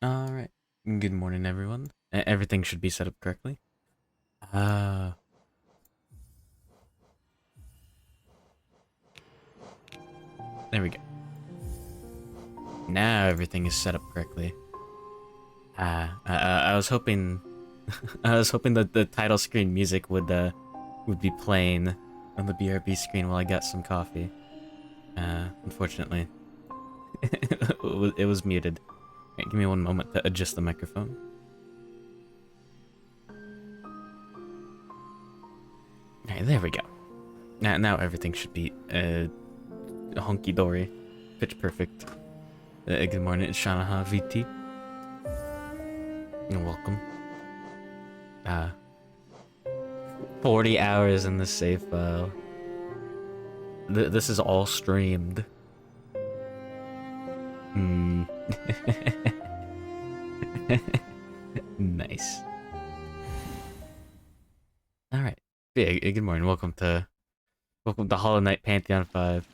Alright. Good morning, everyone. Everything should be set up correctly. Uh, there we go. Now everything is set up correctly. I was hoping, I was hoping that the title screen music would be playing on the BRB screen while I got some coffee. Unfortunately, it was muted. Alright, give me one moment to adjust the microphone. Alright, there we go. Now everything should be hunky-dory, pitch perfect. Good morning, it's Shanaha VT. And welcome. 40 hours in the save file. This is all streamed. Hmm. Nice. Alright. Yeah, good morning. Welcome to Hollow Knight Pantheon 5.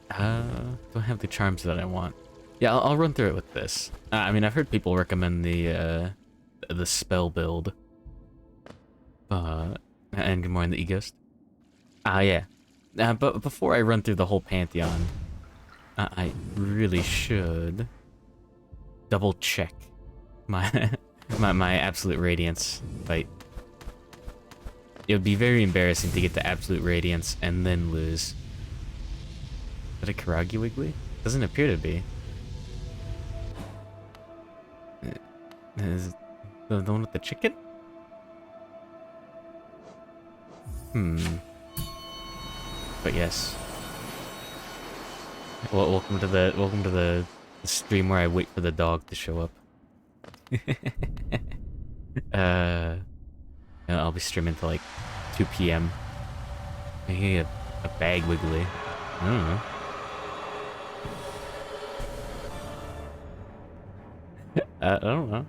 Do I have the charms that I want? Yeah, I'll run through it with this. I mean, I've heard people recommend the spell build. And good morning, the E-Ghost. Yeah. But before I run through the whole Pantheon, I really should double check my my Absolute Radiance fight. It would be very embarrassing to get to Absolute Radiance and then lose. Is that a Karagi Wiggly? Doesn't appear to be. Is it the one with the chicken? But yes. Well, welcome to the stream where I wait for the dog to show up. I'll be streaming till like 2 p.m. Maybe a bag wiggly. I don't know. I don't know.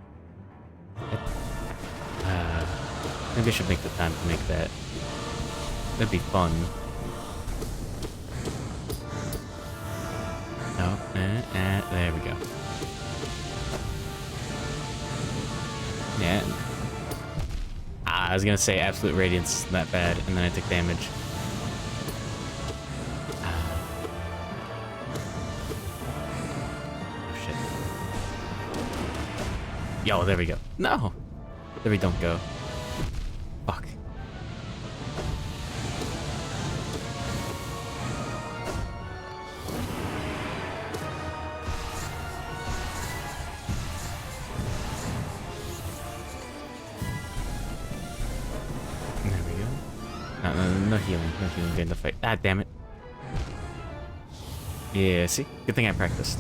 Maybe I should make the time to make that. That'd be fun. Oh, there we go. Yeah. I was gonna say Absolute Radiance isn't that bad, and then I took damage. Oh shit. Yo, there we go. No! There we don't go. Fuck. There we go. No healing. No healing during the fight. Ah, damn it. Yeah, see? Good thing I practiced.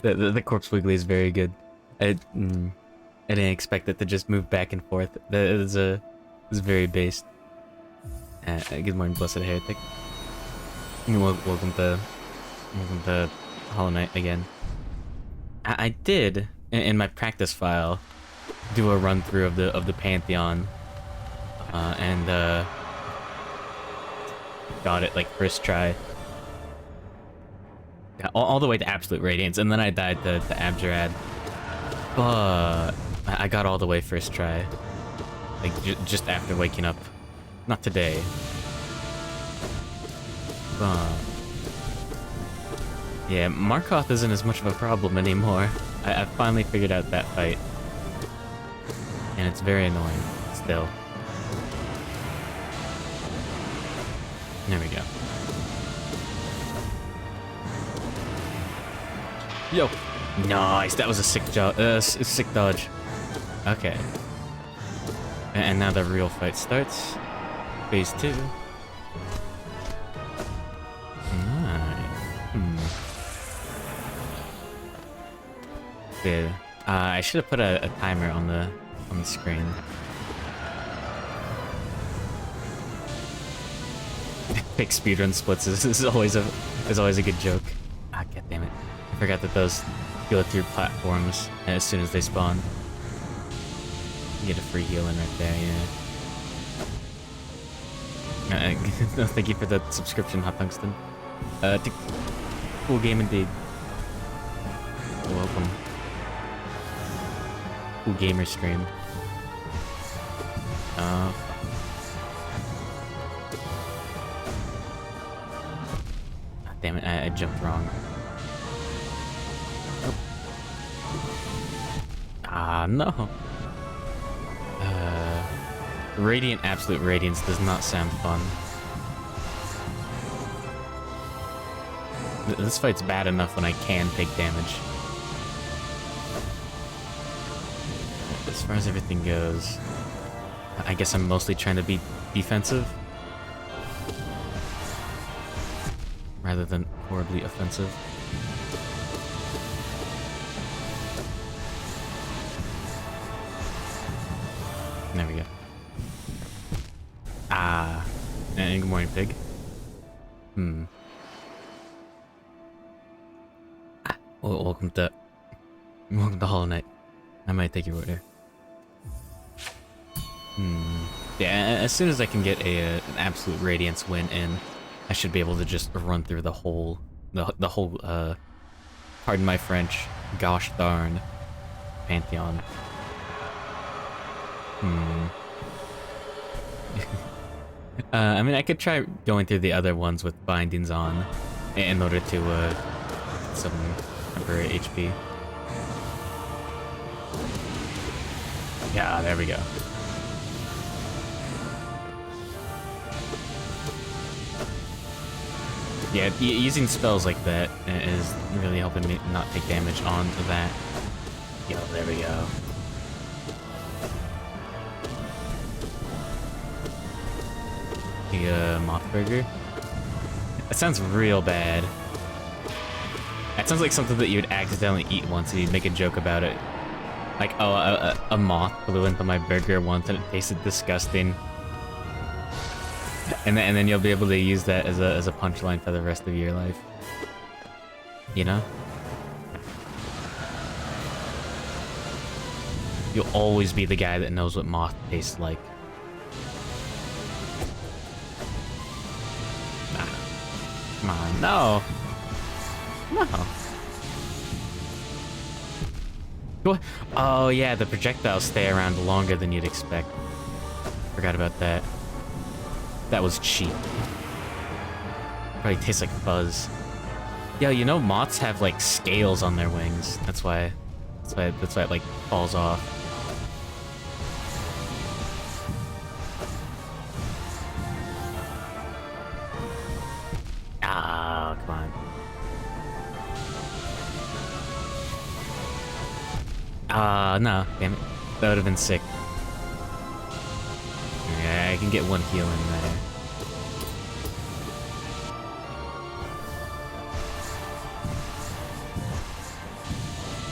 The corpse wiggly is very good. I didn't expect it to just move back and forth. That is very based. Good morning, blessed heretic. Welcome to Hollow Knight again. I did in my practice file do a run through of the Pantheon, and got it like first try. Yeah, all the way to Absolute Radiance, and then I died to Abjurad. But I got all the way first try. Like, just after waking up. Not today. But... yeah, Markoth isn't as much of a problem anymore. I've finally figured out that fight. And it's very annoying, still. There we go. Yo! Nice, that was a sick sick dodge. Okay. And now the real fight starts. Phase 2. Yeah. I should have put a timer on the screen. Pick speedrun splits is always a good joke. Ah, god damn it. I forgot that those go through platforms as soon as they spawn. You get a free healing right there, yeah. No, thank you for the subscription, Hot Tungsten. Cool game indeed. Welcome. Cool gamer stream. Damn it, I jumped wrong. Oh. Ah, no. Radiant Absolute Radiance does not sound fun. This fight's bad enough when I can take damage. As far as everything goes, I guess I'm mostly trying to be defensive rather than horribly offensive. There we go. Ah, and good morning, pig. Well, welcome to Hollow Knight. I might take your order. Yeah, as soon as I can get an Absolute Radiance win in, I should be able to just run through the whole, pardon my French, gosh darn, Pantheon. I mean, I could try going through the other ones with bindings on in order to, some temporary HP. Yeah, there we go. Yeah, using spells like that is really helping me not take damage onto that. Yo, there we go. The moth burger. That sounds real bad. That sounds like something that you'd accidentally eat once and you'd make a joke about it. Like, oh, a moth flew into my burger once and it tasted disgusting. And then you'll be able to use that as a punchline for the rest of your life. You know? You'll always be the guy that knows what moth tastes like. Come on, no! No! What? Oh yeah, the projectiles stay around longer than you'd expect. Forgot about that. That was cheap. Probably tastes like fuzz. Yo, you know moths have like scales on their wings. That's why it like falls off. Ah, come on. Ah, no, damn it. That would have been sick. Yeah, I can get one heal in there.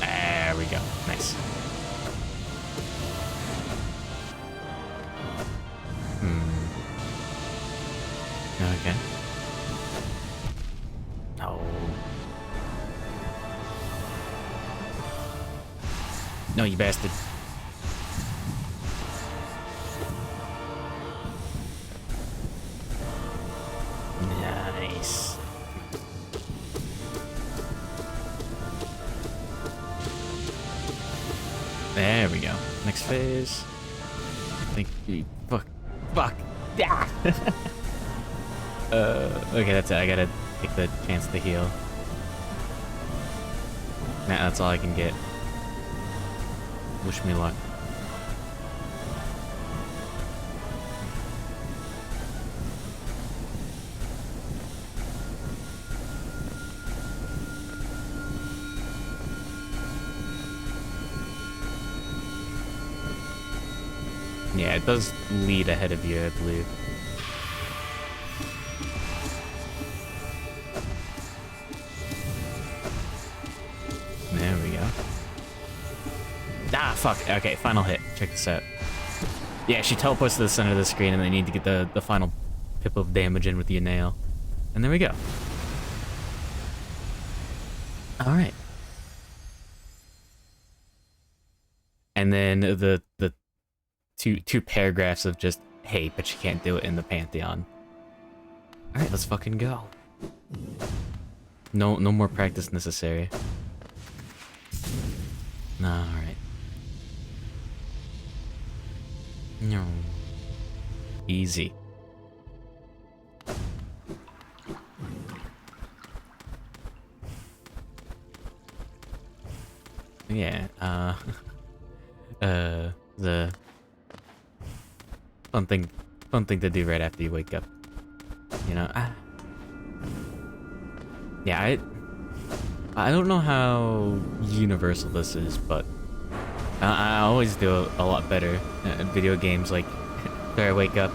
There we go. Nice. Okay. No. No, you bastard. Nice. There we go. Next phase. Thank you. Fuck. Yeah. Okay, that's it. I gotta take the chance to heal. Nah, that's all I can get. Wish me luck. Yeah, it does lead ahead of you, I believe. There we go. Ah, fuck. Okay, final hit. Check this out. Yeah, she teleports to the center of the screen and they need to get the final pip of damage in with your nail. And there we go. Alright. And then the two paragraphs of just, hey, but you can't do it in the Pantheon. Alright, let's fucking go. No more practice necessary. Alright. No. Easy. Yeah, the fun thing to do right after you wake up. You know, yeah, I don't know how universal this is, but I always do a lot better at video games, like, after I wake up.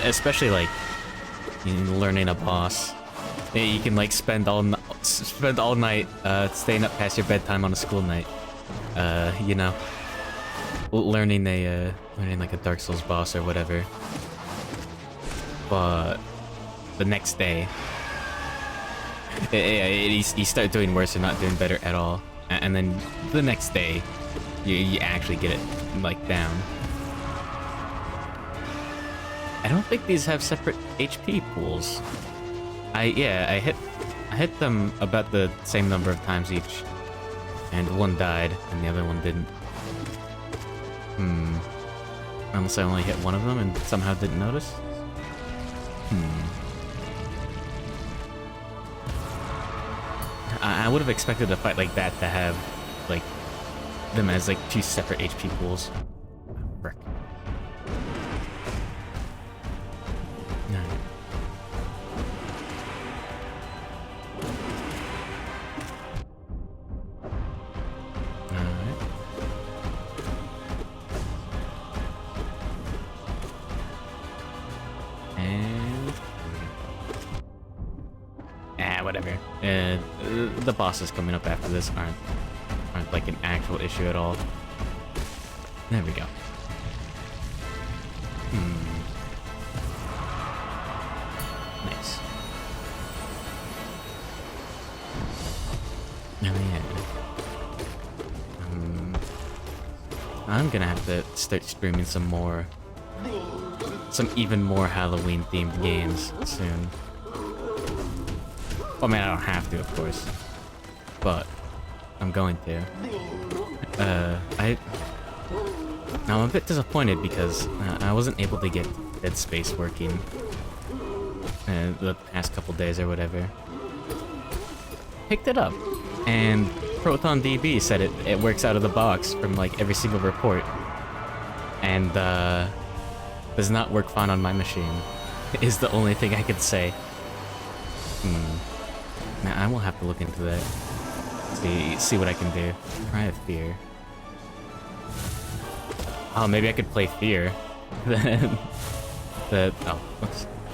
Especially, like, learning a boss. You can, like, spend all night, staying up past your bedtime on a school night. You know, learning like a Dark Souls boss or whatever. But the next day, you start doing worse or not doing better at all. And then the next day, you actually get it, like, down. I don't think these have separate HP pools. I hit them about the same number of times each. And one died, and the other one didn't. Unless I only hit one of them and somehow didn't notice? I would have expected a fight like that to have, like, them as, like, two separate HP pools. Frick. No. Alright. And... whatever. The bosses coming up after this aren't like an actual issue at all. There we go. Nice. Oh yeah. I'm gonna have to start streaming some even more Halloween themed games soon. Well, I mean, I don't have to, of course, but I'm going to. I'm a bit disappointed because I wasn't able to get Dead Space working the past couple days or whatever. Picked it up, and ProtonDB said it works out of the box from, like, every single report, and does not work fine on my machine. Is the only thing I could say. Now, I will have to look into that. See what I can do. Cry of Fear. Oh, maybe I could play Fear. I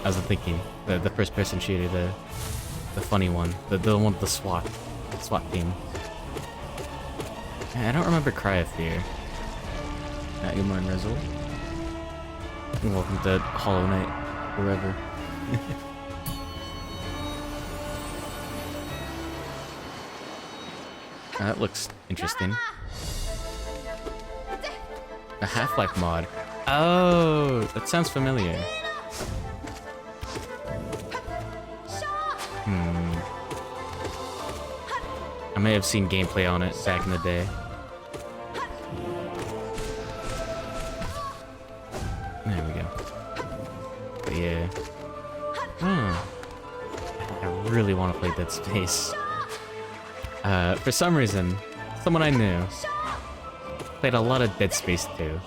was thinking the first-person shooter, the funny one, the one with the SWAT team. I don't remember Cry of Fear. Good morning, Rezel. Welcome to Hollow Knight, wherever. That looks interesting. A Half-Life mod. Oh, that sounds familiar. I may have seen gameplay on it back in the day. There we go. But yeah. I really want to play Dead Space. For some reason, someone I knew played a lot of Dead Space 2.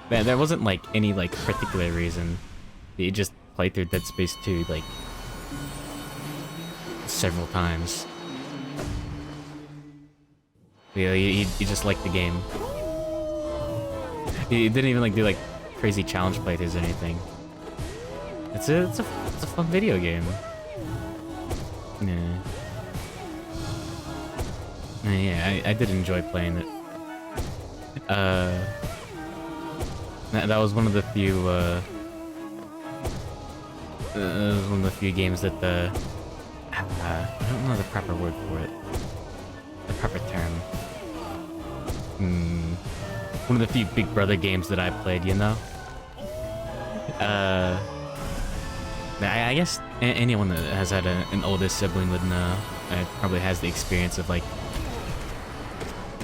There wasn't, like, any, like, particular reason. He just played through Dead Space 2, like, several times. Yeah, he just liked the game. He didn't even, like, do, like, crazy challenge playthroughs or anything. It's a fun video game. Yeah. Yeah, I did enjoy playing it. That was one of the few, games that I don't know the proper word for it. The proper term. one of the few Big Brother games that I played, you know? I guess anyone that has had an older sibling would know. Probably has the experience of like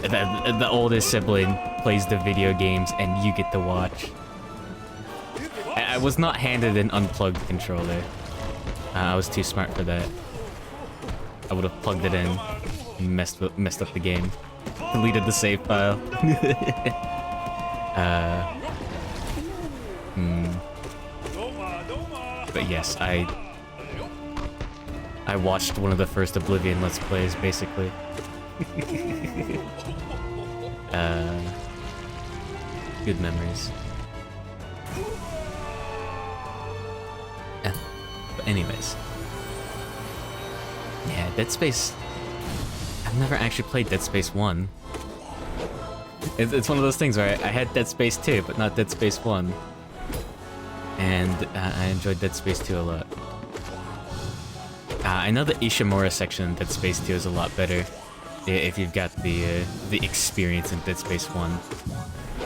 the oldest sibling plays the video games and you get to watch. I was not handed an unplugged controller. I was too smart for that. I would have plugged it in and messed up the game. Deleted the save file. But yes, I watched one of the first Oblivion Let's Plays, basically. Good memories. But anyways. Yeah, Dead Space... I've never actually played Dead Space 1. It's one of those things where I had Dead Space 2, but not Dead Space 1. And I enjoyed Dead Space 2 a lot. I know the Ishimura section in Dead Space 2 is a lot better if you've got the experience in Dead Space 1.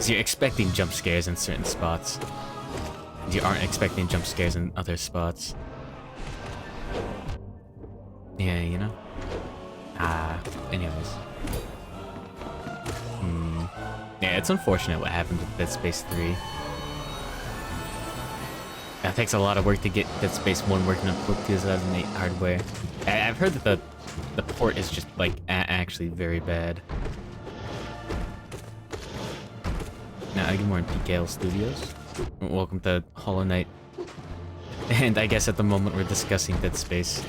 So you're expecting jump scares in certain spots. And you aren't expecting jump scares in other spots. Yeah, you know? Anyways. Yeah, it's unfortunate what happened with Dead Space 3. It takes a lot of work to get Dead Space 1 working on 2008 hardware. I've heard that the port is just, like, actually very bad. Now, good morning, PKL Studios. Welcome to Hollow Knight. And I guess at the moment we're discussing Dead Space.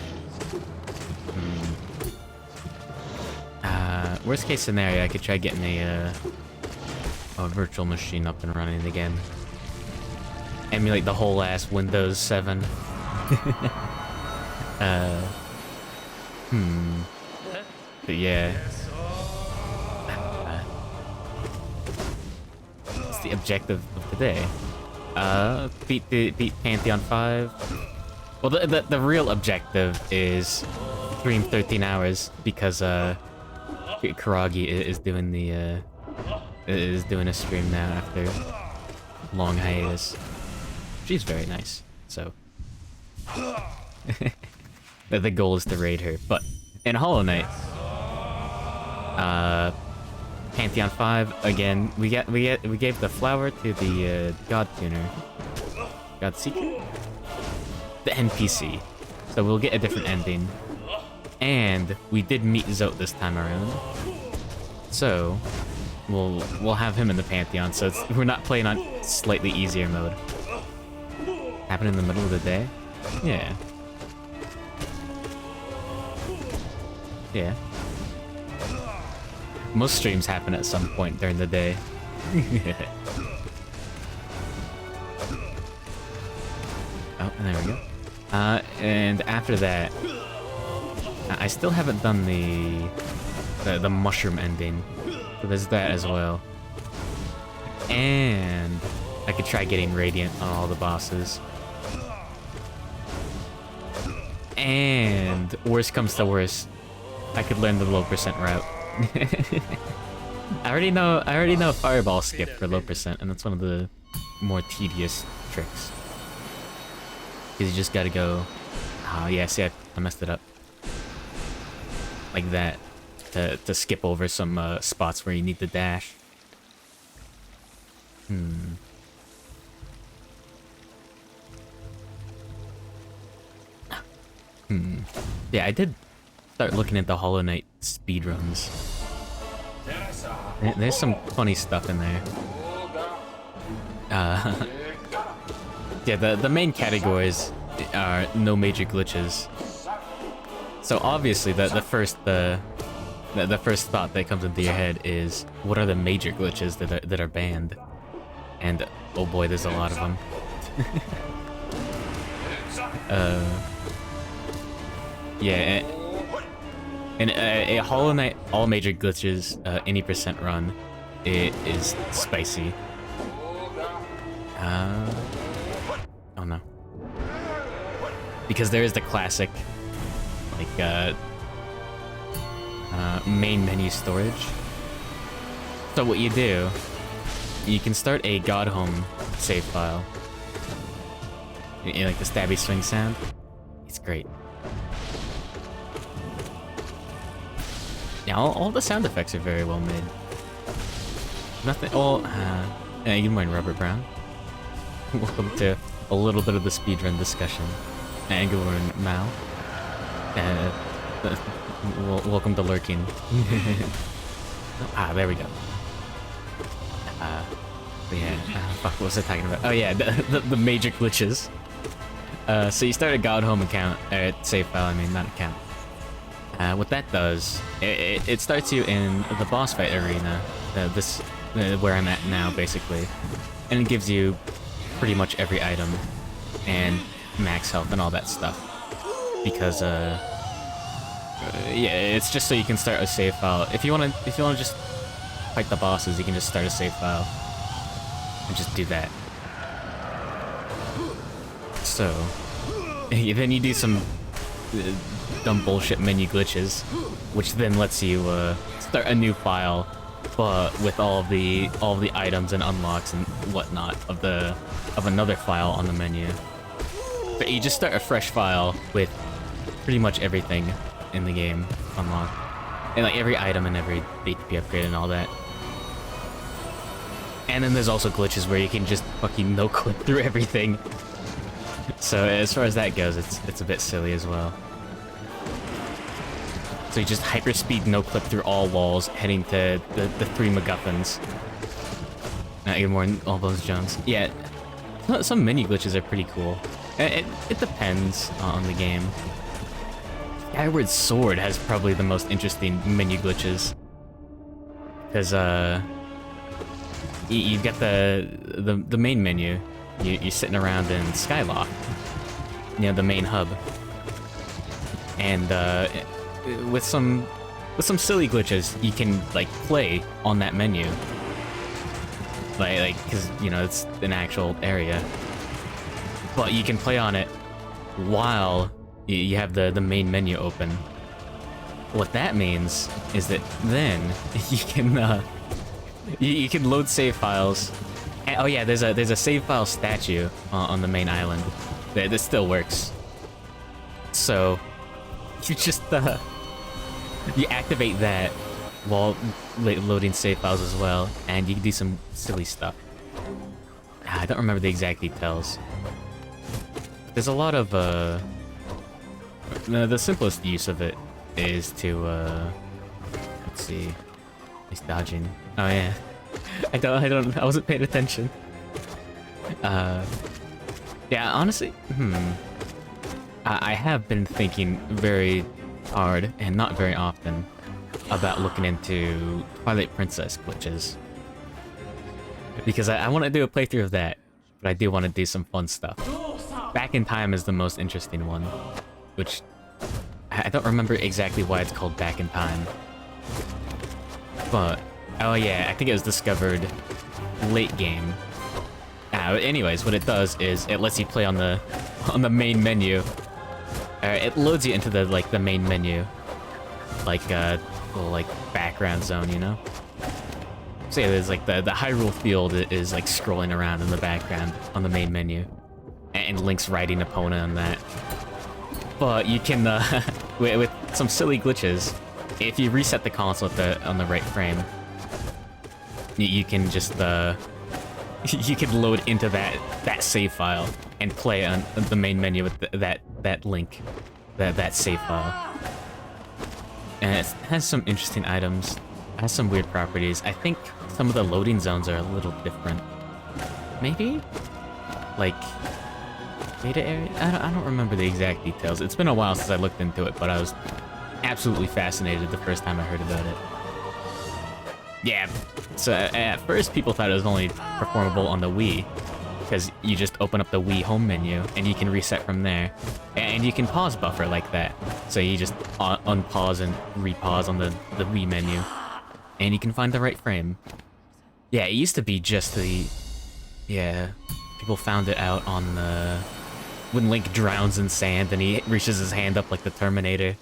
Worst case scenario, I could try getting a virtual machine up and running again. Emulate the whole ass Windows 7. But yeah. What's the objective of today? Beat Pantheon 5. Well, the real objective is stream 13 hours because Karagi is doing a stream now after long hiatus. She's very nice, so the goal is to raid her. But in Hollow Knight, Pantheon 5 again. We gave the flower to the God Tuner, God Seeker, the NPC. So we'll get a different ending. And we did meet Zote this time around, so we'll have him in the Pantheon. So we're not playing on slightly easier mode. Happen in the middle of the day? Yeah. Yeah. Most streams happen at some point during the day. Oh, and there we go. And after that, I still haven't done the mushroom ending, so there's that as well. And I could try getting Radiant on all the bosses. And worst comes to worst, I could learn the low percent route. I already know Fireball skip for low percent, and that's one of the more tedious tricks. Because you just gotta go. Oh yeah, see, I messed it up. Like that, to skip over some spots where you need to dash. Yeah, I did start looking at the Hollow Knight speedruns. There's some funny stuff in there. Yeah, the main categories are no major glitches. So obviously the first thought that comes into your head is, what are the major glitches that are banned? And oh boy, there's a lot of them. Yeah, and a Hollow Knight all major glitches any percent run, it is spicy. Oh no. Because there is the classic, like, main menu storage. So what you do you can start a God Home save file. You like the stabby swing sound? It's great. Yeah, all the sound effects are very well made. Nothing. Oh, hey, good morning, Robert Brown. Welcome to a little bit of the speedrun discussion. And good morning, Mal. Welcome to lurking. There we go. Yeah, fuck, what was I talking about? Oh yeah, the major glitches. So you start a God Home account, save file, I mean, not account. What that does, it starts you in the boss fight arena, where I'm at now, basically. And it gives you pretty much every item, and max health and all that stuff. Because, yeah, it's just so you can start a save file. If you wanna just fight the bosses, you can just start a save file. And just do that. So, then you do some dumb bullshit menu glitches, which then lets you start a new file, but with all the items and unlocks and whatnot of another file on the menu. But you just start a fresh file with pretty much everything in the game unlocked, and like every item and every HP upgrade and all that. And then there's also glitches where you can just fucking no-clip through everything. So as far as that goes, it's a bit silly as well. So you just hyperspeed no-clip through all walls, heading to the 3 MacGuffins. Good morning, All Bones Jones. Yeah, some mini glitches are pretty cool. It depends on the game. Skyward Sword has probably the most interesting menu glitches. Because, you've got the main menu. You're sitting around in Skyloft, you know, the main hub, and with some silly glitches, you can like play on that menu, like because you know it's an actual area, but you can play on it while you have the main menu open. What that means is that then you can you can load save files. And, oh yeah, there's a save file statue on the main island that still works. So you just you activate that while loading save files as well, and you can do some silly stuff. I don't remember the exact details. There's a lot of the simplest use of it is to let's see. He's dodging. Oh yeah. I wasn't paying attention. Yeah, honestly, I have been thinking very hard, and not very often, about looking into Twilight Princess glitches. Because I want to do a playthrough of that, but I do want to do some fun stuff. Back in Time is the most interesting one, which I don't remember exactly why it's called Back in Time. But oh yeah, I think it was discovered late game. Anyways, what it does is it lets you play on the main menu. It loads you into the main menu, like little background zone, you know. So yeah, there's like the Hyrule field is like scrolling around in the background on the main menu, and Link's riding Epona on that. But you can with some silly glitches, if you reset the console on the right frame, you can just you can load into that save file and play on the main menu with that link, that save file. And it has some interesting items. It has some weird properties. I think some of the loading zones are a little different. Maybe? Like beta area? I don't remember the exact details. It's been a while since I looked into it, but I was absolutely fascinated the first time I heard about it. Yeah, so at first people thought it was only performable on the Wii, because you just open up the Wii home menu and you can reset from there, and you can pause buffer like that. So you just unpause and repause on the Wii menu, and you can find the right frame. Yeah, it used to be just yeah, people found it out on when Link drowns in sand and he reaches his hand up like the Terminator.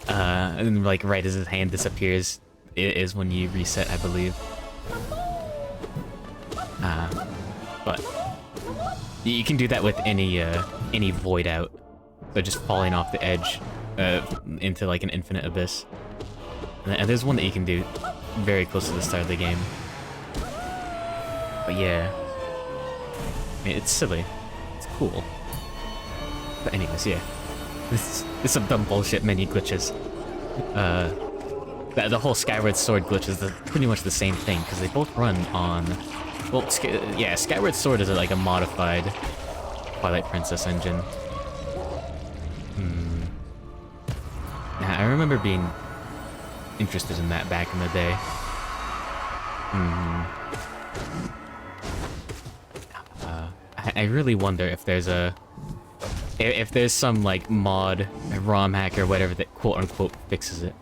And like right as his hand disappears is when you reset, I believe. But you can do that with any void out. So just falling off the edge into like an infinite abyss. And there's one that you can do very close to the start of the game. But yeah, I mean, it's silly. It's cool. But anyways, yeah. This is some dumb bullshit menu glitches. The whole Skyward Sword glitch is pretty much the same thing, because they both run on... Well, yeah, Skyward Sword is like a modified Twilight Princess engine. I remember being interested in that back in the day. I really wonder if there's some like mod, ROM hack or whatever that quote unquote fixes it.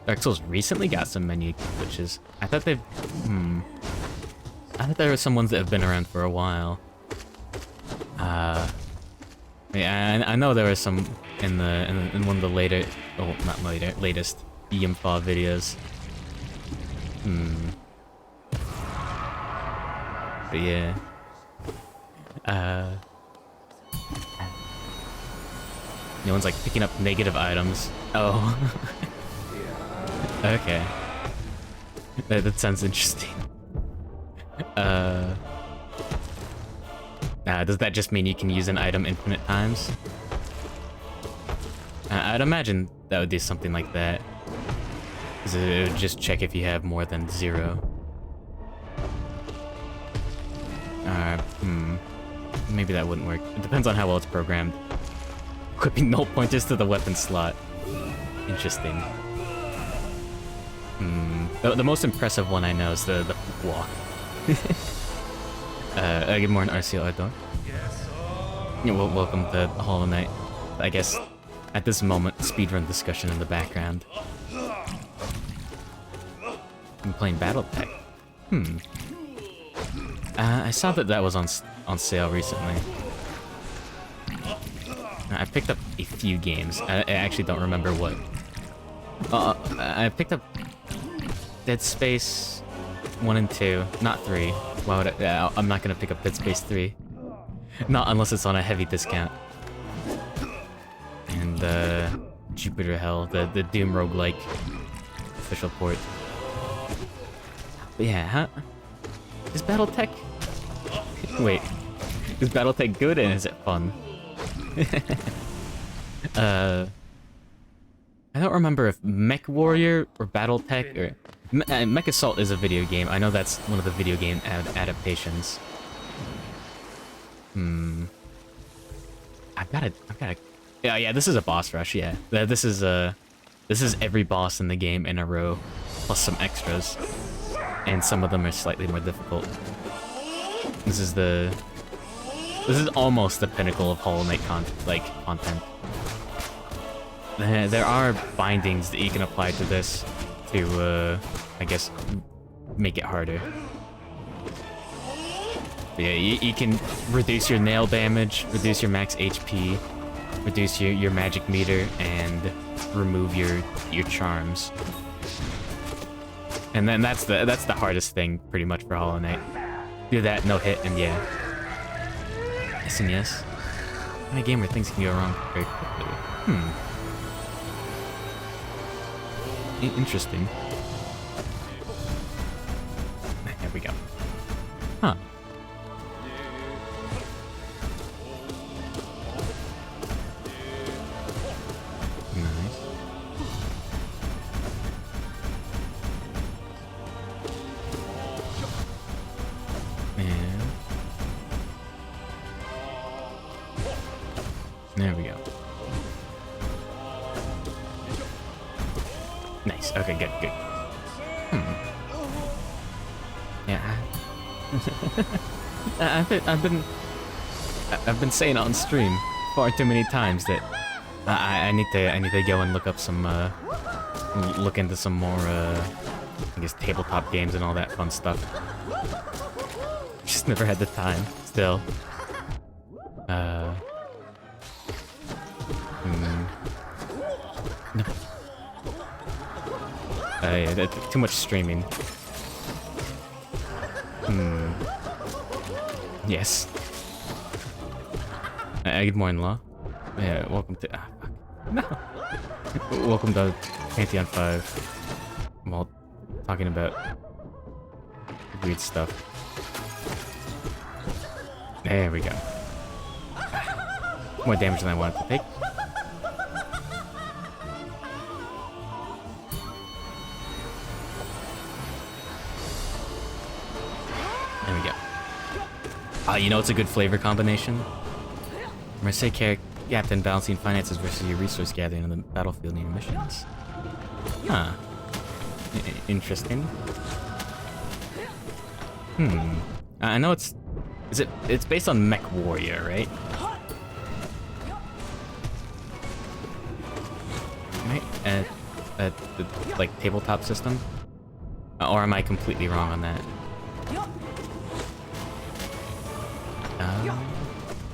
Dark Souls recently got some menu glitches. I thought I thought there were some ones that have been around for a while. Yeah, I know there were some in one of the later, oh, not later, latest Yimfa videos. But yeah. No one's like picking up negative items. Oh. Okay. That sounds interesting. Does that just mean you can use an item infinite times? I'd imagine that would do something like that. Because it would just check if you have more than 0. Maybe that wouldn't work. It depends on how well it's programmed. Equipping null pointers to the weapon slot. Interesting. The most impressive one I know is the walk. Good morning, RCL Ardor. Yeah, well, welcome to Hollow Knight. I guess at this moment, speedrun discussion in the background. I'm playing BattleTech. I saw that was on sale recently. I picked up a few games. I actually don't remember what. I picked up Dead Space 1 and 2, not 3. Why would I'm not gonna pick up Dead Space 3. Not unless it's on a heavy discount. And Jupiter Hell, the Doom roguelike official port. But yeah, is BattleTech? Wait, is BattleTech good and is it fun? I don't remember if Mech Warrior or BattleTech or Mech Assault is a video game. I know that's one of the video game adaptations. I've gotta. Yeah, this is a boss rush. Yeah, this is every boss in the game in a row, plus some extras, and some of them are slightly more difficult. This is almost the pinnacle of Hollow Knight content. There are bindings that you can apply to this to, I guess, make it harder. But yeah, you can reduce your nail damage, reduce your max HP, reduce your magic meter, and remove your charms. And then that's the hardest thing pretty much for Hollow Knight. Do that, no hit, and yeah. Yes and yes. In a game where things can go wrong very quickly. Interesting. There we go. Huh. Nice. And there we go. Nice. Okay, good. Yeah. I've been saying on stream far too many times that I need to go and look up some look into some more I guess tabletop games and all that fun stuff. Just never had the time. Still. No. Yeah, too much streaming. Yes. Good morning, Law. Yeah, welcome to... Ah, fuck. No! Welcome to Pantheon 5. While talking about weird stuff. There we go. More damage than I wanted to take. There we go. You know it's a good flavor combination? Mercedes Captain balancing finances versus your resource gathering on the battlefield and your missions. Huh. Interesting. I know it's... It's based on Mech Warrior, right? Right? The, like, tabletop system? Or am I completely wrong on that?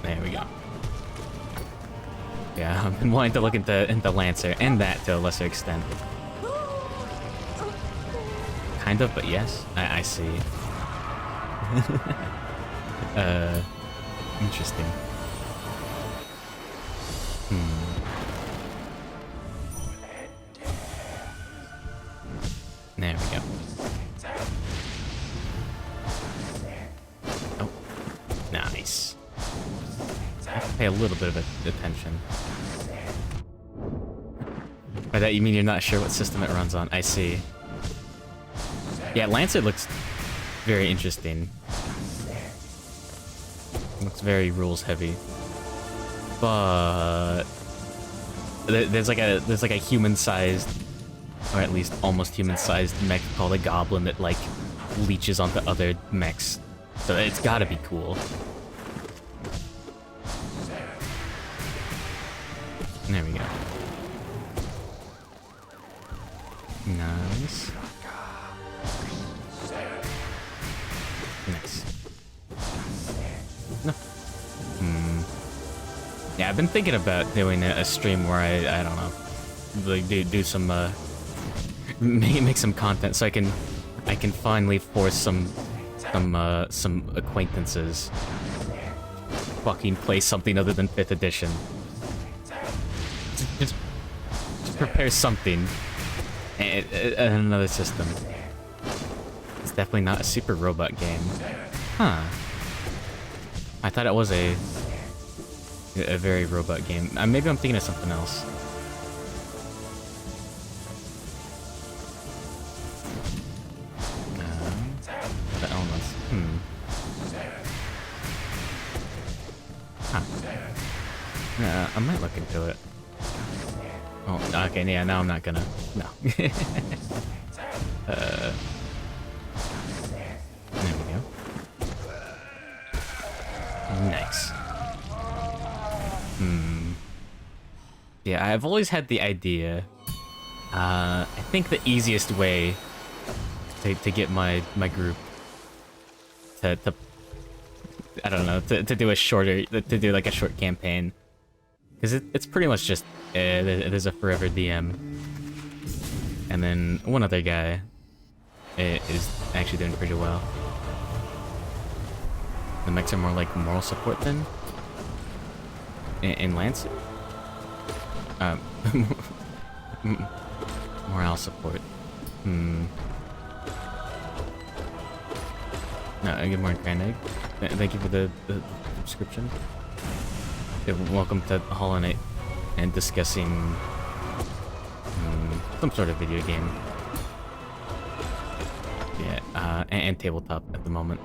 There we go. Yeah, I've been wanting to look into Lancer, and that to a lesser extent. Kind of, but yes. I see. Interesting. There we go. Oh, nice. I have to pay a little bit of attention. By that you mean you're not sure what system it runs on. I see. Yeah, Lancer looks very interesting. Looks very rules heavy. But there's like a human-sized, or at least almost human-sized mech called a goblin that like leeches onto other mechs. So it's gotta be cool. There we go. Nice. Nice. No. Yeah, I've been thinking about doing a stream where I don't know, like do some make some content so I can finally force some acquaintances fucking play something other than 5th edition. Just prepare something and another system. It's definitely not a super robot game. Huh. I thought it was a very robot game. Maybe I'm thinking of something else. The elements. Huh. I might look into it. Oh, okay, yeah, now I'm not gonna. No. There we go. Nice. Yeah, I've always had the idea. I think the easiest way to get my group to I don't know, to do a shorter, to do like a short campaign. Because it's pretty much just, there's a forever DM. And then one other guy is actually doing pretty well. The mechs are more like moral support then. In Lancer? Morale support. No, good morning, Grand Egg. Thank you for the subscription. Yeah, welcome to Hollow Knight and discussing some sort of video game. Yeah, and tabletop at the moment.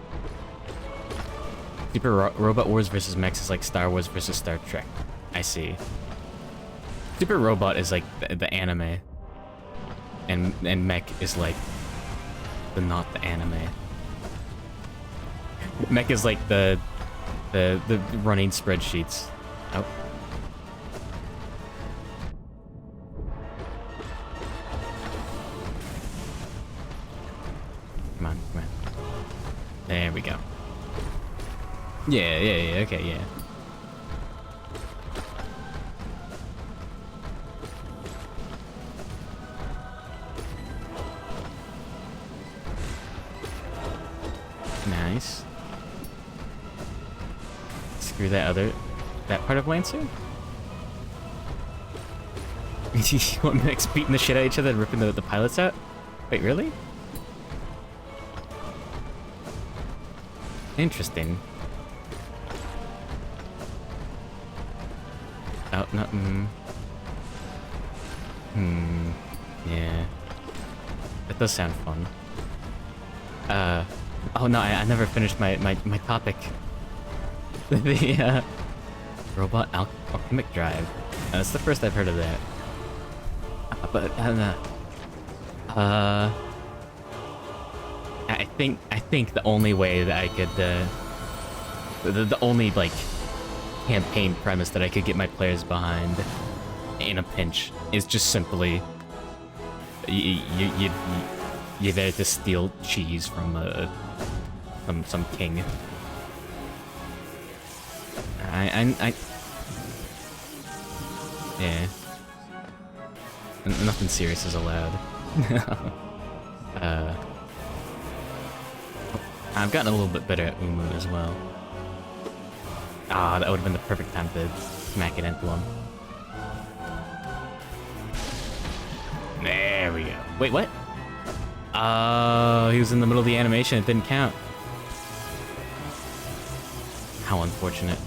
Super Robot Wars versus Mechs is like Star Wars versus Star Trek. I see. Super Robot is like the anime, and Mech is like not the anime. Mech is like the running spreadsheets. Oh. Come on. There we go. Yeah, okay, yeah. Nice. through that part of Lancer? You want mix beating the shit out of each other and ripping the pilots out? Wait, really? Interesting. Oh, no, yeah. That does sound fun. Oh no, I never finished my topic. The, robot alchemic drive. That's the first I've heard of that. But, I think the only way that I could, the only, like, campaign premise that I could get my players behind in a pinch is just simply you're there to steal cheese from some king. Yeah. Nothing serious is allowed. I've gotten a little bit better at Umu as well. Ah, that would have been the perfect time to smack it into him. There we go. Wait, what? Oh, he was in the middle of the animation. It didn't count. How unfortunate.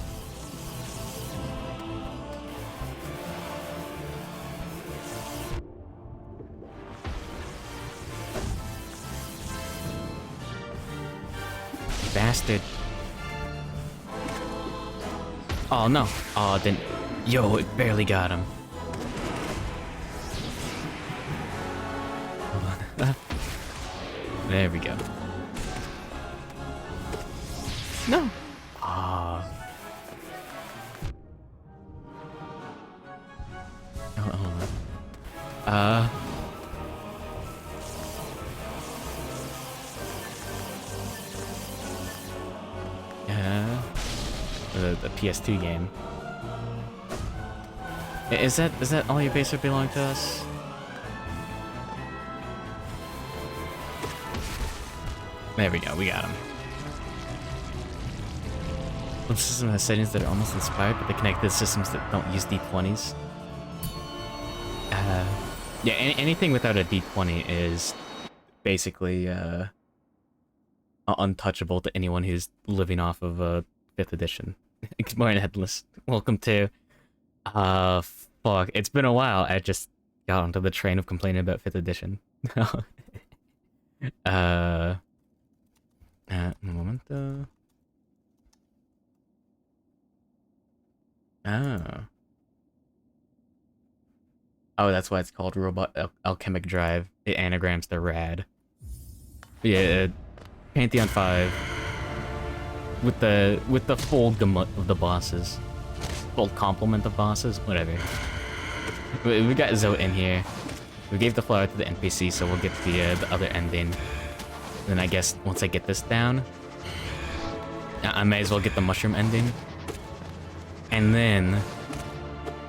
Bastard. Oh no. Oh, it didn't. Yo, it barely got him. Hold on. There we go. No. Ah. Oh, hold on. Yeah. The PS2 game. Is that all your base would belong to us? There we go, we got him. The system has settings that are almost inspired, but they connect to systems that don't use D20s. Yeah, anything without a D20 is basically untouchable to anyone who's living off of 5th edition. Good morning, Headless. Welcome to... fuck. It's been a while. I just got onto the train of complaining about 5th edition. Un momento. Oh. Oh, that's why it's called Robot Alchemic Drive. It anagrams the rad. Yeah, Pantheon 5. With the full gamut of the bosses. Full complement of bosses, whatever. We got Zoe in here. We gave the flower to the NPC, so we'll get the other ending. Then I guess once I get this down, I may as well get the mushroom ending. And then,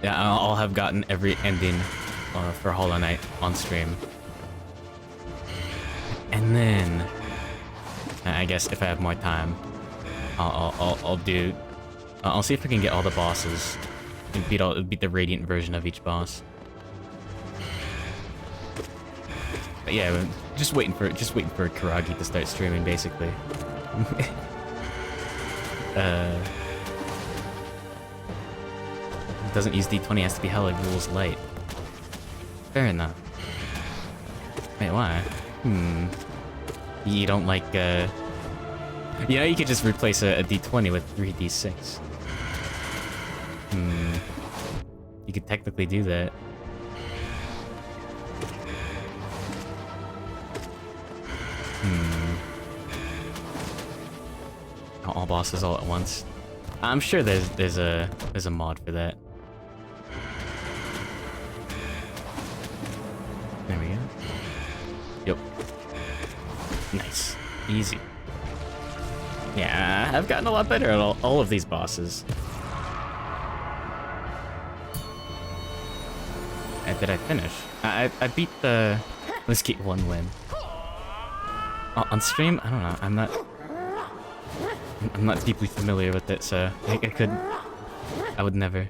yeah, I'll have gotten every ending for Hollow Knight on stream. And then, I guess if I have more time, I'll see if I can get all the bosses and beat the Radiant version of each boss. But yeah, just waiting for Karagi to start streaming, basically. Doesn't use D20, has to be hella rules light. Fair enough. Wait, why? You don't like, you know, you could just replace a D20 with 3D6. You could technically do that. All bosses all at once. I'm sure there's a mod for that. There we go. Yep. Nice. Easy. Yeah, I've gotten a lot better at all of these bosses. Did I finish? I beat the... Let's get one win. On stream? I don't know. I'm not... I'm not deeply familiar with it, so I would never.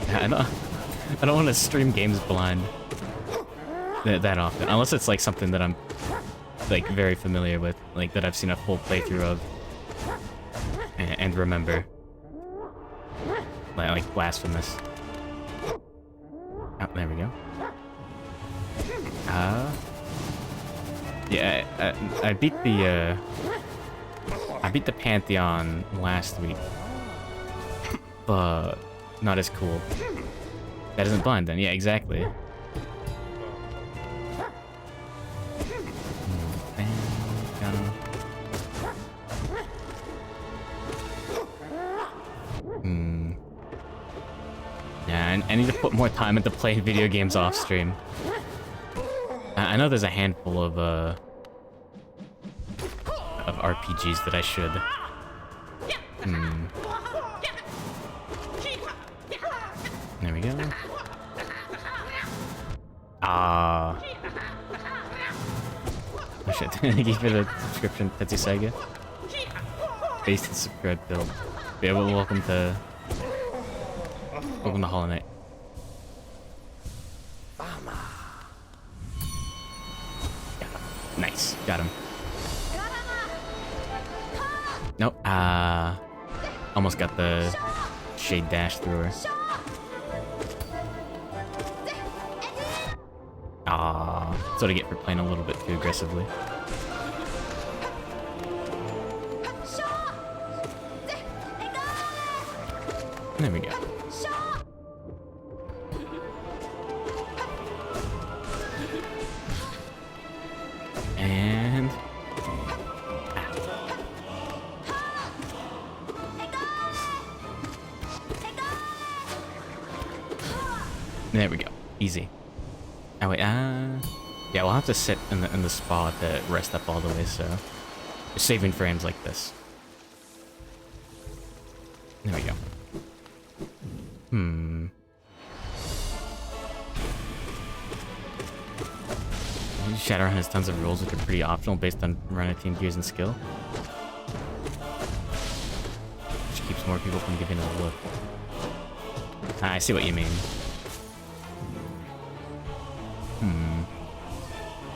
I don't want to stream games blind that often, unless it's like something that I'm like very familiar with, like that I've seen a full playthrough of and remember. Like Blasphemous. Oh, there we go. Yeah, I beat the Pantheon last week, but not as cool. That isn't blind then. Yeah, exactly. Got him. Yeah, I need to put more time into playing video games off stream. I know there's a handful of RPGs that I should. There we go. Ah. Oh shit, thank you for the subscription, Tetsu Saiga. Based and subscribe build. Yeah, well, welcome to Hollow Knight. Nice, got him. Nope. Almost got the shade dash through her. That's what I get for playing a little bit too aggressively. There we go. And... there we go. Easy. Oh wait, yeah, we'll have to sit in the spot to rest up all the way, so... just saving frames like this. There we go. Shadowrun has tons of rules which are pretty optional based on runner team gears and skill. Which keeps more people from giving it a look. I see what you mean.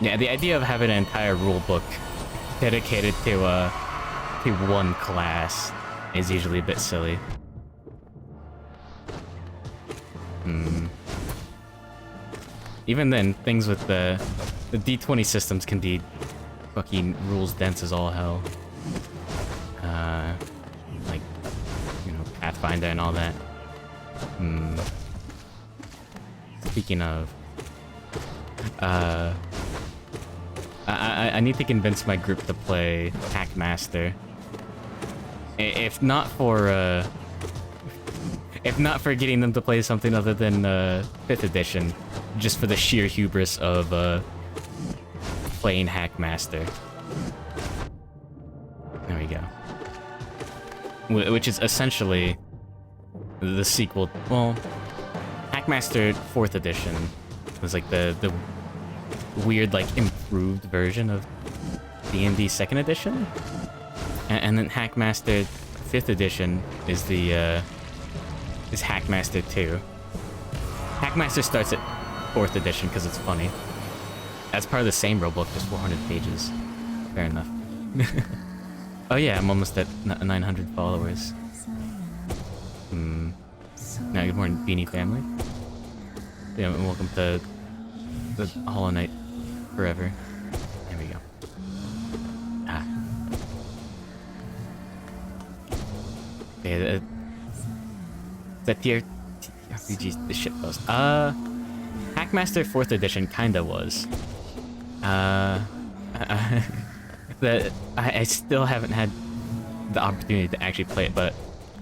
Yeah, the idea of having an entire rule book dedicated to one class is usually a bit silly. Even then, things with the D20 systems can be fucking rules dense as all hell. Like, you know, Pathfinder and all that. Speaking of, I need to convince my group to play Hackmaster. If not for getting them to play something other than 5th edition, just for the sheer hubris of playing Hackmaster. There we go. Which is essentially the sequel. Well, Hackmaster 4th edition was like the weird, like, improved version of D&D 2nd edition, and then Hackmaster 5th edition is is Hackmaster 2. Hackmaster starts at 4th edition because it's funny. That's part of the same rulebook, just 400 pages. Fair enough. Oh yeah, I'm almost at 900 followers. Now, good morning, Beanie family. Yeah, welcome to the Hollow Knight forever. There we go. Okay, that tier RPG's the shitpost. Hackmaster 4th edition kinda was. I still haven't had the opportunity to actually play it, but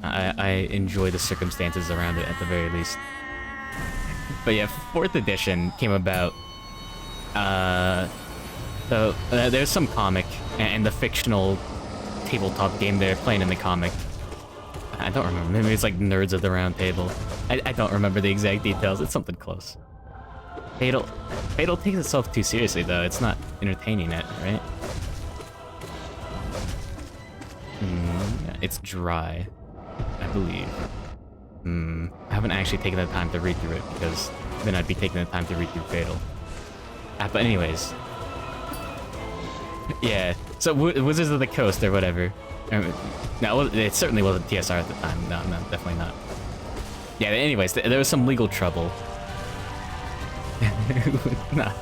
I enjoy the circumstances around it at the very least. But yeah, 4th edition came about. So there's some comic and the fictional tabletop game they're playing in the comic. I don't remember. Maybe it's like Nerds of the Round Table. I don't remember the exact details. It's something close. Fatal takes itself too seriously though. It's not entertaining it, right? It's dry, I believe. I haven't actually taken the time to read through it, because then I'd be taking the time to read through Fatal. But anyways. Yeah, so Wizards of the Coast, or whatever. No, it certainly wasn't TSR at the time. No, definitely not. Yeah, anyways, there was some legal trouble. No.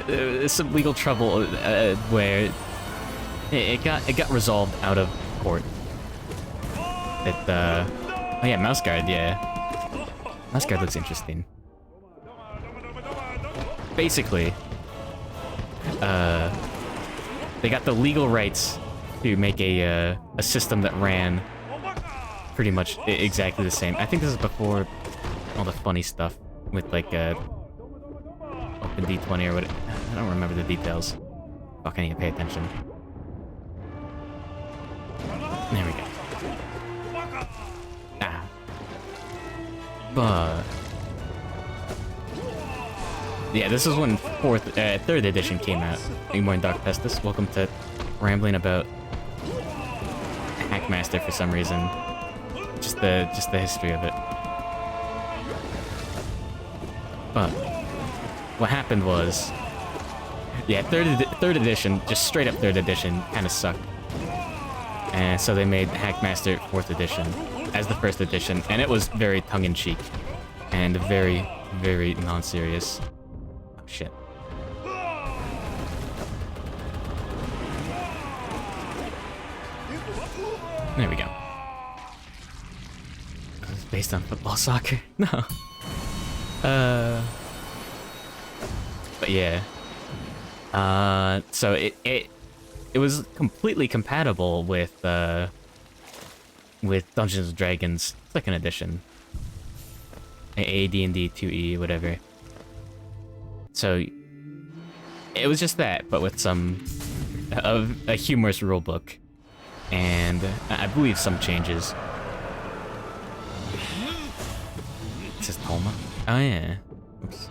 There's some legal trouble where it got resolved out of court. Oh yeah, Mouse Guard, yeah. Mouse Guard looks interesting. Basically, they got the legal rights to make a system that ran pretty much exactly the same. I think this is before all the funny stuff with like Open D20 or what. I don't remember the details. Fuck, I need to pay attention. There we go. But yeah, this is when third edition came out. Good morning, Doc Pestis. Welcome to rambling about Hackmaster for some reason. Just the history of it. But what happened was, yeah, third edition, just straight up third edition, kind of sucked. And so they made Hackmaster 4th edition as the first edition, and it was very tongue-in-cheek and very, very non-serious. Oh shit. There we go. It's based on football soccer? No. But yeah. So it was completely compatible with Dungeons and Dragons 2nd edition. AD&D 2E, whatever. So it was just that, but with some a humorous rulebook, and I believe some changes. It says Tolma. Oh yeah. Oops.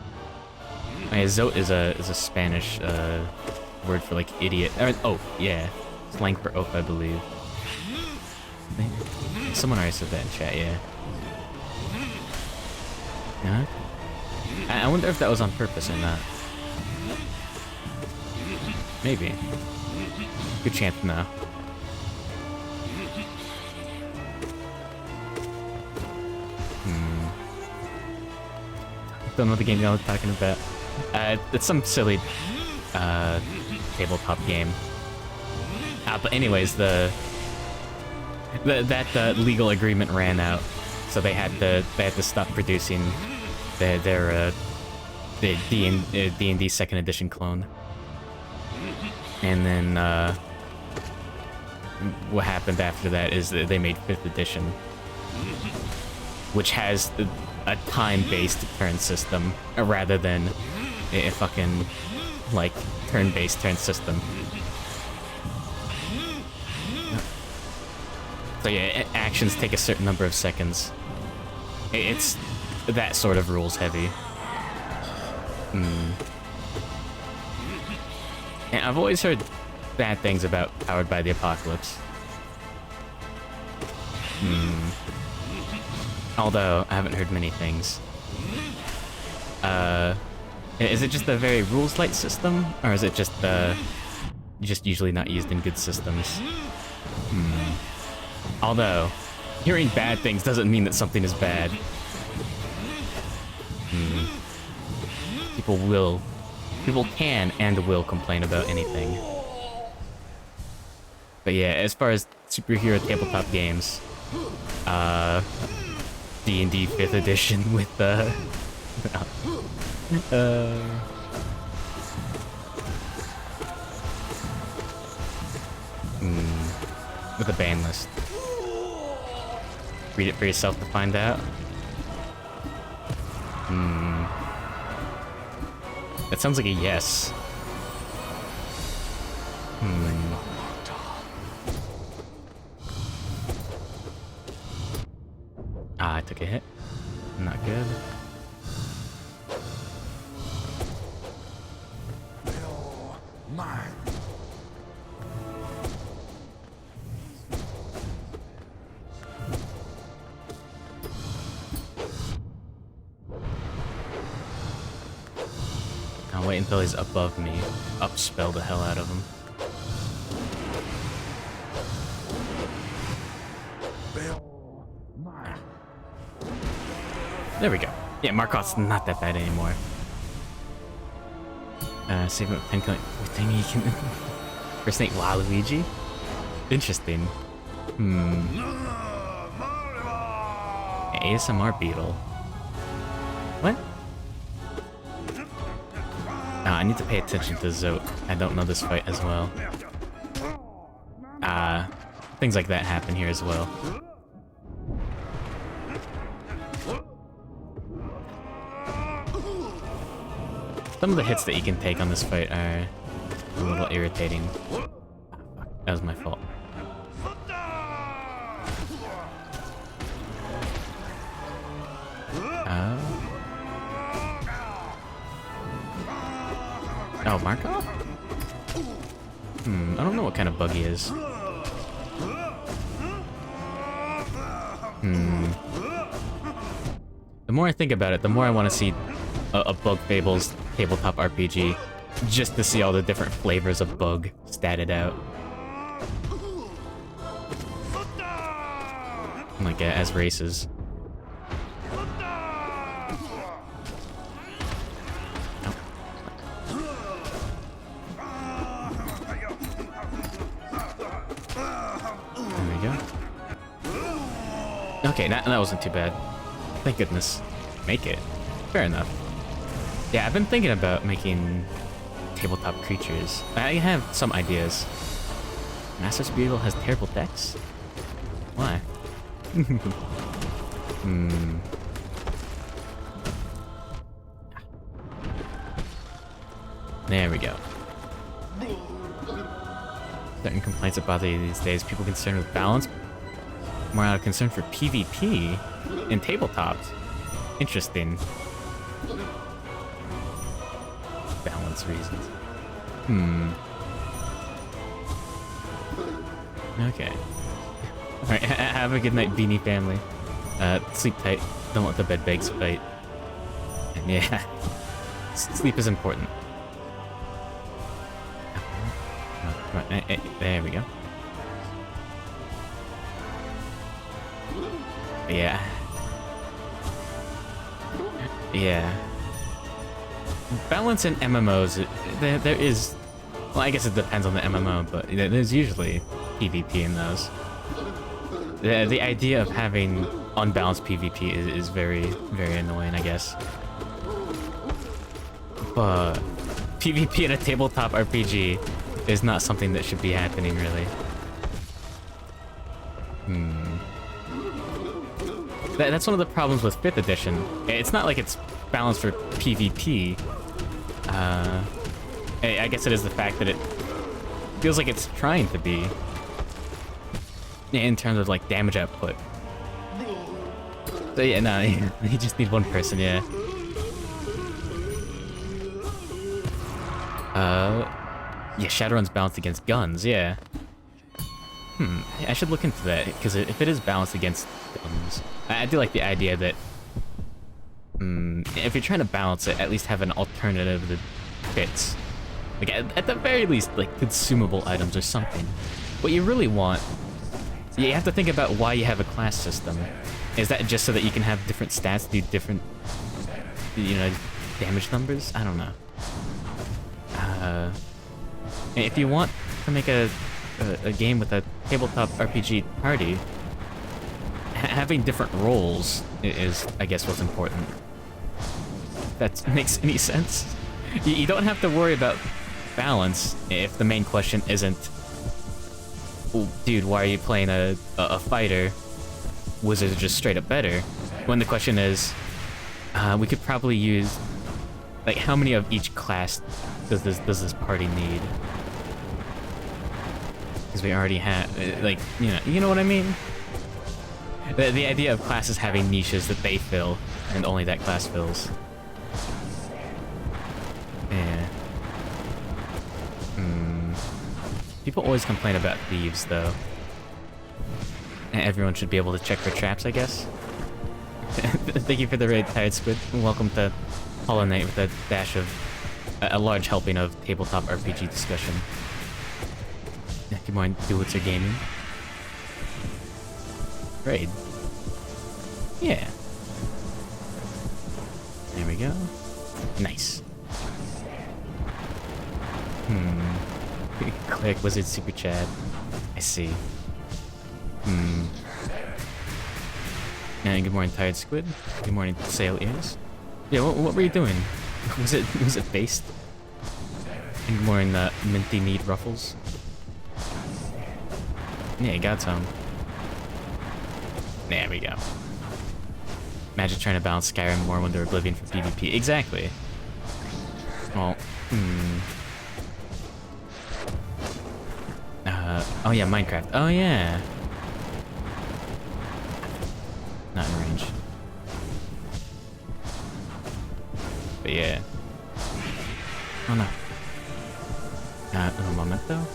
Oh, yeah, Zote is a Spanish word for like idiot. Oh yeah, slang for oaf, I believe. Someone already said that in chat. Yeah. Huh? I wonder if that was on purpose or not. Maybe. Good chance now. Don't know the game y'all are talking about. It's some silly tabletop game. But anyways, that legal agreement ran out, so they had to stop producing their D&D 2nd edition clone. And then what happened after that is that they made 5th edition, which has a time-based turn system rather than a fucking like turn-based turn system. So yeah, actions take a certain number of seconds. It's that sort of rules heavy. And I've always heard bad things about Powered by the Apocalypse. Although, I haven't heard many things. Is it just a very rules-light system? Or is it just usually not used in good systems? Although, hearing bad things doesn't mean that something is bad. People can and will complain about anything. But yeah, as far as superhero tabletop games, D&D 5th edition with with a ban list. Read it for yourself to find out. That sounds like a yes. I took a hit. Not good. I'll wait until he's above me. Upspell the hell out of him. There we go. Yeah, Markot's not that bad anymore. Save him 10 coin. Thing he can. First name Waluigi? Interesting. ASMR Beetle. What? I need to pay attention to Zote. I don't know this fight as well. Things like that happen here as well. Some of the hits that you can take on this fight are a little irritating. That was my fault. Oh, Markov? I don't know what kind of bug he is. The more I think about it, the more I want to see a Bug Fables tabletop RPG, just to see all the different flavors of bug statted out. Like, as races. Okay, that wasn't too bad. Thank goodness. Make it. Fair enough. Yeah, I've been thinking about making tabletop creatures. I have some ideas. Master's Beetle has terrible decks? Why? There we go. Certain complaints that bother you these days. People concerned with balance. More out of concern for PvP in tabletops. Interesting. Balance reasons. Okay. Alright, have a good night, Beanie family. Sleep tight. Don't let the bed bugs fight. And yeah, sleep is important. Right, there we go. Yeah. Yeah. Balance in MMOs, there is... Well, I guess it depends on the MMO, but there's usually PvP in those. The idea of having unbalanced PvP is very, very annoying, I guess. But PvP in a tabletop RPG is not something that should be happening, really. That's one of the problems with 5th edition. It's not like it's balanced for PvP. I guess it is the fact that it feels like it's trying to be. In terms of, like, damage output. So yeah, no, you just need one person, yeah. Yeah, Shadowrun's balanced against guns, yeah. I should look into that, because if it is balanced against guns, I do like the idea that, if you're trying to balance it, at least have an alternative that fits. Like, at the very least, like, consumable items or something. What you really want, you have to think about why you have a class system. Is that just so that you can have different stats, do different, you know, damage numbers? I don't know. If you want to make a game with a tabletop RPG party, having different roles is, I guess, what's important. If that makes any sense. You don't have to worry about balance if the main question isn't, oh, dude, why are you playing a fighter? Wizards are just straight up better. When the question is, we could probably use, like, how many of each class does this party need? Because we already have, like, you know what I mean? The idea of classes having niches that they fill, and only that class fills. Yeah. People always complain about thieves, though. And everyone should be able to check for traps, I guess. Thank you for the raid, Tired Squid. Welcome to Hollow Knight with a dash of a large helping of tabletop RPG discussion. Good morning, Dulitzer Gaming. Raid. Yeah. There we go. Nice. Click Wizard Super Chat. I see. And good morning, Tired Squid. Good morning, Sail Ears. Yeah, what were you doing? Was it based? And good morning, Minty Meat Ruffles. Yeah, you got some. There we go. Imagine trying to balance Skyrim Morrowind or Oblivion for PvP. Exactly. Well, oh yeah, Minecraft. Oh yeah. Not in range. But yeah. Oh no. Un momento.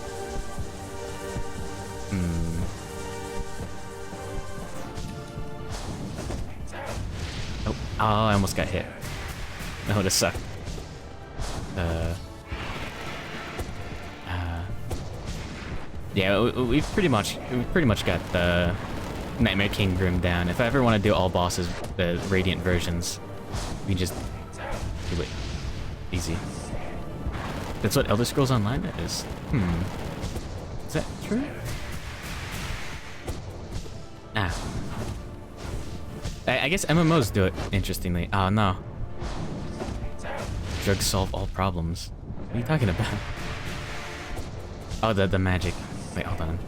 Oh, I almost got hit. That would've sucked. Yeah, we've pretty much got the Nightmare King Grim down. If I ever want to do all bosses, the Radiant versions, we can just do it easy. That's what Elder Scrolls Online is. Is that true? I guess MMOs do it, interestingly. Oh, no. Drugs solve all problems. What are you talking about? Oh, the magic. Wait, hold on.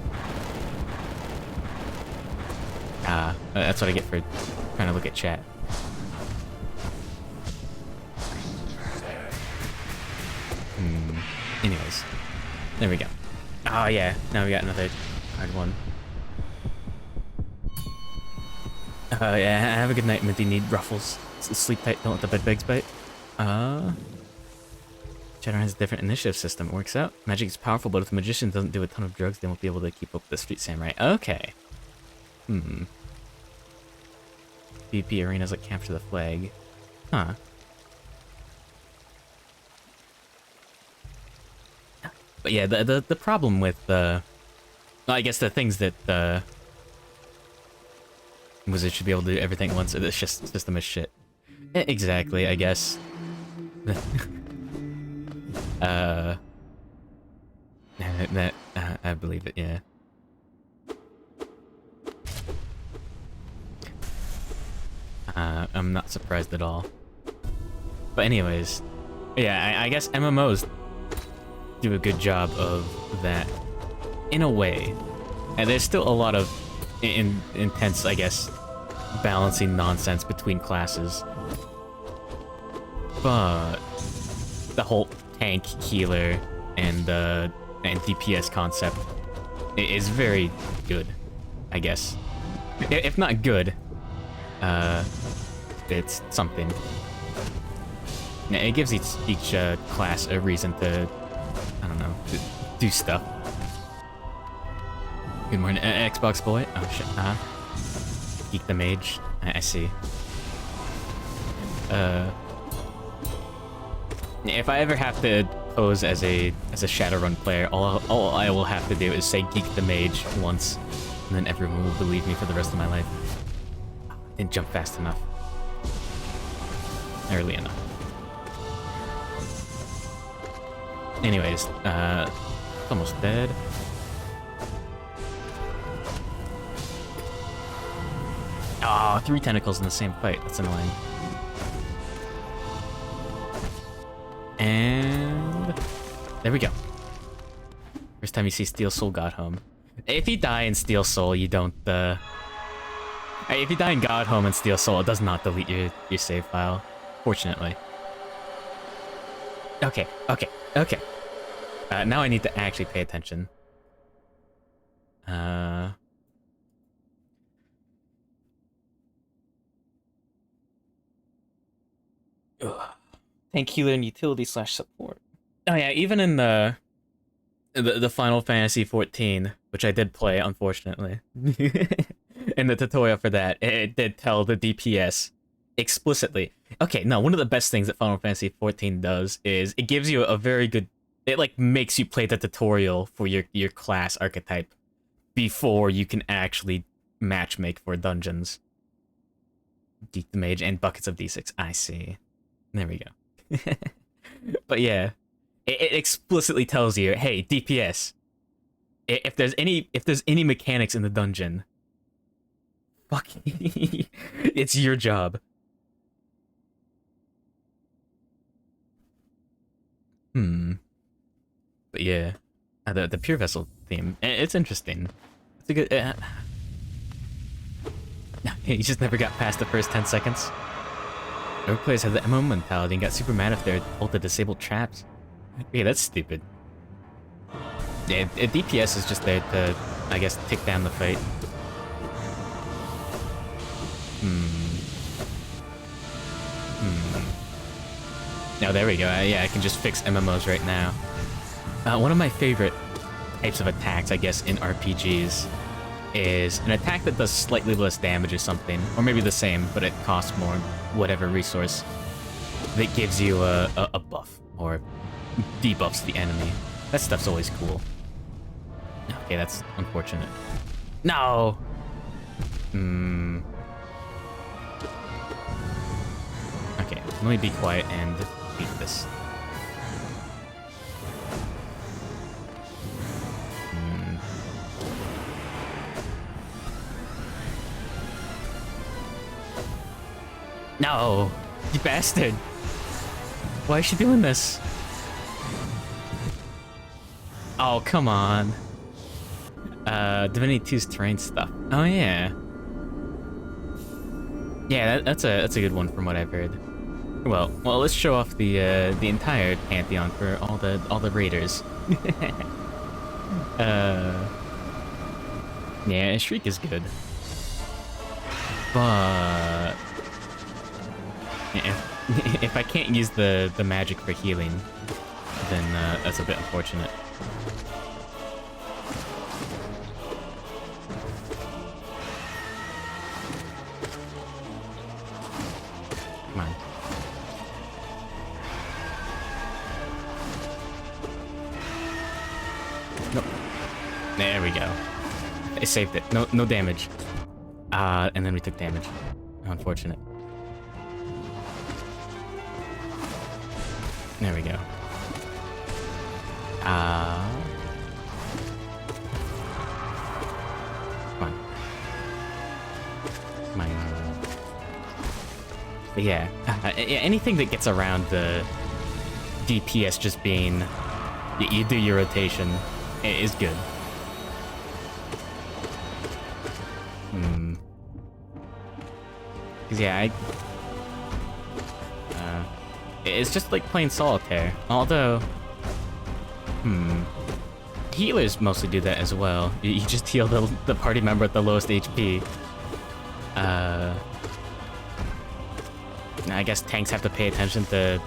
That's what I get for trying to look at chat. Anyways. There we go. Oh, yeah. Now we got another hard one. Yeah, have a good night, Minty. Need ruffles. Sleep tight, don't let the bed bugs bite. Shadowrun has a different initiative system. It works out. Magic is powerful, but if the magician doesn't do a ton of drugs, they won't be able to keep up with the street samurai. Okay. VP arenas like capture the flag. Huh. But yeah, the problem with well, I guess the things that Wizard should be able to do everything at once. It's just system is shit. Exactly, I guess. I believe it, yeah. I'm not surprised at all. But anyways, yeah, I guess MMOs do a good job of that, in a way. And there's still a lot of intense, I guess, balancing nonsense between classes. But the whole tank, healer, and DPS concept is very good, I guess. If not good, it's something. It gives each class a reason to, I don't know, to do stuff. Good morning, Xbox boy. Oh shit. Geek the Mage. I see. If I ever have to pose as a Shadowrun player, all I will have to do is say Geek the Mage once, and then everyone will believe me for the rest of my life. Didn't jump fast enough. Early enough. Anyways, almost dead. Oh, 3 tentacles in the same fight. That's annoying. And there we go. First time you see Steel Soul got home. If you die in Steel Soul, you don't, if you die in God Home and Steel Soul, it does not delete your save file. Fortunately. Okay. Now I need to actually pay attention. Tank healer and utility / support. Oh yeah, even in the Final Fantasy 14, which I did play, unfortunately. In the tutorial for that, it did tell the DPS explicitly, Okay, no, one of the best things that Final Fantasy 14 does is it gives you a very good. It like makes you play the tutorial for your class archetype before you can actually matchmake for dungeons. Geek the Mage and buckets of D6. I see. There we go. But yeah, it explicitly tells you, hey, DPS. If there's any mechanics in the dungeon, fuck, it's your job. But yeah, the Pure Vessel theme, it's interesting. It's a good. He just never got past the first 10 seconds. Other players have the MMO mentality and got super mad if they're told to disable traps. Yeah, that's stupid. Yeah, DPS is just there to, I guess, tick down the fight. Now there we go. Yeah, I can just fix MMOs right now. One of my favorite types of attacks, I guess, in RPGs is an attack that does slightly less damage or something, or maybe the same, but it costs more, whatever resource, that gives you a buff, or debuffs the enemy. That stuff's always cool. Okay, that's unfortunate. No! Okay, let me be quiet and beat this. No! You bastard! Why is she doing this? Oh, come on. Divinity 2's terrain stuff. Oh, yeah. Yeah, that's a good one from what I've heard. Well, let's show off the entire pantheon for all the raiders. Yeah, Shriek is good. But if I can't use the magic for healing, then that's a bit unfortunate. Come on. Nope. There we go. I saved it. No damage. And then we took damage. Unfortunate. There we go. Come on. Come on. But yeah, anything that gets around the DPS just being you do your rotation is good. Cause yeah, it's just like playing solitaire. Although, healers mostly do that as well. You just heal the party member at the lowest HP. I guess tanks have to pay attention to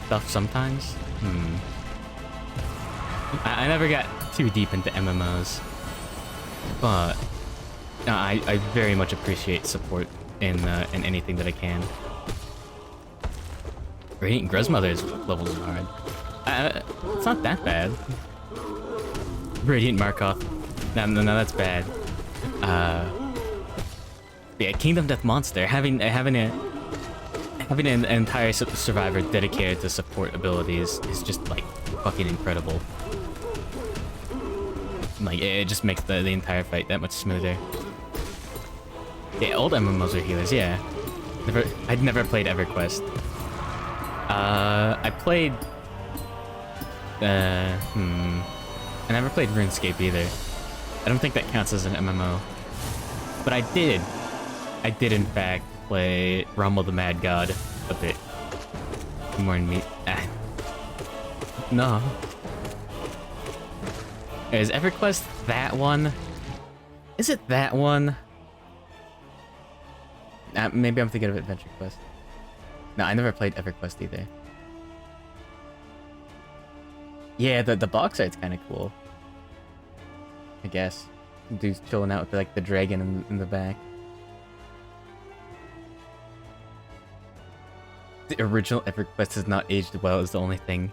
stuff sometimes. I never got too deep into MMOs, but I very much appreciate support in anything that I can. Radiant Gruzmother's levels are hard. It's not that bad. Radiant Markov. No, that's bad. Yeah, Kingdom Death Monster. Having an entire survivor dedicated to support abilities is just like fucking incredible. Like it just makes the entire fight that much smoother. Yeah, old MMOs are healers. Yeah, I'd never played EverQuest. I played. I never played RuneScape either. I don't think that counts as an MMO. But I did in fact play Rumble the Mad God a bit. More than me. No. Is EverQuest that one? Is it that one? Maybe I'm thinking of Adventure Quest. No, I never played EverQuest either. Yeah, the box art's kind of cool. I guess. Dude's chilling out with like the dragon in the back. The original EverQuest has not aged well is the only thing.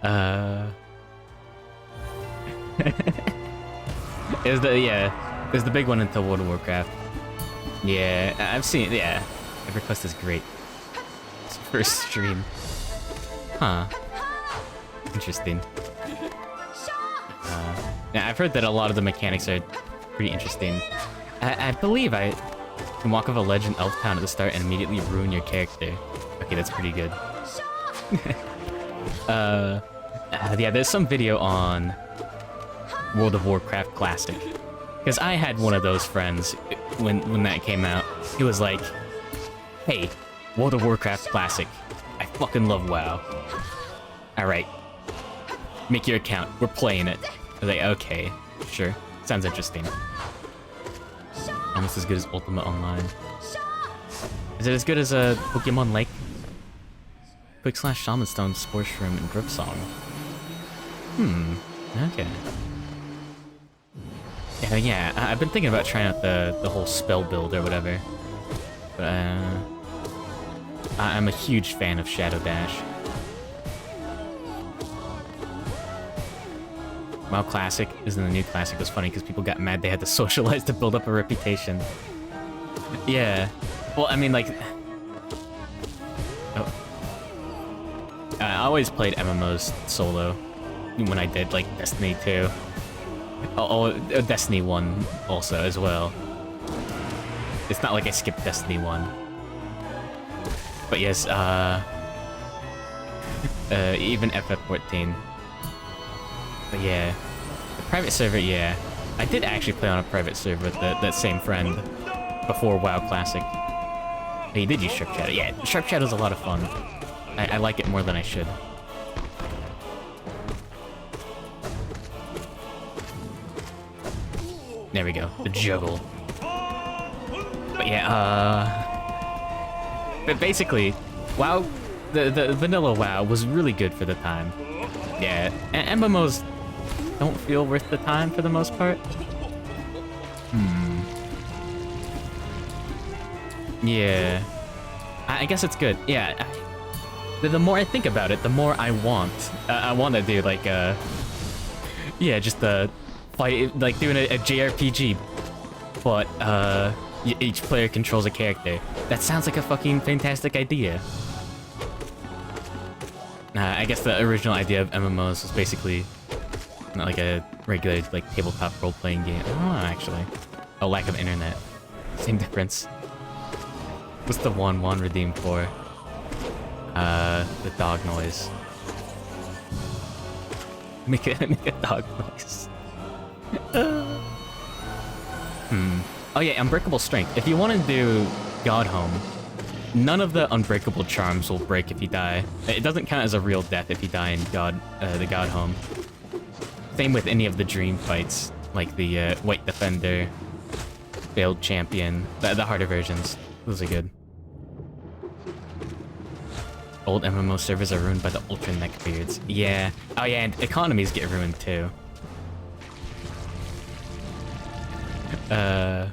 It was the big one until World of Warcraft. Yeah, I've seen, yeah. EverQuest is great. It's the first stream. Huh. Interesting. Yeah, I've heard that a lot of the mechanics are pretty interesting. I believe I can walk up a ledge in Elf Town at the start and immediately ruin your character. Okay, that's pretty good. Yeah, there's some video on World of Warcraft Classic. Because I had one of those friends when that came out. He was like, hey, World of Warcraft Classic. I fucking love WoW. Alright. Make your account. We're playing it. I was like, okay, sure. Sounds interesting. Almost as good as Ultima Online. Is it as good as a Pokemon Lake? Quick Slash Shaman Stone, Spore Shroom, and Grip Song. Okay. Yeah, I've been thinking about trying out the whole spell build or whatever. But, I'm a huge fan of Shadow Dash. WoW Classic isn't the new Classic. It was funny because people got mad they had to socialize to build up a reputation. Yeah. Well, I mean, like... Oh. I always played MMOs solo when I did, like, Destiny 2. Oh, Destiny 1 also, as well. It's not like I skipped Destiny 1. But yes, even FF14. But yeah, the private server, yeah. I did actually play on a private server with that same friend before WoW Classic. He did use Sharp Shadow. Yeah, Sharp Shadow's a lot of fun. I like it more than I should. There we go, the juggle. But yeah, but basically, WoW, the vanilla WoW was really good for the time. Yeah, and MMOs don't feel worth the time for the most part. Yeah, I guess it's good. Yeah, the more I think about it, the more I want. I want to do like yeah, just fight, like doing a JRPG, but each player controls a character. That sounds like a fucking fantastic idea. I guess the original idea of MMOs was basically not like a regular like tabletop role-playing game. Oh, actually, oh, lack of internet, same difference. What's the one redeemed for? The dog noise. Make a dog noise. Oh yeah, Unbreakable Strength. If you want to do Godhome, none of the unbreakable charms will break if you die. It doesn't count as a real death if you die in the Godhome. Same with any of the dream fights, like the White Defender, Failed Champion, the harder versions. Those are good. Old MMO servers are ruined by the Ultra Neckbeards. Yeah. Oh yeah, and economies get ruined too. Yeah,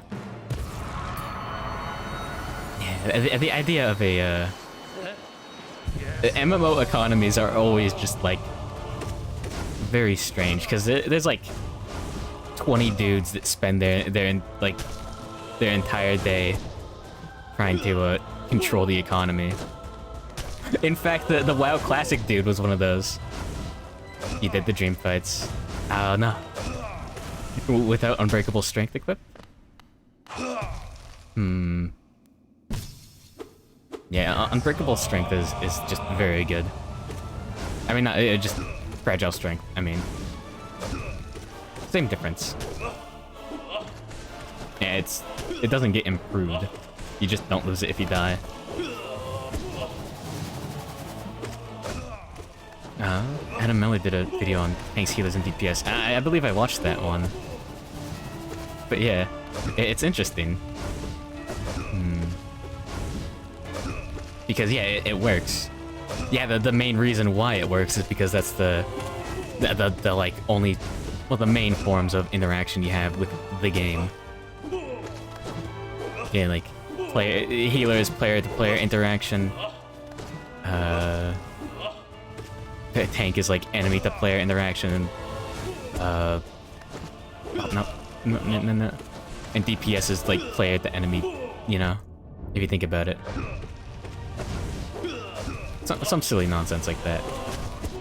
the idea of a MMO economies are always just like very strange because there's like 20 dudes that spend their entire day trying to control the economy. In fact, the WoW Classic dude was one of those. He did the dream fights. Oh no. Without Unbreakable Strength equipped? Yeah, Unbreakable Strength is just very good. I mean, not just Fragile Strength, I mean. Same difference. Yeah, it doesn't get improved. You just don't lose it if you die. Adam Miller did a video on tanks, healers, and DPS. I believe I watched that one. But yeah, it's interesting. Because yeah, it works. Yeah, the main reason why it works is because that's the like only, well, the main forms of interaction you have with the game. Yeah, like healers, player-to-player interaction. Tank is like enemy to player interaction. Oh, no. No. And DPS is like player to enemy, you know, if you think about it. Some silly nonsense like that.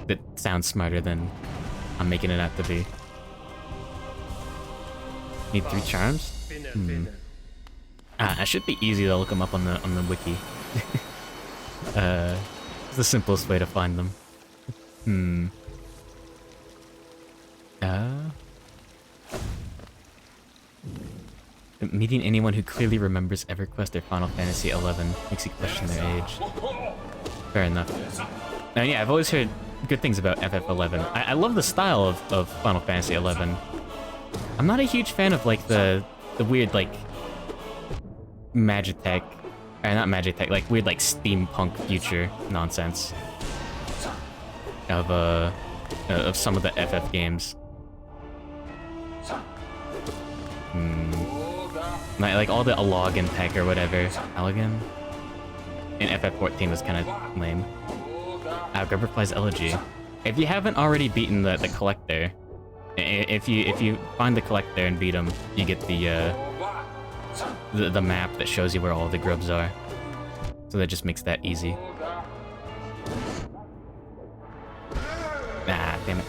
That sounds smarter than I'm making it out to be. Need 3 charms? It should be easy to look them up on the wiki. It's the simplest way to find them. Meeting anyone who clearly remembers EverQuest or Final Fantasy XI makes you question their age. Fair enough. Now, yeah, I've always heard good things about FF11. I love the style of Final Fantasy XI. I'm not a huge fan of like the weird like Magitech, or not Magitech, like weird like steampunk future nonsense of some of the FF games. Like all the Alogan tech or whatever. Alogan? In FF14 was kind of lame. Grubberfly's Elegy. If you haven't already beaten the Collector, if you find the Collector and beat him, you get the map that shows you where all the grubs are. So that just makes that easy. Ah, damn it.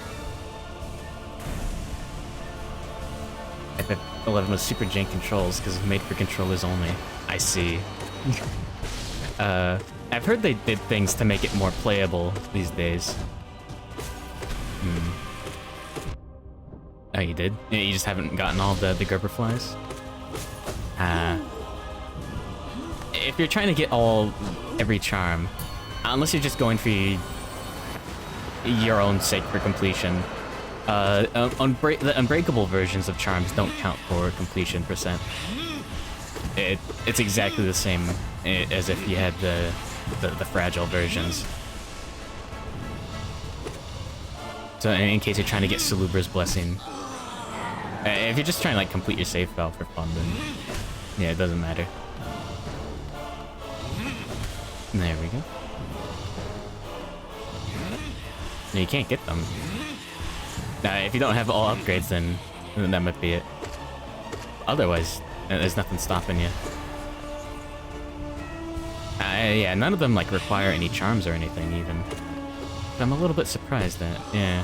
FF11 was super jank controls because it's made for controllers only. I see. I've heard they did things to make it more playable these days. Oh, you did? Yeah, you just haven't gotten all the Grubberflies? If you're trying to get every charm, unless you're just going for your own sake for completion, the unbreakable versions of charms don't count for completion percent. It's exactly the same as if you had the fragile versions. So in case you're trying to get Salubra's Blessing, if you're just trying to like complete your save file for fun, then yeah, it doesn't matter. There we go. No, you can't get them. If you don't have all upgrades, then that might be it. Otherwise, there's nothing stopping you. Yeah, none of them like require any charms or anything even. But I'm a little bit surprised that, yeah.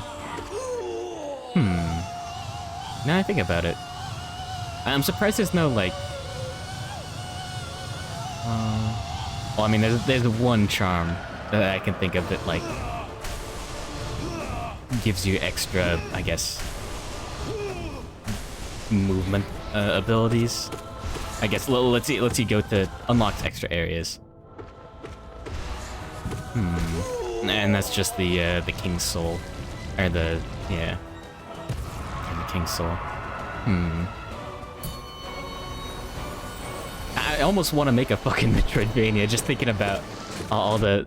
Now I think about it, I'm surprised there's no like. Well, I mean, there's one charm that I can think of that like gives you extra, I guess, movement abilities. I guess let's see go to unlocks extra areas. And that's just the King's Soul, or the King's Soul. I almost want to make a fucking Metroidvania just thinking about all the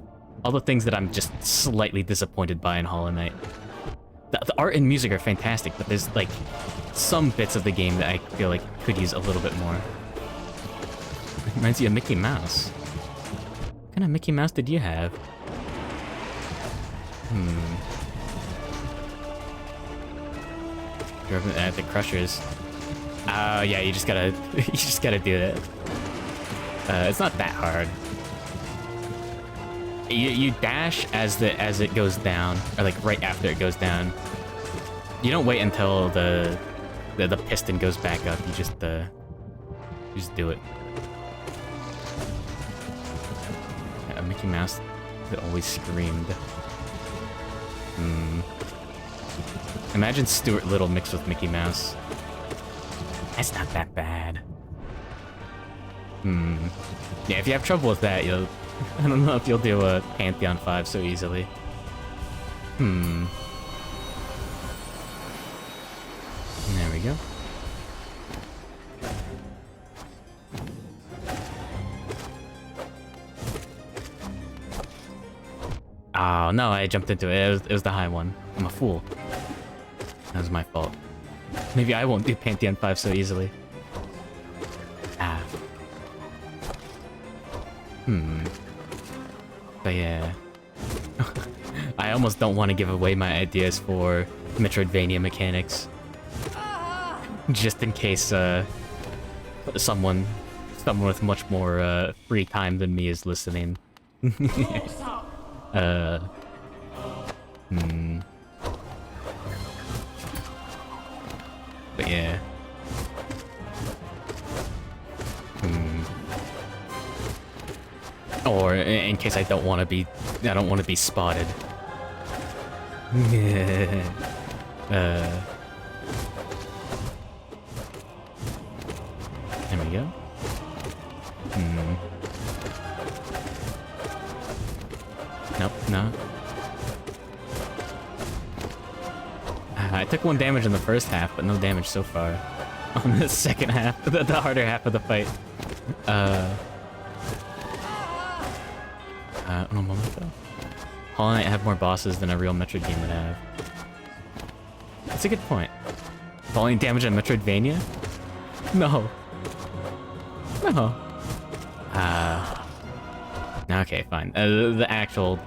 things that I'm just slightly disappointed by in Hollow Knight. The art and music are fantastic, but there's like some bits of the game that I feel like could use a little bit more. It reminds you of Mickey Mouse. What kind of Mickey Mouse did you have? The Crushers. Oh yeah, you just gotta do that. It's not that hard. You dash as it goes down, or like right after it goes down. You don't wait until the piston goes back up. You just do it. Mickey Mouse that always screamed. Imagine Stuart Little mixed with Mickey Mouse. That's not that bad. Yeah, if you have trouble with that, I don't know if you'll do a Pantheon 5 so easily. There we go. Oh no, I jumped into it. It was the high one. I'm a fool. That was my fault. Maybe I won't do Pantheon 5 so easily. But yeah. I almost don't want to give away my ideas for Metroidvania mechanics. Just in case, someone with much more, free time than me is listening. But yeah. Or in case I don't want to be spotted. There we go. Nope, no. I took 1 damage in the first half, but no damage so far. On the second half, the harder half of the fight. One moment though. Hollow Knight have more bosses than a real Metroid game would have. That's a good point. Falling damage on Metroidvania? No. No. Okay, fine. The actual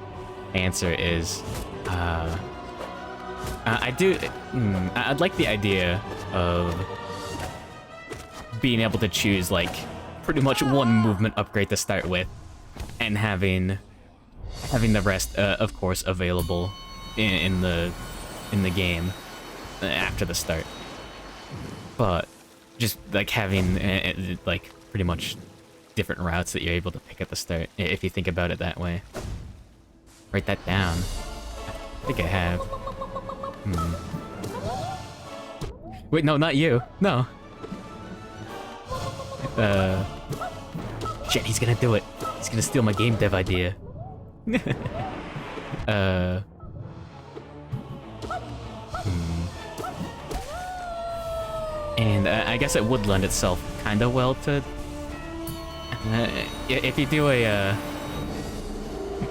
answer is, I'd like the idea of being able to choose, like, pretty much 1 movement upgrade to start with, and having the rest, of course, available in the game after the start. But just like having like pretty much different routes that you're able to pick at the start, if you think about it that way. Write that down. I think I have. Wait, no, not you. No. Shit, he's gonna do it. He's gonna steal my game dev idea. And I guess it would lend itself kinda well to... if you do a,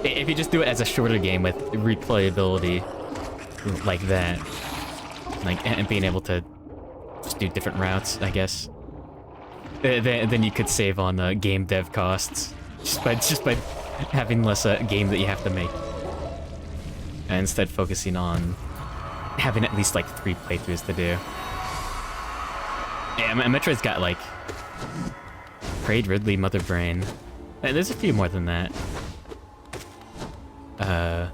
if you just do it as a shorter game with replayability like that, like, and being able to just do different routes, I guess, then you could save on game dev costs just by having less game that you have to make, and instead focusing on having at least like 3 playthroughs to do. Yeah, Metroid's got like Braid, Ridley, Mother Brain. There's a few more than that. Oh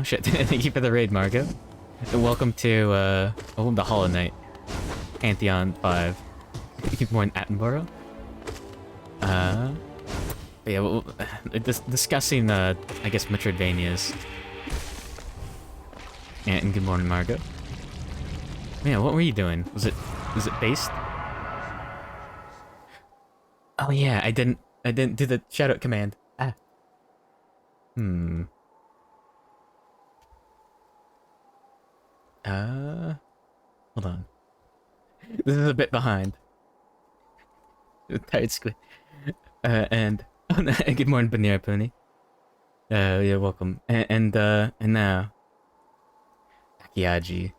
shit! Thank you for the raid, Margo. Welcome to welcome to Hollow Knight Pantheon 5. Keep more in Attenborough. Yeah, well, discussing, I guess, Metroidvanias. And good morning, Margo. Yeah, what were you doing? Was it based? Oh yeah, I didn't do the shoutout command. Hold on. This is a bit behind. Tired squid. And good morning, Banera Pony. Yeah, welcome. And now Akiaji,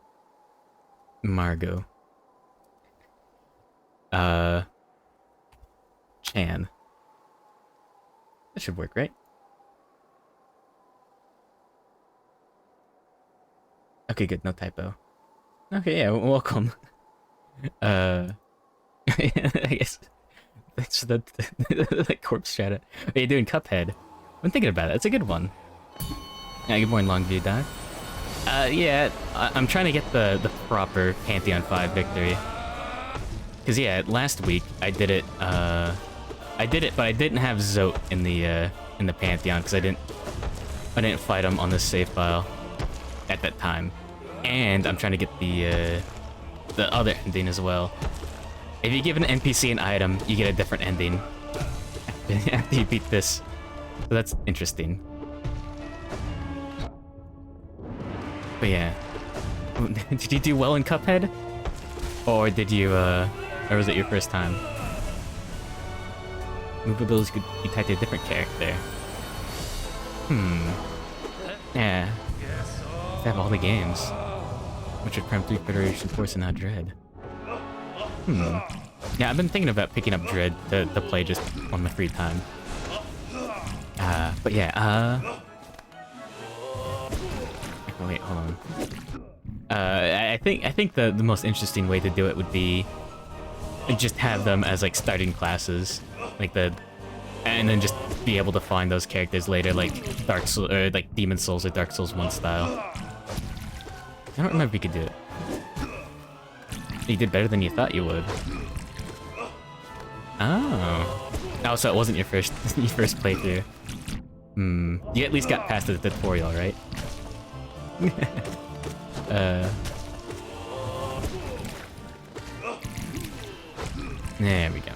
Margo, Chan. That should work, right? Okay, good, no typo. Okay, yeah, welcome. I guess thanks for the corpse shout out. Are you doing Cuphead? I'm thinking about it. It's a good one. Yeah, good morning, Longview Dive. Yeah, I'm trying to get the proper Pantheon 5 victory. Cause yeah, last week I did it. But I didn't have Zote in the Pantheon because I didn't fight him on the save file at that time, and I'm trying to get the other ending as well. If you give an NPC an item, you get a different ending after you beat this. So that's interesting. But yeah. Did you do well in Cuphead? Or did you, or was it your first time? Movables could be tied to a different character. Yeah. To have all the games. Metroid Prime 3 Federation Force and not Dread. Yeah, I've been thinking about picking up Dread to play just on my free time. But yeah, Oh wait, hold on. I think the most interesting way to do it would be just have them as like starting classes, like and then just be able to find those characters later, like Dark Souls or like Demon Souls or Dark Souls 1 style. I don't remember if you could do it. You did better than you thought you would. Oh. Oh, so it wasn't your first playthrough. You at least got past the tutorial, right? There we go.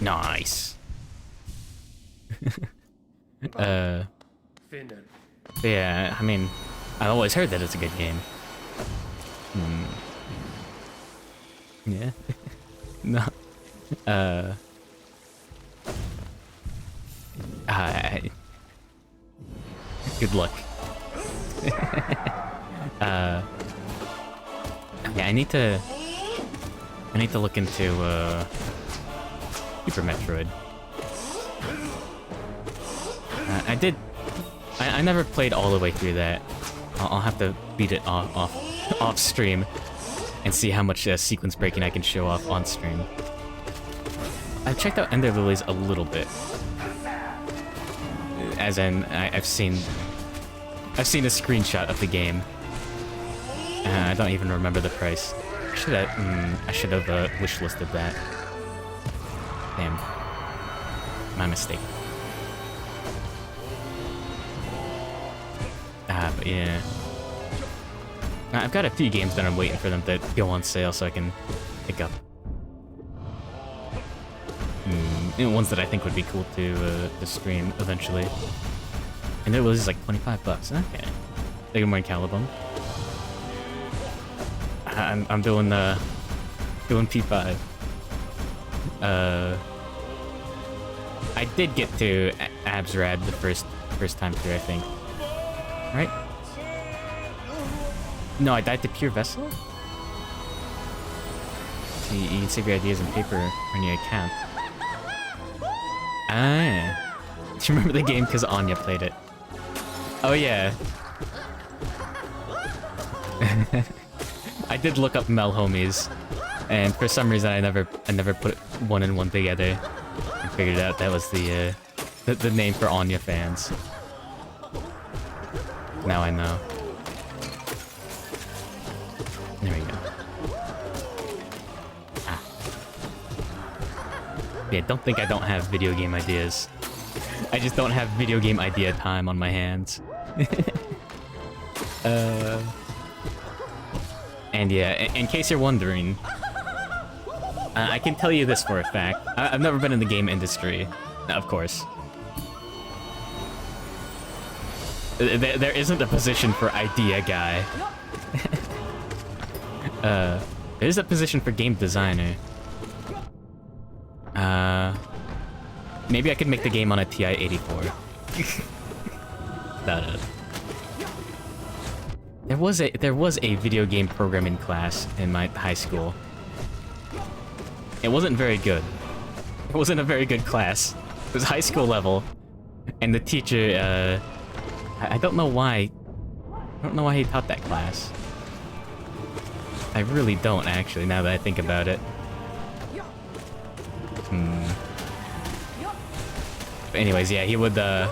Nice. Yeah, I mean, I always heard that it's a good game. Yeah. No. Good luck. Yeah, I need to look into Super Metroid. I never played all the way through that. I'll have to beat it off stream and see how much sequence breaking I can show off on stream. I've checked out Ender Lilies a little bit. As in, I've seen a screenshot of the game. I don't even remember the price. I should have wishlisted that. Damn. My mistake. But yeah. I've got a few games that I'm waiting for them to go on sale so I can pick up. Ones that I think would be cool to stream eventually. And it was like $25. Okay. Take more Calibum. I'm doing P5. I did get to Absrad the first time through, I think. Right? No, I died to Pure Vessel? So you can save your ideas on paper on your account. Ah. Do you remember the game because Anya played it? Oh yeah. I did look up Mel Homies, and for some reason I never put one and one together and figured out that was the name for Anya fans. Now I know. There we go. Ah. Yeah, don't think I don't have video game ideas. I just don't have video game idea time on my hands. And yeah, in case you're wondering, I can tell you this for a fact. I've never been in the game industry, of course. There isn't a position for idea guy. There's a position for game designer. Maybe I could make the game on a TI-84. That is. There was a video game programming class in my high school. It wasn't very good. It wasn't a very good class. It was high school level, and the teacher, I don't know why. I don't know why he taught that class. I really don't, actually, now that I think about it. But anyways, yeah, he would, the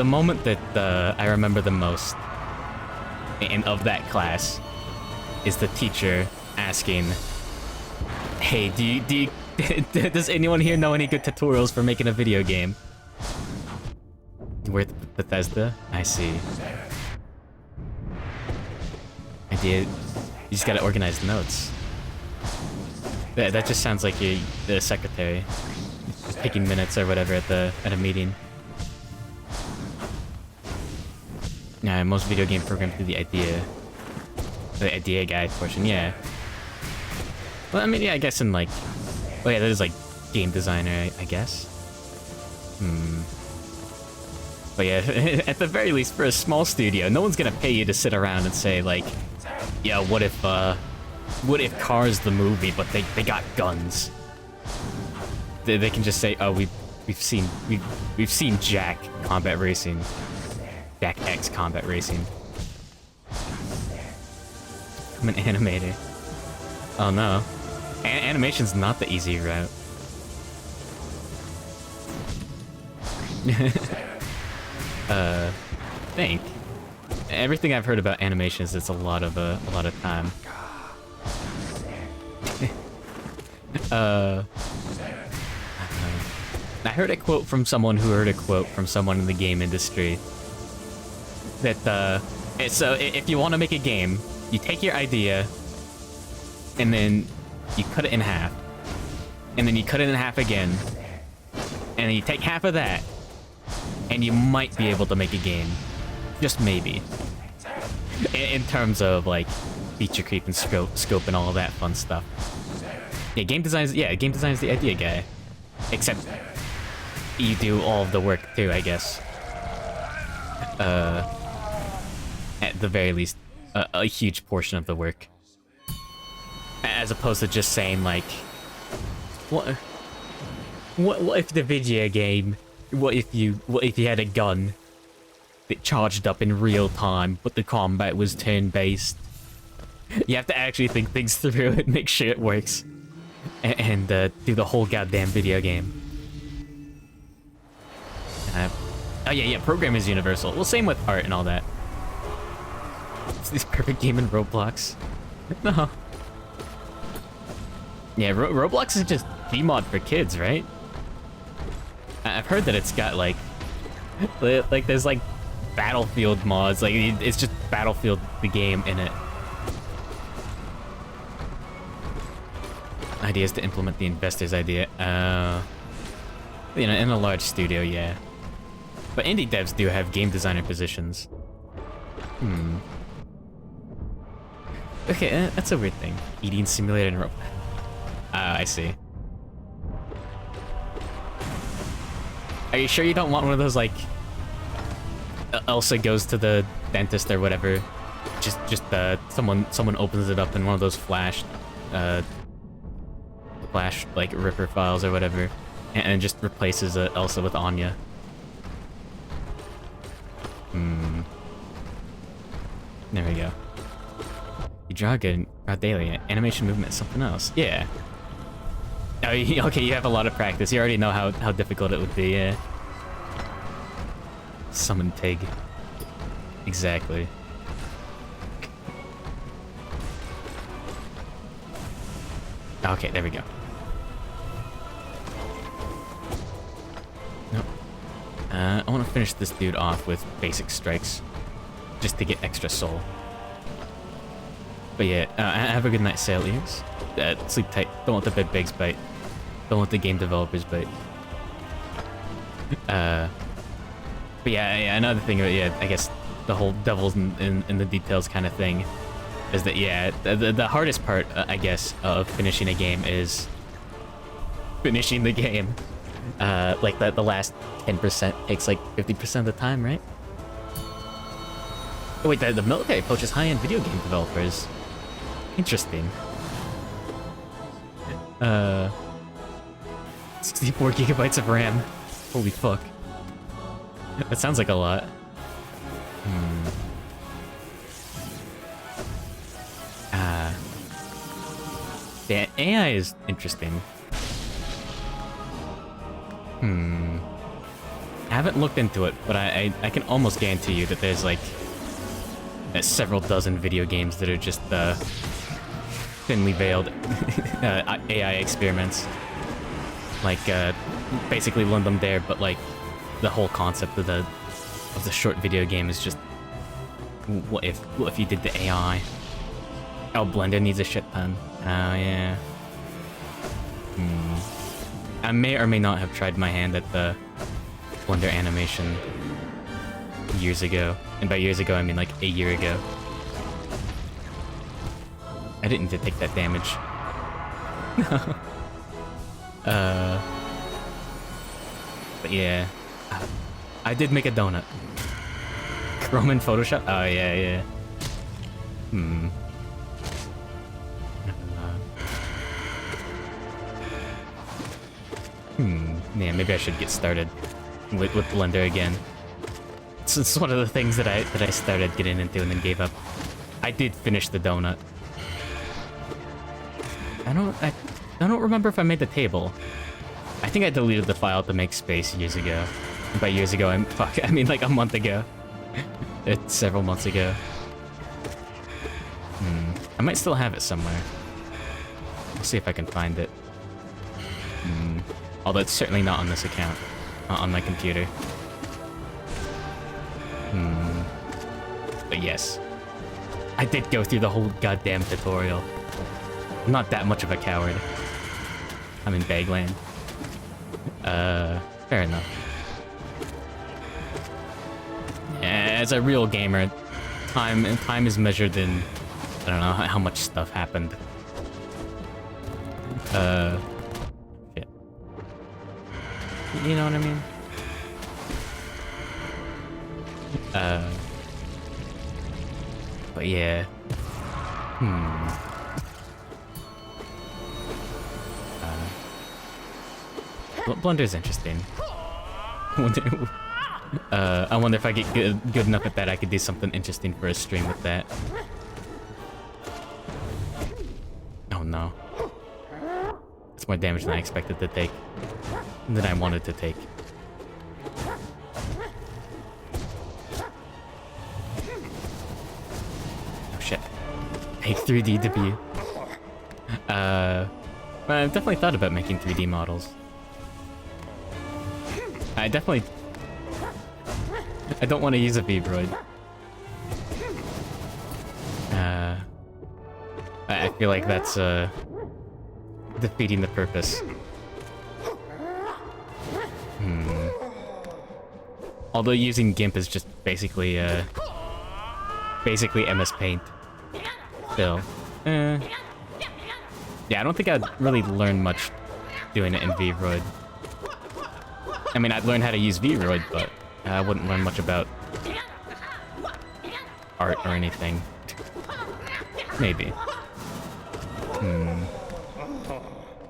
moment that I remember the most of that class is the teacher asking, "Hey, does anyone here know any good tutorials for making a video game?" We're at Bethesda? I see. You just gotta organize the notes. That just sounds like you're the secretary. Just taking minutes or whatever at a meeting. Yeah, most video game programs do the idea guide portion, yeah. Well, I mean, yeah, I guess in like... Oh yeah, that is like game designer, I guess. But yeah, at the very least, for a small studio, no one's gonna pay you to sit around and say like, yeah, what if Cars the movie, but they got guns? They can just say, oh, we've seen Jack Combat Racing. Jack X Combat Racing. I'm an animator. Oh no. Animation's not the easy route. Think. Everything I've heard about animation is it's a lot of time. I heard a quote from someone who heard a quote from someone in the game industry. That, so if you want to make a game, you take your idea, and then you cut it in half. And then you cut it in half again. And then you take half of that, and you might be able to make a game. Just maybe. In terms of, like, feature creep and scope and all of that fun stuff. Yeah, game design's the idea guy. Except you do all of the work too, I guess. At the very least, a huge portion of the work. As opposed to just saying, like, what if the video game, what if you had a gun that charged up in real time, but the combat was turn-based? You have to actually think things through and make sure it works. And do the whole goddamn video game. Oh yeah, program is universal. Well, same with art and all that. It's this perfect game in Roblox. No. Yeah, Roblox is just Gmod for kids, right? I've heard that it's got like there's like Battlefield mods. Like it's just Battlefield the game in it. Ideas to implement the investor's idea. You know, in a large studio, yeah. But indie devs do have game designer positions. Okay, that's a weird thing. Eating simulator and robot. I see. Are you sure you don't want one of those, like, Elsa goes to the dentist or whatever? Just someone opens it up in one of those flash like ripper files or whatever, and just replaces Elsa with Anya. There we go. You draw good, draw daily. Animation movement, something else. Yeah. Oh, okay, you have a lot of practice. You already know how difficult it would be, yeah. Summon pig. Exactly. Okay, there we go. Nope. I want to finish this dude off with basic strikes, just to get extra soul. But yeah, have a good night, sail ears. Sleep tight. Don't let the bed bugs bite. Don't let the game developers bite. But yeah, another thing, yeah, I guess the whole devil's in the details kind of thing is that, yeah, the hardest part, I guess, of finishing a game is finishing the game. Like the last 10% takes like 50% of the time, right? Oh wait, the military poaches high-end video game developers. Interesting. 64 gigabytes of RAM. Holy fuck. That sounds like a lot. The AI is interesting. I haven't looked into it, but I can almost guarantee you that there's like several dozen video games that are just thinly veiled AI experiments. Like basically Lend Them Dare, but like the whole concept of the short video game is just what if you did the AI? Oh, Blender needs a shit ton. Oh yeah. I may or may not have tried my hand at the Blender animation years ago. And by years ago, I mean like a year ago. I didn't need to take that damage. But yeah. I did make a donut. Chrome in Photoshop? Oh yeah. Yeah, maybe I should get started with Blender again. It's one of the things that I started getting into and then gave up. I did finish the donut. I don't remember if I made the table. I think I deleted the file to make space years ago. And by years ago, I mean like a month ago. It's several months ago. I might still have it somewhere. I'll see if I can find it. Although it's certainly not on this account. Not on my computer. But yes. I did go through the whole goddamn tutorial. I'm not that much of a coward. I'm in Bagland. Fair enough. As a real gamer, time is measured in, I don't know how much stuff happened. Shit. You know what I mean? But yeah. Blunder's interesting. I wonder if I get good enough at that, I could do something interesting for a stream with that. Oh no. That's more damage than I expected to take. Than I wanted to take. Oh shit. Make 3D debut. I've definitely thought about making 3D models. I don't want to use a Vibroid. I feel like that's defeating the purpose. Although using GIMP is just basically MS Paint. Still. Yeah, I don't think I'd really learn much doing it in Vibroid. I mean, I'd learn how to use Vibroid, but I wouldn't learn much about art or anything. Maybe.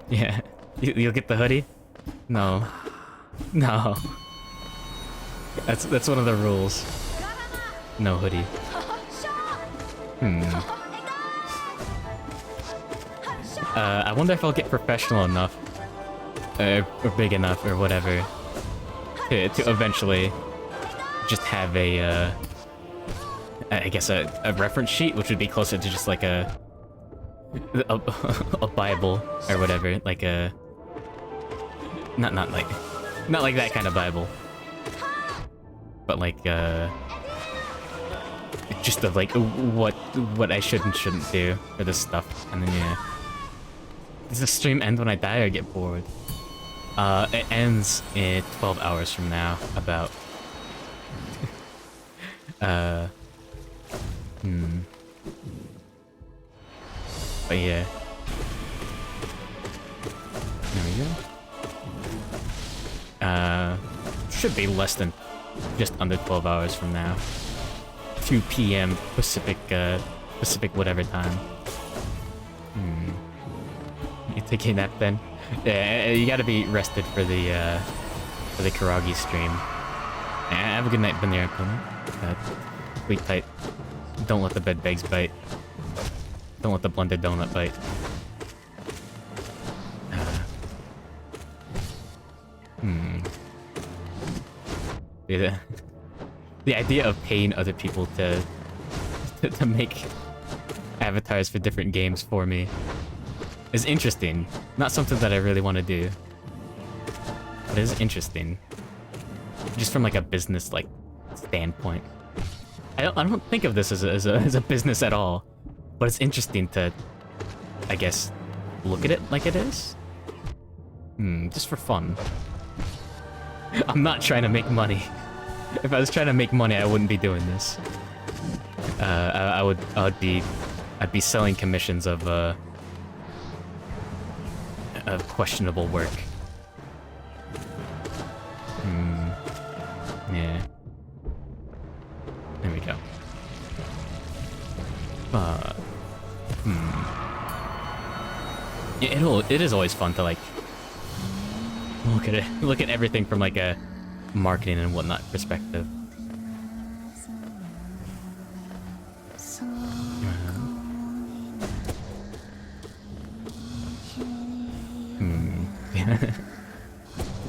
Yeah. You'll get the hoodie? No. No. That's one of the rules. No hoodie. I wonder if I'll get professional enough, or big enough, or whatever, to eventually just have a, I guess a reference sheet, which would be closer to just like a Bible or whatever, like a not like that kind of Bible, but like just of like what I should and shouldn't do for this stuff, and then yeah. Does the stream end when I die or get bored? It ends in 12 hours from now, about. But yeah. There we go. Should be less than just under 12 hours from now. 2 p.m. Pacific whatever time. You take a nap then? Yeah, you gotta be rested for the Karagi stream. Have a good night, Banera Puma. Sleep tight. Don't let the bed bags bite. Don't let the blended donut bite. The idea of paying other people to make avatars for different games for me is interesting. Not something that I really want to do. But it is interesting. Just from like a business like standpoint. I don't think of this as a business at all. But it's interesting to, I guess, look at it like it is. Just for fun. I'm not trying to make money. If I was trying to make money, I wouldn't be doing this. I'd be selling commissions of questionable work. Yeah. There we go. But it is always fun to like look at everything from like a marketing and whatnot perspective.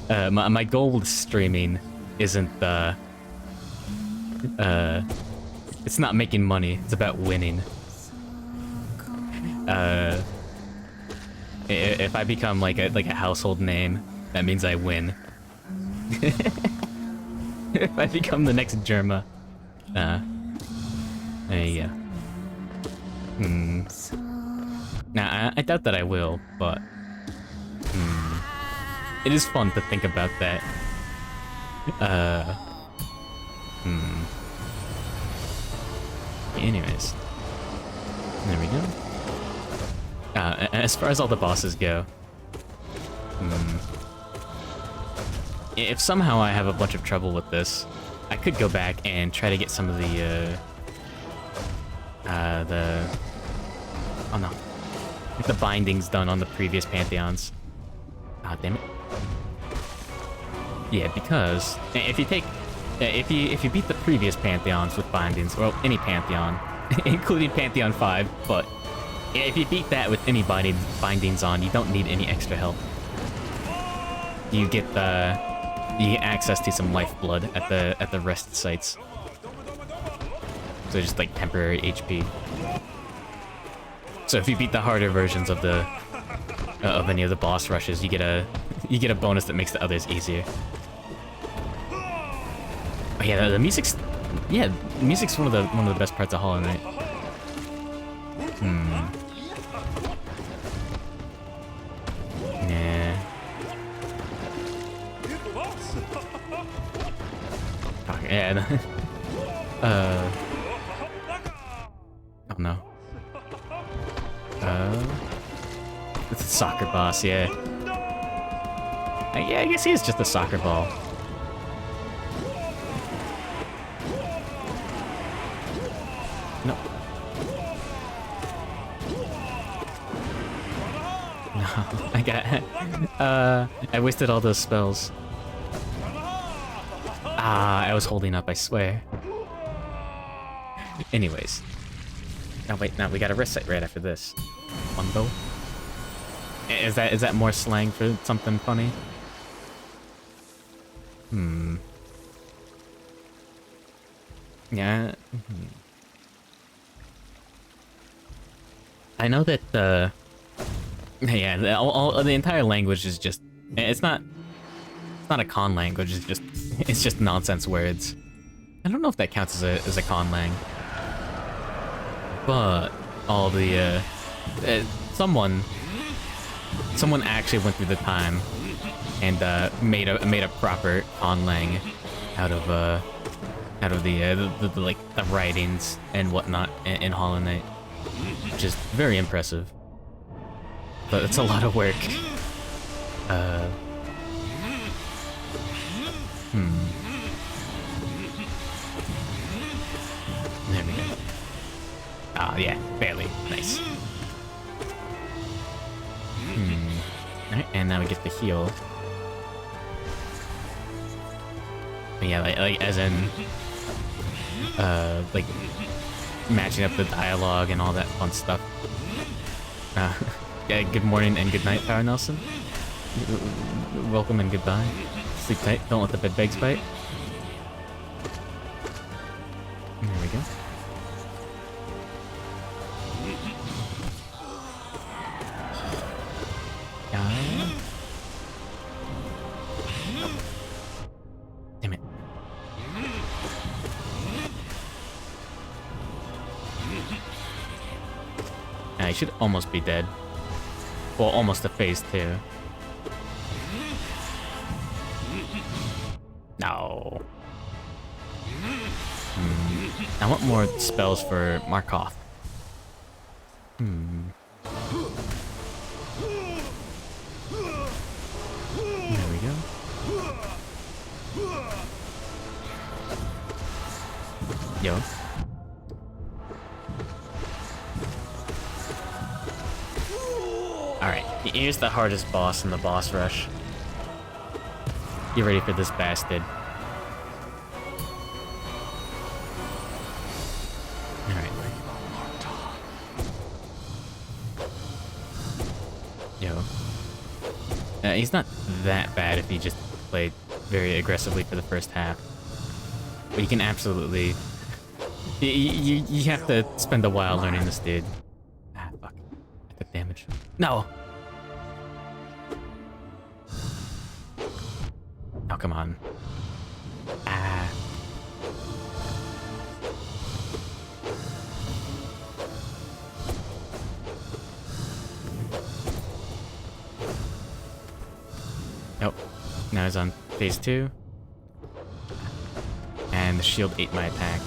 My goal with streaming isn't it's not making money. It's about winning. If I become like a household name, that means I win. If I become the next Germa, there you go. Nah, I doubt that I will, but it is fun to think about that. Anyways, there we go. As far as all the bosses go, if somehow I have a bunch of trouble with this, I could go back and try to get some of the oh no, the bindings done on the previous pantheons. Ah, damn it. Yeah, because if you take, if you beat the previous pantheons with bindings, well, any pantheon, including Pantheon 5, but if you beat that with any bindings on, you don't need any extra help. You get access to some lifeblood at the rest sites. So just like temporary HP. So if you beat the harder versions of the of any of the boss rushes, you get a bonus that makes the others easier. Oh yeah, the music's one of the best parts of Hollow Knight. Yeah. Okay, yeah. Oh no. It's a soccer boss, yeah. Yeah, I guess he is just a soccer ball. No. No, I got... I wasted all those spells. Ah, I was holding up, I swear. Anyways. Oh wait, no, we got a rest site right after this. Wumbo? Is that more slang for something funny? Yeah. I know that yeah, the entire language is just it's not a con language, it's just nonsense words. I don't know if that counts as a con lang. But all the someone actually went through the time and made a proper conlang out of the like the writings and whatnot in Hollow Knight, which is very impressive. But it's a lot of work. There we go. Ah, yeah, barely. Nice. Alright, and now we get the heal. Yeah, like as in, like matching up the dialogue and all that fun stuff. Yeah, good morning and good night, Power Nelson. Welcome and goodbye. Sleep tight. Don't let the bed bugs bite. There we go. Damn it. I should almost be dead. Well, almost to phase 2. No. I want more spells for Markoth. There we go. Yo. Alright, here's the hardest boss in the boss rush. You ready for this bastard? Alright. Yo. He's not that bad if you just play very aggressively for the first half. But you can absolutely... You have to spend a while learning this dude. Ah, fuck. I took damage. No! Oh, come on. Ah. Nope. Now he's on phase 2. And the shield ate my attack.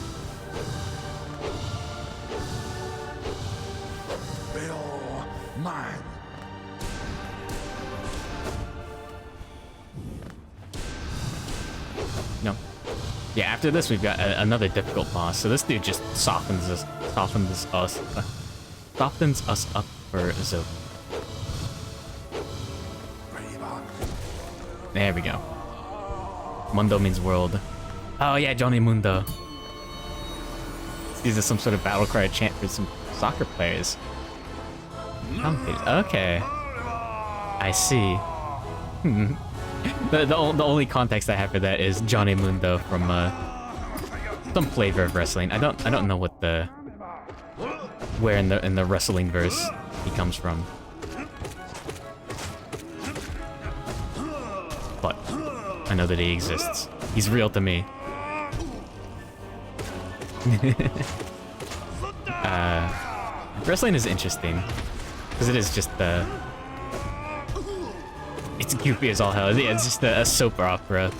Mine. No. Yeah, after this we've got another difficult boss. So this dude just softens us up for Zoe. There we go. Mundo means world. Oh yeah, Johnny Mundo. These are some sort of battle cry chant for some soccer players. Okay. I see. The only context I have for that is Johnny Mundo from some flavor of wrestling. I don't know what where in the wrestling verse he comes from. But I know that he exists. He's real to me. Wrestling is interesting. Because it is just it's goofy as all hell. Yeah, it's just a soap opera.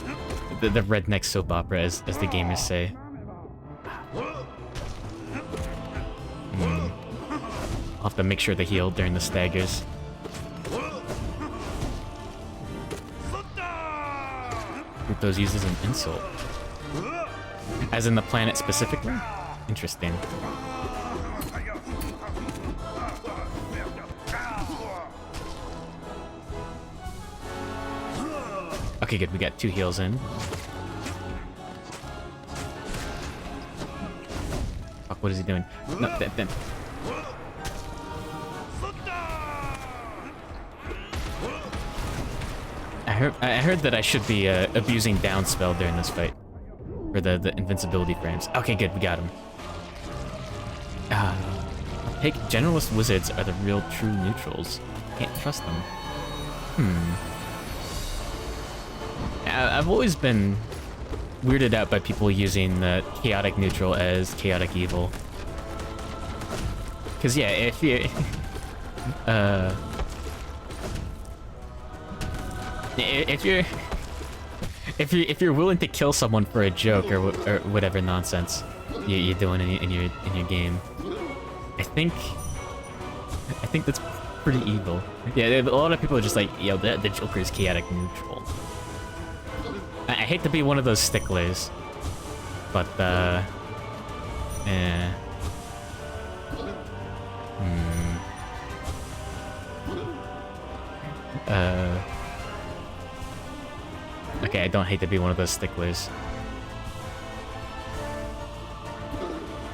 The redneck soap opera, as the gamers say. I'll have to make sure to heal during the staggers. Those used as an insult. As in the planet specifically? Interesting. Okay, good. We got 2 heals in. Fuck, what is he doing? No, then. I heard that I should be abusing down spell during this fight. For the invincibility frames. Okay, good. We got him. Generalist wizards are the real true neutrals. Can't trust them. I've always been weirded out by people using the chaotic neutral as chaotic evil. Cause yeah, if you if you're willing to kill someone for a joke or whatever nonsense you're doing in your game, I think that's pretty evil. Yeah, a lot of people are just like, yo, the Joker is chaotic neutral. I hate to be one of those sticklers, but okay, I don't hate to be one of those sticklers.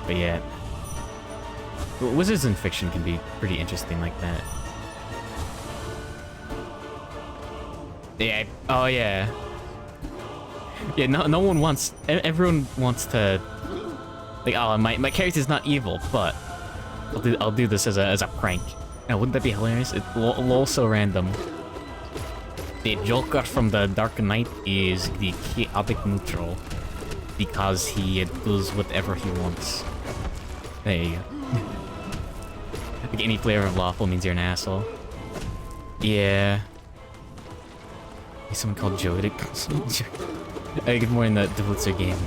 But yeah. Wizards in fiction can be pretty interesting like that. Yeah, oh yeah. Yeah, no one wants... Everyone wants to... Like, oh, my character's not evil, but... I'll do this as a prank. Now, wouldn't that be hilarious? It's lol so random. The Joker from the Dark Knight is the chaotic neutral. Because he does whatever he wants. There you go. Like, any flavor of lawful means you're an asshole. Yeah. There's someone called Joe. I get more in the Blitzer game.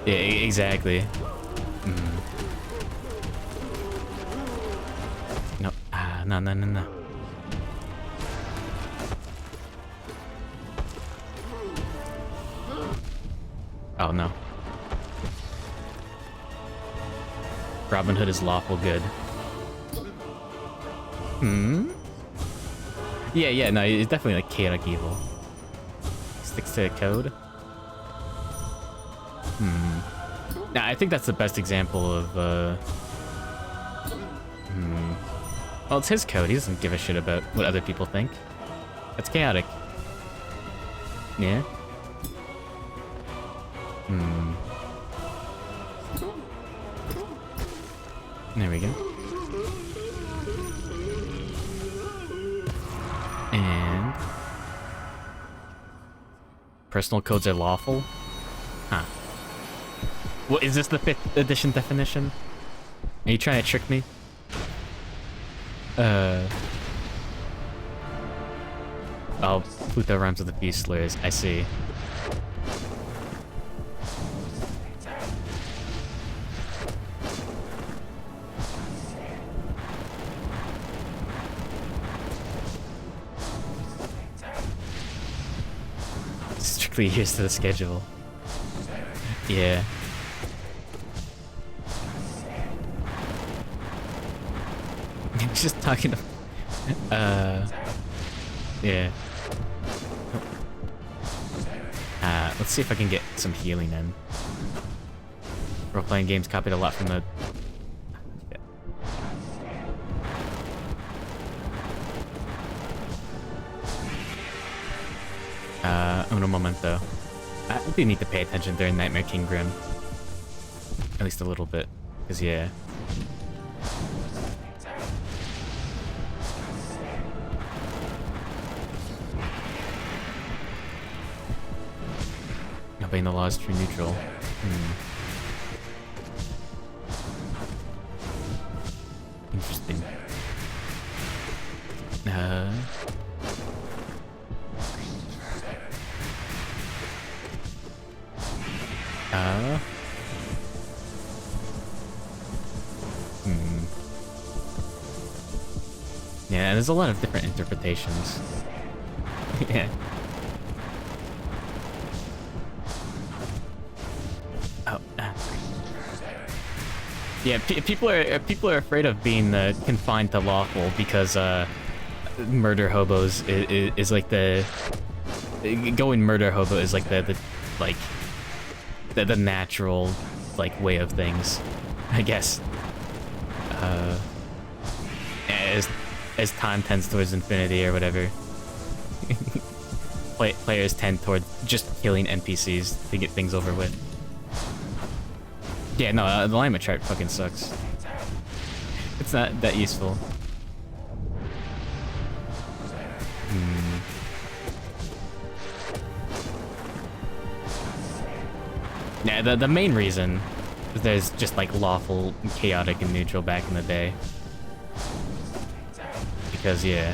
Yeah, exactly. No. No. Oh, no. Robin Hood is lawful good. Yeah, no, it's definitely like chaotic evil. Sticks to code. Nah, I think that's the best example of, well, it's his code. He doesn't give a shit about what other people think. That's chaotic. Yeah. Hmm. There we go. And personal codes are lawful? Huh. What is this, the 5th edition definition? Are you trying to trick me? Oh, Pluto rhymes with a few slurs. I see. Strictly adheres to the schedule. Yeah. Just talking to... yeah. Let's see if I can get some healing in. Role-playing games copied a lot from the... Uno momento. I do need to pay attention during Nightmare King Grim. At least a little bit. Because, yeah. Obeying the law is true neutral. Interesting. Yeah, there's a lot of different interpretations. Yeah. Oh. Yeah, people are afraid of being confined to lawful because murder hobos is like the going murder hobo is like the natural like way of things, I guess. As time tends towards infinity or whatever, players tend toward just killing NPCs to get things over with. Yeah, no, the alignment chart fucking sucks. It's not that useful. Yeah, the main reason is there's just like lawful, chaotic, and neutral back in the day. Because, yeah.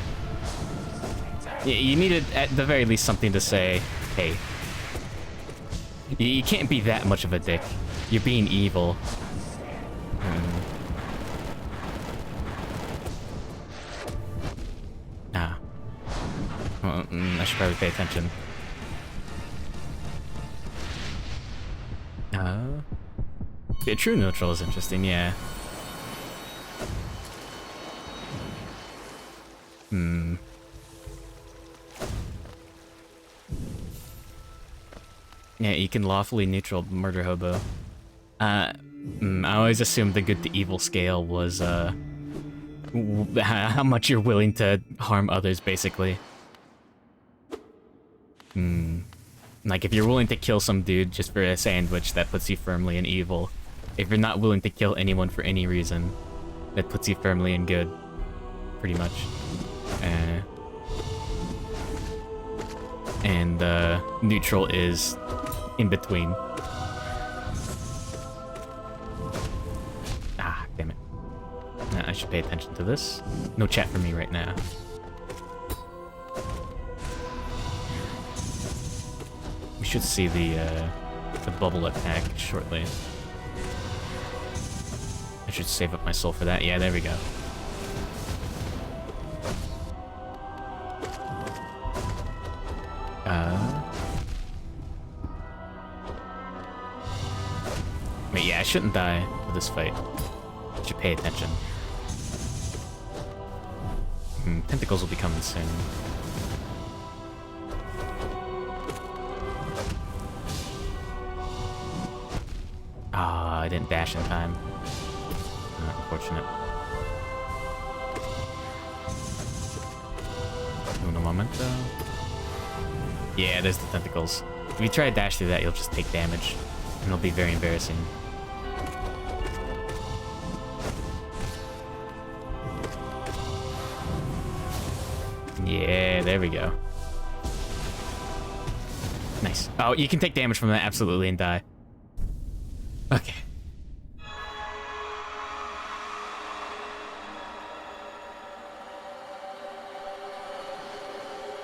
You needed, at the very least, something to say, hey, you can't be that much of a dick. You're being evil. Well, I should probably pay attention. Yeah, true neutral is interesting, yeah. Yeah, you can lawfully neutral murder hobo. I always assumed the good to evil scale was, how much you're willing to harm others, basically. Like, if you're willing to kill some dude just for a sandwich, that puts you firmly in evil. If you're not willing to kill anyone for any reason, that puts you firmly in good. Pretty much. And, neutral is in between. Ah, damn it. I should pay attention to this. No chat for me right now. We should see the bubble attack shortly. I should save up my soul for that. Yeah, there we go. Wait, yeah, I shouldn't die with this fight. I should pay attention. Tentacles will be coming soon. Ah, I didn't dash in time. Unfortunate. Uno momento. Yeah, there's the tentacles. If you try to dash through that, you'll just take damage. And it'll be very embarrassing. Yeah, there we go. Nice. Oh, you can take damage from that, absolutely, and die. Okay.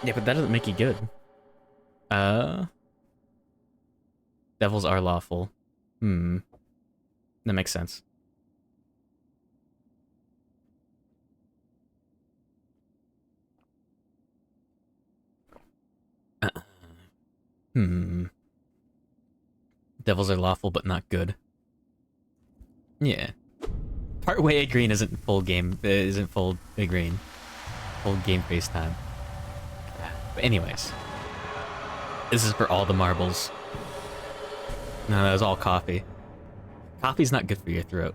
Yeah, but that doesn't make you good. Devils are lawful. That makes sense. Devils are lawful, but not good. Yeah. Partway at green isn't full game. Isn't full green. Full game face time. Yeah. But anyways, this is for all the marbles. No, that was all coffee. Coffee's not good for your throat.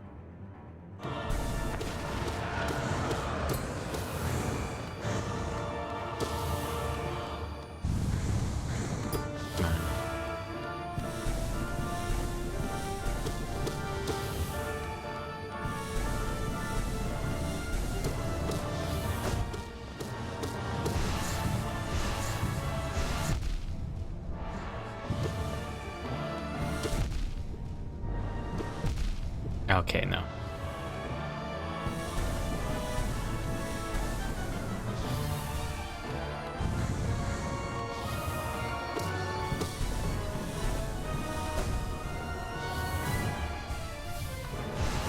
Okay, no.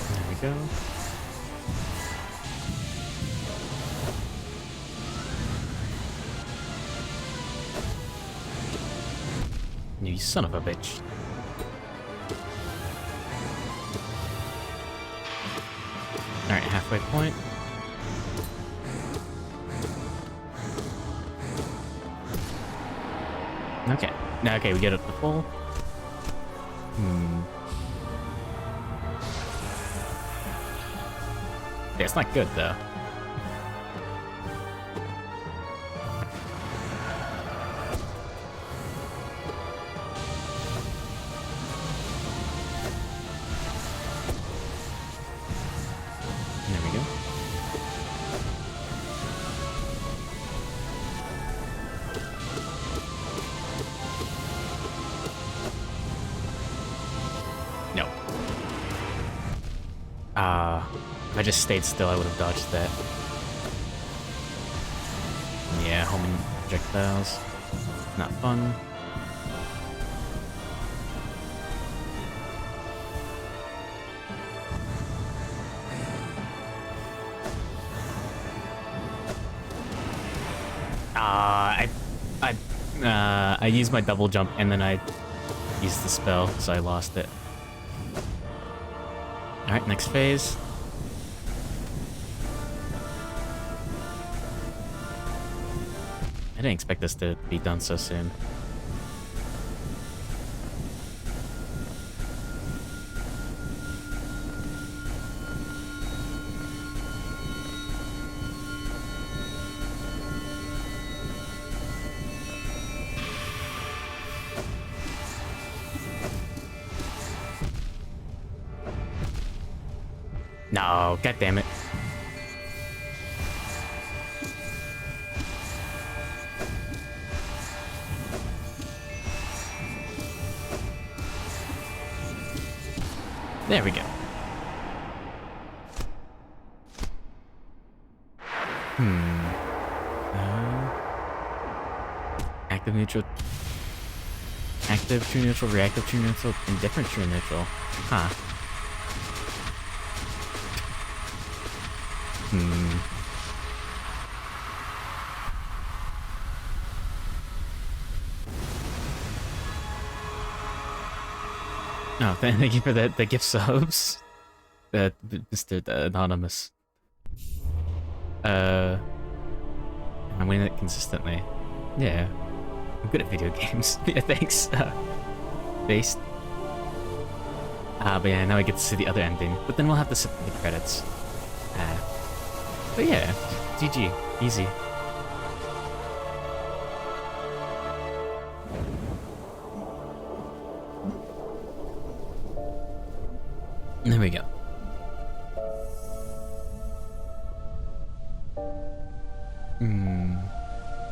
There we go. You son of a bitch. Alright, halfway point. Okay. Okay, we get up to full. Yeah, it's not good, though. There we go. No. If I just stayed still, I would have dodged that. Yeah, homing projectiles. Not fun. I used my double jump and then I used the spell, so I lost it. Alright, next phase. I didn't expect this to be done so soon. No, god damn it. There we go. Active neutral. Active true neutral, reactive true neutral, indifferent true neutral. Huh. Oh, thank you for the gift subs. Mr. Anonymous. I'm winning it consistently. Yeah. I'm good at video games. Yeah, thanks. Based. But yeah, now I get to see the other ending. But then we'll have to sit through the credits. But yeah, GG. Easy. There we go.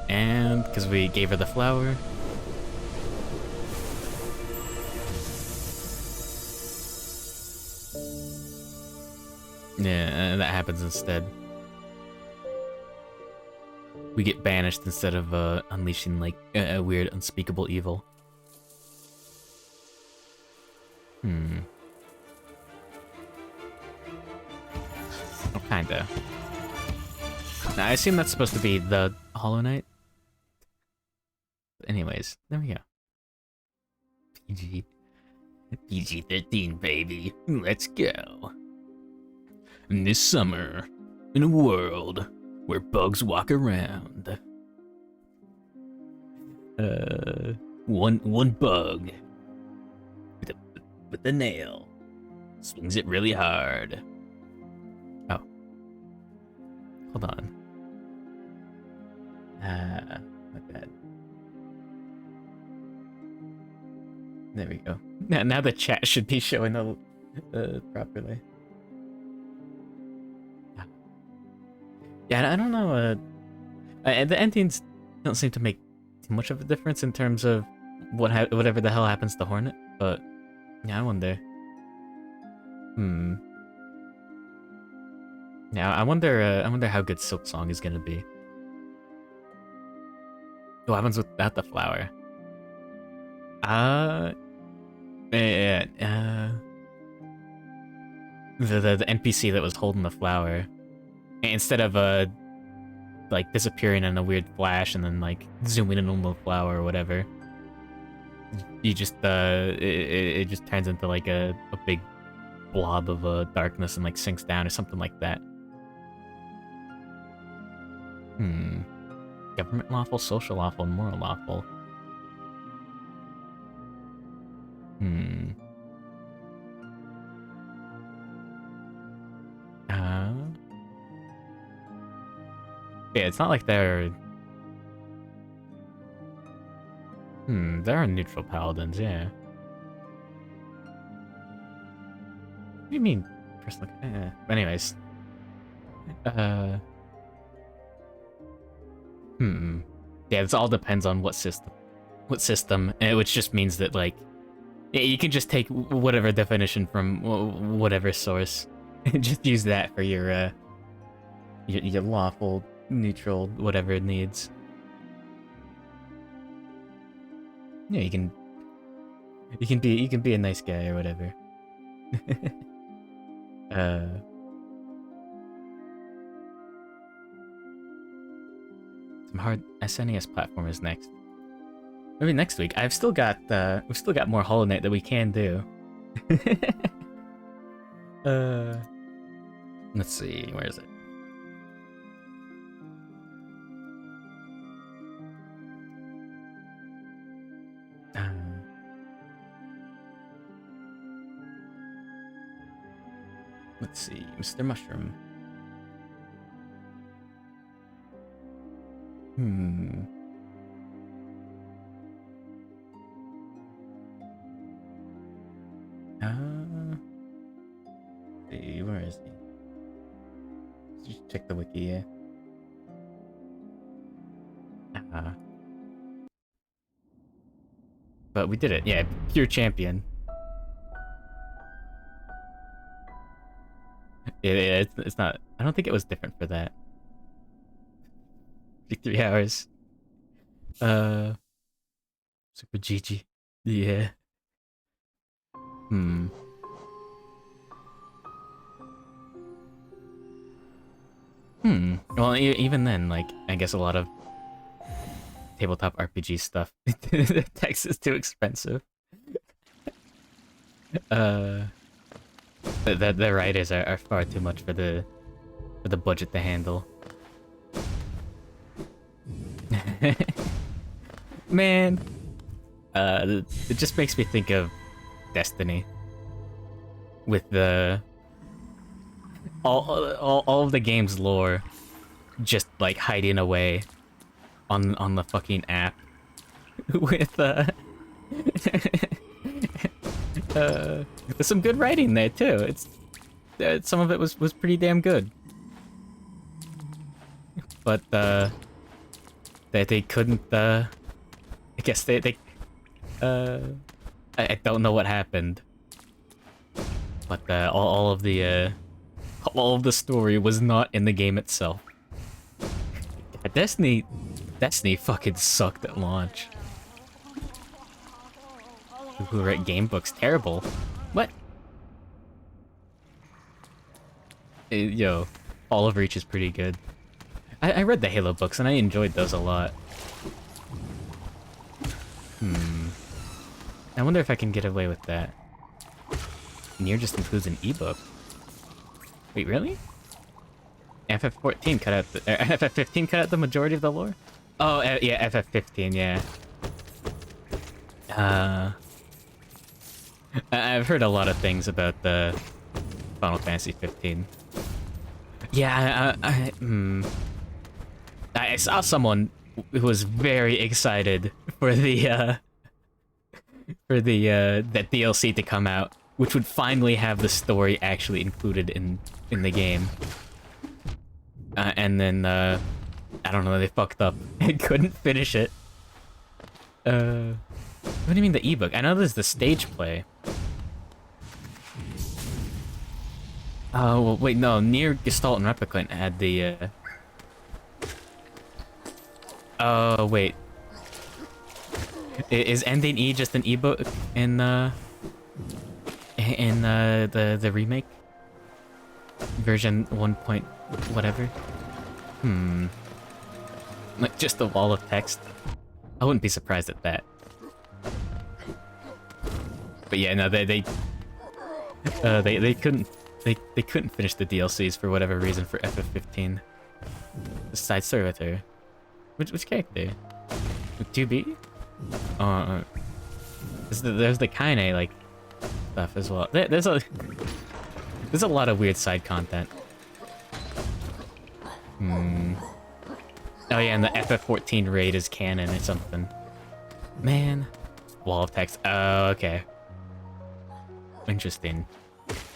And because we gave her the flower. Yeah, that happens instead. We get banished instead of unleashing like a weird unspeakable evil. Oh, kinda. Now, I assume that's supposed to be the Hollow Knight. But anyways, there we go. PG. PG-13, baby. Let's go. And this summer, in a world where bugs walk around. One bug with a nail swings it really hard. Oh. Hold on. My bad. There we go. Now the chat should be showing properly. Yeah, I don't know. The endings don't seem to make too much of a difference in terms of whatever the hell happens to Hornet, but yeah, I wonder. Yeah, I wonder how good Silk Song is gonna be. What happens without the flower? The NPC that was holding the flower, instead of like disappearing in a weird flash and then like zooming in on the flower or whatever, you just it just turns into like a big blob of darkness and like sinks down or something like that. Government lawful, social lawful, and moral lawful. Yeah, it's not like they're... there are neutral paladins, yeah. What do you mean? Personal... Anyways. Yeah, this all depends on what system. Which just means that, like... Yeah, you can just take whatever definition from whatever source. And just use that for your lawful, neutral, whatever it needs. Yeah, you can be a nice guy or whatever. Some hard SNES platform is next. Maybe next week. We've still got more Hollow Knight that we can do. Let's see, where is it? Let's see, Mr. Mushroom. See, where is he? Just check the wiki, yeah. But we did it, yeah, pure champion. Yeah, it's not, I don't think it was different for that. 3 hours. Super GG. Yeah. Well, even then, like, I guess a lot of tabletop RPG stuff, the text is too expensive. The writers are far too much for the budget to handle. Man, it just makes me think of Destiny with the all of the game's lore just like hiding away on the fucking app with There's some good writing there too. Some of it was pretty damn good. But they couldn't. I guess I don't know what happened. But all of the story was not in the game itself. Destiny fucking sucked at launch. Who write game books? Terrible. What? Yo, Fall of Reach is pretty good. I read the Halo books and I enjoyed those a lot. I wonder if I can get away with that. Nier just includes an ebook. Wait, really? FF14 cut out the FF15 cut out the majority of the lore? Oh, yeah, FF15, yeah. I've heard a lot of things about the Final Fantasy 15. Yeah, I saw someone who was very excited for the that DLC to come out, which would finally have the story actually included in the game. And then I don't know, they fucked up and couldn't finish it. What do you mean the ebook? I know there's the stage play. Oh, well, wait, no, Nier Gestalt and Replicant had the oh, wait. Is Ending E just an ebook in the remake? Version 1 point whatever? Like just a wall of text? I wouldn't be surprised at that. But yeah, no, they couldn't finish the DLCs for whatever reason for FF15. The side story with her. Which character? With 2B? There's the Kaine like stuff as well. There's a lot of weird side content. Oh yeah, and the FF14 raid is canon or something. Man, wall of text. Oh, okay. Interesting.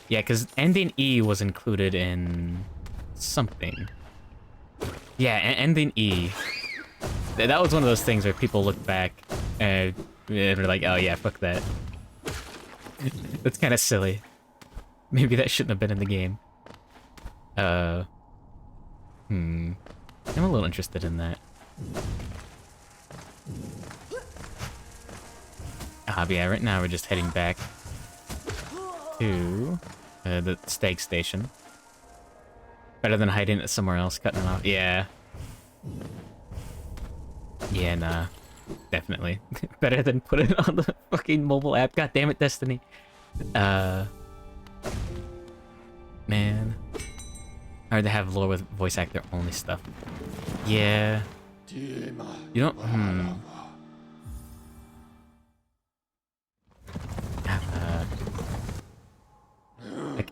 Yeah, because Ending E was included in something. Yeah, Ending E. That was one of those things where people look back and they're like, oh yeah, fuck that. That's kind of silly. Maybe that shouldn't have been in the game. I'm a little interested in that. But yeah, right now we're just heading back to the stag station. Better than hiding it somewhere else, cutting it off. Yeah. Yeah, nah. Definitely. Better than put it on the fucking mobile app. God damn it, Destiny. Man. Hard to have lore with voice actor only stuff. Yeah. You don't.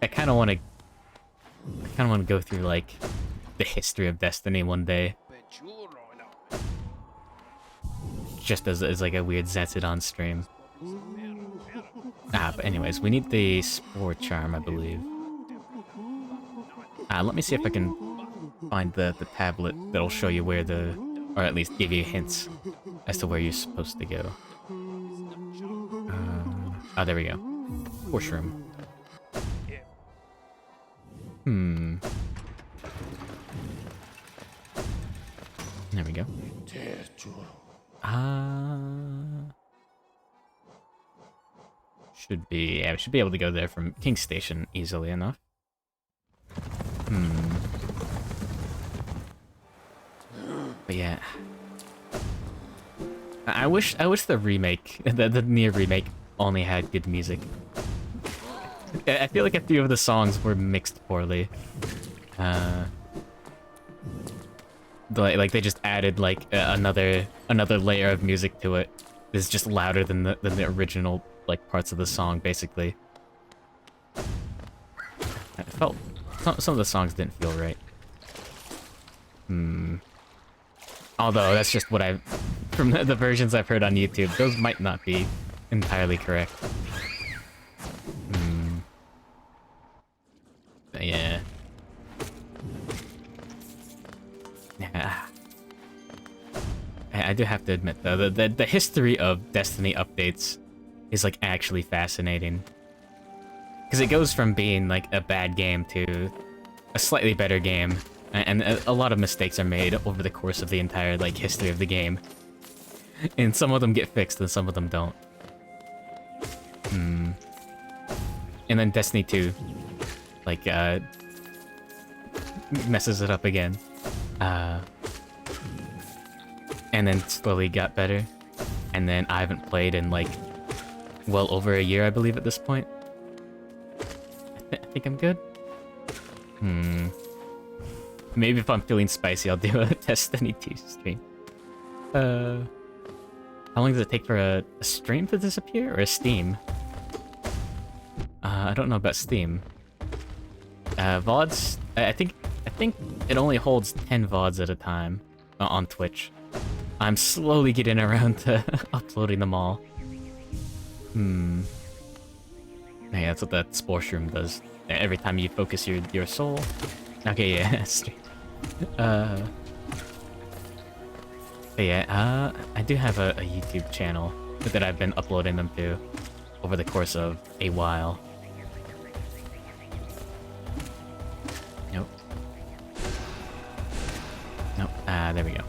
I kind of want to. I kind of want to go through like the history of Destiny one day. Just as like a weird Zetsidon stream. But anyways, we need the Spore Charm, I believe. Let me see if I can find the tablet that'll show you where or at least give you hints as to where you're supposed to go. Oh, there we go. Washroom. There we go. Should be, yeah, we should be able to go there from King Station easily enough. But yeah. I wish the remake, the Nier remake only had good music. I feel like a few of the songs were mixed poorly. Like they just added like another layer of music to it. It's just louder than the original like parts of the song, basically. I felt some of the songs didn't feel right. Although that's just what from the versions I've heard on YouTube. Those might not be entirely correct. do have to admit though, the history of Destiny updates is like actually fascinating. Because it goes from being like a bad game to a slightly better game, and a lot of mistakes are made over the course of the entire like history of the game. And some of them get fixed and some of them don't. And then Destiny 2 like messes it up again. And then slowly got better. And then I haven't played in like well over a year, I believe, at this point. I think I'm good. Maybe if I'm feeling spicy, I'll do a Destiny 2 stream. How long does it take for a stream to disappear, or a Steam? I don't know about Steam. VODs, I think it only holds 10 VODs at a time on Twitch. I'm slowly getting around to uploading them all. Yeah, that's what that Spore Shroom does. Every time you focus your soul. Okay, yeah. But yeah, I do have a YouTube channel that I've been uploading them to over the course of a while. Nope. There we go.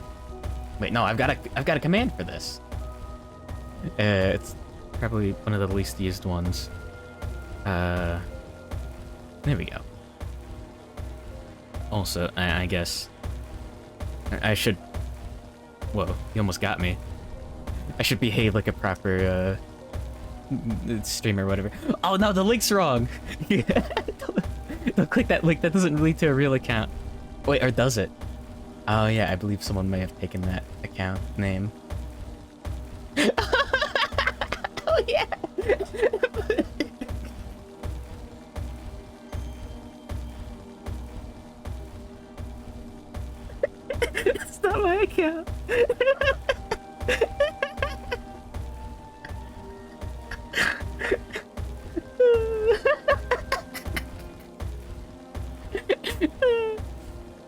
Wait, no, I've got a command for this. It's probably one of the least used ones. There we go. Also, I guess I should. Whoa, you almost got me. I should behave like a proper streamer or whatever. Oh no, the link's wrong. Don't click that link. That doesn't lead to a real account. Wait, or does it? Oh yeah, I believe someone may have taken that account name. Oh yeah. It's not my account.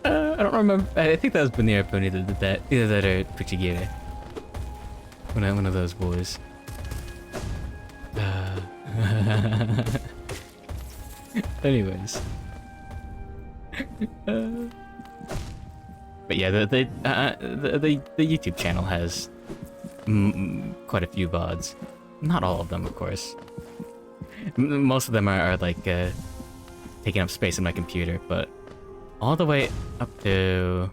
I don't remember. I think that was Banera Pony that did that. Either that or Puchigiri. One of those boys. Anyways. But yeah, the YouTube channel has quite a few VODs. Not all of them, of course. Most of them are like taking up space in my computer, but all the way up to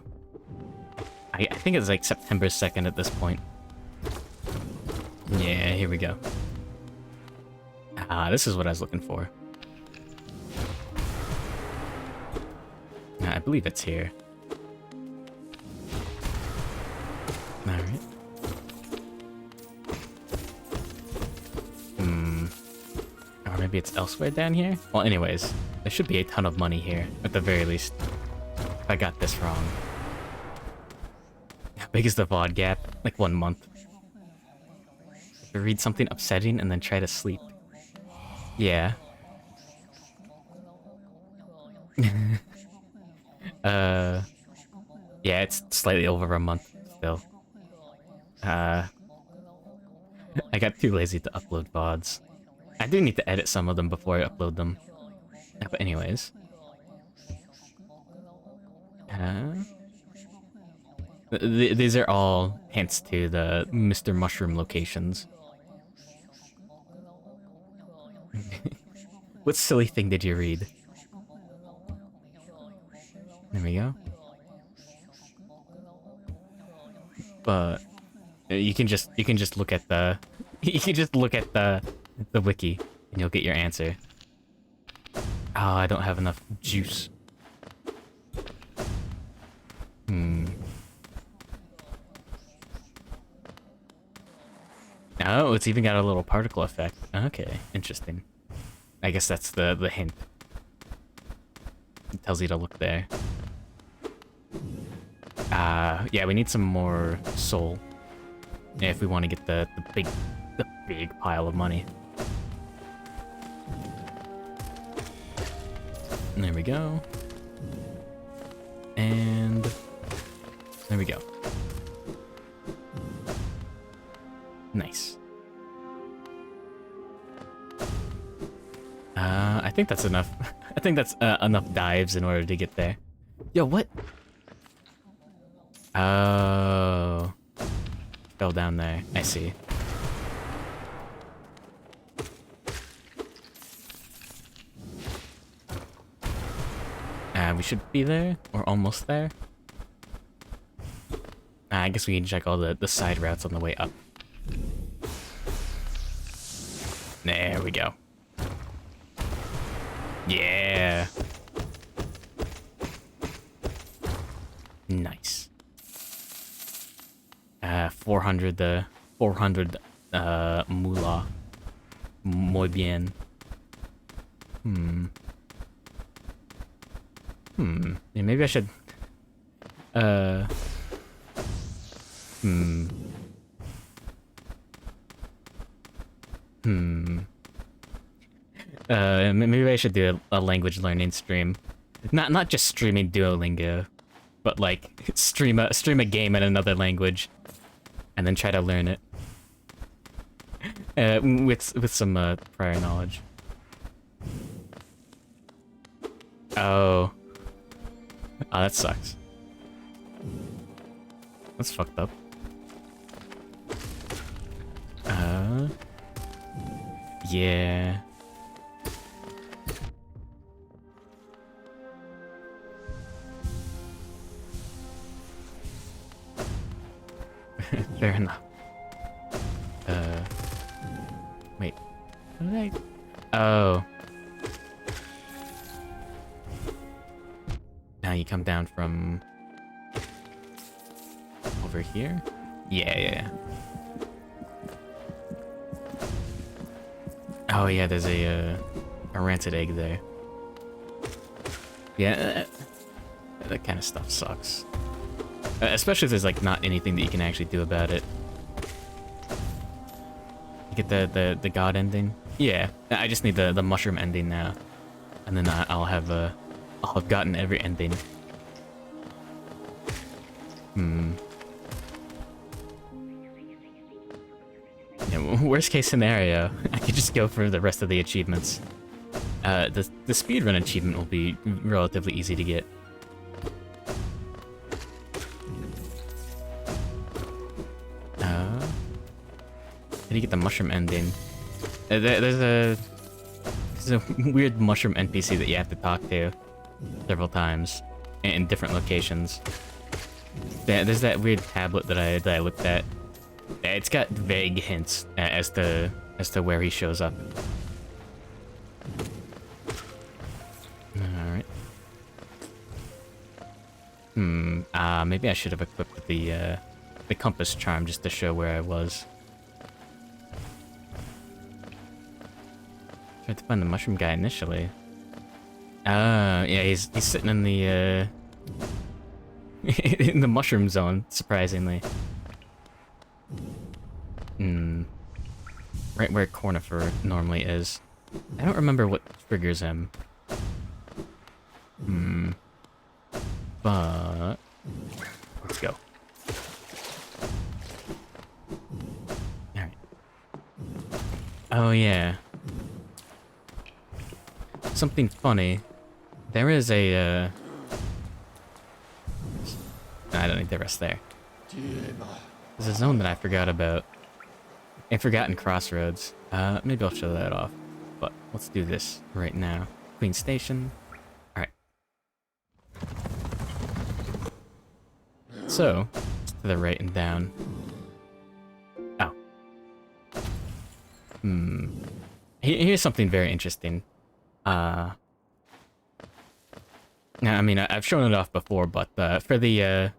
I think it's like September 2nd at this point. Yeah, here we go. This is what I was looking for. I believe it's here. Alright. Or maybe it's elsewhere down here? Well, anyways, there should be a ton of money here, at the very least. If I got this wrong. How big is the VOD gap? Like 1 month. To read something upsetting and then try to sleep. Yeah. Yeah, it's slightly over a month still. I got too lazy to upload VODs. I do need to edit some of them before I upload them. But anyways. These are all hints to the Mr. Mushroom locations. What silly thing did you read? There we go. But you can just look at the the wiki and you'll get your answer. Oh, I don't have enough juice. Oh, it's even got a little particle effect. Okay, interesting. I guess that's the hint. It tells you to look there. Yeah, we need some more soul if we want to get the big pile of money. And there we go. And there we go. Nice. I think that's enough. I think that's enough dives in order to get there. Yo, what? Oh. Fell down there. I see. We should be there, or almost there. I guess we can check all the side routes on the way up. There we go. Yeah. Nice. 400 moolah. Muy bien. Yeah, maybe I should maybe I should do a language learning stream. Not just streaming Duolingo, but like stream a game in another language and then try to learn it. With some prior knowledge. Oh, that sucks. That's fucked up. Yeah. Fair enough. Wait. What did I... Oh. Now you come down from... over here? Yeah. Oh yeah, there's a rancid egg there. Yeah, that kind of stuff sucks. Especially if there's like not anything that you can actually do about it. You get the god ending? Yeah, I just need the mushroom ending now, and then I'll have gotten every ending. Yeah, worst case scenario, I could just go for the rest of the achievements. The speedrun achievement will be relatively easy to get. How do you get the mushroom ending? There's a weird mushroom NPC that you have to talk to several times in different locations. There's that weird tablet that I looked at. It's got vague hints as to where he shows up. All right. Maybe I should have equipped the compass charm just to show where I was. Tried to find the mushroom guy initially. Yeah, he's sitting in the in the mushroom zone, surprisingly. Right where Cornifer normally is. I don't remember what triggers him. But let's go. Alright. Oh yeah. Something funny. There is a I don't need the rest there. There's a zone that I forgot about. A forgotten crossroads. Maybe I'll show that off. But let's do this right now. Queen Station. Alright. So, to the right and down. Oh. Here's something very interesting. Now, I mean, I've shown it off before, but for the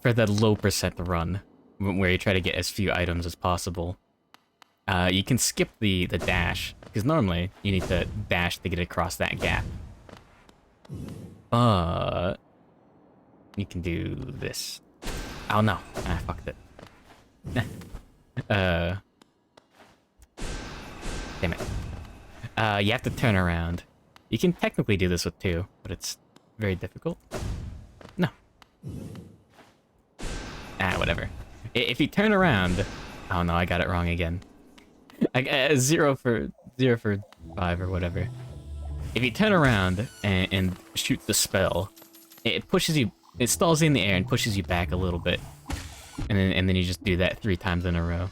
low percent run, where you try to get as few items as possible, you can skip the dash, because normally you need to dash to get across that gap. But you can do this. Oh no, I fucked it. Damn it. You have to turn around. You can technically do this with two, but it's very difficult. No. Whatever. If you turn around, Oh no, I got it wrong again. Zero for 5 or whatever. If you turn around and shoot the spell, it pushes you. It stalls you in the air and pushes you back a little bit, and then you just do that 3 times in a row.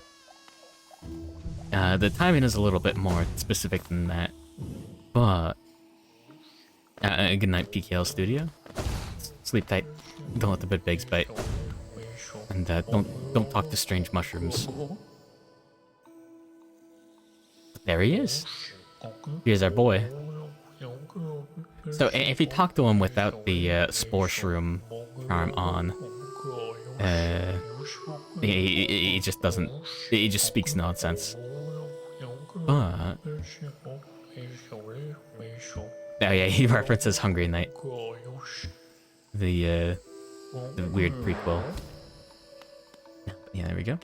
The timing is a little bit more specific than that, but good night, PKL Studio. Sleep tight. Don't let the bed bugs bite, and don't talk to strange mushrooms. There he is. Here's our boy. So if you talk to him without the spore shroom charm on, he just doesn't. He just speaks nonsense. But oh yeah, he references Hungry Night, the weird prequel. Yeah, there we go.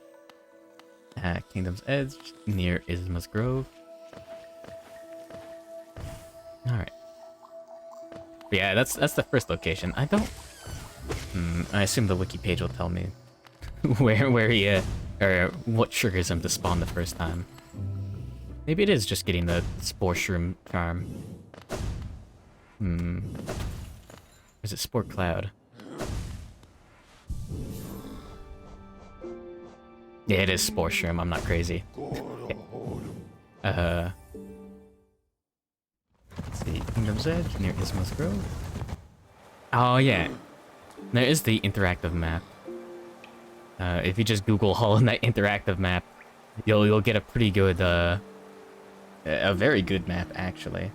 Kingdom's Edge, near Isma's Grove. Alright. Yeah, that's the first location. I don't... I assume the wiki page will tell me where he, or what triggers him to spawn the first time. Maybe it is just getting the Spore Shroom charm. Or is it Spore Cloud? Yeah, it is Spore Shroom, I'm not crazy. Okay. Let's see, Kingdom's Edge, near Isma's Grove. Oh yeah, there is the interactive map. If you just Google Hollow Knight interactive map, you'll get a pretty good, a very good map actually.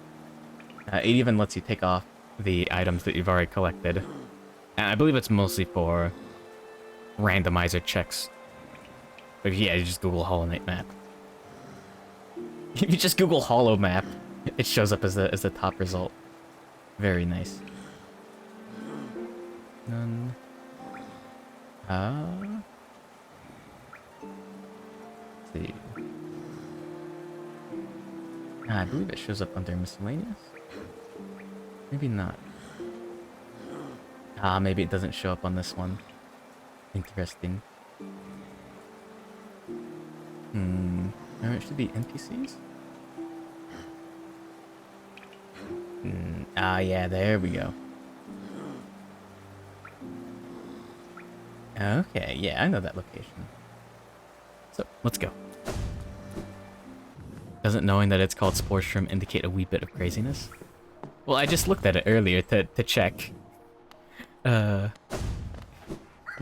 It even lets you take off the items that you've already collected. And I believe it's mostly for randomizer checks. But yeah, you just Google Hollow Knight map. If you just Google Hollow map, it shows up as the top result. Very nice. None. Let's see. I believe it shows up under miscellaneous. Maybe not. Maybe it doesn't show up on this one. Interesting. Or it should be NPCs? Yeah, there we go. Okay, yeah, I know that location. So, let's go. Doesn't knowing that it's called Spore Shroom indicate a wee bit of craziness? Well, I just looked at it earlier to check. And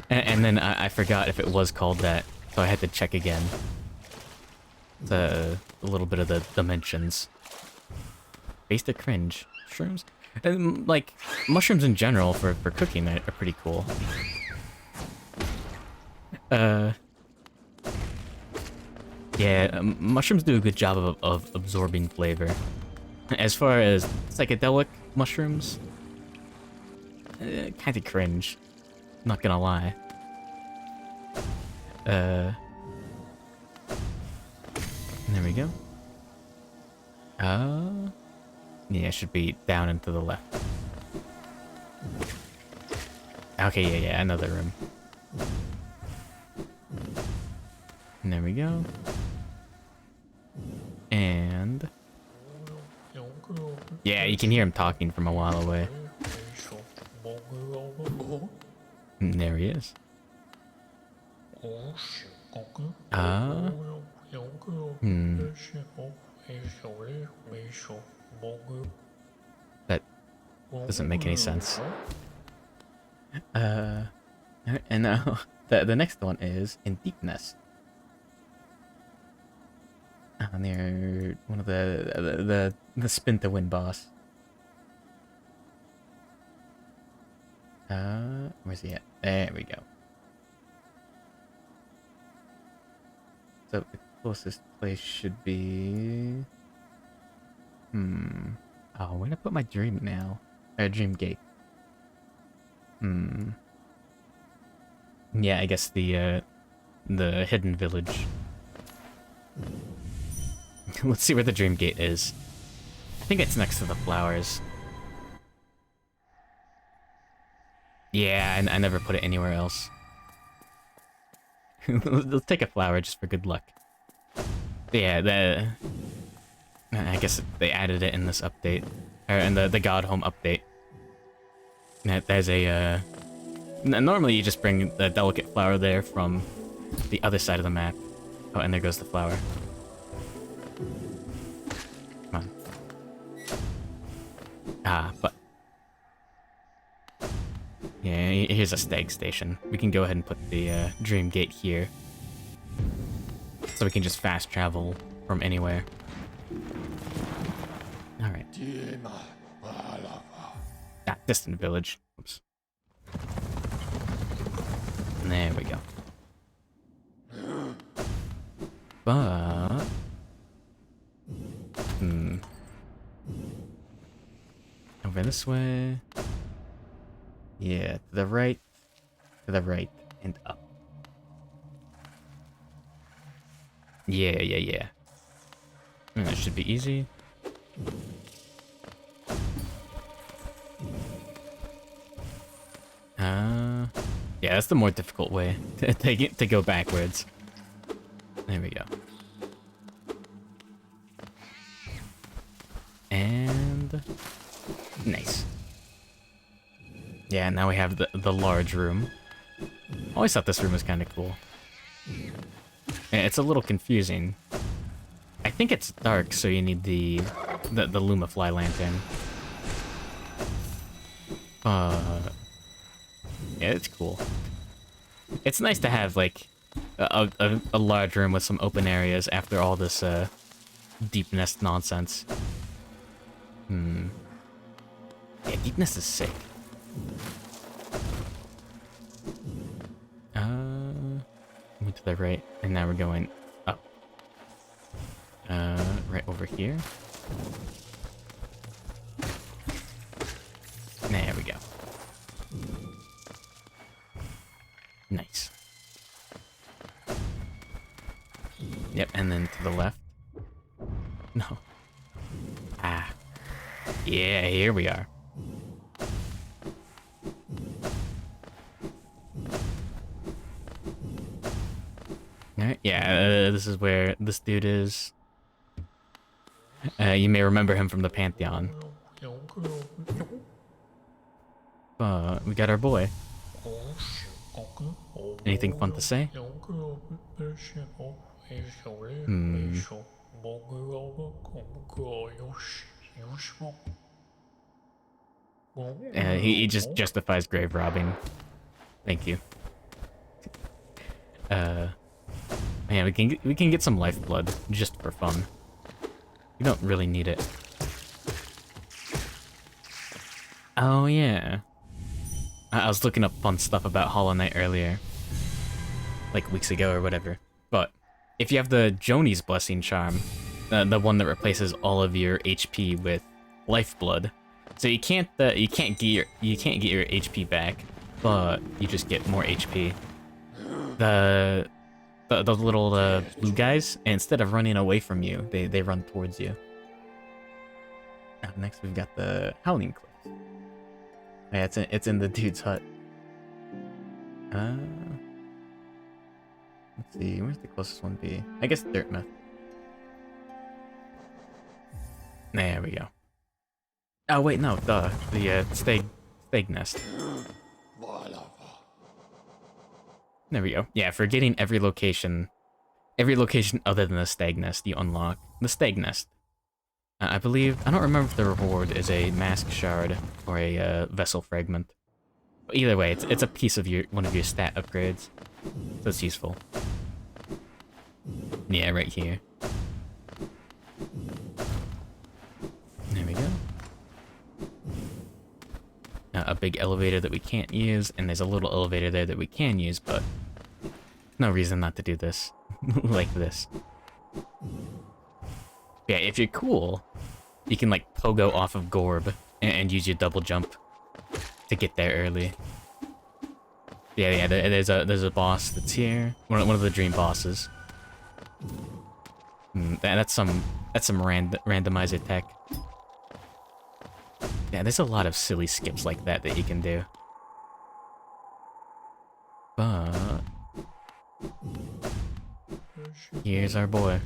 then I forgot if it was called that, so I had to check again. It's a little bit of the dimensions. Base to cringe. Shrooms? And, like, mushrooms in general for cooking are pretty cool. Yeah, mushrooms do a good job of absorbing flavor. As far as psychedelic mushrooms, kind of cringe. Not gonna lie. There we go. Yeah, it should be down and to the left. Okay, yeah, another room. And there we go. And... yeah, you can hear him talking from a while away. And there he is. That doesn't make any sense. And now the next one is in Deep Nest. Near one of the spin to win boss. Where's he at? There we go. So the closest place should be... Oh, where'd I put my dream now? Dream gate. Yeah, I guess the hidden village. Let's see where the dream gate is. I think it's next to the flowers. Yeah, I never put it anywhere else. Let's take a flower just for good luck. Yeah, I guess they added it in this update, or in the God Home update. There's a normally you just bring the delicate flower there from the other side of the map. Oh, and there goes the flower. Come on. But yeah, here's a stag station. We can go ahead and put the dream gate here, so we can just fast travel from anywhere. All right. Distant village. Oops. There we go. But over this way. Yeah, to the right, and up. Yeah. That should be easy. Yeah, that's the more difficult way to go backwards. There we go. And nice. Yeah, now we have the large room. Always thought this room was kind of cool. Yeah, it's a little confusing. I think it's dark, so you need the Lumafly lantern. Yeah, it's cool. It's nice to have like a large room with some open areas after all this deep nest nonsense. Yeah, deep nest is sick. Went to the right, and now we're going up. Right over here. There we go. Nice. Yep, and then to the left. No. Yeah, here we are. Alright, yeah, this is where this dude is. You may remember him from the Pantheon. But we got our boy. Anything fun to say? He just justifies grave robbing. Thank you. Man, we can get some lifeblood just for fun. You don't really need it. Oh yeah. I was looking up fun stuff about Hollow Knight earlier, like weeks ago or whatever. But if you have the Joni's Blessing charm, the one that replaces all of your HP with lifeblood, so you can't get your HP back, but you just get more HP. The little blue guys, instead of running away from you, they run towards you. Now, next we've got the Howling Cliff. Yeah, it's in the dude's hut. Let's see, where's the closest one be? I guess Dirtmouth. There we go. Oh wait, no, the stag nest. There we go. Yeah, for getting every location other than the stag nest, you unlock the stag nest. I believe, I don't remember if the reward is a mask shard or a vessel fragment. But either way, it's a piece of one of your stat upgrades, so it's useful. Yeah, right here. There we go. A big elevator that we can't use, and there's a little elevator there that we can use, but no reason not to do this like this. Yeah, if you're cool, you can like pogo off of Gorb and use your double jump to get there early. Yeah, there's a boss that's here. One of the dream bosses. That's some randomizer tech. Yeah, there's a lot of silly skips like that you can do. But Here's our boy.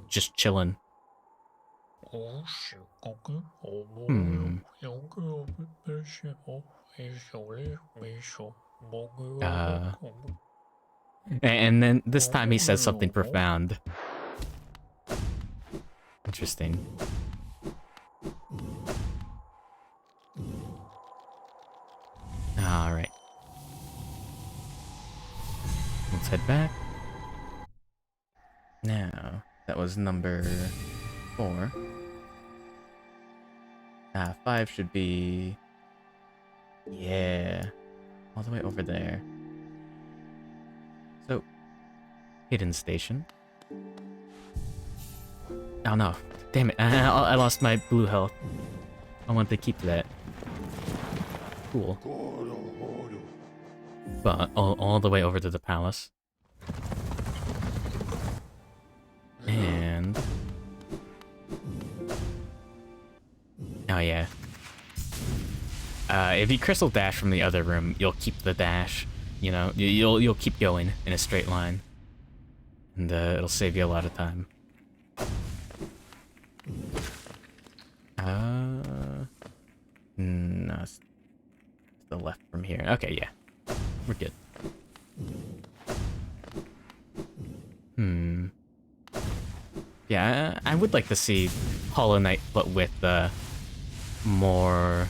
Just chilling. Hmm. Uh, and then this time he says something profound. Interesting. Alright. Let's head back. Now, that was number 4. 5 should be... Yeah. All the way over there. So, hidden station. Oh no. Damn it. I lost my blue health. I want to keep that. Cool. But all the way over to the palace. And... Oh yeah. If you crystal dash from the other room, you'll keep the dash. You know, you'll keep going in a straight line. And it'll save you a lot of time. No, it's the left from here. Okay, yeah. We're good. Yeah, I would like to see Hollow Knight, but with more,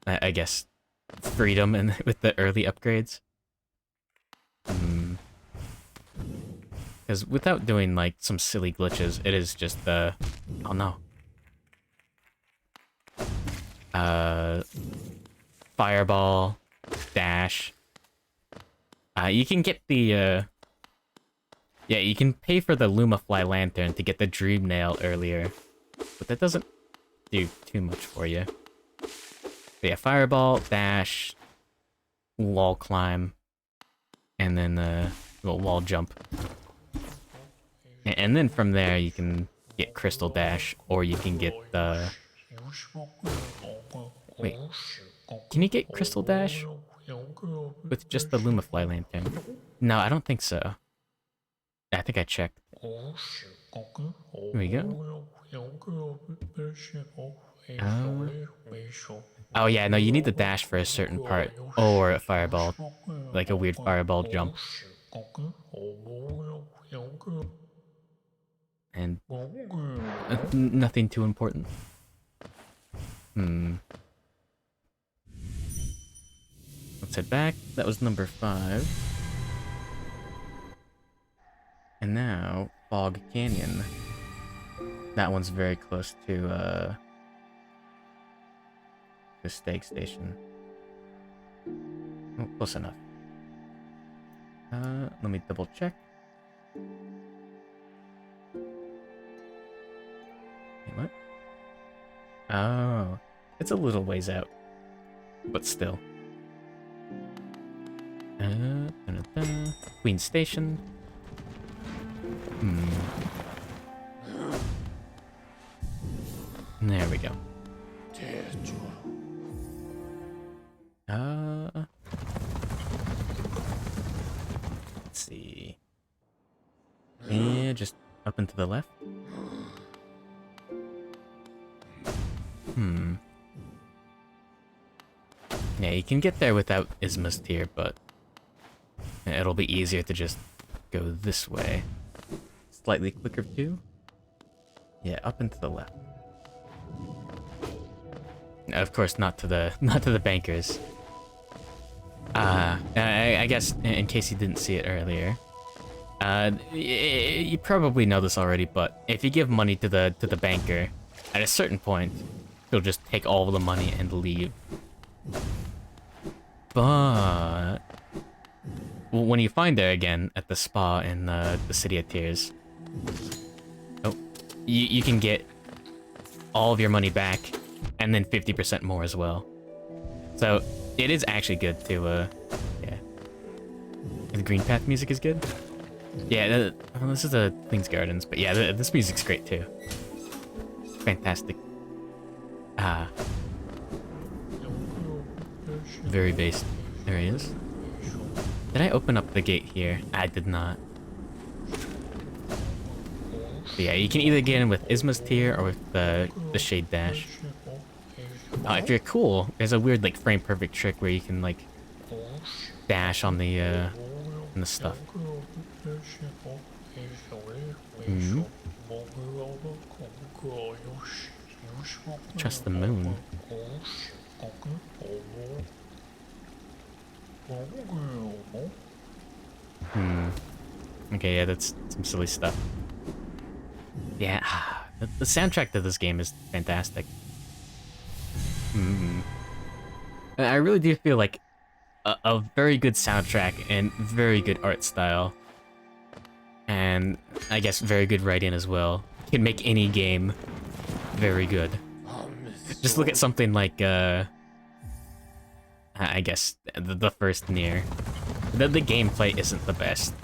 I guess, freedom and with the early upgrades. Because without doing like some silly glitches, it is just oh no. Fireball, dash. You can get the yeah, you can pay for the Lumafly lantern to get the Dream Nail earlier, but that doesn't do too much for you. But yeah, fireball, dash, wall climb, and then well, wall jump. And then from there you can get crystal dash, or you can get the... Wait, can you get crystal dash with just the Lumafly lantern? No, I don't think so. I think I checked. Here we go. Oh yeah, no, you need the dash for a certain part, or a fireball, like a weird fireball jump. And nothing too important. Let's head back. That was number 5. And now, Fog Canyon. That one's very close to the Stag Station. Oh, close enough. Let me double check. Wait, what? Oh, it's a little ways out, but still. Queen Station. There we go. Let's see. Yeah, just up and to the left. Yeah, you can get there without Isma's Tear, but it'll be easier to just go this way. Slightly quicker too. Yeah, up and to the left. Of course, not to the bankers. I guess in case you didn't see it earlier, you probably know this already, but if you give money to the banker, at a certain point, he'll just take all of the money and leave. But when you find her again at the spa in the City of Tears, oh, you can get all of your money back, and then 50% more as well. So it is actually good to yeah. The Green Path music is good. Yeah, well, this is the Queen's Gardens, but yeah, this music's great too. Fantastic. Very based. There he is. Did I open up the gate here? I did not. But yeah, you can either get in with Isma's tier or with the Shade Dash. If you're cool, there's a weird like frame perfect trick where you can like dash on the stuff. Hmm. Trust the moon. Hmm. Okay, yeah, that's some silly stuff. Yeah, the soundtrack to this game is fantastic. Hmm. I really do feel like a very good soundtrack and very good art style. And I guess very good writing as well. Can make any game very good. Just look at something like, I guess, the first Nier. The gameplay isn't the best.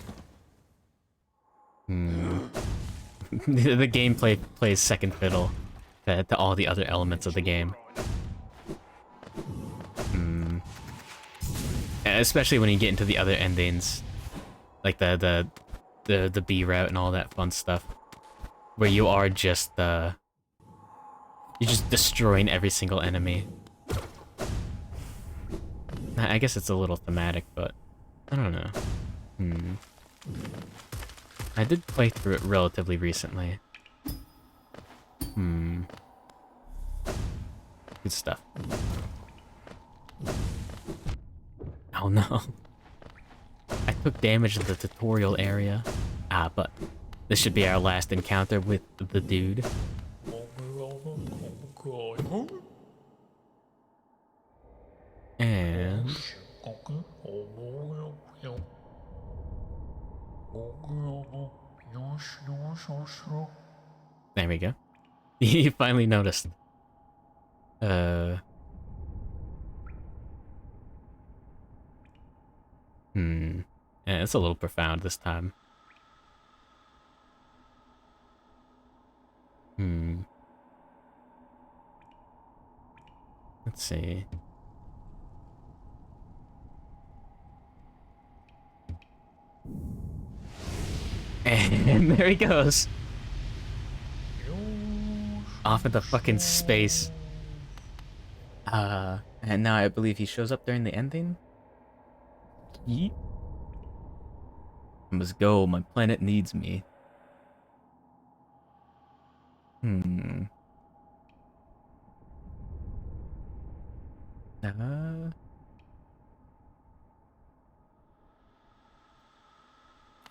The gameplay plays second fiddle to all the other elements of the game. Especially when you get into the other endings, like the B route and all that fun stuff, where you are just you're just destroying every single enemy. I guess it's a little thematic, but I don't know. I did play through it relatively recently. Good stuff. Oh no. I took damage in the tutorial area. But this should be our last encounter with the dude. And... there we go. He finally noticed. Yeah, it's a little profound this time. Let's see. And there he goes. Off into fucking space. And now I believe he shows up during the ending? Yeet. I must go, my planet needs me.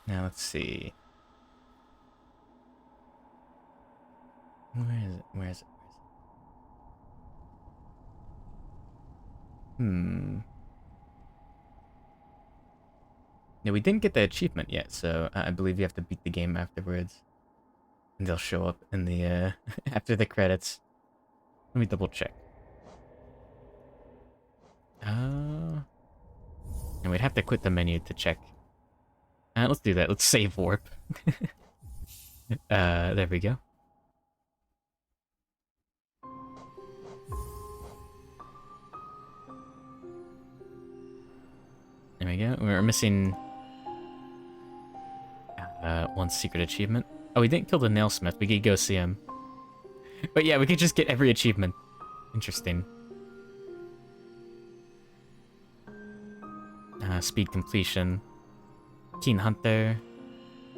Now let's see. Where is it? Where is it? Yeah, we didn't get the achievement yet, so I believe you have to beat the game afterwards. And they'll show up in the, after the credits. Let me double check. And we'd have to quit the menu to check. Let's do that. Let's save warp. There we go. There we go. We're missing one secret achievement. Oh, we didn't kill the nailsmith. We could go see him. But yeah, we could just get every achievement. Interesting. Speed completion. Keen Hunter.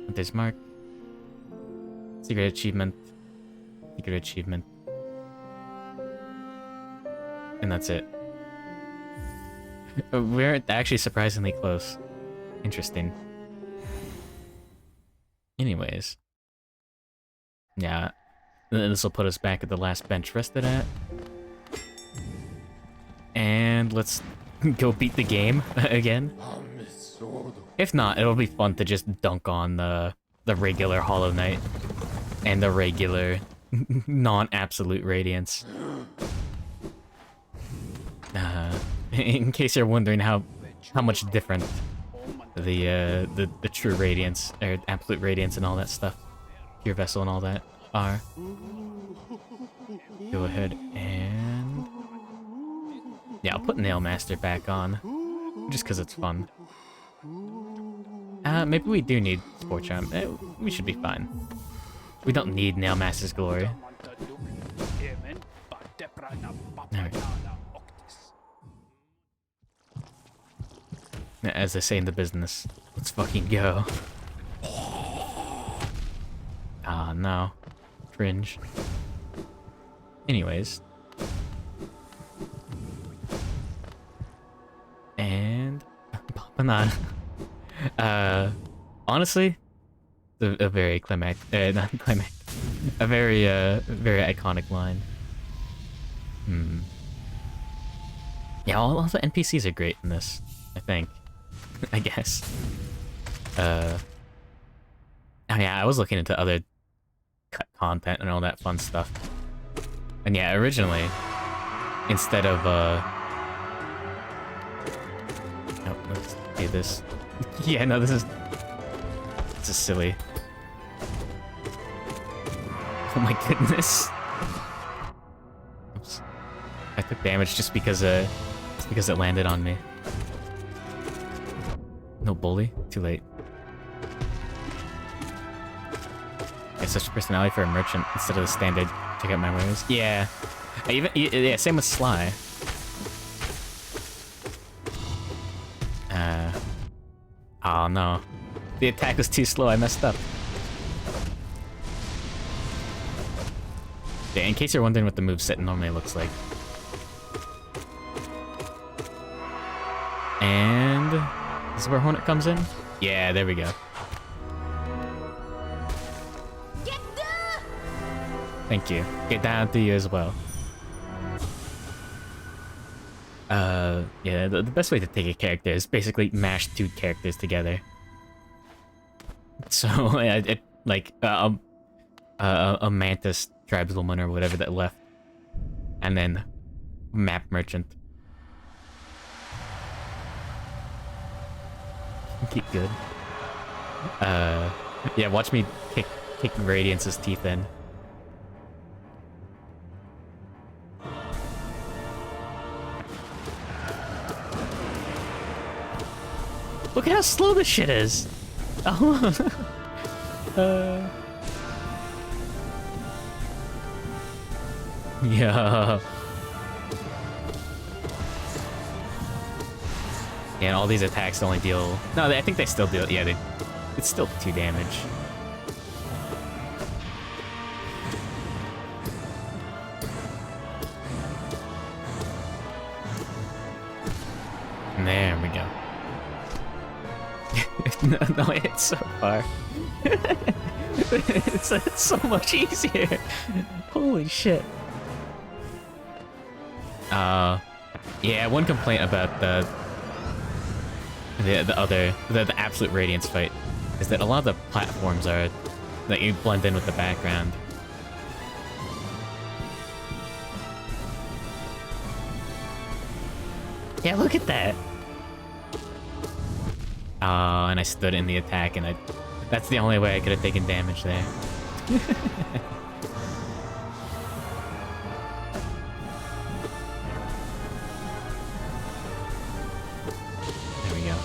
Hunter's Mark. Secret achievement. Secret achievement. And that's it. We're actually surprisingly close. Interesting. Anyways. Yeah. This will put us back at the last bench rested at. And let's go beat the game again. If not, it'll be fun to just dunk on the regular Hollow Knight and the regular non-absolute Radiance. In case you're wondering how much different the true Radiance or absolute Radiance and all that stuff, Pure Vessel and all that are. Go ahead and yeah, I'll put Nailmaster back on just because it's fun. Maybe we do need Sport Charm. We should be fine. We don't need Nail Master's Glory. Alright. As they say in the business, let's fucking go. Ah, no. Cringe. Anyways. And... Banana. Honestly, a very not climactic. A very, very iconic line. Yeah, all the NPCs are great in this, I think. I guess. Oh yeah, I was looking into other cut content and all that fun stuff. And yeah, originally, instead of, oh, let's do this. Yeah, no, this is silly. Oh my goodness. Oops. I took damage just because it landed on me. No bully? Too late. It's such a personality for a merchant instead of the standard check out my wares. Yeah. Yeah, same with Sly. Oh no. The attack was too slow, I messed up. Yeah, in case you're wondering what the moveset normally looks like. And... this is where Hornet comes in? Yeah, there we go. Get down! Thank you. Get down to you as well. Yeah, the best way to take a character is basically mash two characters together. So, like, a Mantis tribeswoman or whatever that left. And then, map merchant. Keep good. Yeah, watch me kick Radiance's teeth in. Look at how slow this shit is! Oh. Yeah. Yeah, and all these attacks only deal... No, I think they still deal... Yeah, it's still 2 damage. There we go. No, it's so far. it's so much easier. Holy shit. Yeah, one complaint about the absolute Radiance fight is that a lot of the platforms are that you blend in with the background. Yeah, look at that. Oh, and I stood in the attack, and that's the only way I could have taken damage there. There we go.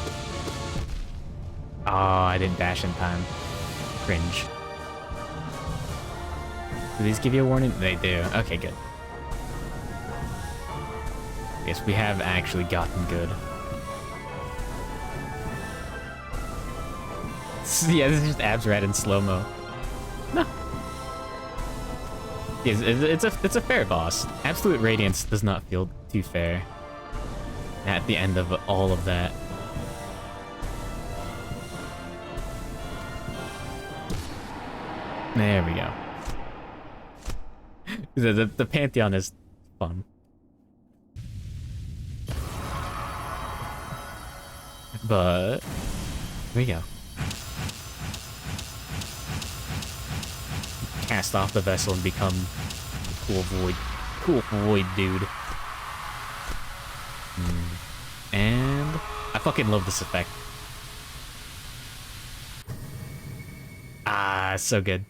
Oh, I didn't dash in time. Cringe. Do these give you a warning? They do. Okay, good. Yes, we have actually gotten good. Yeah, this is just Absrat in slow-mo. No. Yeah, it's a fair boss. Absolute Radiance does not feel too fair at the end of all of that. There we go. The Pantheon is fun. But here we go. Cast off the vessel and become cool void dude. And I fucking love this effect. Ah, so good.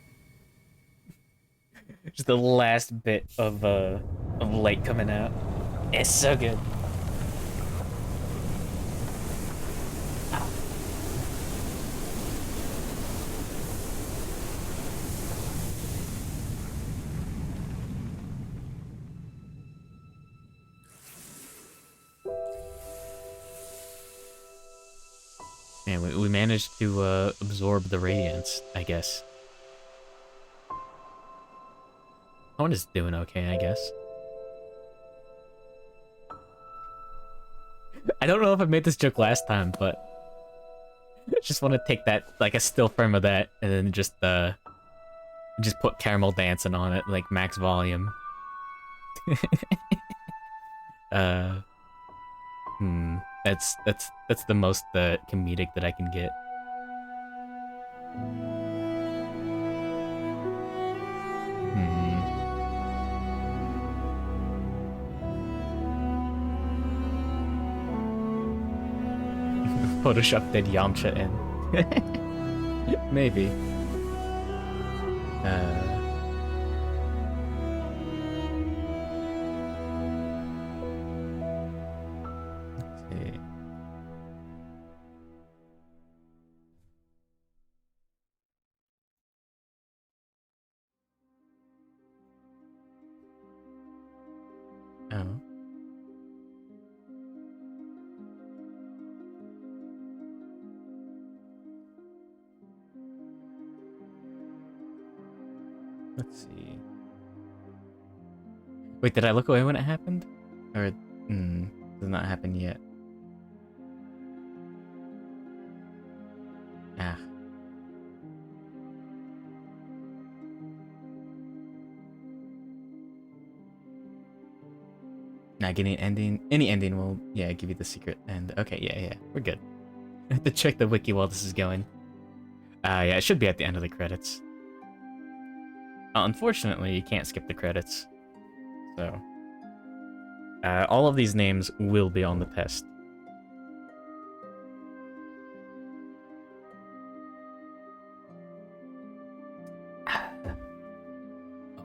Just the last bit of light coming out. It's so good. Man, we managed to absorb the radiance, I guess. One is doing okay, I guess. I don't know if I made this joke last time, but I just want to take that, like a still frame of that, and then just put caramel dancing on it, like max volume. uh, that's the most comedic that I can get. Photoshop dead Yamcha in. Maybe. Let's see. Oh. Let's see. Wait, did I look away when it happened? Or, does not happen yet. Ah. Not getting an ending. Any ending will, yeah, give you the secret end. Okay, yeah, we're good. I have to check the wiki while this is going. Yeah, it should be at the end of the credits. Unfortunately, you can't skip the credits. So, all of these names will be on the test.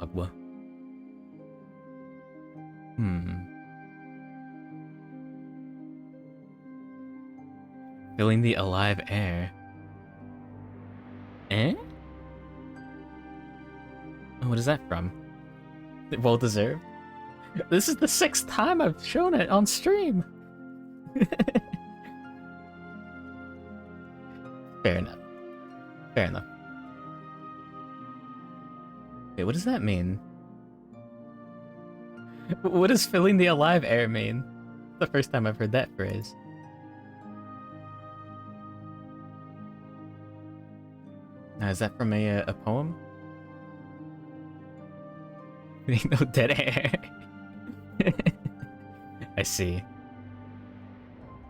Agua. Filling the alive air. Eh? What is that from? Well deserved. This is the 6th time I've shown it on stream. Fair enough. Fair enough. Wait, what does that mean? What does filling the alive air mean? It's the first time I've heard that phrase. Now, is that from a poem? No dead air. I see.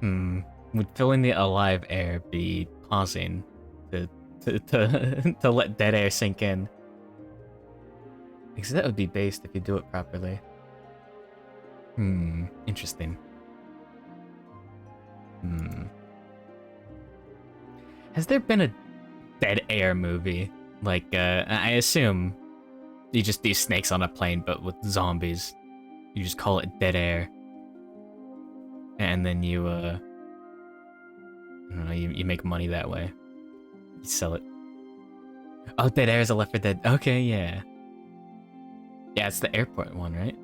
Would filling the alive air be pausing to let dead air sink in? Because that would be based if you do it properly. Interesting. Has there been a dead air movie? Like, I assume you just do snakes on a plane, but with zombies. You just call it dead air. And then you, I don't know, you make money that way. You sell it. Oh, Dead Air is a Left 4 Dead. Okay, yeah. Yeah, it's the airport one, right?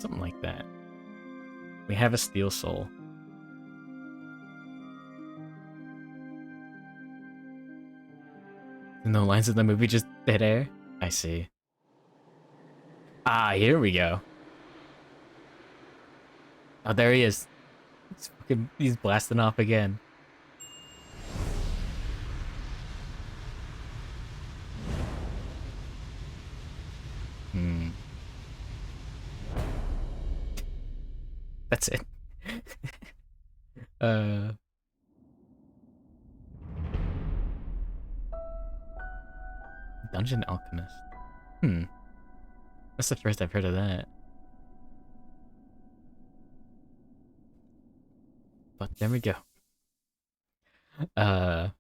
Something like that. We have a steel soul. No lines in the movie, just dead air? I see. Ah, here we go. Oh, there he is. He's blasting off again. That's it. Dungeon Alchemist. That's the first I've heard of that. But there we go. All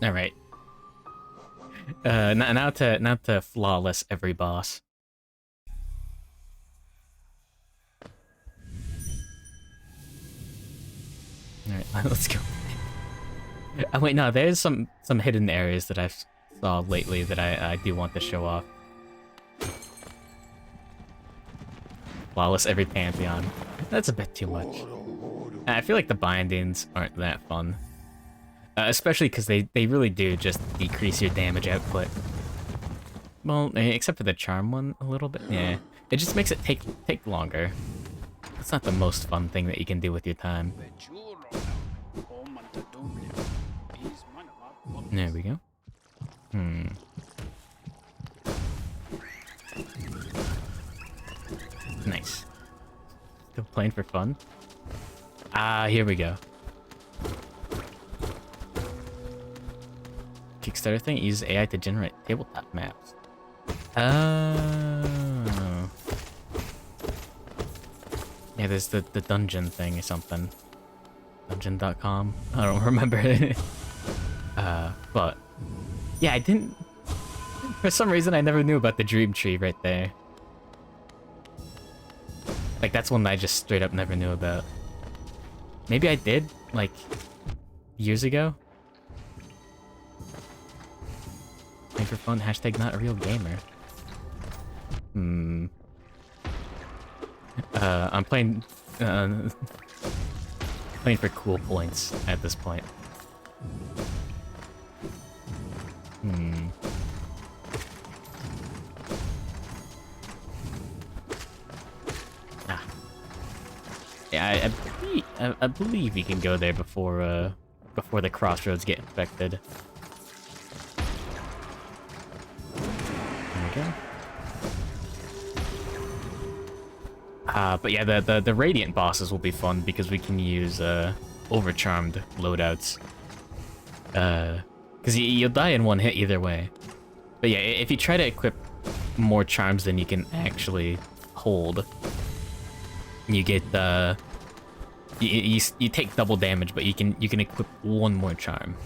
right. Now to flawless every boss. All right, let's go. Oh wait, no, there's some hidden areas that I've saw lately that I do want to show off. flawless every Pantheon. That's a bit too much. I feel like the bindings aren't that fun. Especially because they really do just decrease your damage output. Well, except for the charm one a little bit. Yeah, it just makes it take longer. It's not the most fun thing that you can do with your time. There we go. Nice. Still playing for fun? Ah, here we go. Kickstarter thing uses AI to generate tabletop maps. Oh. Yeah, there's the dungeon thing or something. Dungeon.com? I don't remember. But yeah, I didn't. For some reason, I never knew about the dream tree right there. Like, that's one that I just straight up never knew about. Maybe I did, like, years ago. Playing for fun, hashtag not a real gamer. I'm playing for cool points at this point. Yeah, I believe you can go there before the crossroads get infected. There we go. But yeah, the Radiant bosses will be fun because we can use overcharmed loadouts. Because you'll die in one hit either way. But yeah, if you try to equip more charms than you can actually hold, you get you take double damage, but you can equip one more charm.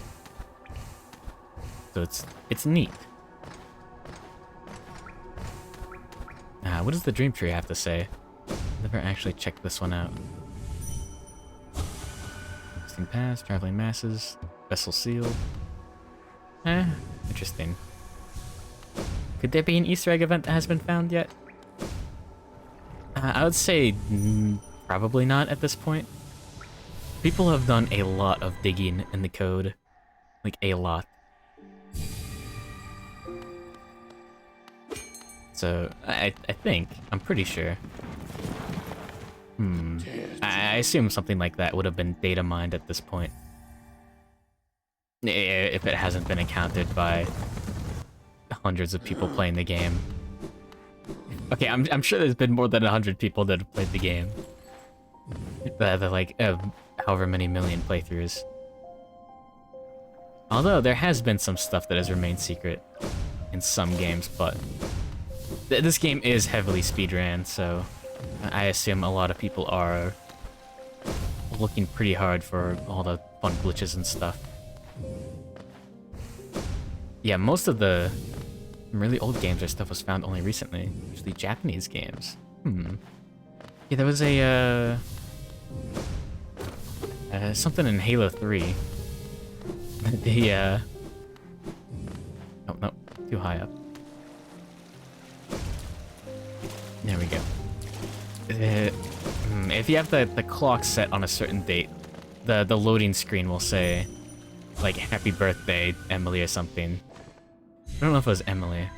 So it's neat. What does the Dream Tree have to say? Never actually checked this one out. Existing pass, traveling masses, vessel sealed. Interesting. Could there be an Easter egg event that has been found yet? I would say probably not at this point. People have done a lot of digging in the code. Like, a lot. So, I think, I'm pretty sure. I assume something like that would have been data mined at this point. If it hasn't been encountered by hundreds of people playing the game. Okay, I'm sure there's been more than 100 people that have played the game. They're like, however many million playthroughs. Although, there has been some stuff that has remained secret in some games, but this game is heavily speedran, so I assume a lot of people are looking pretty hard for all the fun glitches and stuff. Yeah, most of the really old games or stuff was found only recently, usually Japanese games. Yeah, there was a something in Halo 3. The oh no, too high up. There we go. If you have the clock set on a certain date, the loading screen will say, like, happy birthday, Emily, or something. I don't know if it was Emily.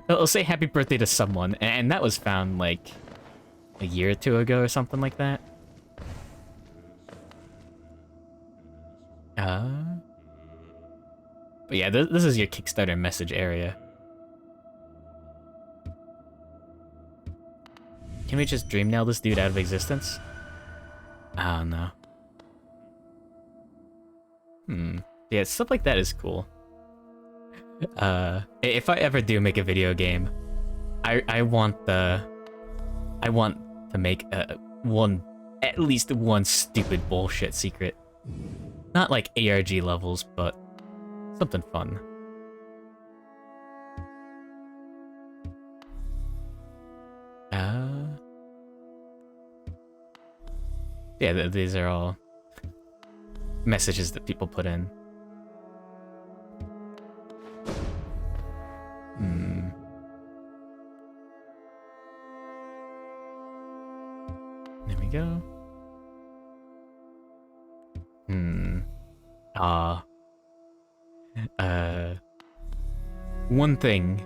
It'll say happy birthday to someone, and that was found, like, a year or two ago or something like that. But yeah, this is your Kickstarter message area. Can we just dream nail this dude out of existence? Oh, no. Yeah, stuff like that is cool. If I ever do make a video game, I want to make at least one stupid bullshit secret. Not like ARG levels, but something fun. Yeah, these are all messages that people put in. Uh, uh, one thing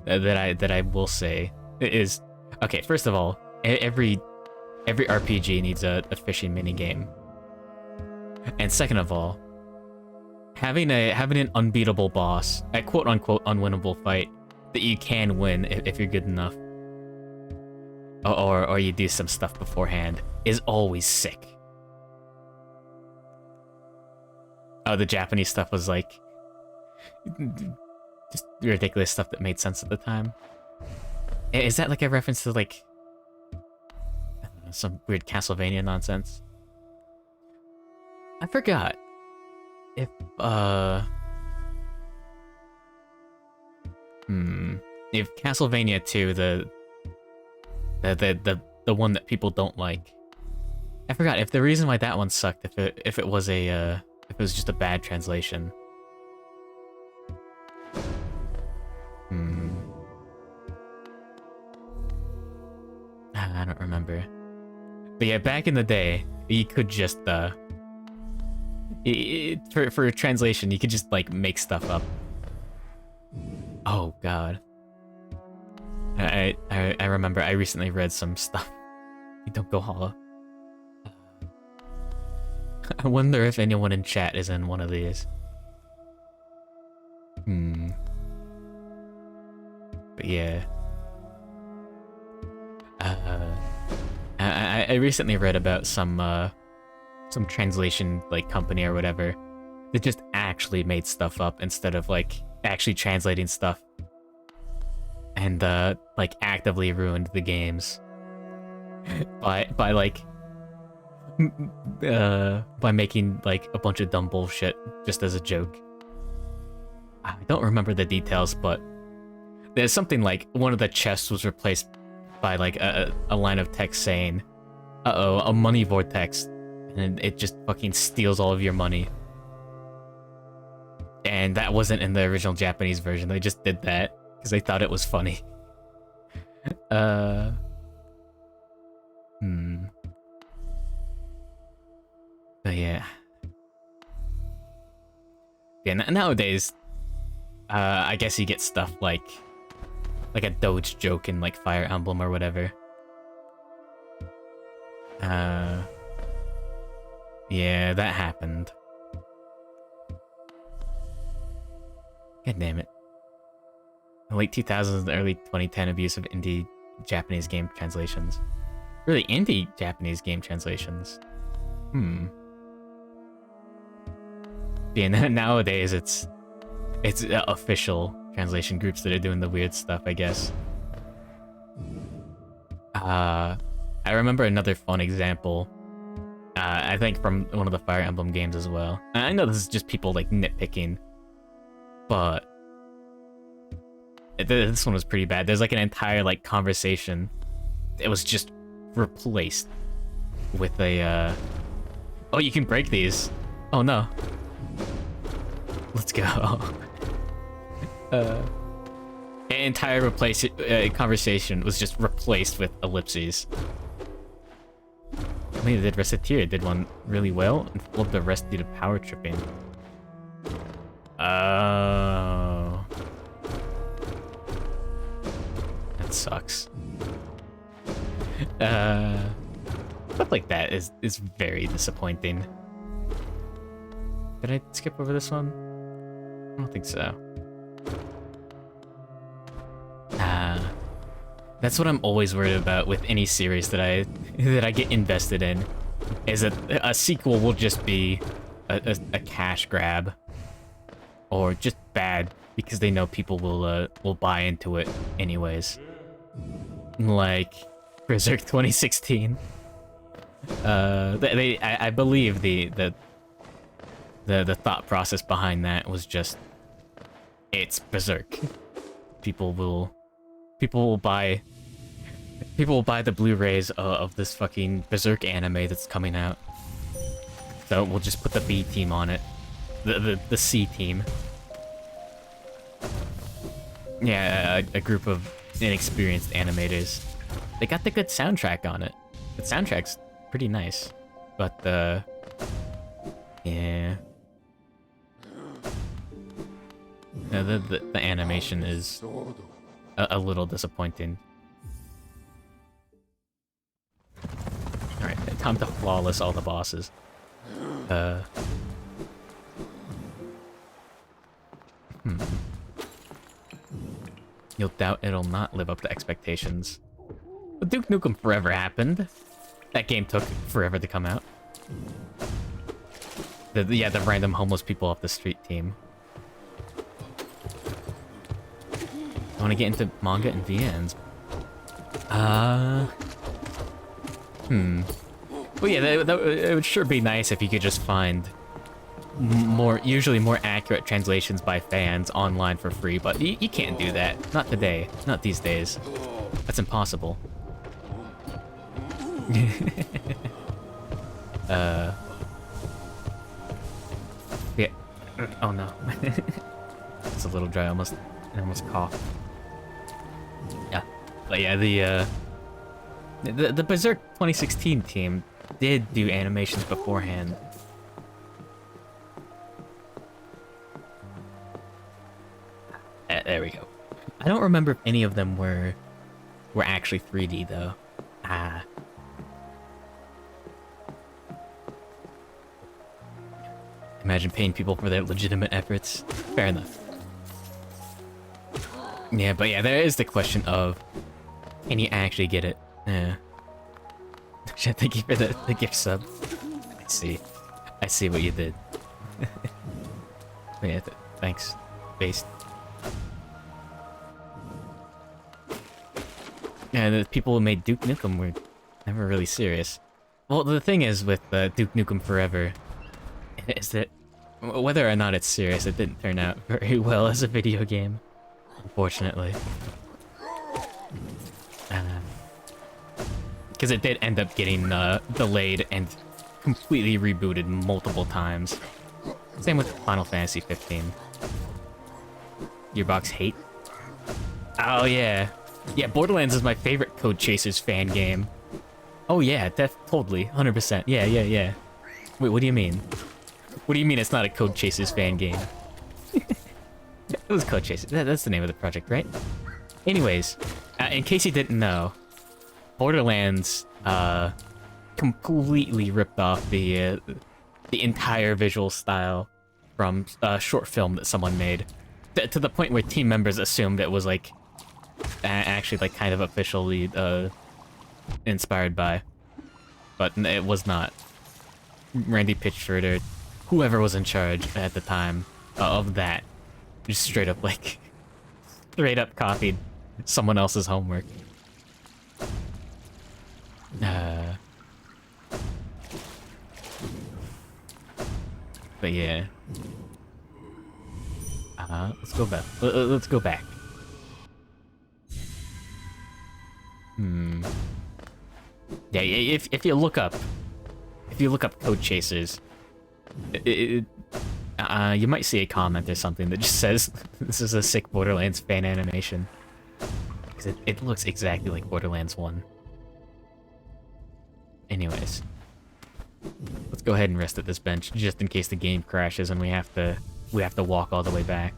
that I will say is, okay, first of all, every RPG needs a fishing minigame. And second of all, having an unbeatable boss, a quote unquote unwinnable fight that you can win if you're good enough, or you do some stuff beforehand, is always sick. Oh, the Japanese stuff was like just ridiculous stuff that made sense at the time. Is that like a reference to like, I don't know, some weird Castlevania nonsense? I forgot if if Castlevania 2, the one that people don't like, I forgot if the reason why that one sucked, if it was just a bad translation. I don't remember. But yeah, back in the day, you could just for translation, you could just like make stuff up. Oh god. I remember I recently read some stuff. You don't go hollow. I wonder if anyone in chat is in one of these. But yeah. I recently read about some translation like company or whatever that just actually made stuff up instead of like actually translating stuff, and like actively ruined the games by making like a bunch of dumb bullshit just as a joke. I don't remember the details, but there's something like one of the chests was replaced by like a line of text saying, "Uh-oh, a money vortex," and it just fucking steals all of your money. And that wasn't in the original Japanese version. They just did that because they thought it was funny. But yeah. Yeah, nowadays, I guess you get stuff like a Doge joke in like Fire Emblem or whatever. Yeah, that happened. God damn it. The late 2000s and early 2010 abuse of indie Japanese game translations. Really, indie Japanese game translations? Yeah, nowadays it's official translation groups that are doing the weird stuff, I guess. I remember another fun example. I think from one of the Fire Emblem games as well. I know this is just people like nitpicking, but this one was pretty bad. There's like an entire like conversation. It was just replaced with a oh, you can break these. Oh no. Let's go. An entire conversation was just replaced with ellipses. I mean, did Reciteer did one really well and flipped the rest due to power tripping. Oh. That sucks. Stuff like that is very disappointing. Did I skip over this one? I don't think so. That's what I'm always worried about with any series that I get invested in, is that a sequel will just be a cash grab, or just bad because they know people will buy into it anyways. Like Berserk 2016. I believe the thought process behind that was just, it's Berserk. People will buy the Blu-rays of this fucking Berserk anime that's coming out. So we'll just put the B team on it. The C team. Yeah, a group of inexperienced animators. They got the good soundtrack on it. The soundtrack's pretty nice. But yeah. the animation is a little disappointing. Alright, time to flawless all the bosses. You'll doubt it'll not live up to expectations. But Duke Nukem Forever happened. That game took forever to come out. The random homeless people off the street team. I want to get into manga and VNs. Well, yeah, it would sure be nice if you could just find usually more accurate translations by fans online for free, but you can't do that. Not today. Not these days. That's impossible. Yeah. Oh no. It's a little dry. I almost coughed. Yeah. But yeah, the Berserk 2016 team did do animations beforehand. There we go. I don't remember if any of them were actually 3D though. Imagine paying people for their legitimate efforts. Fair enough. Yeah, but yeah, there is the question of, can you actually get it? Yeah. Thank you for the gift sub. I see what you did. Yeah, thanks. Based. Yeah, the people who made Duke Nukem were never really serious. Well, the thing is with Duke Nukem Forever, is that whether or not it's serious, it didn't turn out very well as a video game, unfortunately. Because it did end up getting delayed and completely rebooted multiple times. Same with Final Fantasy 15. Gearbox hate? Oh yeah. Yeah, Borderlands is my favorite Code Chasers fan game. Oh yeah, totally, 100%. Yeah. Wait, what do you mean? What do you mean it's not a Code Chasers fan game? It was Code Chasers. That's the name of the project, right? Anyways, in case you didn't know, Borderlands completely ripped off the entire visual style from a short film that someone made, to the point where team members assumed it was like actually like kind of officially inspired by, but it was not. Randy Pitchford or whoever was in charge at the time of that just straight up copied someone else's homework. But yeah. Let's go back. Let's go back. Yeah, if you look up Code Chasers, you might see a comment or something that just says this is a sick Borderlands fan animation. Because it looks exactly like Borderlands 1. Anyways, let's go ahead and rest at this bench just in case the game crashes and we have to walk all the way back.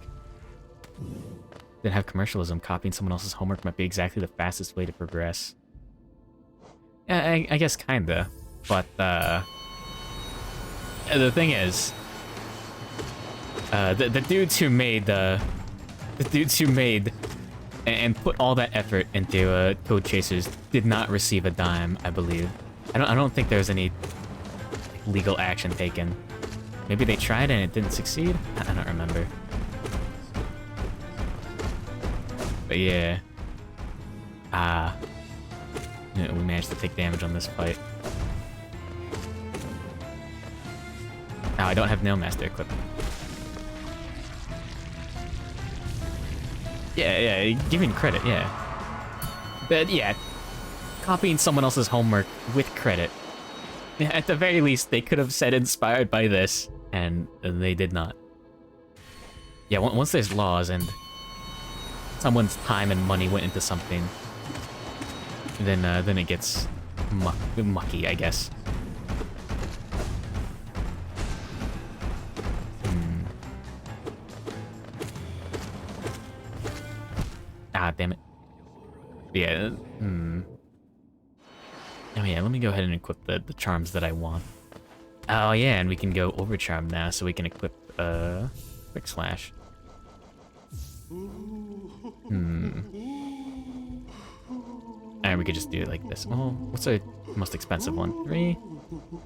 Then have commercialism. Copying someone else's homework might be exactly the fastest way to progress. Yeah, I guess kinda, but the thing is, the dudes who made and put all that effort into Code Chasers did not receive a dime, I believe. I don't think there's any legal action taken. Maybe they tried and it didn't succeed? I don't remember. But yeah. Yeah, we managed to take damage on this fight. Now I don't have Nailmaster equipment. Yeah, give me credit, yeah. But yeah, copying someone else's homework with credit. Yeah, at the very least, they could have said inspired by this, and they did not. Yeah, once there's laws and someone's time and money went into something, then it gets mucky, I guess. Ah, damn it. Yeah, Oh yeah, let me go ahead and equip the charms that I want. Oh yeah, and we can go over charm now, so we can equip, Quick Slash. And we could just do it like this. Oh, what's the most expensive one? 3?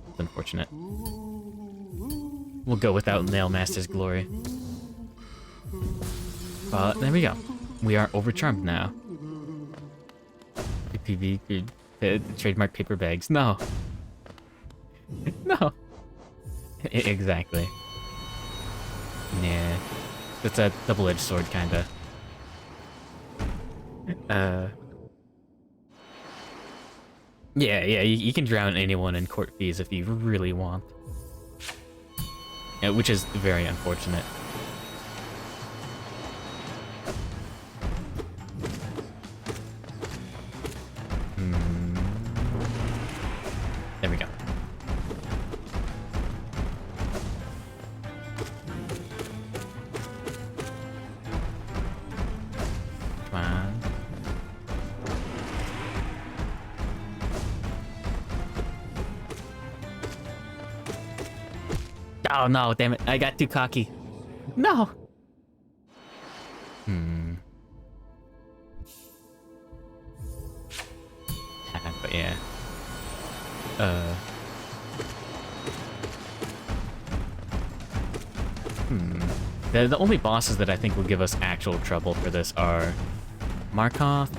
That's unfortunate. We'll go without Nailmaster's glory. But there we go. We are overcharmed now. PPV, trademark paper bags. No. No. Exactly. Yeah. It's a double-edged sword, kinda. Yeah, you can drown anyone in court fees if you really want. Yeah, which is very unfortunate. There we go. Come on. Oh no, damn it. I got too cocky. No. But yeah. The only bosses that I think will give us actual trouble for this are Markov,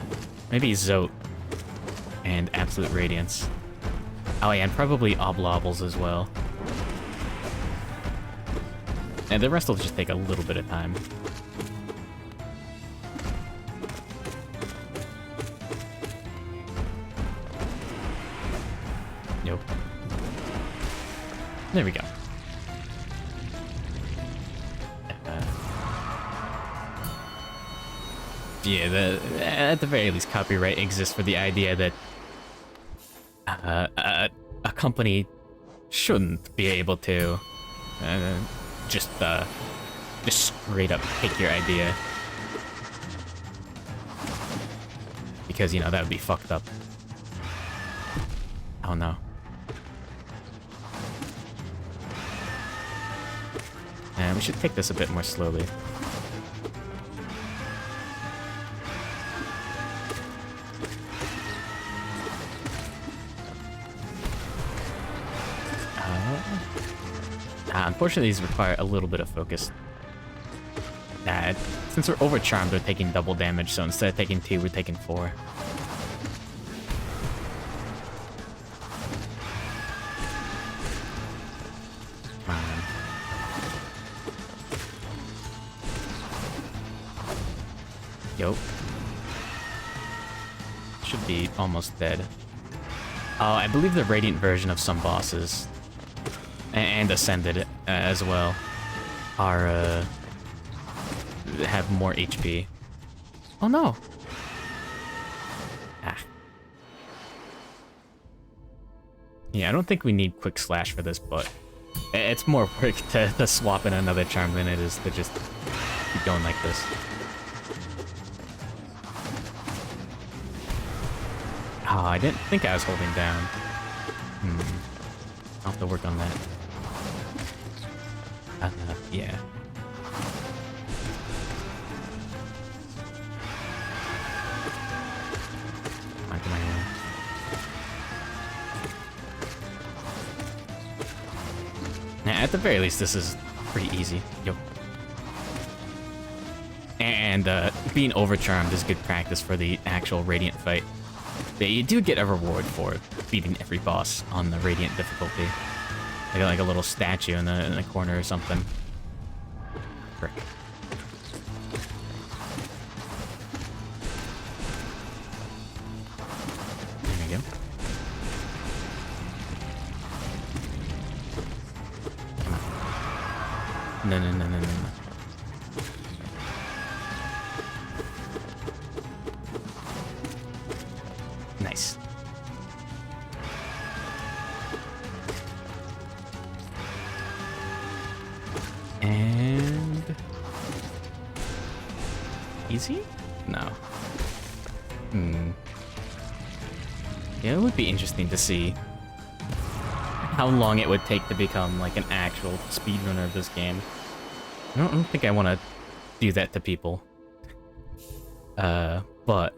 maybe Zote, and Absolute Radiance. Oh yeah, and probably Oblobbles as well. And the rest will just take a little bit of time. Nope. There we go. Yeah, at the very least, copyright exists for the idea that a company shouldn't be able to just straight up take your idea. Because, you know, that would be fucked up. Oh no. And we should take this a bit more slowly. Unfortunately, these require a little bit of focus. Since we're overcharmed, we're taking double damage, so instead of taking 2, we're taking 4. Come on. Yo. Should be almost dead. I believe the Radiant version of some bosses, and Ascended as well, are have more HP. Oh no! Yeah, I don't think we need Quick Slash for this, but it's more work to swap in another charm than it is to just keep going like this. Oh, I didn't think I was holding down. I'll have to work on that. Yeah. Come on. Now, at the very least, this is pretty easy. Yo. And being overcharmed is good practice for the actual Radiant fight. You do get a reward for beating every boss on the Radiant difficulty. Like a little statue in the corner or something. Frick. There we go. Come on. No. Nice. And... easy? No. Hmm. Yeah, it would be interesting to see how long it would take to become like an actual speedrunner of this game. I don't think I want to do that to people. But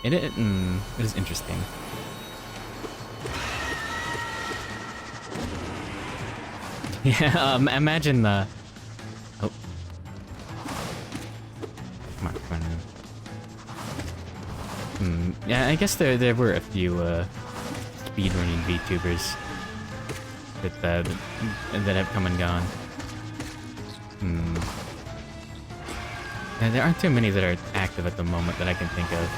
it is interesting. Yeah, imagine oh. Come on. Yeah, I guess there were a few speedrunning VTubers that have come and gone. And there aren't too many that are active at the moment that I can think of.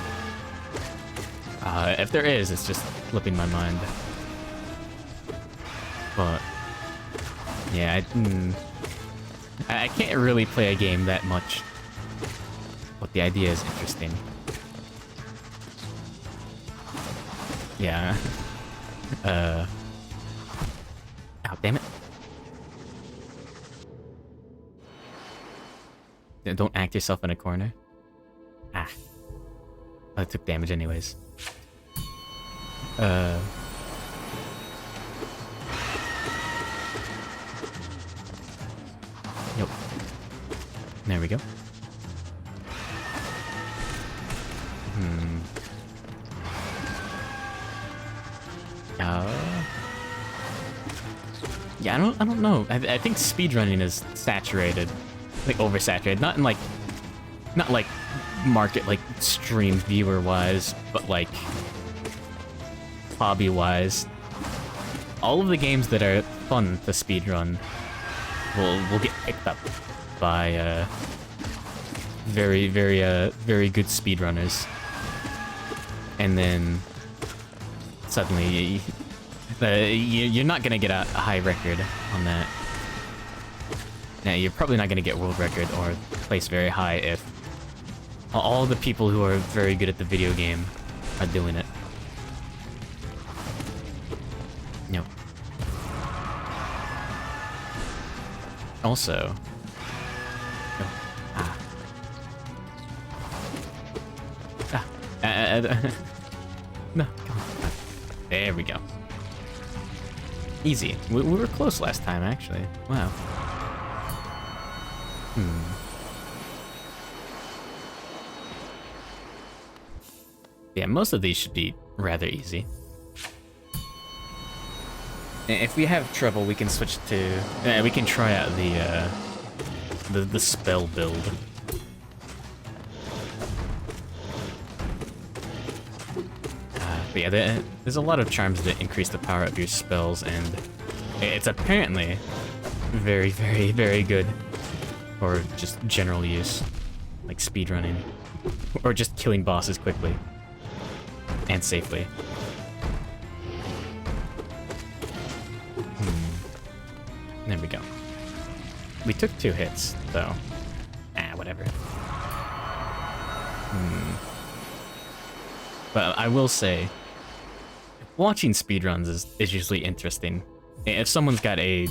If there is, it's just slipping my mind. But yeah, I can't really play a game that much, but the idea is interesting. Yeah. Oh, damn it. Don't act yourself in a corner. Ah. I took damage anyways. Yep. There we go. Yeah, I don't know. I think speedrunning is saturated, like oversaturated. Not like market like stream viewer wise, but like hobby wise. All of the games that are fun to speedrun will get picked up by very good speedrunners, and then suddenly you're not gonna get a high record on that. Now you're probably not gonna get world record or place very high if all the people who are very good at the video game are doing it. No. Also, no, come on. There we go. Easy. We were close last time, actually. Wow. Yeah, most of these should be rather easy. If we have trouble, we can switch to... we can try out the spell build. But yeah, there's a lot of charms that increase the power of your spells, and it's apparently very good for just general use, like speedrunning, or just killing bosses quickly and safely. There we go. We took 2 hits, though. Whatever. But I will say, watching speedruns is usually interesting. If someone's got a...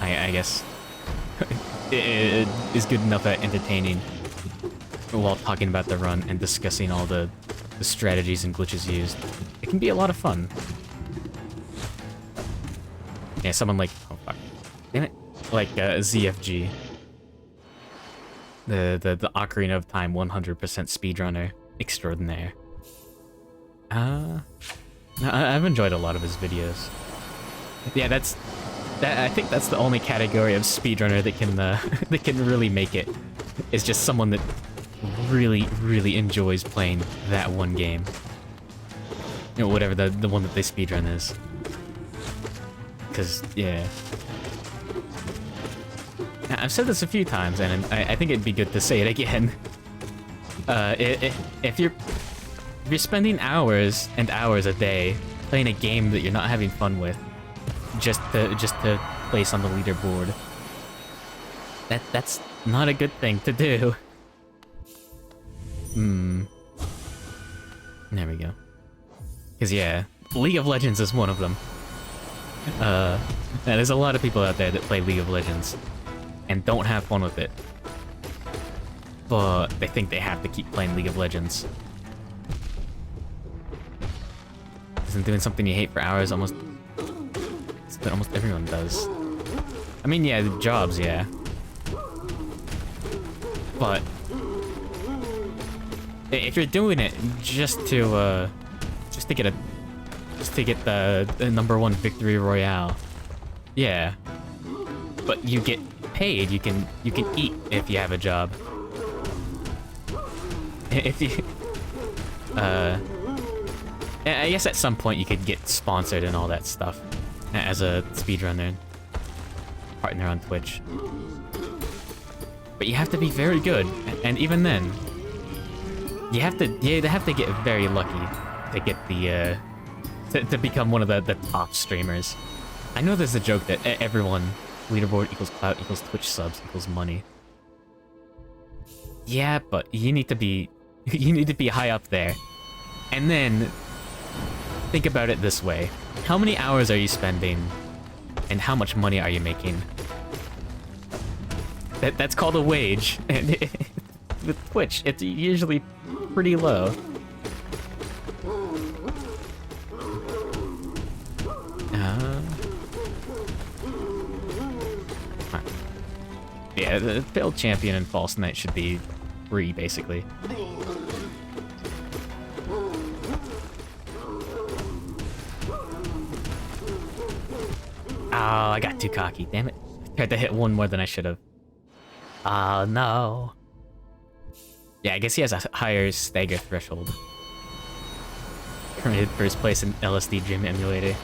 I guess... it is good enough at entertaining while talking about the run and discussing all the strategies and glitches used, it can be a lot of fun. Yeah, someone like... oh, fuck. Damn it. Like, ZFG. The Ocarina of Time 100% speedrunner extraordinaire. I've enjoyed a lot of his videos. Yeah, I think that's the only category of speedrunner that can that can really make it. Is just someone that really enjoys playing that one game. You know, whatever the one that they speedrun is. Because, yeah. Now, I've said this a few times, and I think it'd be good to say it again. If you're spending hours and hours a day playing a game that you're not having fun with, just to place on the leaderboard, that's not a good thing to do. There we go. Because, yeah, League of Legends is one of them. There's a lot of people out there that play League of Legends and don't have fun with it. but they think they have to keep playing League of Legends. Isn't doing something you hate for hours almost everyone does. I mean, yeah, the jobs, yeah. But if you're doing it just to get the #1 victory royale, yeah. But you get paid. You can eat if you have a job. If you, I guess at some point you could get sponsored and all that stuff as a speedrunner partner on Twitch. But you have to be very good, and even then, you have to get very lucky to get the to become one of the top streamers. I know there's a joke that everyone leaderboard equals clout equals Twitch subs equals money. Yeah, but you need to be high up there. And then think about it this way. How many hours are you spending and how much money are you making? That's called a wage. And with Twitch, it's usually pretty low. Yeah, the failed champion and false knight should be free, basically. Oh, I got too cocky, damn it. Tried to hit one more than I should have. Oh, no. Yeah, I guess he has a higher stagger threshold. Permitted first place in LSD Gym Emulator.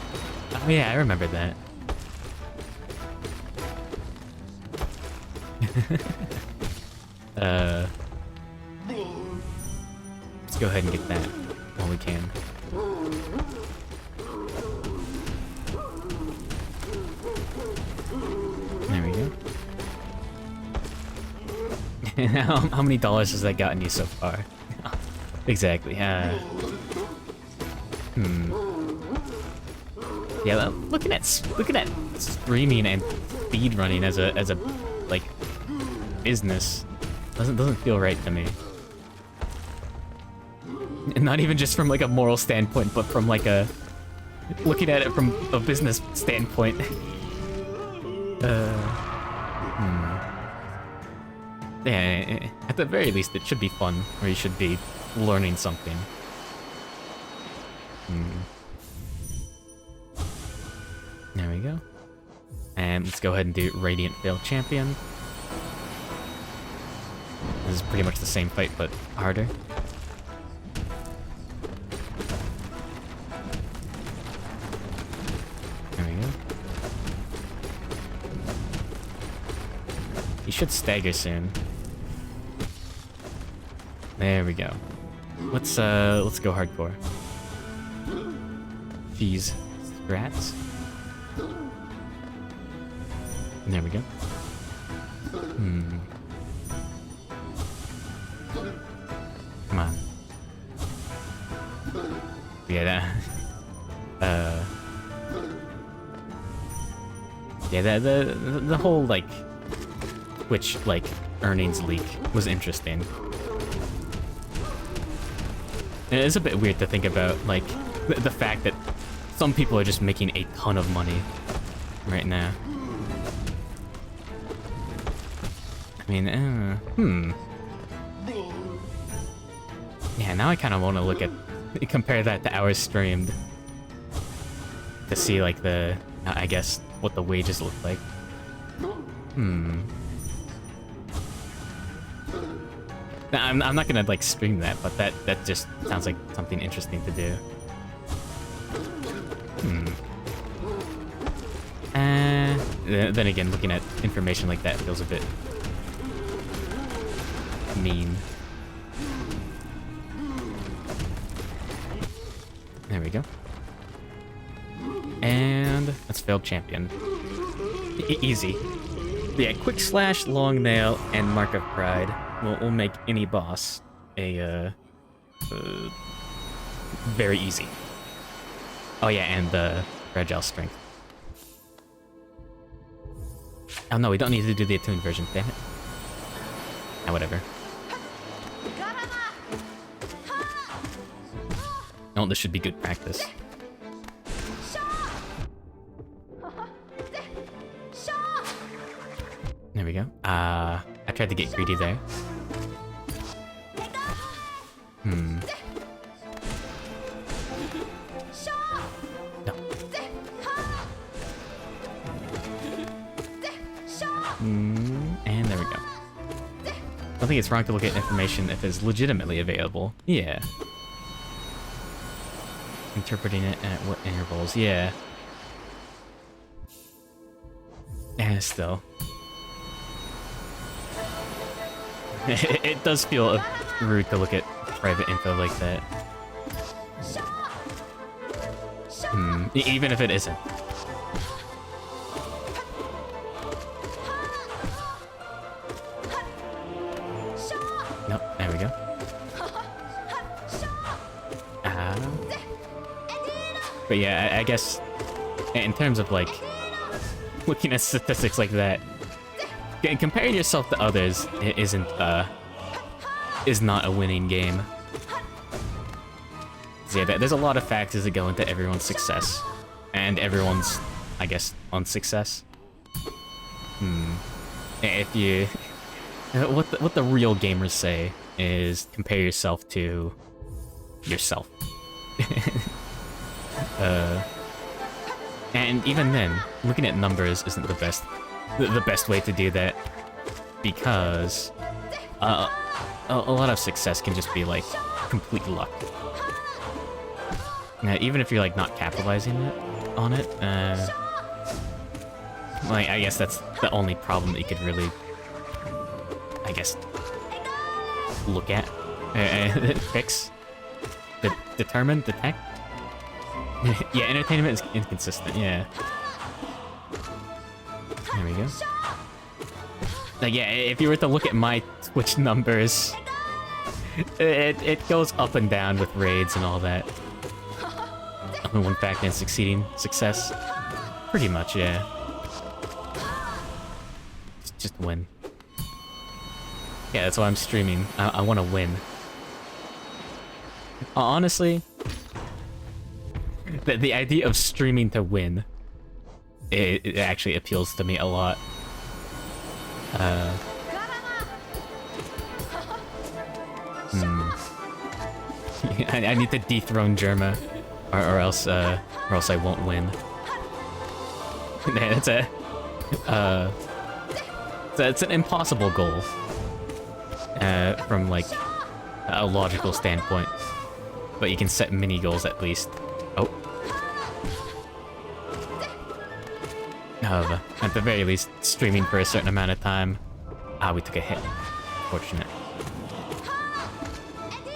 Oh yeah, I remember that. Let's go ahead and get that while we can. There we go. How many dollars has that gotten you so far? Exactly. Yeah, looking at streaming and speedrunning as a like business doesn't feel right to me. And not even just from like a moral standpoint, but from like a looking at it from a business standpoint. Yeah, at the very least, it should be fun, or you should be learning something. There we go. And let's go ahead and do Radiant Failed Champion. This is pretty much the same fight, but harder. There we go. He should stagger soon. There we go. Let's go hardcore. Jeez. Strats. There we go. Come on. Yeah, that. Yeah, the whole like Twitch like earnings leak was interesting. And it is a bit weird to think about, like the fact that some people are just making a ton of money right now. I mean, yeah, now I kind of want to look at, compare that to hours streamed to see like the, I guess, what the wages look like. Now, I'm not gonna like stream that, but that just sounds like something interesting to do. Then again, looking at information like that feels a bit mean. There we go. And that's failed champion. Easy. Yeah, quick slash, long nail, and mark of pride will make any boss a very easy. Oh yeah, and fragile strength. Oh no, we don't need to do the attuned version, damn it. Ah, whatever. Oh, this should be good practice. There we go. I tried to get greedy there. Hmm. No. And there we go. I think it's wrong to look at information if it's legitimately available. Yeah. Interpreting it at what intervals? Yeah. And still. It does feel rude to look at private info like that. Even if it isn't. Nope, there we go. But yeah, I guess in terms of like looking at statistics like that, comparing yourself to others is not a winning game. So yeah, there's a lot of factors that go into everyone's success and everyone's, I guess, unsuccess. If you, what the real gamers say is compare yourself to yourself. And even then, looking at numbers isn't the best way to do that, because a lot of success can just be like complete luck. Now, even if you're like not capitalizing on it, like I guess that's the only problem that you could really, I guess, look at, fix, determine, detect. Yeah, entertainment is inconsistent. Yeah. There we go. Like, yeah, if you were to look at my Twitch numbers, it goes up and down with raids and all that. Only one factor in success. Pretty much, yeah. Just win. Yeah, that's why I'm streaming. I want to win. Honestly, the idea of streaming to win, it actually appeals to me a lot. I need to dethrone Germa, or else I won't win. It's an impossible goal, from like a logical standpoint. But you can set mini goals at least. Oh. At the very least, streaming for a certain amount of time. Ah, we took a hit. Fortunate.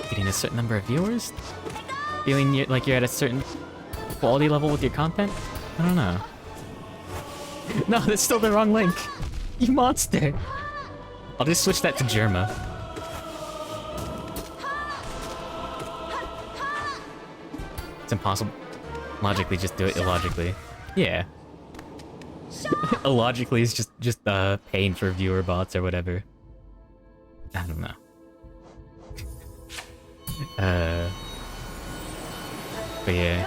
Getting a certain number of viewers? Feeling like you're at a certain quality level with your content? I don't know. No, that's still the wrong link. You monster. I'll just switch that to Germa. It's impossible. Logically, just do it illogically. Yeah. Illogically is just paying for viewer bots or whatever. I don't know. But yeah.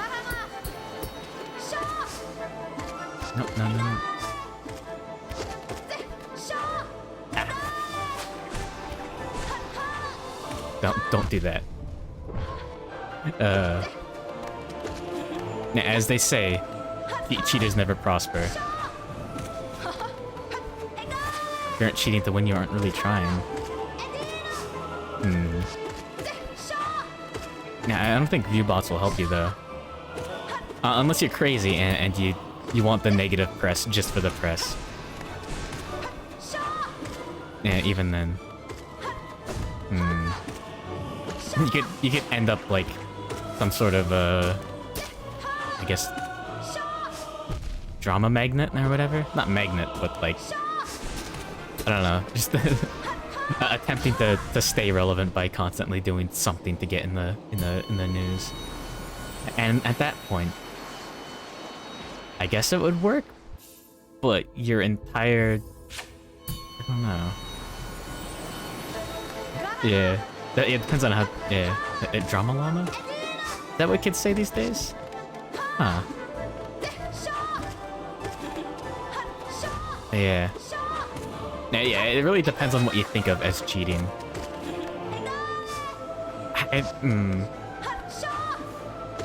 No. Don't do that. Now, as they say, cheaters never prosper. If you aren't cheating to win, you aren't really trying. Now, I don't think view bots will help you though. Unless you're crazy and you want the negative press just for the press. Yeah, even then. You could end up like some sort of I guess drama magnet or whatever. Not magnet, but like I don't know, just attempting to stay relevant by constantly doing something to get in the news. And at that point, I guess it would work, but your entire, I don't know. Yeah, it depends on how. Yeah, drama llama. that what kids say these days? Huh. Yeah. Yeah, it really depends on what you think of as cheating.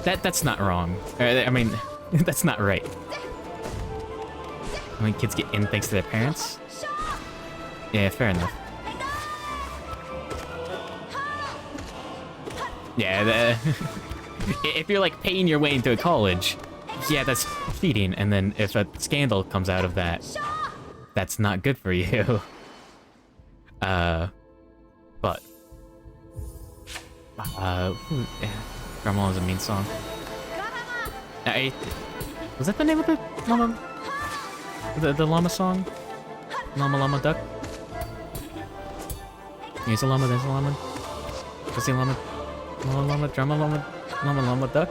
That's not wrong. I mean, that's not right. I mean, kids get in thanks to their parents? Yeah, fair enough. Yeah, if you're like paying your way into a college, yeah, that's cheating. And then if a scandal comes out of that, that's not good for you. But yeah, Grandma is a mean song. Was that the name of the llama? The llama song? Llama Llama Duck? Here's a llama, there's a llama. Pussy llama. Llama llama, drama llama, llama llama duck?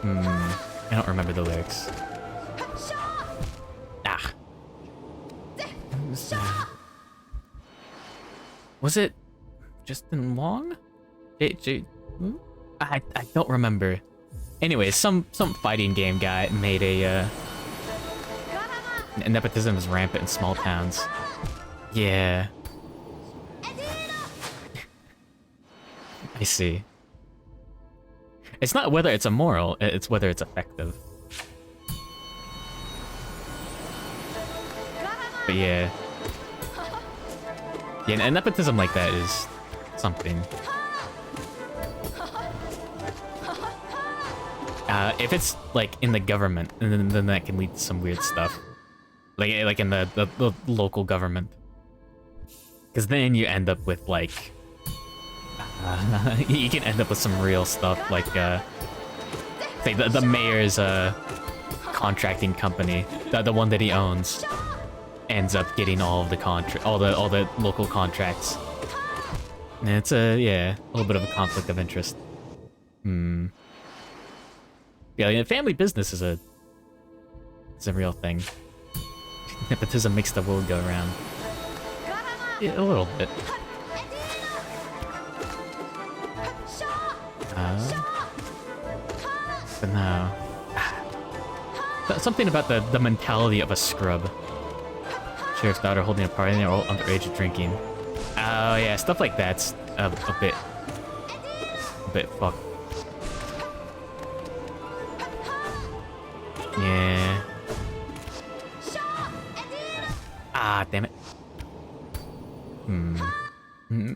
I don't remember the lyrics. Ah. Was it Justin Long? I don't remember. Anyways, some fighting game guy made a nepotism is rampant in small towns. Yeah. I see. It's not whether it's immoral, it's whether it's effective. But yeah. Yeah, and nepotism like that is something. If it's like in the government, then that can lead to some weird stuff. Like in the local government. Because then you end up with like... you can end up with some real stuff, like say the mayor's contracting company, the one that he owns, ends up getting all of the all the local contracts. And it's yeah, a little bit of a conflict of interest. Yeah, family business is a real thing. Nepotism makes the world go round. Yeah, a little bit. But no. Something about the mentality of a scrub. Sheriff's daughter holding a party and they're all underage drinking. Oh yeah, stuff like that's a bit fucked. Yeah. Ah, damn it.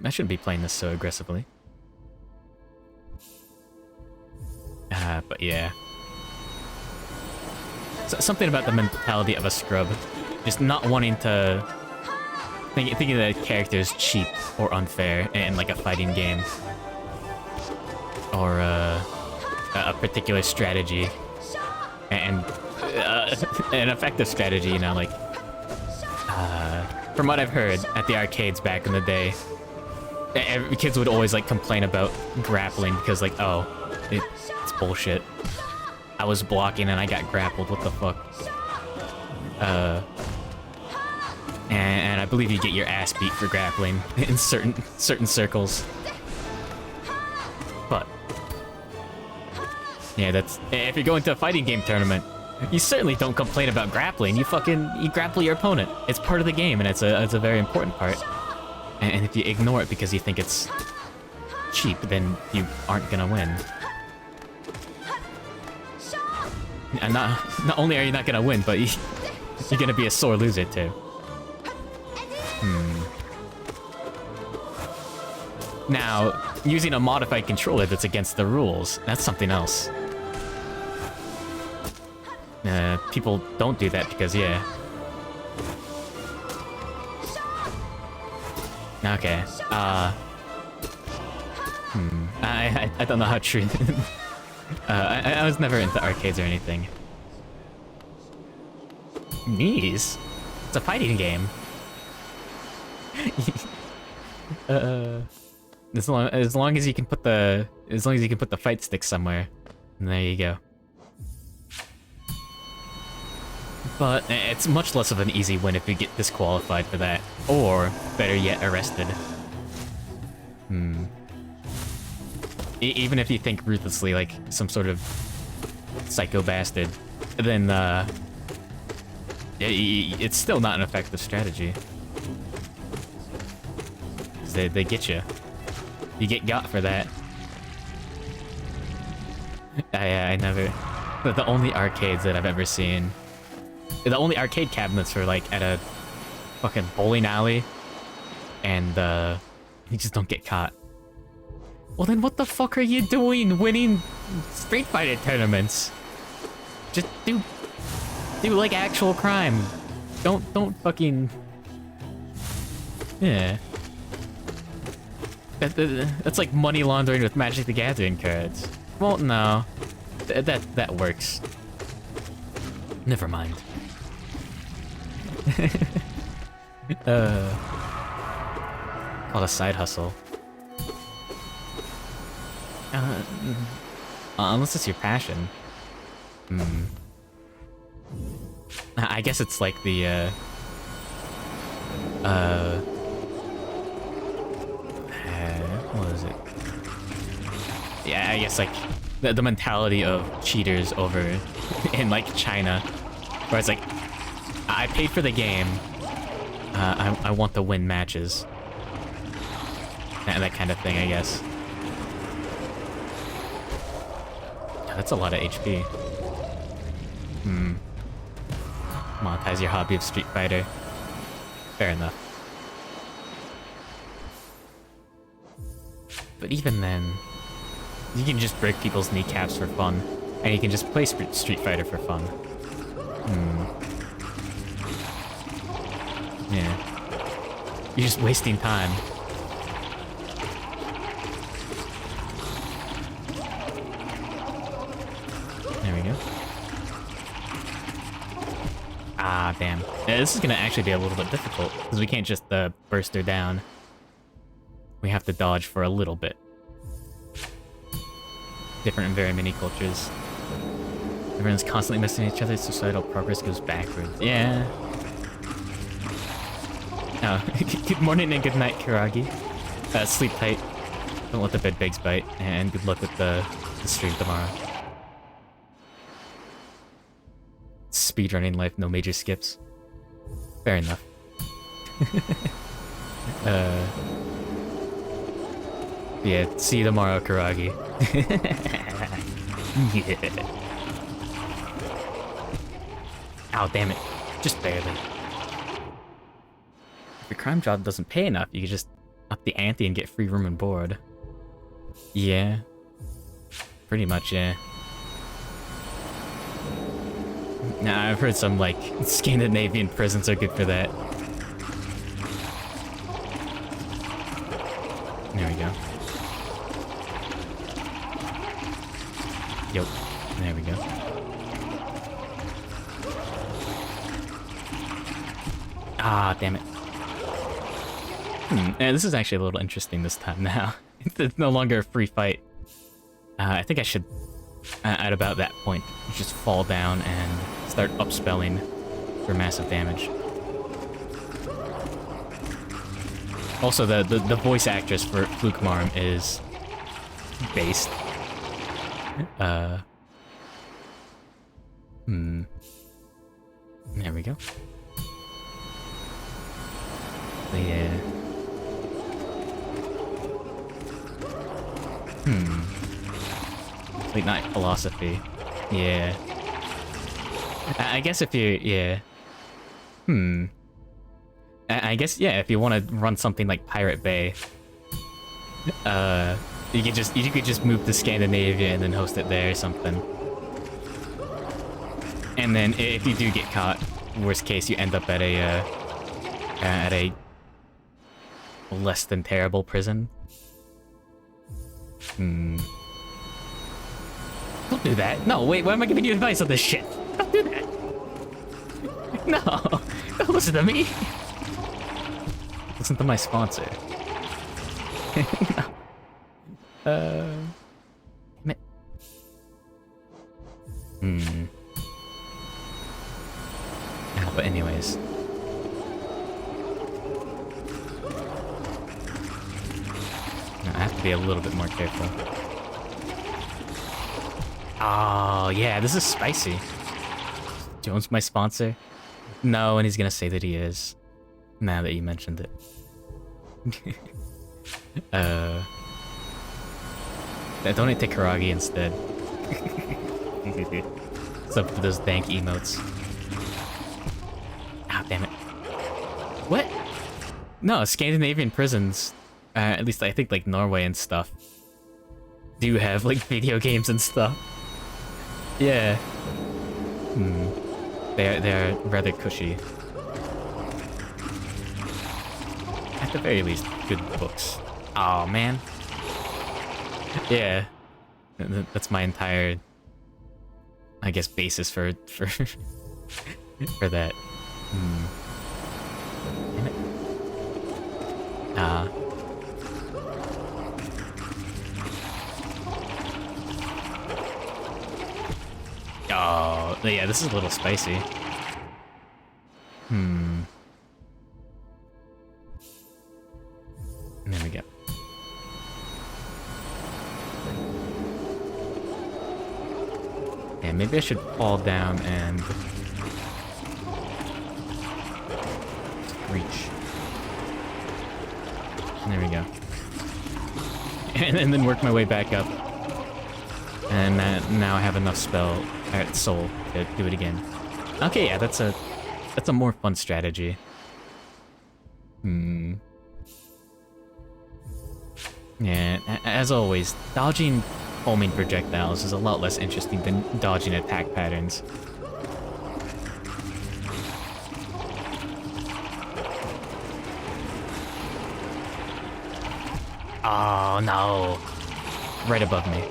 I shouldn't be playing this so aggressively. But yeah. So, something about the mentality of a scrub. Just not wanting to... Thinking that a character is cheap or unfair in like a fighting game. Or a particular strategy. And an effective strategy, you know, like... from what I've heard at the arcades back in the day, kids would always like complain about grappling because like, oh, it's bullshit. I was blocking and I got grappled, what the fuck? And I believe you get your ass beat for grappling in certain circles. But yeah, that's if you're going to a fighting game tournament, you certainly don't complain about grappling. You grapple your opponent. It's part of the game, and it's a very important part. And if you ignore it because you think it's cheap, then you aren't gonna win. And not only are you not gonna win, but you're gonna be a sore loser too. Now, using a modified controller that's against the rules, that's something else. People don't do that because, yeah. Okay, I don't know how true... I was never into arcades or anything. Knees? It's a fighting game. As long as you can put the fight stick somewhere, and there you go. But it's much less of an easy win if you get disqualified for that, or better yet, arrested. Even if you think ruthlessly like some sort of psycho bastard, then it's still not an effective strategy. 'Cause they get you. You get got for that. I never... The only arcades that I've ever seen... The only arcade cabinets are like at a fucking bowling alley, and you just don't get caught. Well then what the fuck are you doing winning Street Fighter tournaments? Just do like actual crime. Don't fucking... Yeah. That's like money laundering with Magic the Gathering cards. Well, no. That works. Never mind. Called a side hustle. Unless it's your passion. I guess it's like the, what is it? Yeah, I guess like the mentality of cheaters over in like China, where it's like, I paid for the game, I want to win matches. That kind of thing, I guess. Yeah, that's a lot of HP. Monetize your hobby of Street Fighter. Fair enough. But even then, you can just break people's kneecaps for fun, and you can just play Street Fighter for fun. Yeah. You're just wasting time. There we go. Ah, damn. Yeah, this is gonna actually be a little bit difficult, because we can't just burst her down. We have to dodge for a little bit. Different in very many cultures. Everyone's constantly missing each other, societal progress goes backwards. Yeah. Oh, good morning and good night, Kiragi. Sleep tight. Don't let the bed bugs bite, and good luck with the stream tomorrow. Speedrunning life, no major skips. Fair enough. Yeah, see you tomorrow, Kiragi. Yeah. Ow, damn it. Just barely. If your crime job doesn't pay enough, you can just up the ante and get free room and board. Yeah. Pretty much, yeah. Nah, I've heard some, like, Scandinavian prisons are good for that. There we go. Yep. There we go. Ah, damn it. Yeah, this is actually a little interesting this time now. It's no longer a free fight. I think I should, at about that point, just fall down and start upspelling for massive damage. Also, the voice actress for Fluke Marm is based. There we go. Yeah. Late night philosophy. Yeah. I guess if you, yeah. I guess, yeah, if you want to run something like Pirate Bay, you could just move to Scandinavia and then host it there or something. And then if you do get caught, worst case, you end up at a less than terrible prison. Don't do that. No, wait, why am I giving you advice on this shit? Don't do that. No, don't listen to me. Listen to my sponsor. No. But anyways. I have to be a little bit more careful. Oh, yeah, this is spicy. Jones my sponsor? No, and he's gonna say that he is. Now that you mentioned it. Donate to Karagi instead. Sub for those dank emotes. Ah, damn it. What? No, Scandinavian prisons, at least I think like Norway and stuff, do have like video games and stuff. Yeah. They're rather cushy. At the very least, good books. Oh man. Yeah. That's my entire, I guess, basis for for that. Damn it. Oh, yeah, this is a little spicy. There we go. Yeah, maybe I should fall down and reach. There we go. And then work my way back up. And now I have enough soul to do it again. Okay, yeah, that's a more fun strategy. Yeah, as always, dodging homing projectiles is a lot less interesting than dodging attack patterns. Oh no! Right above me.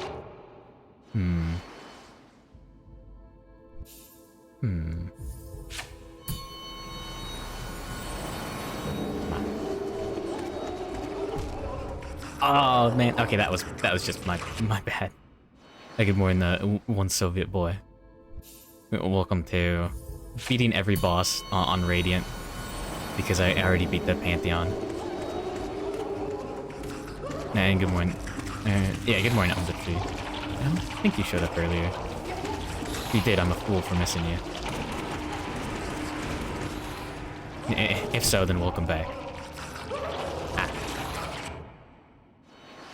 Oh man, okay, that was just my bad. I get more in the one Soviet boy. Welcome to beating every boss on Radiant because I already beat the Pantheon. And good morning. Yeah, good morning, Umza Tree. I don't think you showed up earlier. If you did, I'm a fool for missing you. If so, then welcome back.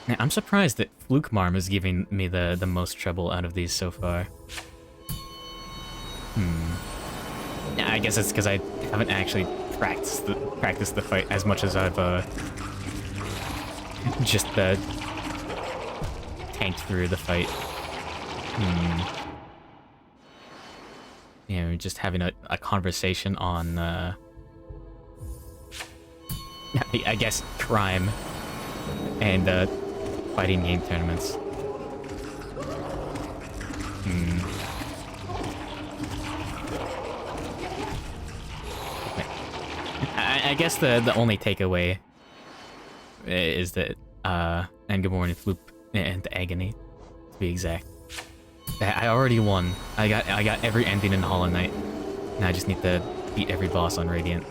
Now, I'm surprised that Flukemarm is giving me the most trouble out of these so far. Yeah, I guess it's because I haven't actually practiced the fight as much as I've just tanked through the fight. You know, just having a conversation on I guess crime and fighting game tournaments. I guess the only takeaway is that and good morning Floop and Agony, to be exact. I already won. I got every ending in Hollow Knight. Now I just need to beat every boss on Radiant.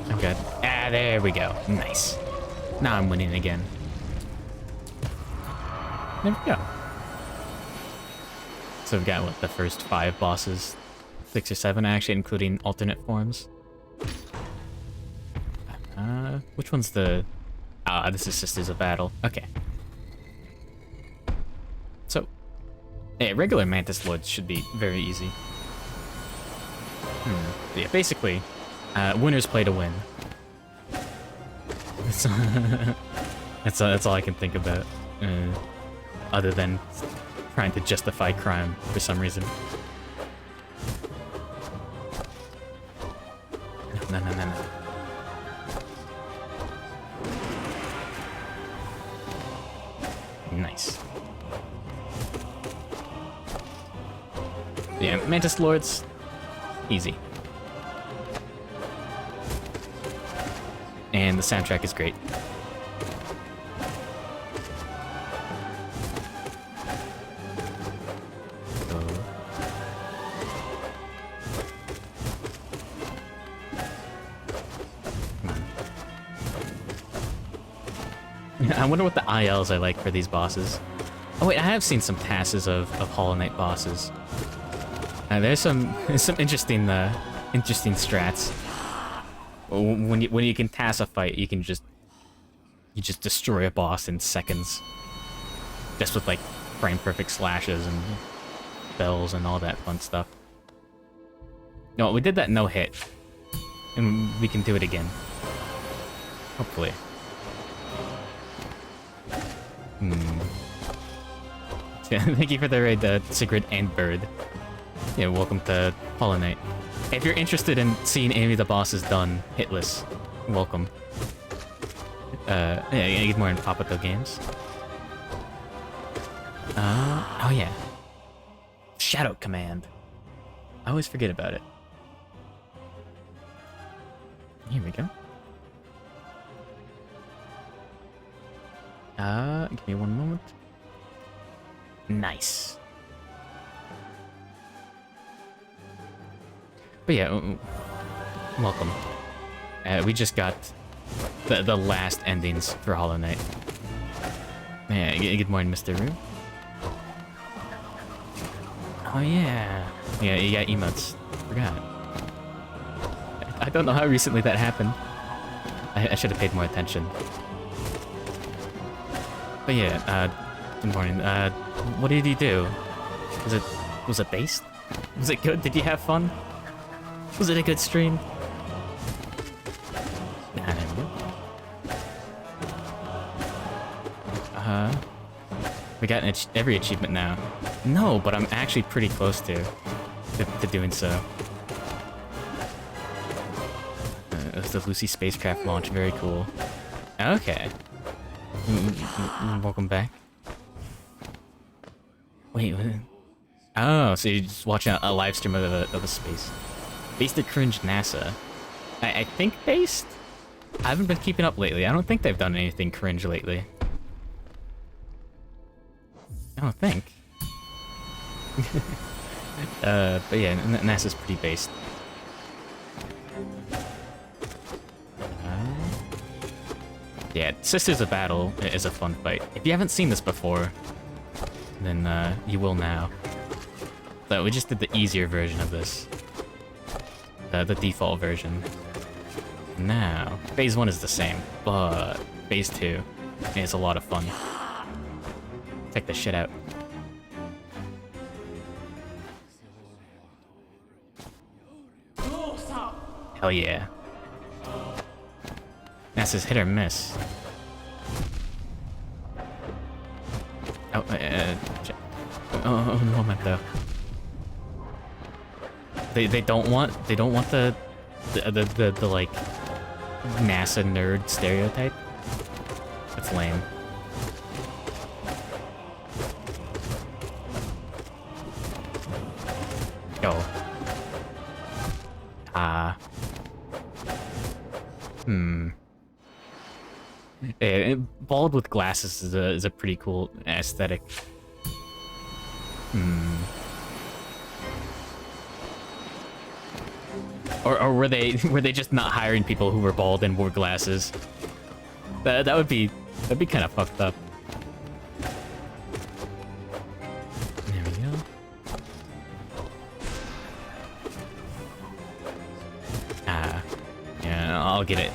Oh god. Ah, there we go. Nice. Now I'm winning again. There we go. So we've got, what, the first 5 bosses? 6 or 7, actually, including alternate forms. Which one's the... Ah, this is Sisters of Battle. Okay. So, regular Mantis Lords should be very easy. Yeah, basically, winners play to win. That's all I can think about. Other than trying to justify crime for some reason. No. Nice. Yeah, Mantis Lords, easy. And the soundtrack is great. I wonder what the ILs are like for these bosses. Oh wait, I have seen some passes of Hollow Knight bosses. There's some interesting interesting strats. When you can task a fight, you just destroy a boss in seconds. Just with like frame perfect slashes and bells and all that fun stuff. No, we did that no hit. And we can do it again. Hopefully. Thank you for the raid, Sigrid and Bird. Yeah, welcome to Hollow Knight. If you're interested in seeing any of the bosses done hitless, welcome. Yeah, get more in Papato games. Oh yeah. Shadow Command. I always forget about it. Here we go. Give me one moment. Nice. But yeah, welcome. We just got the last endings for Hollow Knight. Yeah, good morning, Mr. Rue. Oh yeah. Yeah, you got emotes. Forgot. I don't know how recently that happened. I should have paid more attention. But yeah, good morning. What did you do? Was it based? Was it good? Did you have fun? Was it a good stream? Nah, there we go. We got every achievement now. No, but I'm actually pretty close to doing so. It's the Lucy spacecraft launch, very cool. Okay. Welcome back. Wait, what? Oh, so you're just watching a live stream of a space. Based at Cringe NASA. I think based? I haven't been keeping up lately. I don't think they've done anything cringe lately. I don't think. But yeah, NASA's pretty based. Yeah, Sisters of Battle is a fun fight. If you haven't seen this before, then you will now. But we just did the easier version of this. The default version. Now, phase 1 is the same, but phase 2 is a lot of fun. Check this shit out. Hell yeah. NASA's hit or miss. Oh, oh, moment though. They don't want the like NASA nerd stereotype. That's lame. Go. Yeah, bald with glasses is a pretty cool aesthetic. Or were they just not hiring people who were bald and wore glasses? That'd be kind of fucked up. There we go. Yeah, I'll get it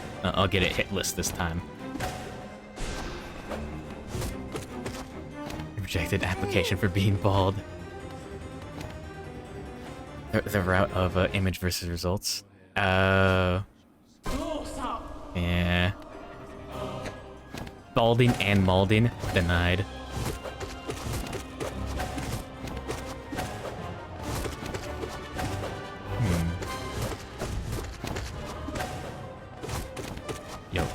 hitless this time. Rejected application for being bald. The route of image versus results. Yeah. Balding and malding denied. Yo.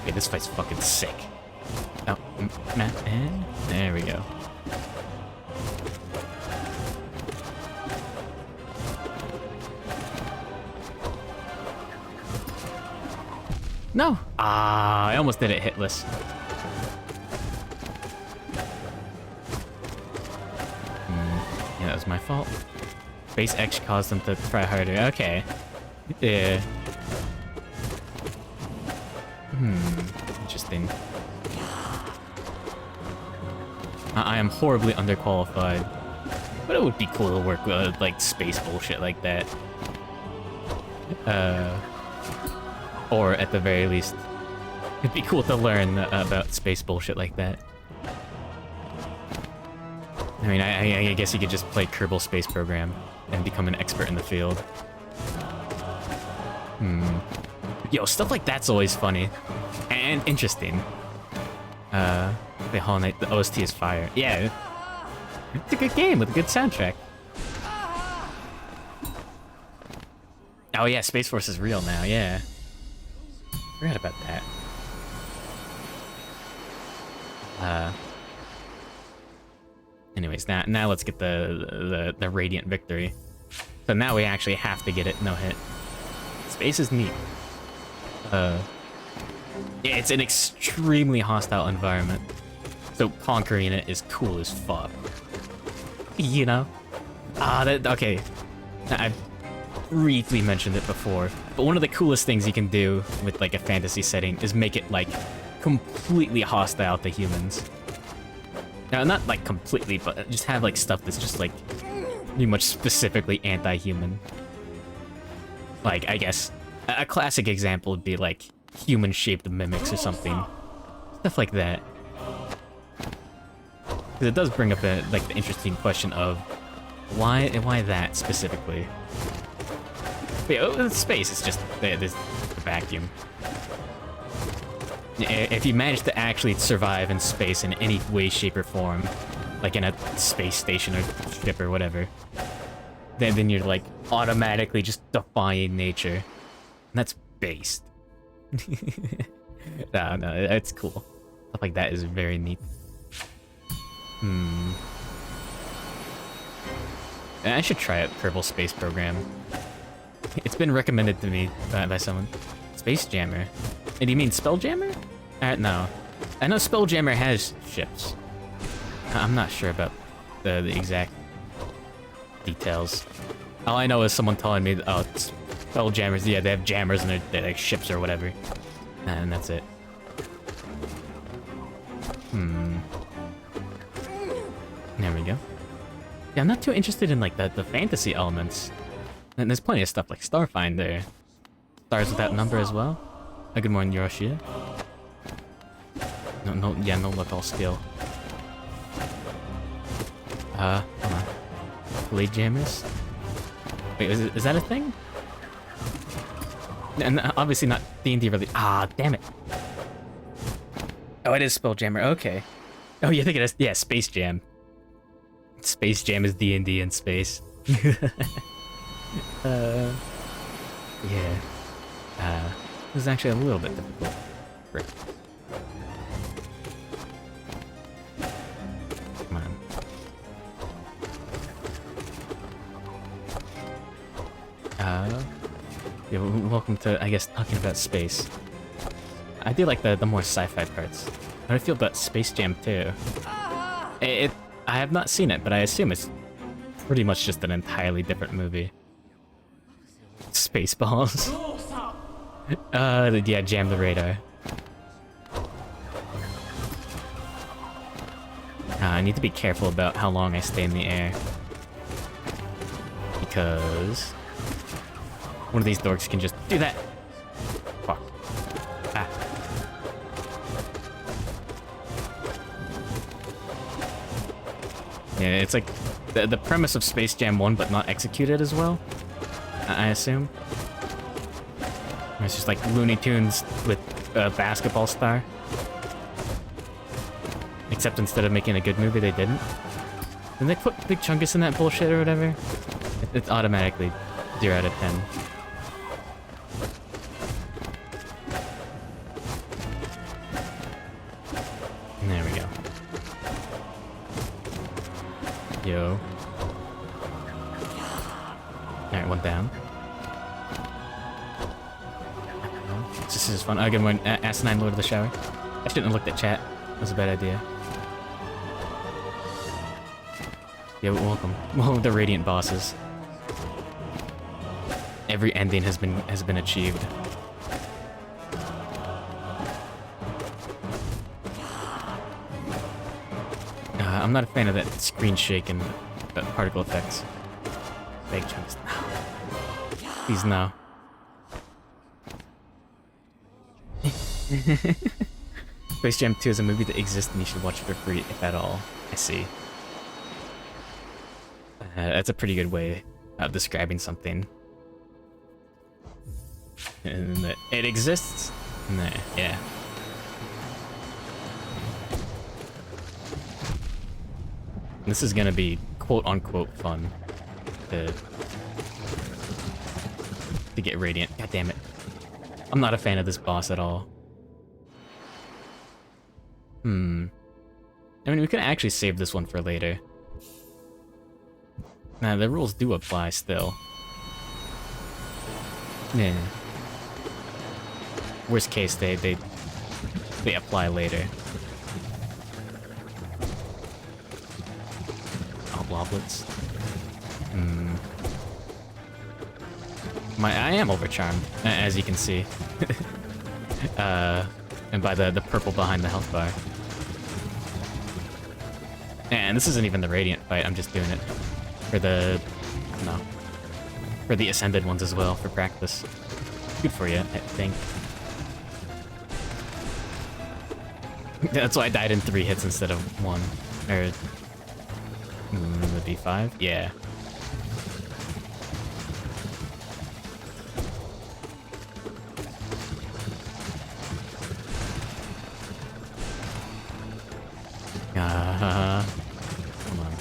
Okay, this fight's fucking sick. Oh, and there we go. No! I almost did it hitless. Yeah, that was my fault. Base X caused them to try harder. Okay. Yeah. Interesting. I am horribly underqualified, but it would be cool to work with, like, space bullshit like that. Or at the very least, it'd be cool to learn about space bullshit like that. I mean, I guess you could just play Kerbal Space Program and become an expert in the field. Yo, stuff like that's always funny. And interesting. The Hollow Knight, the OST is fire. Yeah. It's a good game with a good soundtrack. Oh yeah, Space Force is real now, yeah. Forgot about that. Anyways, now let's get the Radiant Victory. So now we actually have to get it no hit. Space is neat. Yeah, it's an extremely hostile environment. So conquering it is cool as fuck. You know? Okay. I've briefly mentioned it before, but one of the coolest things you can do with like a fantasy setting is make it like completely hostile to humans. Now, not like completely, but just have like stuff that's just like pretty much specifically anti-human. Like, I guess a classic example would be like human-shaped mimics or something. Stuff like that. Because it does bring up like the interesting question of why that specifically? But yeah, space is just there's the vacuum. If you manage to actually survive in space in any way, shape, or form, like in a space station or ship or whatever, then you're like automatically just defying nature. And that's based. No, it's cool. Stuff like that is very neat. I should try out Kerbal Space Program. It's been recommended to me by someone. Space Jammer. And do you mean Spelljammer? No. I know Spelljammer has ships. I'm not sure about the exact details. All I know is someone telling me, oh, Spelljammers, yeah, they have jammers in their like, ships or whatever. And that's it. There we go. Yeah, I'm not too interested in like the fantasy elements. And there's plenty of stuff like Starfinder. Stars Without Number as well. Good morning, Yoroshia. No luck, all skill. Hold on. Blade Jammers? Wait, is that a thing? And obviously not D&D really. Ah, damn it. Oh, it is Spelljammer, okay. Oh, you think it is? Yeah, Space Jam. Space Jam is D&D in space. Yeah. This is actually a little bit difficult. Frick. Come on. Yeah, welcome to, I guess, talking about space. I do like the more sci-fi parts. How do I feel about Space Jam 2? I have not seen it, but I assume it's pretty much just an entirely different movie. Spaceballs. Yeah, jam the radar. I need to be careful about how long I stay in the air. Because one of these dorks can just do that. Fuck. Ah. Yeah, it's like the premise of Space Jam 1, but not executed as well, I assume. It's just like Looney Tunes with a basketball star. Except instead of making a good movie, they didn't. Didn't they put Big Chungus in that bullshit or whatever? It's automatically 0 out of 10. There we go. Yo. Alright, one down. This is fun. Good morning, Asinine Lord of the Shower. I shouldn't have looked at chat. That was a bad idea. Yeah, welcome. Well, the Radiant bosses. Every ending has been achieved. I'm not a fan of that screen shake and particle effects. Big chunks. Please no. Space Jam 2 is a movie that exists and you should watch it for free, if at all. I see. That's a pretty good way of describing something. And that it exists? Nah, yeah. This is gonna be quote-unquote fun to get Radiant. God damn it. I'm not a fan of this boss at all. I mean, we could actually save this one for later. Nah, the rules do apply still. Yeah. Worst case, they apply later. Oh, bloblets. I am overcharmed, as you can see. And by the purple behind the health bar. And this isn't even the Radiant fight, I'm just doing it for the... no. For the Ascended ones as well, for practice. Good for you, I think. That's why I died in 3 hits instead of 1. Or... the D5? Yeah. Come on.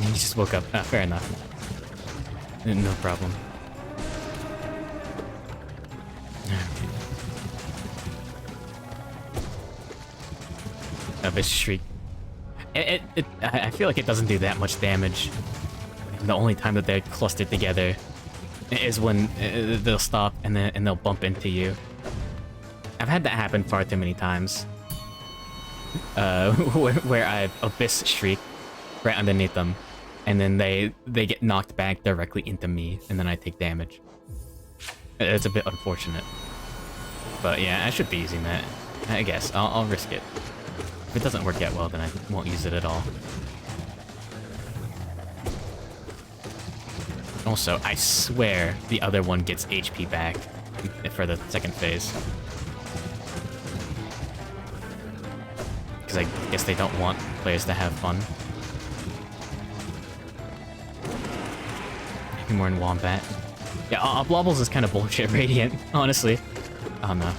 He just woke up. Ah, fair enough. No problem. This shriek. I feel like it doesn't do that much damage. The only time that they're clustered together is when they'll stop and they'll bump into you. I've had that happen far too many times. Where I Abyss Shriek right underneath them, and then they get knocked back directly into me, and then I take damage. It's a bit unfortunate. But yeah, I should be using that. I guess. I'll risk it. If it doesn't work out well, then I won't use it at all. Also, I swear the other one gets HP back for the second phase. Because I guess they don't want players to have fun. More in Wombat. Yeah, Blobbles is kind of bullshit Radiant, honestly. Oh no.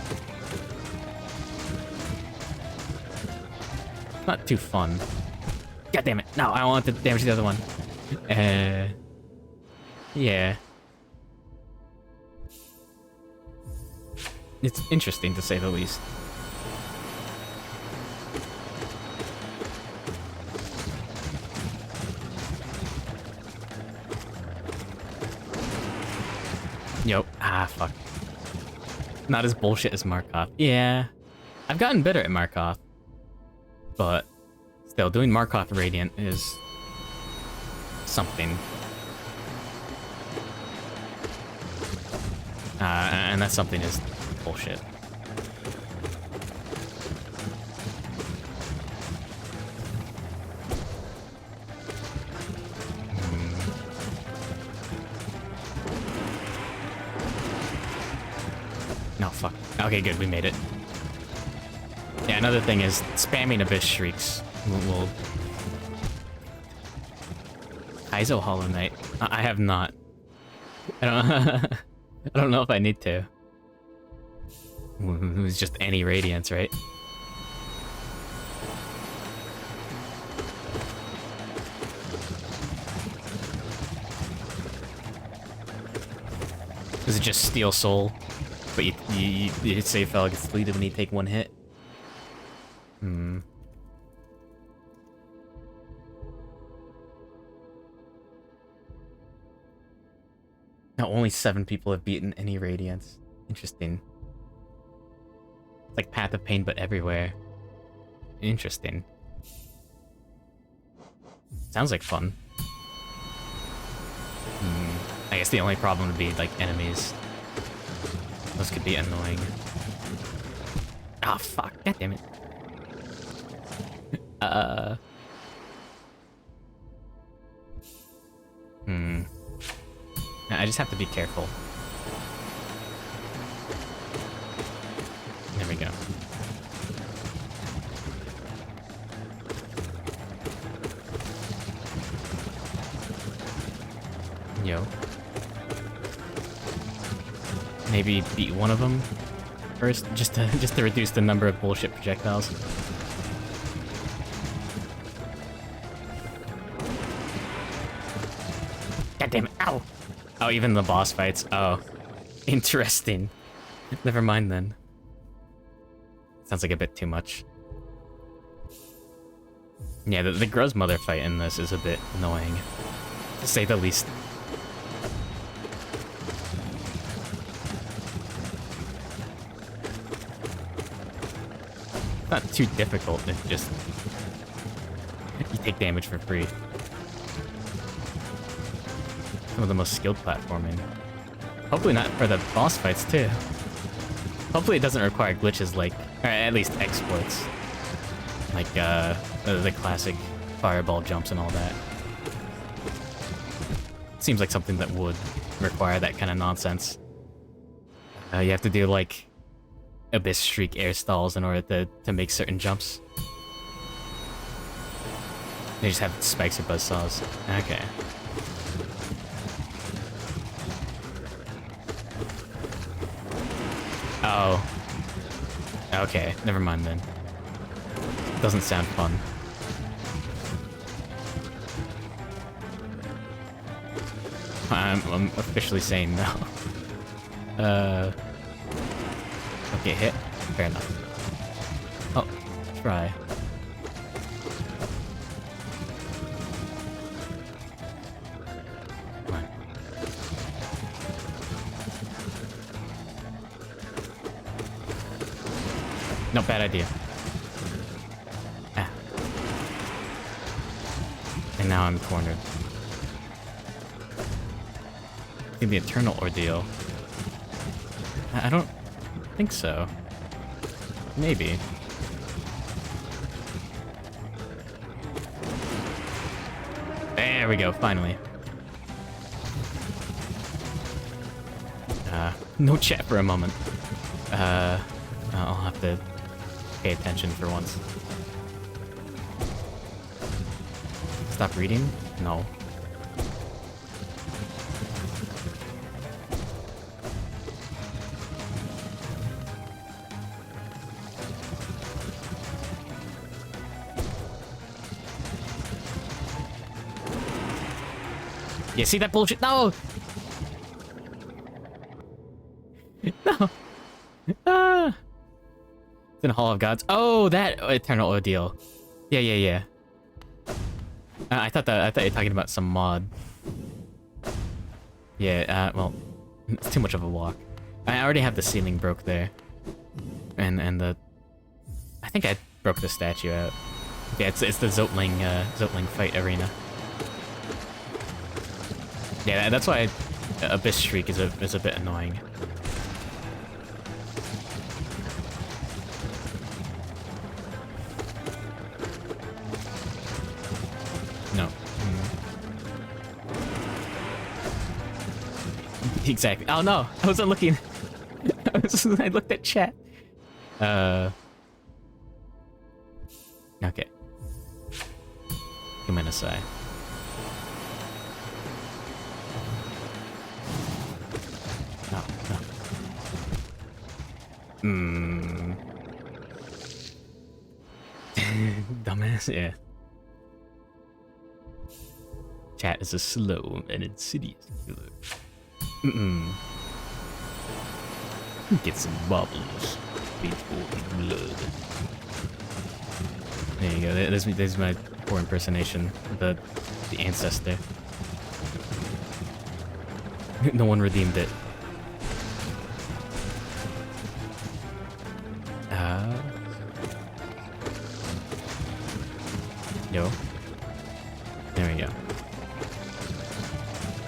Not too fun. God damn it. No, I want to damage the other one. Yeah. It's interesting to say the least. Yo. Ah, fuck. Not as bullshit as Markov. Yeah. I've gotten better at Markov. But still, doing Markov Radiant is something. And that something is bullshit. No, fuck. Okay, good, we made it. Yeah, another thing is spamming Abyss Shrieks will... Kaizo Hollow Knight. I have not. I don't I don't know if I need to. It was just any Radiance, right? Is it just Steel Soul? But you say Fel gets deleted when you take 1 hit? Hmm. Now only 7 people have beaten any Radiance. Interesting. It's like Path of Pain, but everywhere. Interesting. Sounds like fun. I guess the only problem would be, like, enemies. Those could be annoying. Ah, fuck. God damn it. I just have to be careful. There we go. Yo. Maybe beat one of them first, just to reduce the number of bullshit projectiles. God damn it! Ow! Oh, even the boss fights. Oh, interesting. Never mind then. Sounds like a bit too much. Yeah, the Grow's mother fight in this is a bit annoying, to say the least. Not too difficult, it's just you take damage for free. Some of the most skilled platforming. Hopefully not for the boss fights too. Hopefully it doesn't require glitches like, or at least exploits. Like the classic fireball jumps and all that. Seems like something that would require that kind of nonsense. You have to do like Abyss Streak air stalls in order to make certain jumps. They just have spikes or buzzsaws. Okay. Oh. Okay, never mind then. Doesn't sound fun. I'm officially saying no. Don't get hit? Fair enough. Oh, try. Come on. No, bad idea. Ah. And now I'm cornered. I think the Eternal Ordeal. I don't think so. Maybe. There we go, finally. No chat for a moment. I'll have to pay attention for once. Stop reading? No. Yeah, see that bullshit? No! No! Ah! It's in Hall of Gods. Oh, that Eternal Ordeal. Yeah. I thought you were talking about some mod. Yeah, well, it's too much of a walk. I already have the ceiling broke there. And the... I think I broke the statue out. Yeah, it's the Zotling fight arena. Yeah, that's why Abyss Shriek is a bit annoying. No. Exactly. Oh no, I wasn't looking. I looked at chat. Okay. Kumenasai. No. Dumbass, yeah. Chat is a slow and insidious killer. Get some bubbles. Before blood. There you go. There's my poor impersonation of the ancestor. No one redeemed it. Yo. There we go.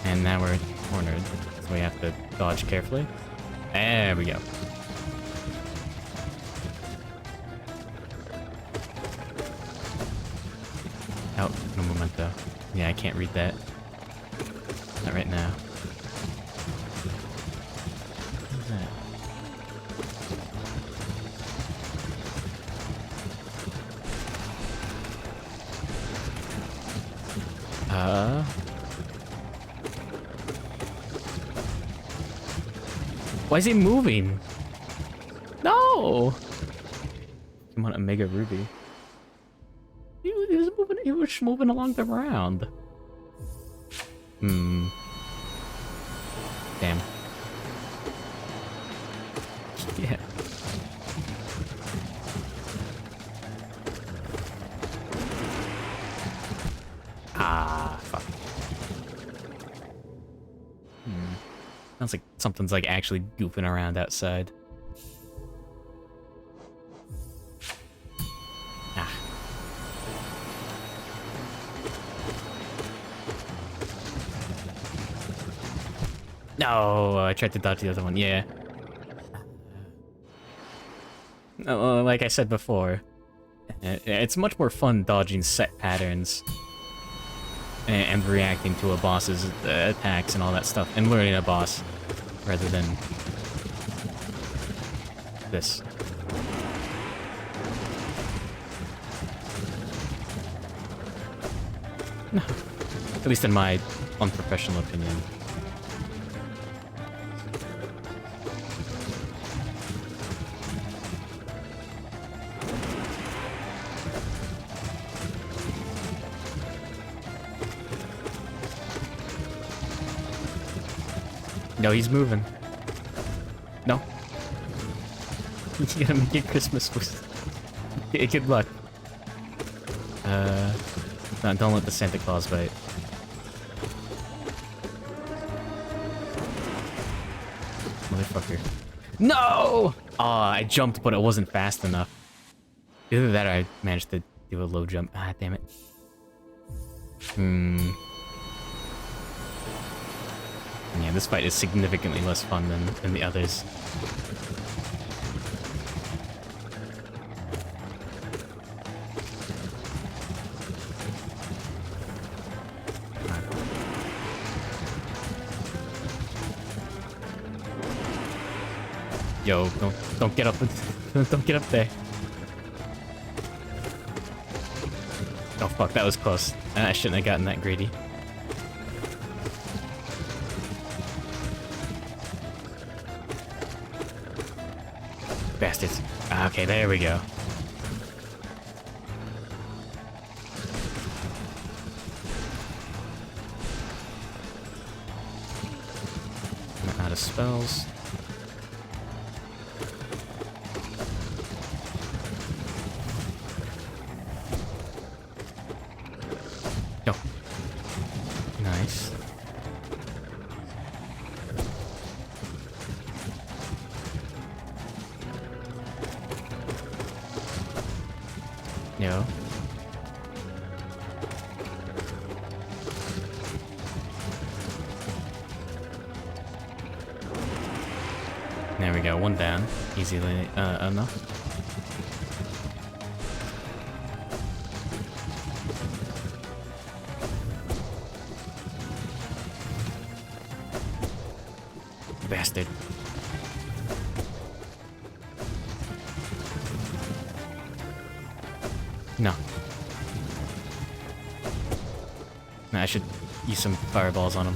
And now we're cornered, so we have to dodge carefully. There we go. Oh, no momento. Yeah, I can't read that. Not right now. What is that? Why is he moving? No! Come on, Omega Ruby. He was moving along the ground. Damn. Yeah. Ah, fuck. Sounds like something's like actually goofing around outside. Ah. No, I tried to dodge the other one. Yeah. Like I said before, it's much more fun dodging set patterns and reacting to a boss's attacks and all that stuff, and learning a boss, rather than this. No. At least in my unprofessional opinion. No, he's moving. No. You gotta make it Christmas with. Good luck. No, don't let the Santa Claus bite. Motherfucker. No! Oh, I jumped, but it wasn't fast enough. Either that or I managed to do a low jump. Ah, damn it. Yeah, this fight is significantly less fun than the others. Yo, don't get up, don't get up there. Oh fuck, that was close. I shouldn't have gotten that greedy. Bastards. Okay, there we go. I'm out of spells. Go. Nice. No. There we go, one down. Easily enough. Bastard. No. I should use some fireballs on him.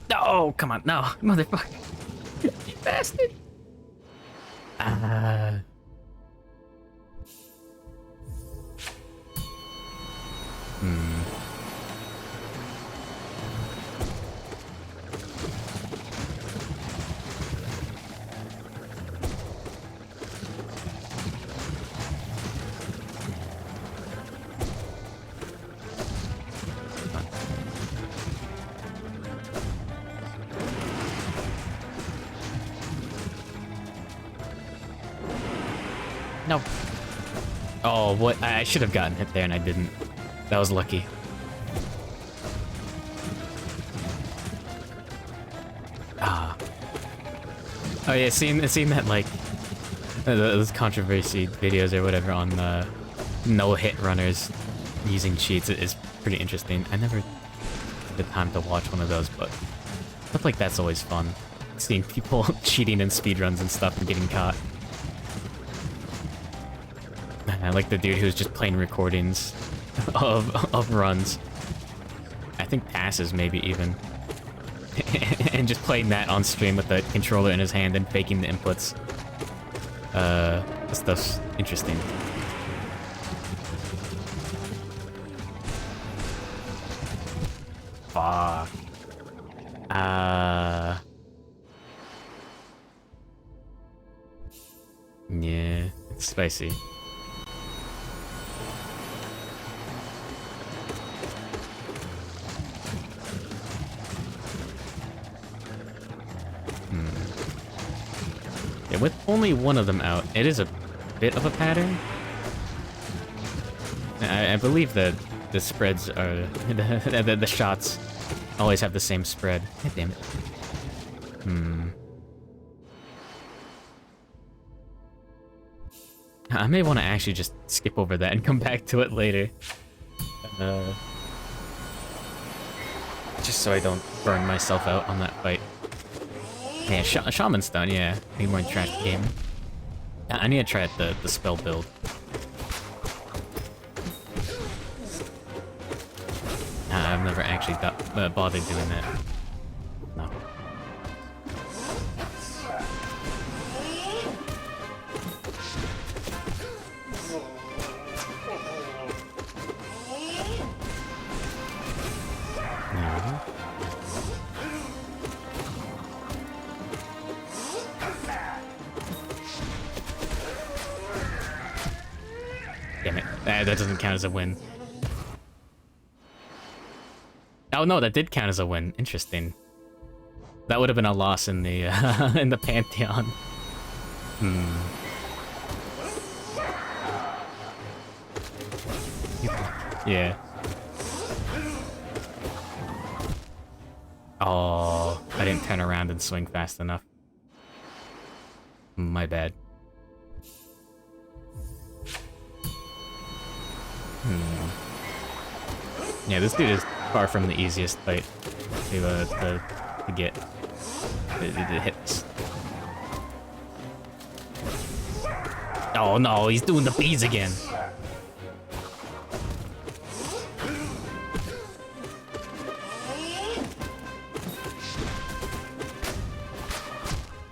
No, come on, no, motherfucker. You bastard. No. Oh, what? I should have gotten hit there and I didn't. That was lucky. Ah. Oh yeah, seeing that like those controversy videos or whatever on no-hit runners using cheats is pretty interesting. I never had the time to watch one of those, but stuff like that's always fun. Seeing people cheating in speedruns and stuff and getting caught. I like the dude who's just playing recordings of runs. I think passes maybe even. And just playing that on stream with the controller in his hand and faking the inputs. This stuff's interesting. Fuck. Yeah, it's spicy. Yeah, with only one of them out, it is a bit of a pattern. I believe that the spreads are... the shots always have the same spread. God damn it. I may want to actually just skip over that and come back to it later. Just so I don't burn myself out on that fight. Yeah, Shaman Stone, yeah. Need more trash game. I need to try out the spell build. I've never actually bothered doing that. No. Damn it. That doesn't count as a win. Oh no, that did count as a win. Interesting. That would have been a loss in the in the Pantheon. Yeah. Oh, I didn't turn around and swing fast enough. My bad. Yeah, this dude is far from the easiest fight to get. It hits. Oh no, he's doing the bees again.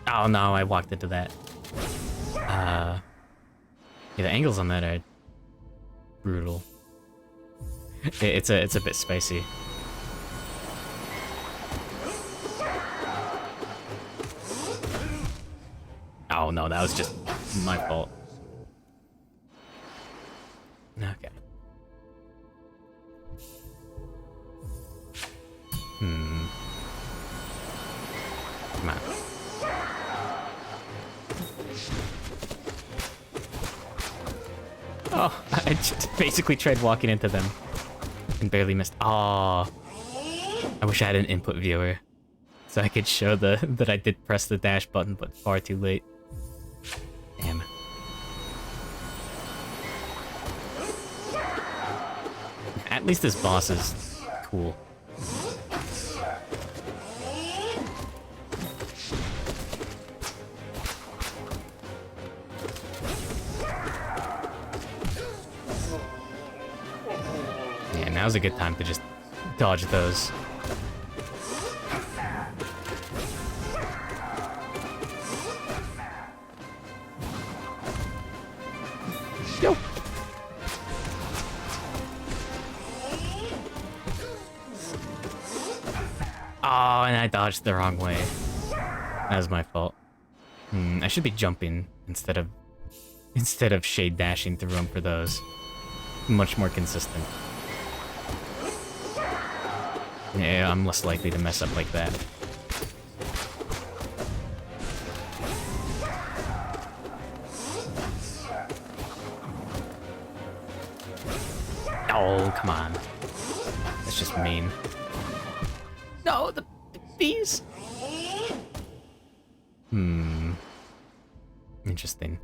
Oh no, I walked into that. Yeah, the angles on that are brutal. It's a bit spicy. Oh no, that was just my fault. Okay. Come on. Oh, I just basically tried walking into them and barely missed. Oh, I wish I had an input viewer so I could show that I did press the dash button, but far too late. Damn. At least this boss is cool. Yeah, now's a good time to just dodge those. Yo. Oh, and I dodged the wrong way. That was my fault. I should be jumping instead of shade dashing through them for those. Much more consistent. Yeah, I'm less likely to mess up like that. Oh, come on. That's just mean. No, the bees. Hmm. Interesting.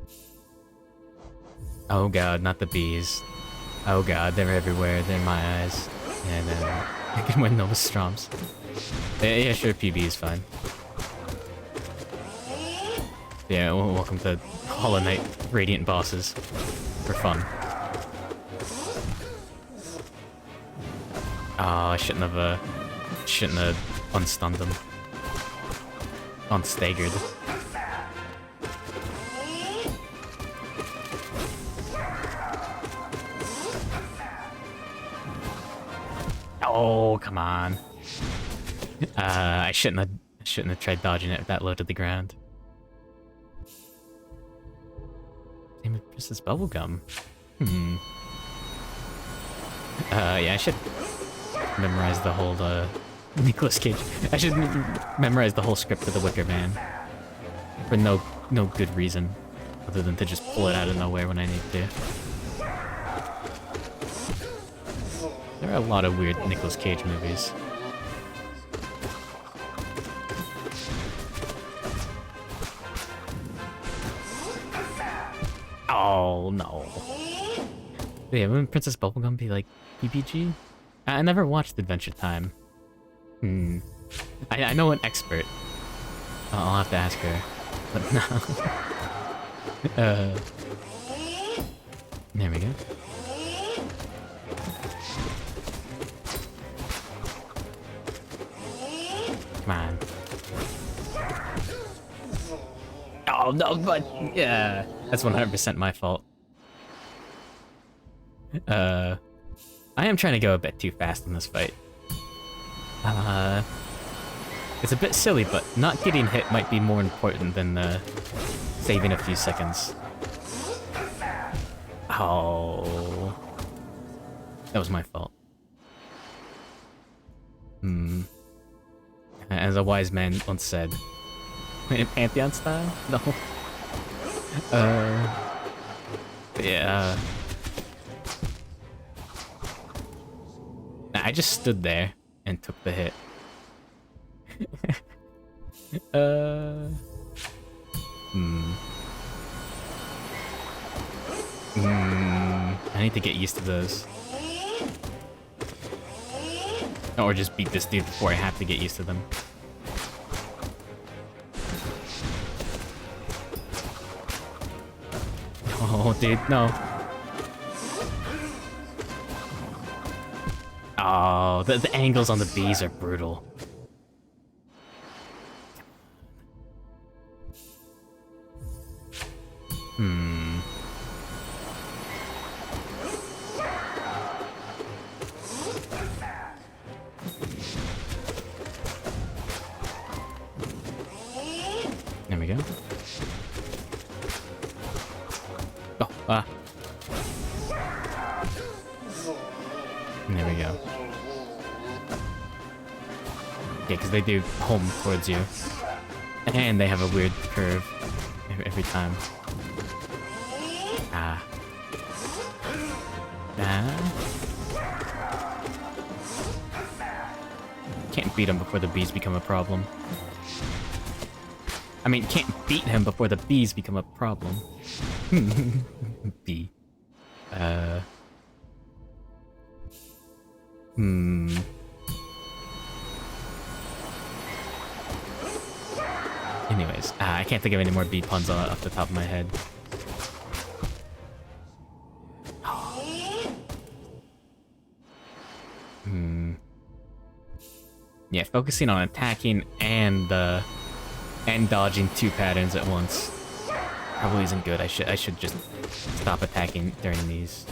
Oh god, not the bees. Oh god, they're everywhere. They're in my eyes. And I can win Nostroms. Yeah, sure, PB is fine. Yeah, welcome to Hollow Knight Radiant bosses. For fun. Oh, I shouldn't have unstunned them. Unstaggered. Oh, come on. I shouldn't have tried dodging it that low to the ground. Same with Princess Bubblegum. Yeah, I should memorize the whole, Nicolas Cage. I should memorize the whole script for The Wicker Man. For no good reason. Other than to just pull it out of nowhere when I need to. There are a lot of weird Nicolas Cage movies. Oh, no. Yeah, wouldn't Princess Bubblegum be like PPG? I never watched Adventure Time. I know an expert. I'll have to ask her. But no. There we go. Come on. Oh, no, but... Yeah. That's 100% my fault. I am trying to go a bit too fast in this fight. It's a bit silly, but not getting hit might be more important than, saving a few seconds. Oh... That was my fault. As a wise man once said... In Pantheon style? No. Yeah. I just stood there and took the hit. I need to get used to those. Or just beat this dude before I have to get used to them. Oh, dude, no. Oh, the angles on the bees are brutal. There we go. Oh, There we go. Yeah, because they do home towards you. And they have a weird curve every time. Can't beat him before the bees become a problem. I mean, can't beat him before the bees become a problem. Bee. Anyways, I can't think of any more bee puns off the top of my head. Yeah, focusing on attacking and dodging two patterns at once probably isn't good. I should just stop attacking during these.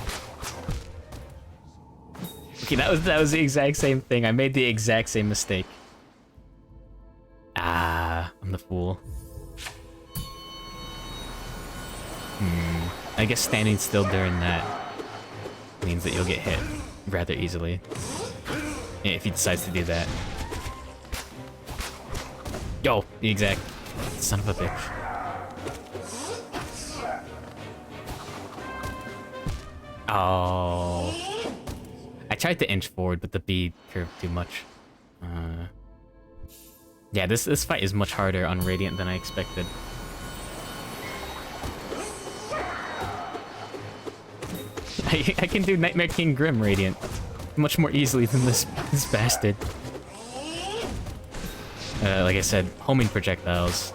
Okay, that was the exact same thing. I made the exact same mistake. I'm the fool. I guess standing still during that means that you'll get hit rather easily. Yeah, if he decides to do that. Yo, the exact son of a bitch. Oh. I tried to inch forward, but the bee curved too much. Yeah, this fight is much harder on Radiant than I expected. I can do Nightmare King Grim Radiant much more easily than this bastard. Like I said, homing projectiles.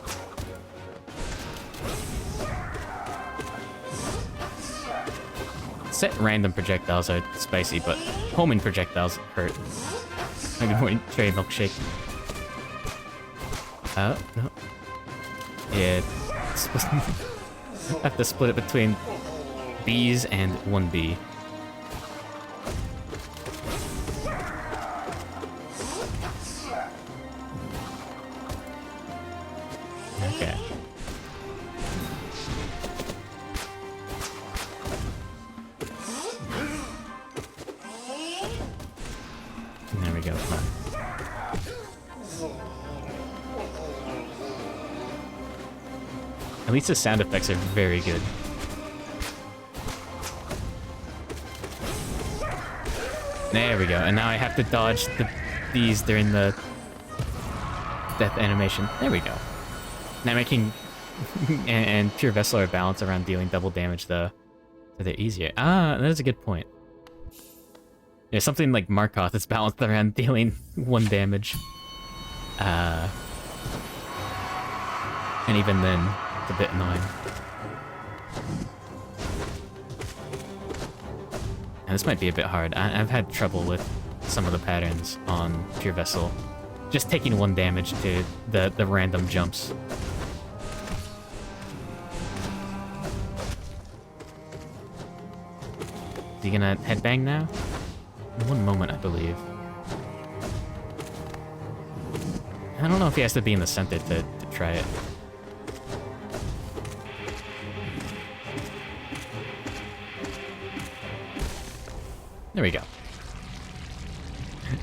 Set random projectiles are spicy, but homing projectiles hurt. Good morning, cherry milkshake. Oh, no. Yeah, I have to split it between B's and 1B. Okay. There we go. Come on. At least the sound effects are very good. There we go. And now I have to dodge these during the death animation. There we go. Now making and Pure Vessel are balanced around dealing double damage, though, so they're easier. Ah, that is a good point. Yeah, something like Markoth is balanced around dealing 1 damage. And even then, it's a bit annoying. And this might be a bit hard. I've had trouble with some of the patterns on Pure Vessel. Just taking 1 damage to the random jumps. Is he gonna headbang now? In 1 moment, I believe. I don't know if he has to be in the center to try it. There we go.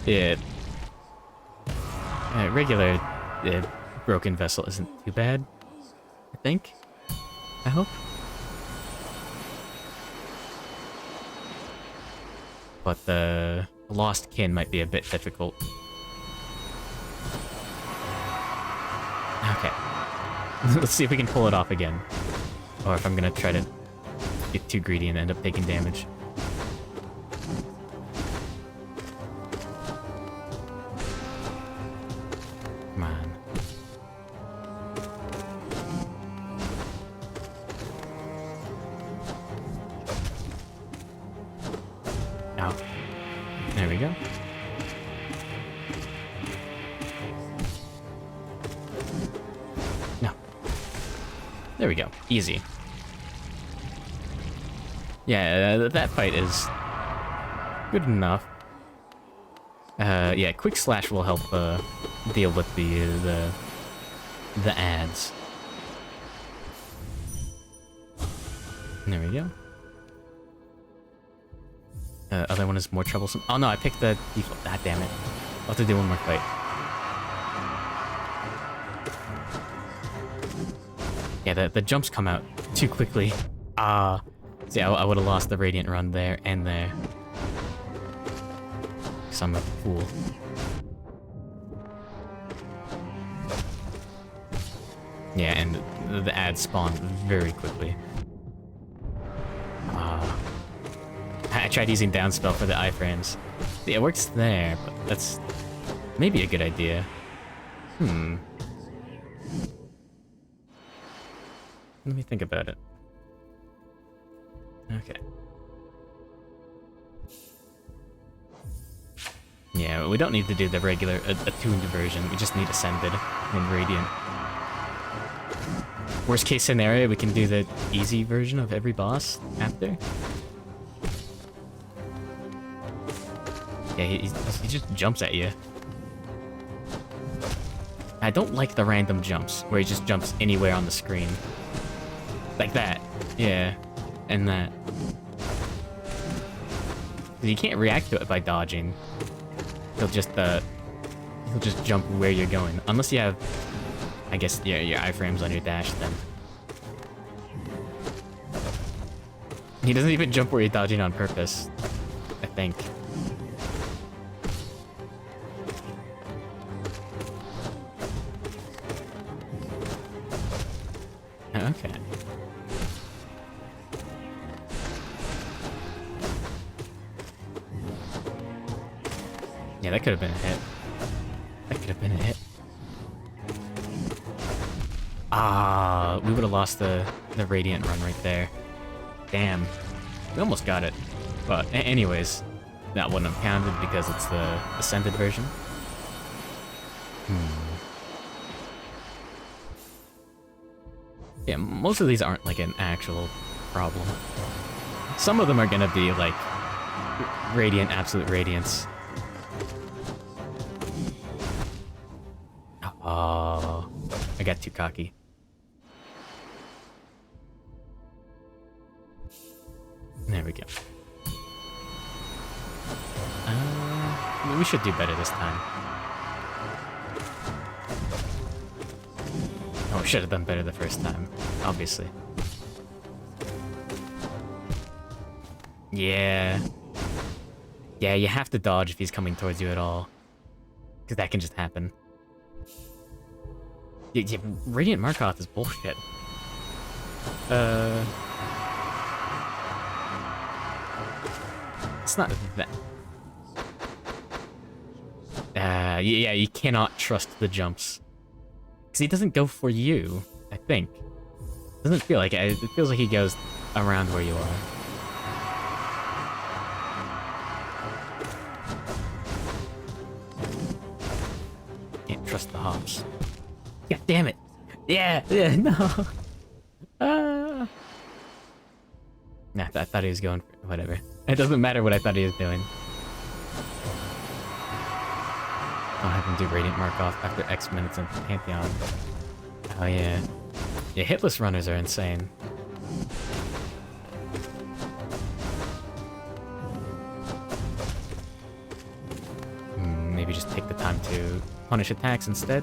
Yeah. Regular broken vessel isn't too bad, I think. I hope. But the Lost Kin might be a bit difficult. Okay. Let's see if we can pull it off again. Or if I'm gonna try to get too greedy and end up taking damage. Come on. Oh. There we go. No. There we go. Easy. Yeah, that fight is good enough. Yeah, Quick Slash will help deal with the ads. There we go. Other one is more troublesome. Oh no, I picked the default. Ah, damn it. I'll have to do 1 more fight. Yeah, the jumps come out too quickly. Ah. See, I would have lost the Radiant run there and there. Because I'm a fool. Yeah, and the ads spawn very quickly. I tried using downspell for the iframes. Yeah, it works there, but that's maybe a good idea. Let me think about it. Okay. Yeah, we don't need to do the regular attuned version. We just need Ascended and Radiant. Worst case scenario, we can do the easy version of every boss after. Yeah, he just jumps at you. I don't like the random jumps, where he just jumps anywhere on the screen. Like that. Yeah. And that. You can't react to it by dodging. He'll just jump where you're going. Unless you have, I guess, your iframes on your dash, then. He doesn't even jump where you're dodging on purpose, I think. Okay. Yeah, that could have been a hit. That could have been a hit. Ah, we would have lost the Radiant run right there. Damn. We almost got it. But anyways, that wouldn't have counted because it's the Ascended version. Yeah, most of these aren't like an actual problem. Some of them are gonna be like Radiant, Absolute Radiance. Oh, I got too cocky. There we go. We should do better this time. Oh, we should have done better the first time, obviously. Yeah. Yeah, you have to dodge if he's coming towards you at all. Because that can just happen. Yeah, Radiant Markoth is bullshit. It's not that... yeah, you cannot trust the jumps. Because he doesn't go for you, I think. Doesn't feel like it. It feels like he goes around where you are. Can't trust the hops. God damn it! Yeah, no! Nah, I thought he was going for... whatever. It doesn't matter what I thought he was doing. I'll have him do Radiant Markoth after X minutes in Pantheon. Oh yeah. Yeah, hitless runners are insane. Maybe just take the time to punish attacks instead.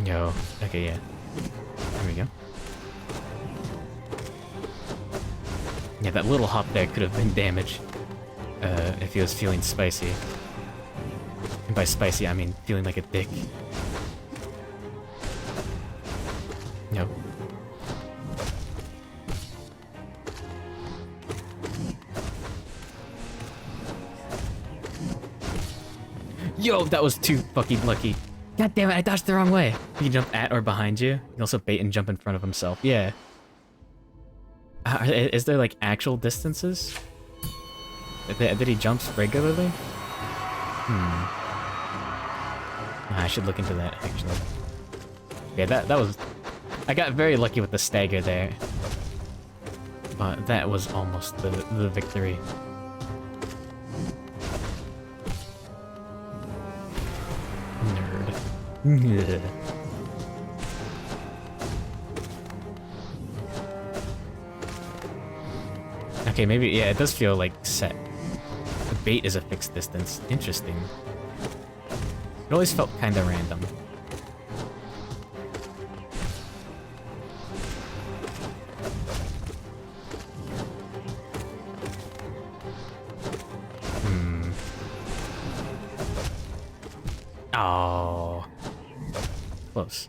Yo, okay, yeah. There we go. Yeah, that little hop there could have been damage. If he was feeling spicy. And by spicy, I mean feeling like a dick. Yo. Yo, that was too fucking lucky. God damn it, I dodged the wrong way. He can jump at or behind you. He can also bait and jump in front of himself. Yeah. Is there like actual distances? Did he jump regularly? I should look into that, actually. Yeah, that was... I got very lucky with the stagger there. But that was almost the victory. Nerd. Okay, maybe, yeah, it does feel like set. The bait is a fixed distance. Interesting. It always felt kinda random. Oh. Close.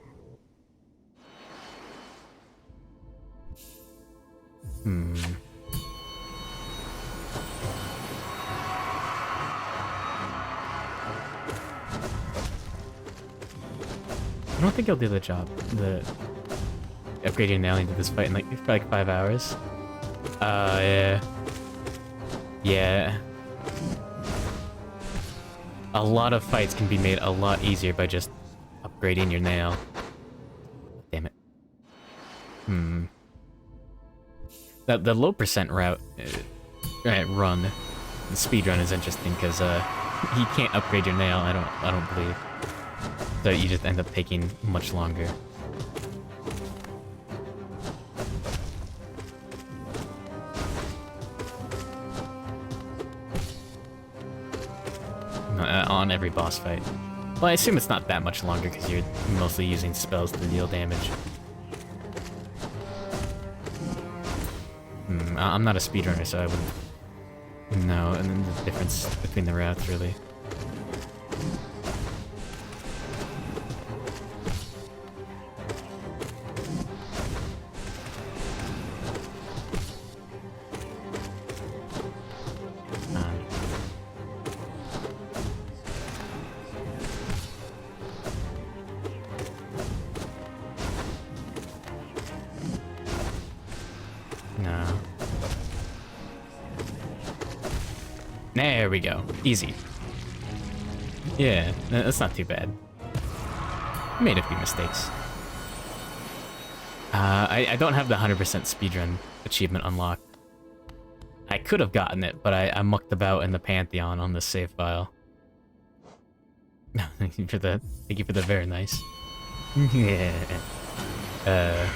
I don't think he'll do the job. The upgrading now into this fight in like 5 hours. Yeah. Yeah. A lot of fights can be made a lot easier by just upgrading your nail. Damn it. The low percent route, run, the speed run is interesting because you can't upgrade your nail. I don't believe. So you just end up taking much longer. On every boss fight. Well, I assume it's not that much longer because you're mostly using spells to deal damage. I'm not a speedrunner, so I wouldn't know. And then the difference between the routes, really. No. There we go. Easy. Yeah, that's not too bad. Made a few mistakes. I don't have the 100% speedrun achievement unlocked. I could have gotten it, but I mucked about in the Pantheon on the save file. Thank you for the very nice. Yeah. Oh.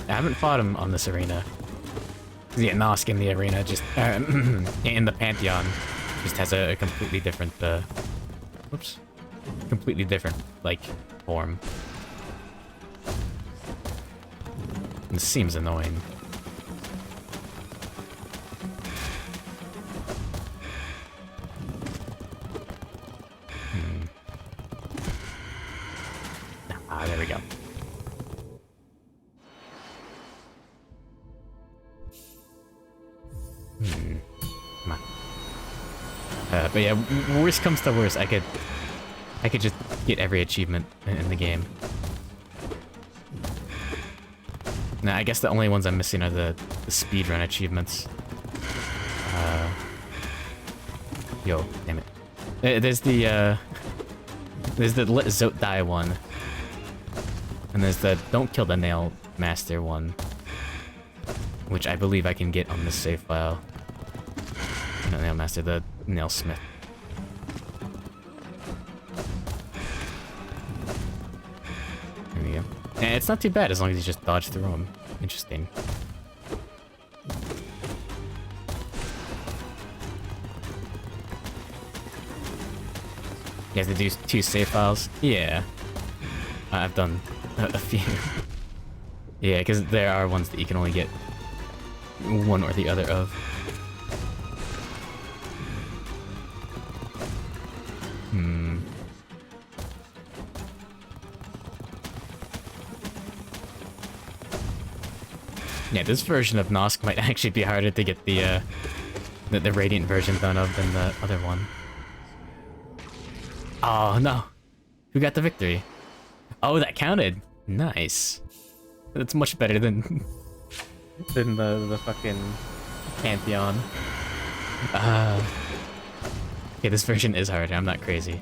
I haven't fought him on this arena. Yeah, Nosk in the arena just in the Pantheon just has a completely different whoops. Completely different, like, form. This seems annoying. Ah, there we go. Come on. But yeah, worst comes to worst, I could just get every achievement in the game. Now, I guess the only ones I'm missing are the speedrun achievements. Yo, damn it. There's the Let Zote Die one. And there's the Don't Kill the Nail Master one. Which I believe I can get on this save file. Not Nail Master, the Nail Smith. There we go. And it's not too bad as long as you just dodge through them. Interesting. You have to do 2 save files? Yeah. I've done a few. Yeah, because there are ones that you can only get one or the other of. Yeah, this version of Nosk might actually be harder to get the Radiant version done of than the other one. Oh, no. Who got the victory? Oh, that counted. Nice. That's much better than the fucking Pantheon. Okay, this version is harder. I'm not crazy.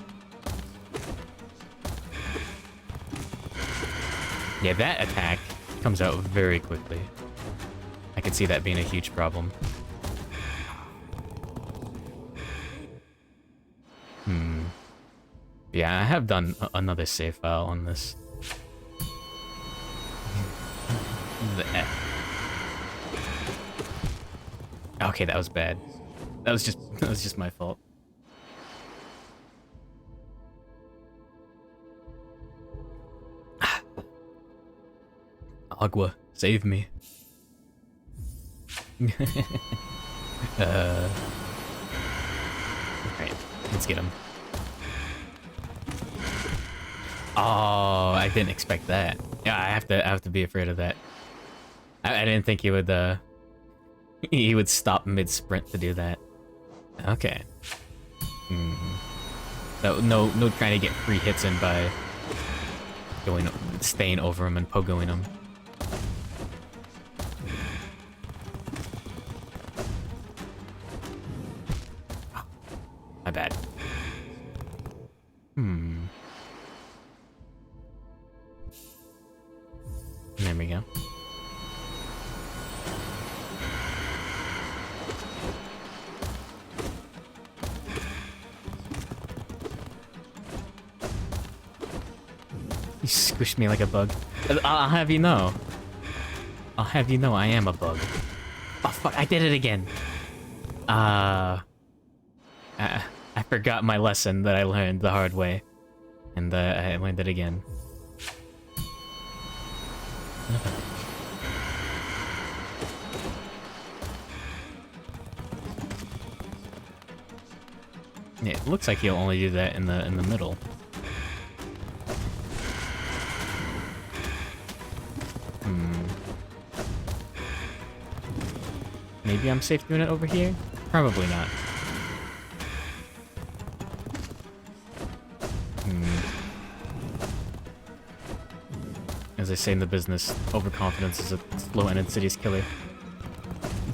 Yeah, that attack comes out very quickly. I could see that being a huge problem. Yeah, I have done another save file on this. The F. Okay, that was bad. That was just my fault. Agua, save me. Alright, let's get him. Oh, I didn't expect that. Yeah, I have to be afraid of that. I didn't think he would stop mid-sprint to do that. Okay. So no trying to get free hits in by staying over him and pogoing him. My bad. There we go. You squished me like a bug. I'll have you know. I'll have you know I am a bug. Oh fuck, I did it again. I forgot my lesson that I learned the hard way. And I learned it again. Yeah, it looks like he'll only do that in the middle. Maybe I'm safe doing it over here? Probably not. As they say in the business, overconfidence is a slow and insidious killer.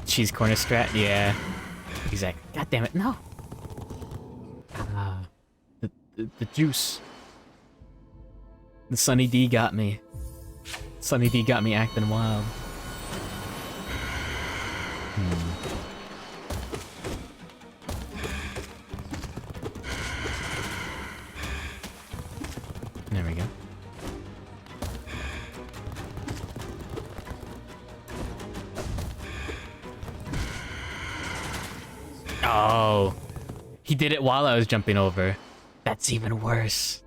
Cheese corner strat? Yeah. Exactly. God damn it, no! The juice. The Sunny D got me. Sunny D got me acting wild. There we go. Oh. He did it while I was jumping over. That's even worse.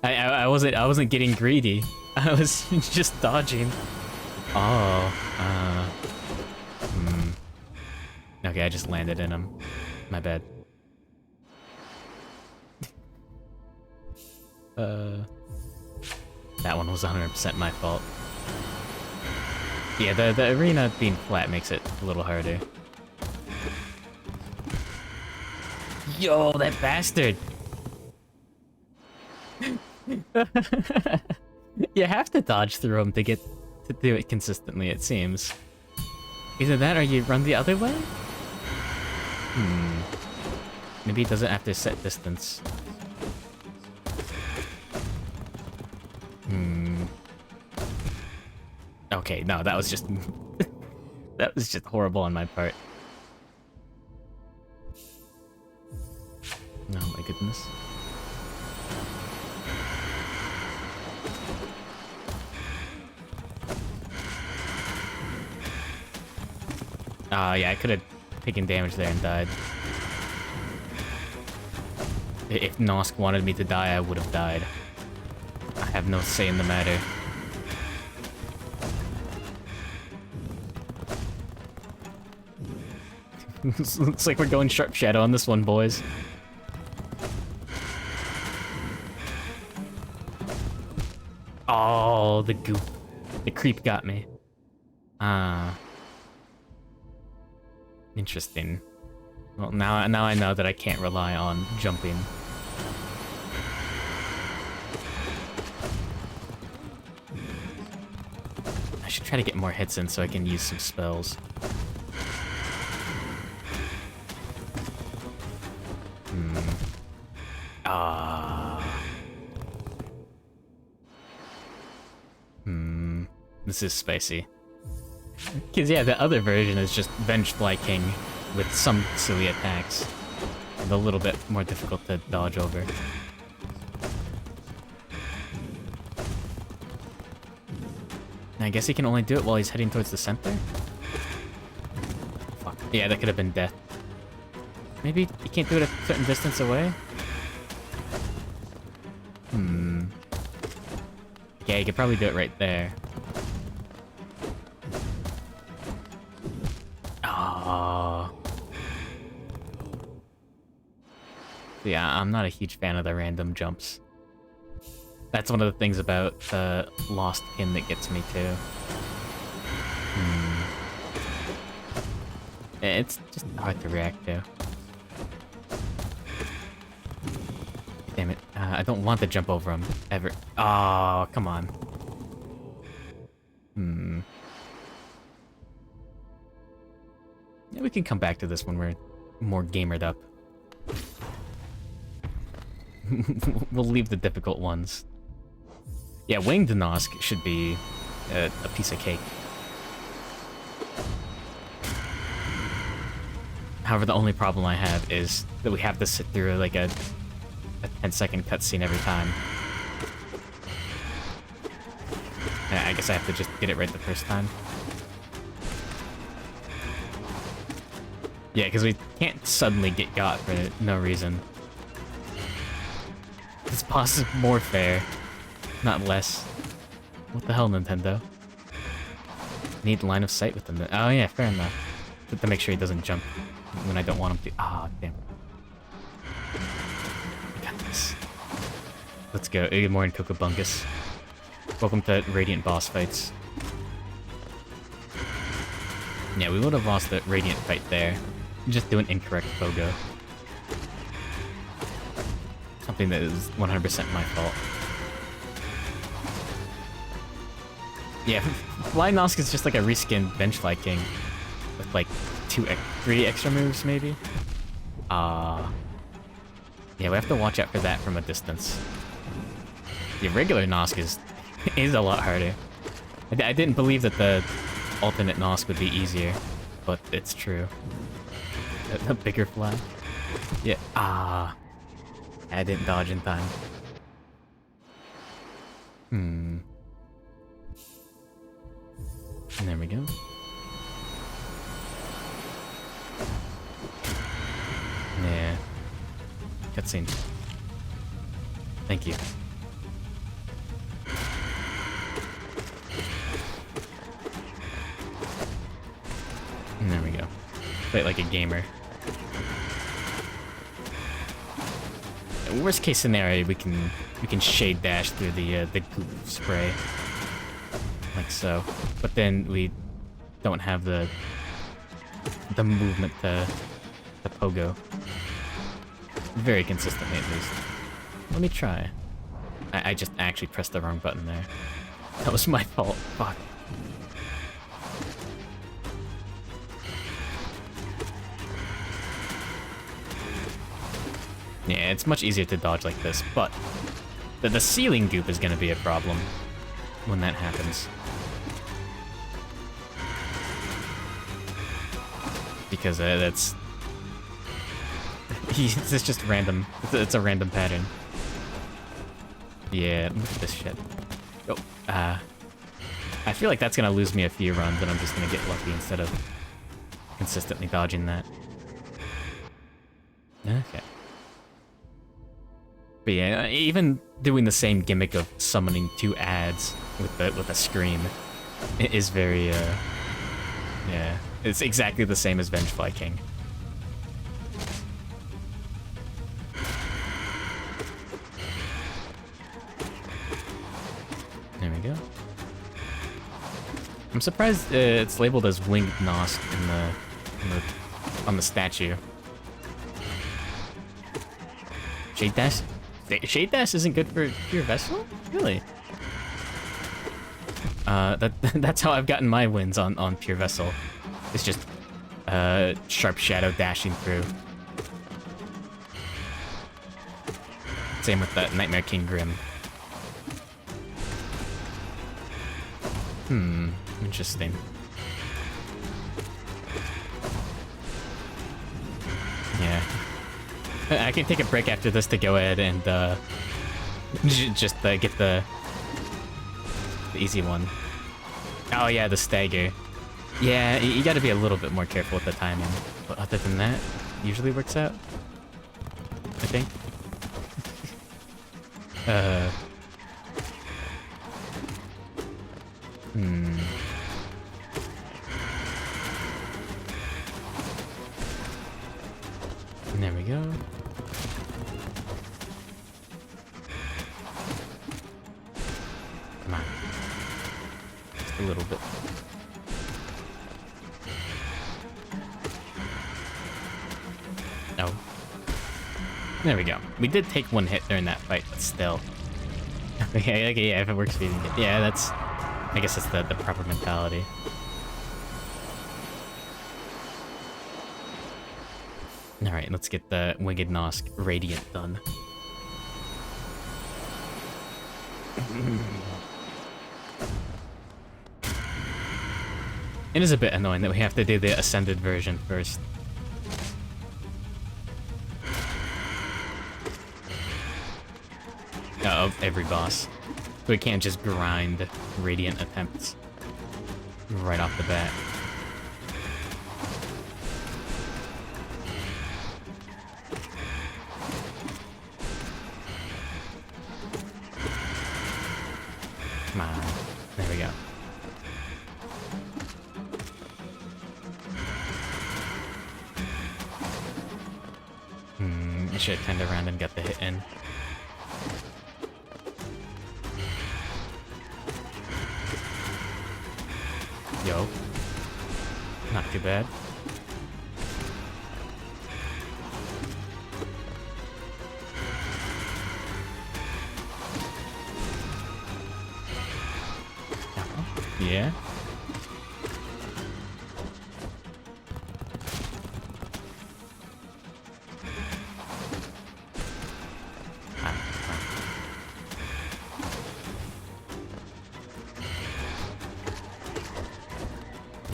I wasn't getting greedy. I was just dodging. Oh. Okay, I just landed in him. My bad. That one was 100% my fault. Yeah, the arena being flat makes it a little harder. Yo, that bastard! You have to dodge through him to get to do it consistently, it seems. Either that or you run the other way? Maybe he doesn't have to set distance. Okay, no, that was just... that was just horrible on my part. Oh my goodness. Yeah, I could have taken damage there and died. If Nosk wanted me to die, I would have died. I have no say in the matter. Looks like we're going Sharp Shadow on this one, boys. Oh, the goop. The creep got me. Interesting. Well, now I know that I can't rely on jumping. I should try to get more hits in so I can use some spells. This is spicy. Because, yeah, the other version is just Vengefly King with some silly attacks. And a little bit more difficult to dodge over. I guess he can only do it while he's heading towards the center? Fuck. Yeah, that could have been death. Maybe he can't do it a certain distance away? Yeah, he could probably do it right there. Yeah, I'm not a huge fan of the random jumps. That's one of the things about the Lost Pin that gets me too. It's just hard to react to. Damn it. I don't want to jump over him, ever. Oh, come on. Yeah, we can come back to this when we're more gamered up. We'll leave the difficult ones. Yeah, Winged Nosk should be a piece of cake. However, the only problem I have is that we have to sit through like a 10-second cutscene every time. I guess I have to just get it right the first time. Yeah, because we can't suddenly get got for no reason. This boss is more fair, not less. What the hell, Nintendo? Need line of sight with them. Oh yeah, fair enough. But to make sure he doesn't jump when I don't want him to. Ah, damn. I got this. Let's go. Good morning, Cocobungus. Welcome to Radiant boss fights. Yeah, we would have lost the Radiant fight there. Just doing incorrect pogo. Something that is 100% my fault. Yeah, Fly Nosk is just like a reskinned Benchfly King. With like 3 extra moves, maybe? Yeah, we have to watch out for that from a distance. The regular Nosk is a lot harder. I didn't believe that the alternate Nosk would be easier, but it's true. A bigger fly. Yeah, I didn't dodge in time. And there we go. Yeah. Cutscene. Thank you. And there we go. Play it like a gamer. Worst case scenario, we can shade dash through the goop spray, like so. But then we don't have the movement to pogo very consistently, at least. Let me try. I just actually pressed the wrong button there. That was my fault. Fuck. Yeah, it's much easier to dodge like this, but the ceiling goop is gonna be a problem when that happens. Because that's... it's just random. It's a random pattern. Yeah, look at this shit. Oh, I feel like that's gonna lose me a few runs, and I'm just gonna get lucky instead of consistently dodging that. Okay. But yeah, even doing the same gimmick of summoning 2 ads with a scream is very yeah, it's exactly the same as Vengefly King. There we go. I'm surprised it's labeled as Winged Nosk on the statue. Shade Dash? Shade Dash isn't good for Pure Vessel? Really? That's how I've gotten my wins on Pure Vessel. It's just Sharp Shadow dashing through. Same with that Nightmare King Grim. Interesting. Yeah. I can take a break after this to go ahead and just get the easy one. Oh yeah, the stagger. Yeah, you gotta be a little bit more careful with the timing. But other than that, usually works out. I think. There we go. Come on. Just a little bit. No. There we go. We did take 1 hit during that fight, but still. Okay, yeah, if it works for you. Yeah, that's... I guess that's the proper mentality. Alright, let's get the Winged Nosk Radiant done. It is a bit annoying that we have to do the Ascended version first. Of every boss. We can't just grind Radiant attempts right off the bat. I should have turned around and got the hit in. Yo. Not too bad. Yeah.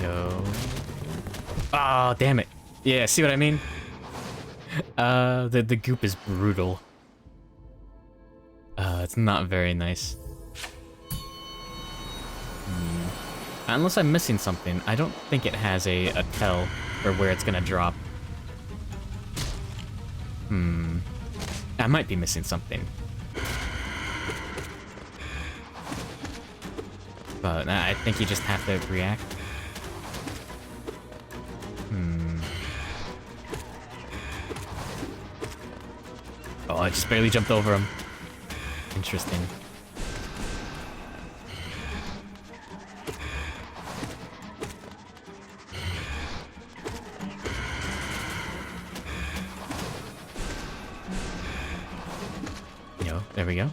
Yo. Oh, damn it. Yeah, see what I mean? The goop is brutal. It's not very nice. Unless I'm missing something, I don't think it has a tell for where it's gonna drop. I might be missing something. But I think you just have to react. Oh, I just barely jumped over him. Interesting. Yo, there we go.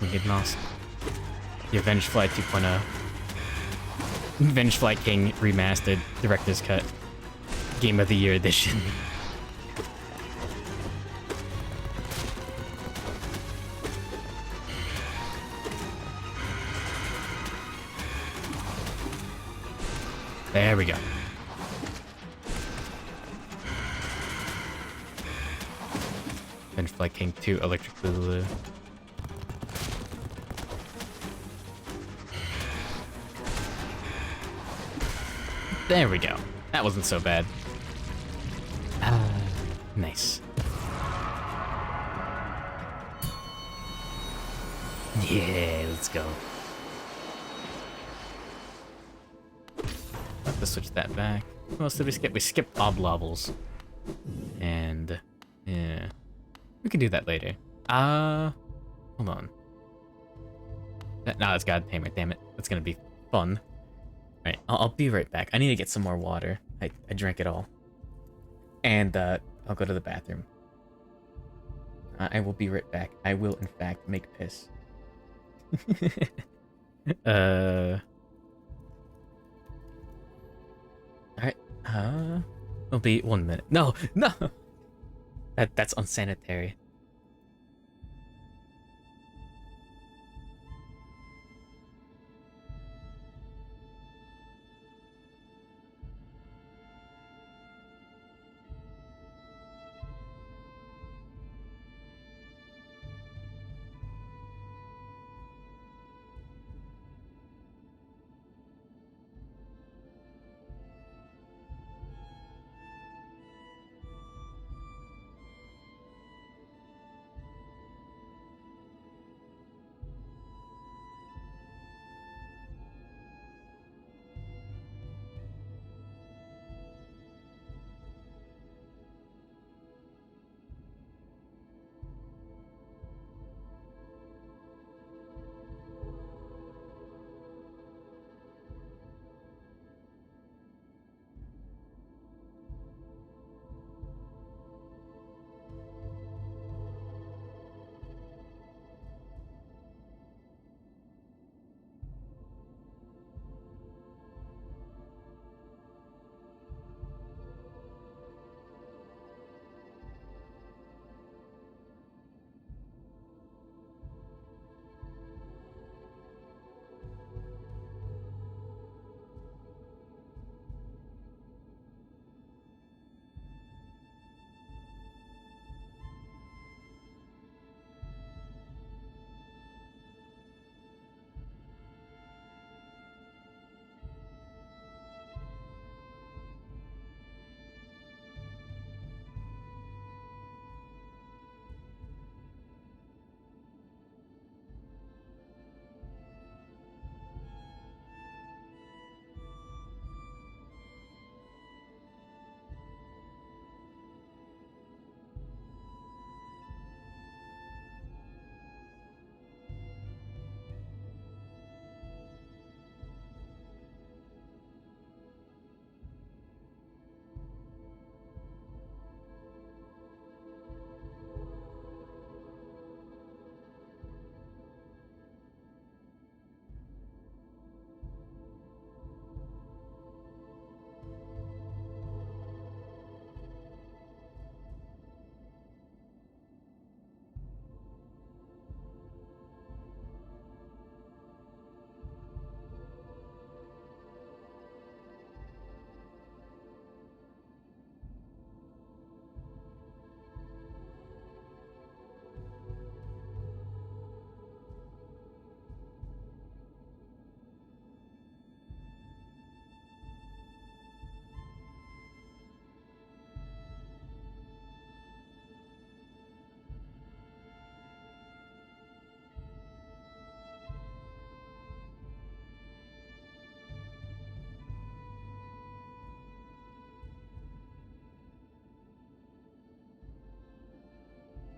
We get lost. The Avenged Fly 2.0. Avenged Fly King Remastered Director's Cut. Game of the Year Edition. There we go. Avenged Fly King 2 Electric Boogaloo. There we go. That wasn't so bad. Nice. Yeah, let's go. Have to switch that back. What else did we skip? We skipped Bob Lobbles. And yeah. We can do that later. Hold on. No, it's God Tamer, damn it. That's gonna be fun. Alright, I'll be right back. I need to get some more water. I drank it all. And I'll go to the bathroom. I will be right back. I will, in fact, make piss. Alright, it'll be 1 minute. No! No! That's unsanitary.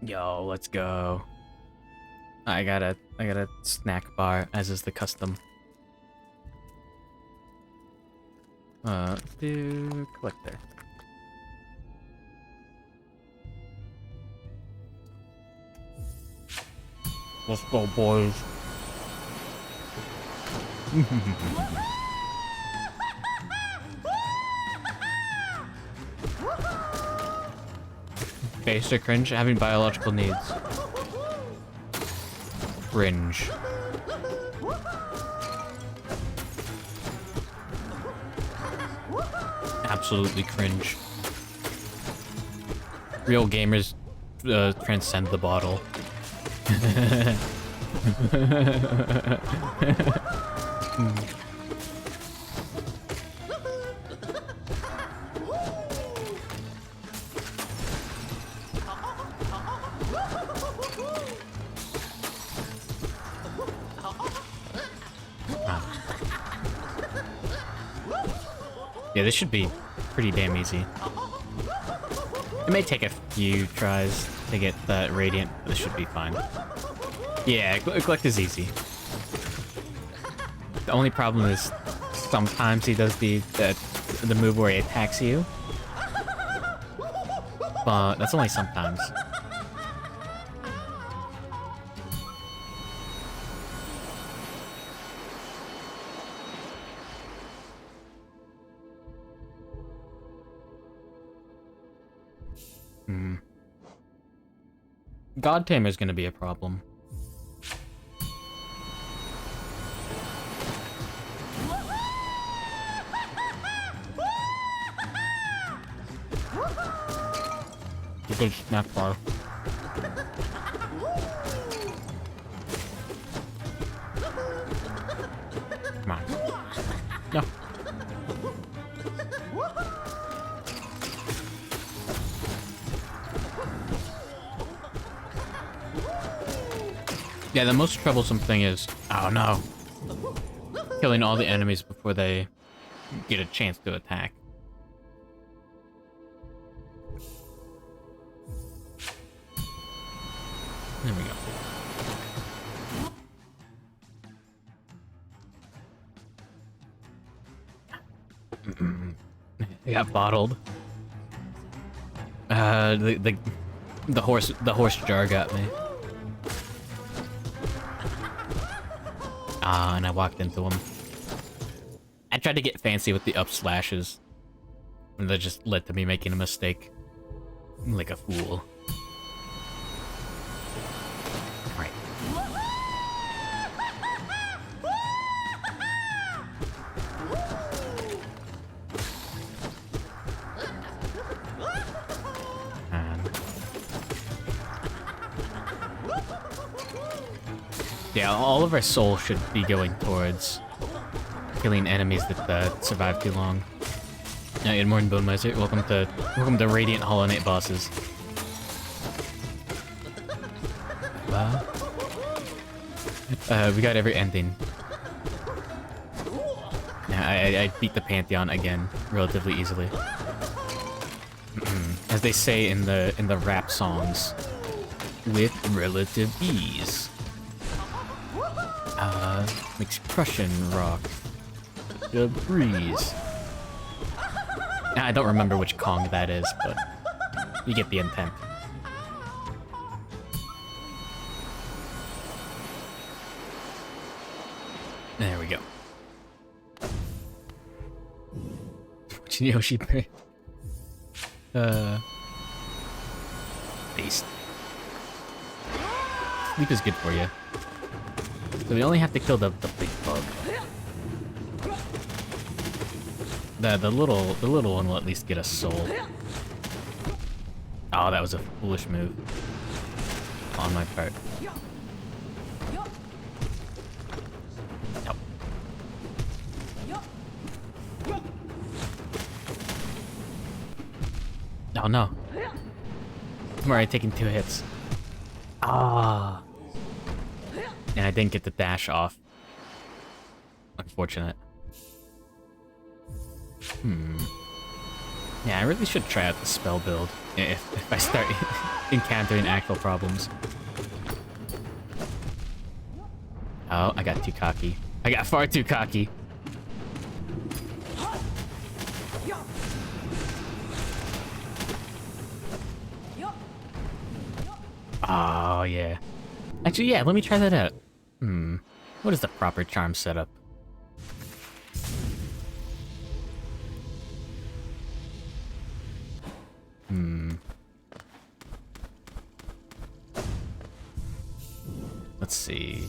Yo, let's go. I got a snack bar, as is the custom. Do collector. Let's go, boys. Basic cringe, having biological needs. Cringe. Absolutely cringe. Real gamers transcend the bottle. Yeah, this should be pretty damn easy. It may take a few tries to get that radiant, but this should be fine. Yeah, collect is easy. The only problem is sometimes he does the move where he attacks you, but that's only sometimes. God Tamer's gonna be a problem. A good snack bar. Come on. No. Yeah, the most troublesome thing is, oh no, killing all the enemies before they get a chance to attack. There we go. They got bottled. The horse jar got me. Ah, and I walked into him. I tried to get fancy with the up slashes, and that just led to me making a mistake. Like a fool. Alright. Yeah, all of our soul should be going towards killing enemies that survive too long. Yeah, good morning, Bone Miser. Welcome to Radiant Hollow Knight bosses. Wow. We got every ending. Yeah, I beat the Pantheon again relatively easily. As they say in the rap songs, with relative ease. Makes crushing rock. The breeze. I don't remember which Kong that is, but you get the intent. There we go. Yoshi Berry. Beast. Sleep is good for you. So we only have to kill the big bug. The little one will at least get a soul. Oh, that was a foolish move on my part. Nope. Oh no. I'm already taking 2 hits. Ah. And I didn't get the dash off. Unfortunate. Yeah, I really should try out the spell build if I start encountering actual problems. Oh, I got too cocky. I got far too cocky. Oh, yeah. Actually, yeah, let me try that out. What is the proper charm setup? Let's see.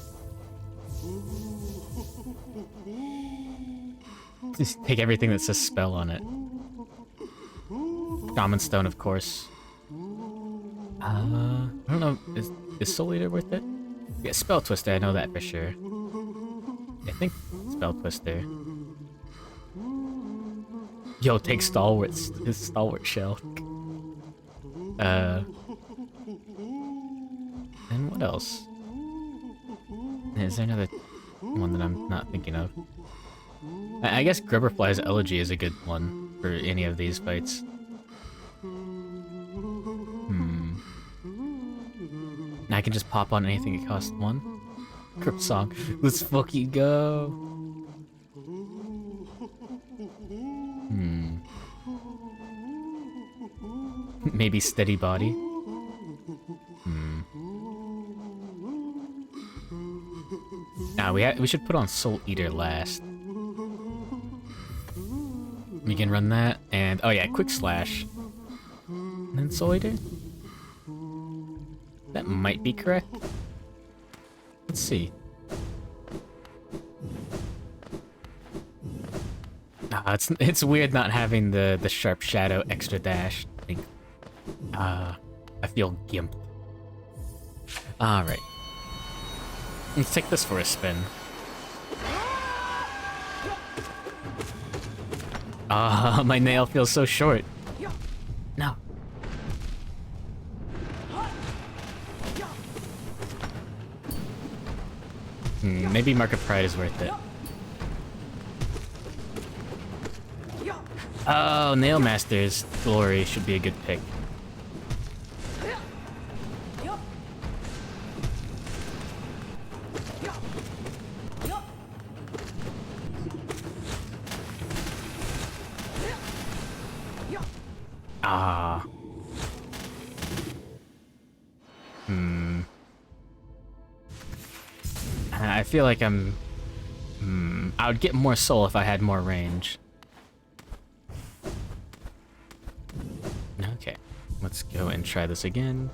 Just take everything that says spell on it. Shaman Stone, of course. I don't know. Is Soul Eater worth it? Yeah, Spell Twister, I know that for sure. I think Spell Twister. Yo, take Stalwart's his Stalwart Shell. And what else? Is there another one that I'm not thinking of? I guess Grubberfly's Elegy is a good one for any of these fights. I can just pop on anything that costs 1. Crypt Song. Let's fucking go. Maybe Steady Body. Nah, we should put on Soul Eater last. We can run that, and oh yeah, Quick Slash. And then Soul Eater? That might be correct. Let's see. It's weird not having the Sharp Shadow extra dash thing. I feel gimped. Alright. Let's take this for a spin. My nail feels so short. No. Maybe Mark of Pride is worth it. Oh, Nail Master's Glory should be a good pick. Ah. I feel like I'm... I would get more soul if I had more range. Okay. Let's go and try this again.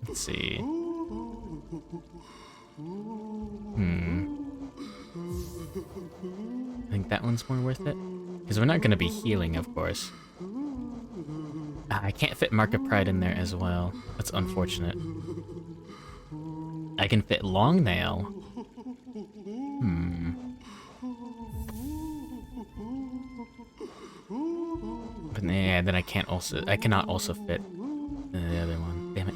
Let's see. I think that one's more worth it. Because we're not going to be healing, of course. I can't fit Mark of Pride in there as well. That's unfortunate. I can fit Long Nail. But yeah, then I cannot also fit the other one. Damn it.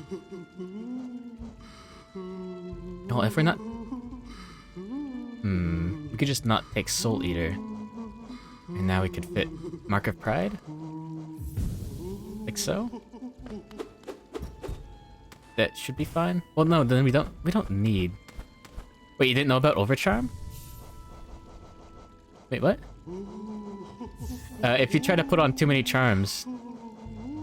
Well, if we're not... we could just not take Soul Eater. And now we could fit Mark of Pride? Like so? That should be fine. Well, no, then we don't need... Wait, you didn't know about Overcharm? Wait, what? If you try to put on too many charms,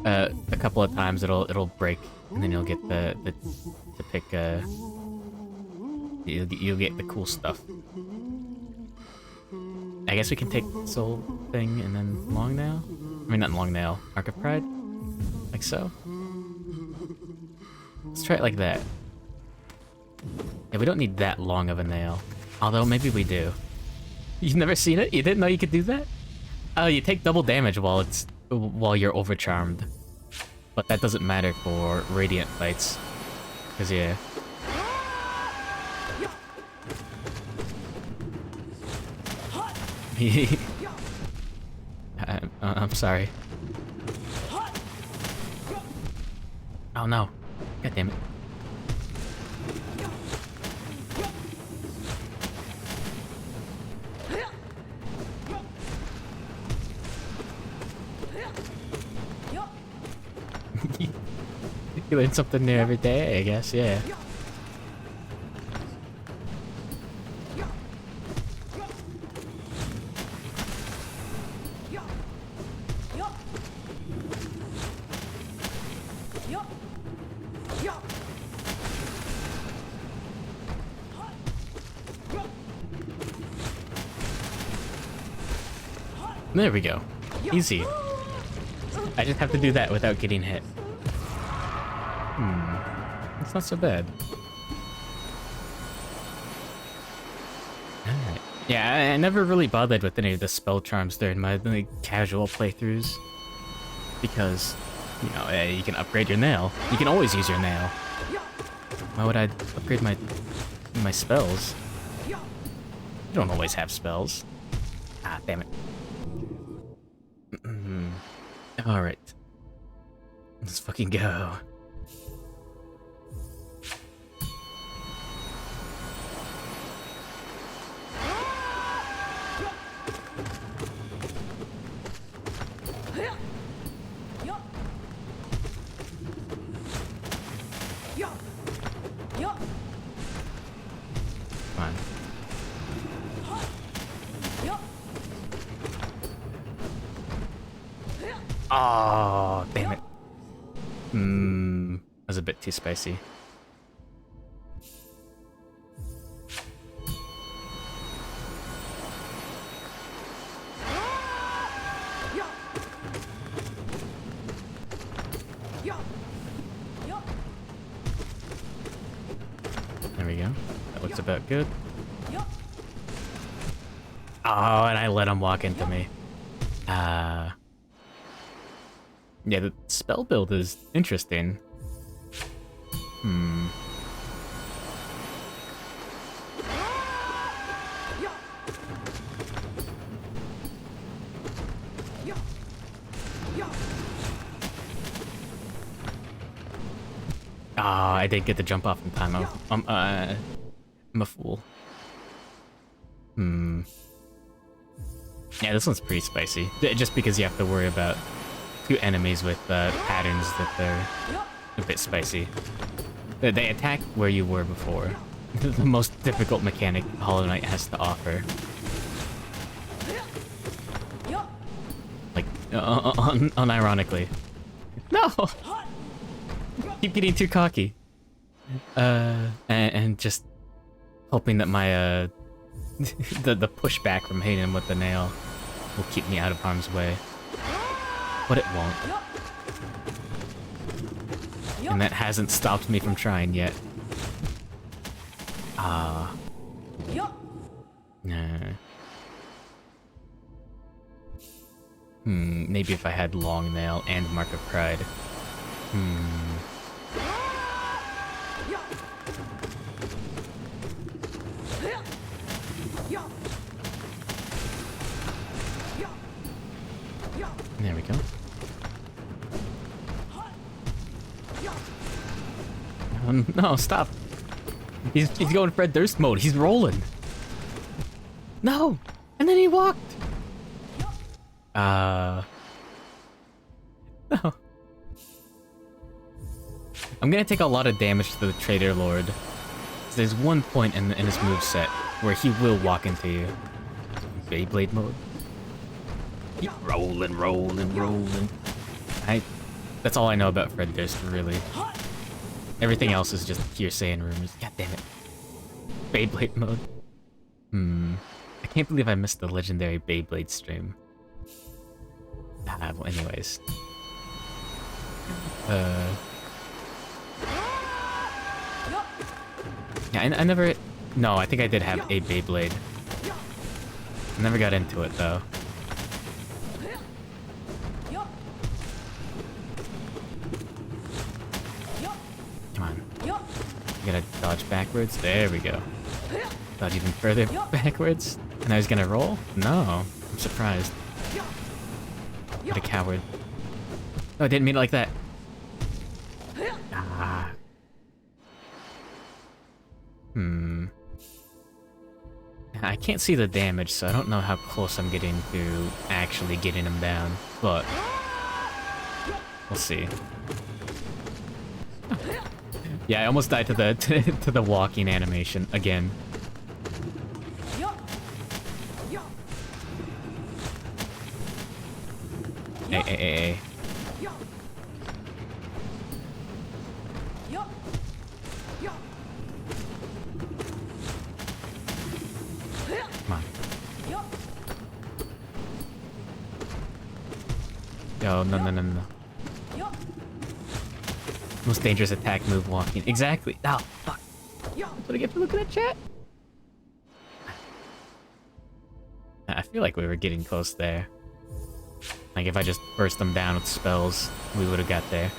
a couple of times it'll break, and then you'll get the pick. You'll get the cool stuff. I guess we can take Soul thing and then Long Nail. I mean, not Long Nail. Mark of Pride, like so. Let's try it like that. Yeah, we don't need that long of a nail. Although maybe we do. You've never seen it? You didn't know you could do that? Oh, you take double damage while you're overcharmed. But that doesn't matter for Radiant fights. Cause yeah. I'm sorry. Oh no. God damn it. You learn something new every day, I guess, yeah. There we go. Easy. I just have to do that without getting hit. It's not so bad. Alright. Yeah, I never really bothered with any of the spell charms during my casual playthroughs. Because, you know, you can upgrade your nail. You can always use your nail. Why would I upgrade my spells? You don't always have spells. Ah, damn it. Alright. Let's fucking go. Come on. Oh, damn it. That was a bit too spicy. There we go. That looks about good. Oh, and I let him walk into me. Yeah, the spell build is interesting. Ah, I didn't get to jump off in time. I'm a fool. Yeah, this one's pretty spicy. Just because you have to worry about two enemies with patterns that they're a bit spicy. They attack where you were before. The most difficult mechanic Hollow Knight has to offer. Like, unironically. No! Keep getting too cocky. And just hoping that my, the pushback from hitting him with the nail will keep me out of harm's way. But it won't. And that hasn't stopped me from trying yet. Nah. Maybe if I had Long Nail and Mark of Pride. There we go. No, stop. He's going Fred Durst mode. He's rolling. No! And then he walked! No. I'm gonna take a lot of damage to the Trader Lord. There's one point in his moveset where he will walk into you. Beyblade mode. Keep rolling, rolling, rolling. That's all I know about Fred Durst, really. Everything else is just hearsay and rumors. God damn it. Beyblade mode. I can't believe I missed the legendary Beyblade stream. Well, anyways. Yeah, I never... No, I think I did have a Beyblade. I never got into it, though. Come on. You gotta dodge backwards. There we go. Dodge even further backwards. And I was gonna roll? No. I'm surprised. What a coward. Oh, I didn't mean it like that. Ah. I can't see the damage, so I don't know how close I'm getting to actually getting him down, but we'll see. Yeah, I almost died to the to the walking animation again. Hey, hey, hey, hey. Come on. Yo, no, no, no, no. Most dangerous attack move, walking. Exactly. Oh, fuck. What do I get for looking at chat? I feel like we were getting close there. Like, if I just burst them down with spells, we would have got there.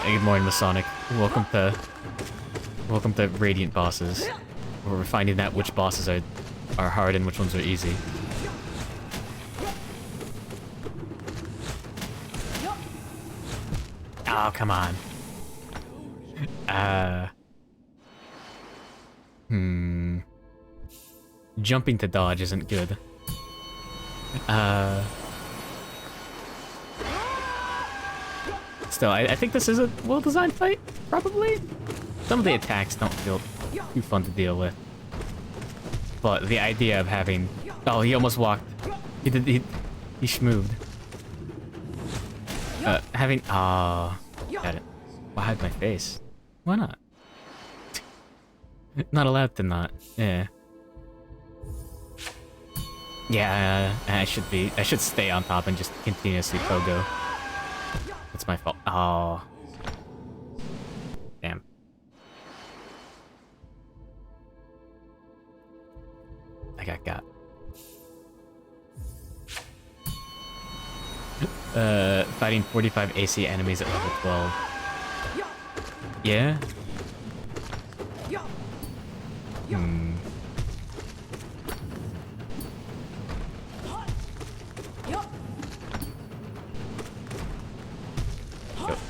Good morning, Masonic. Welcome to Radiant bosses. Where we're finding out which bosses are hard and which ones are easy. Oh, come on. Jumping to dodge isn't good. Still, I think this is a well-designed fight, probably. Some of the attacks don't feel too fun to deal with. But the idea of having... Oh, he almost walked. He schmooved. Having... Ah, got it. Why hide my face? Why not? Not allowed to not. Yeah. Yeah, I should stay on top and just continuously pogo. It's my fault. Oh. Damn. I got. Fighting 45 AC enemies at level 12. Yeah?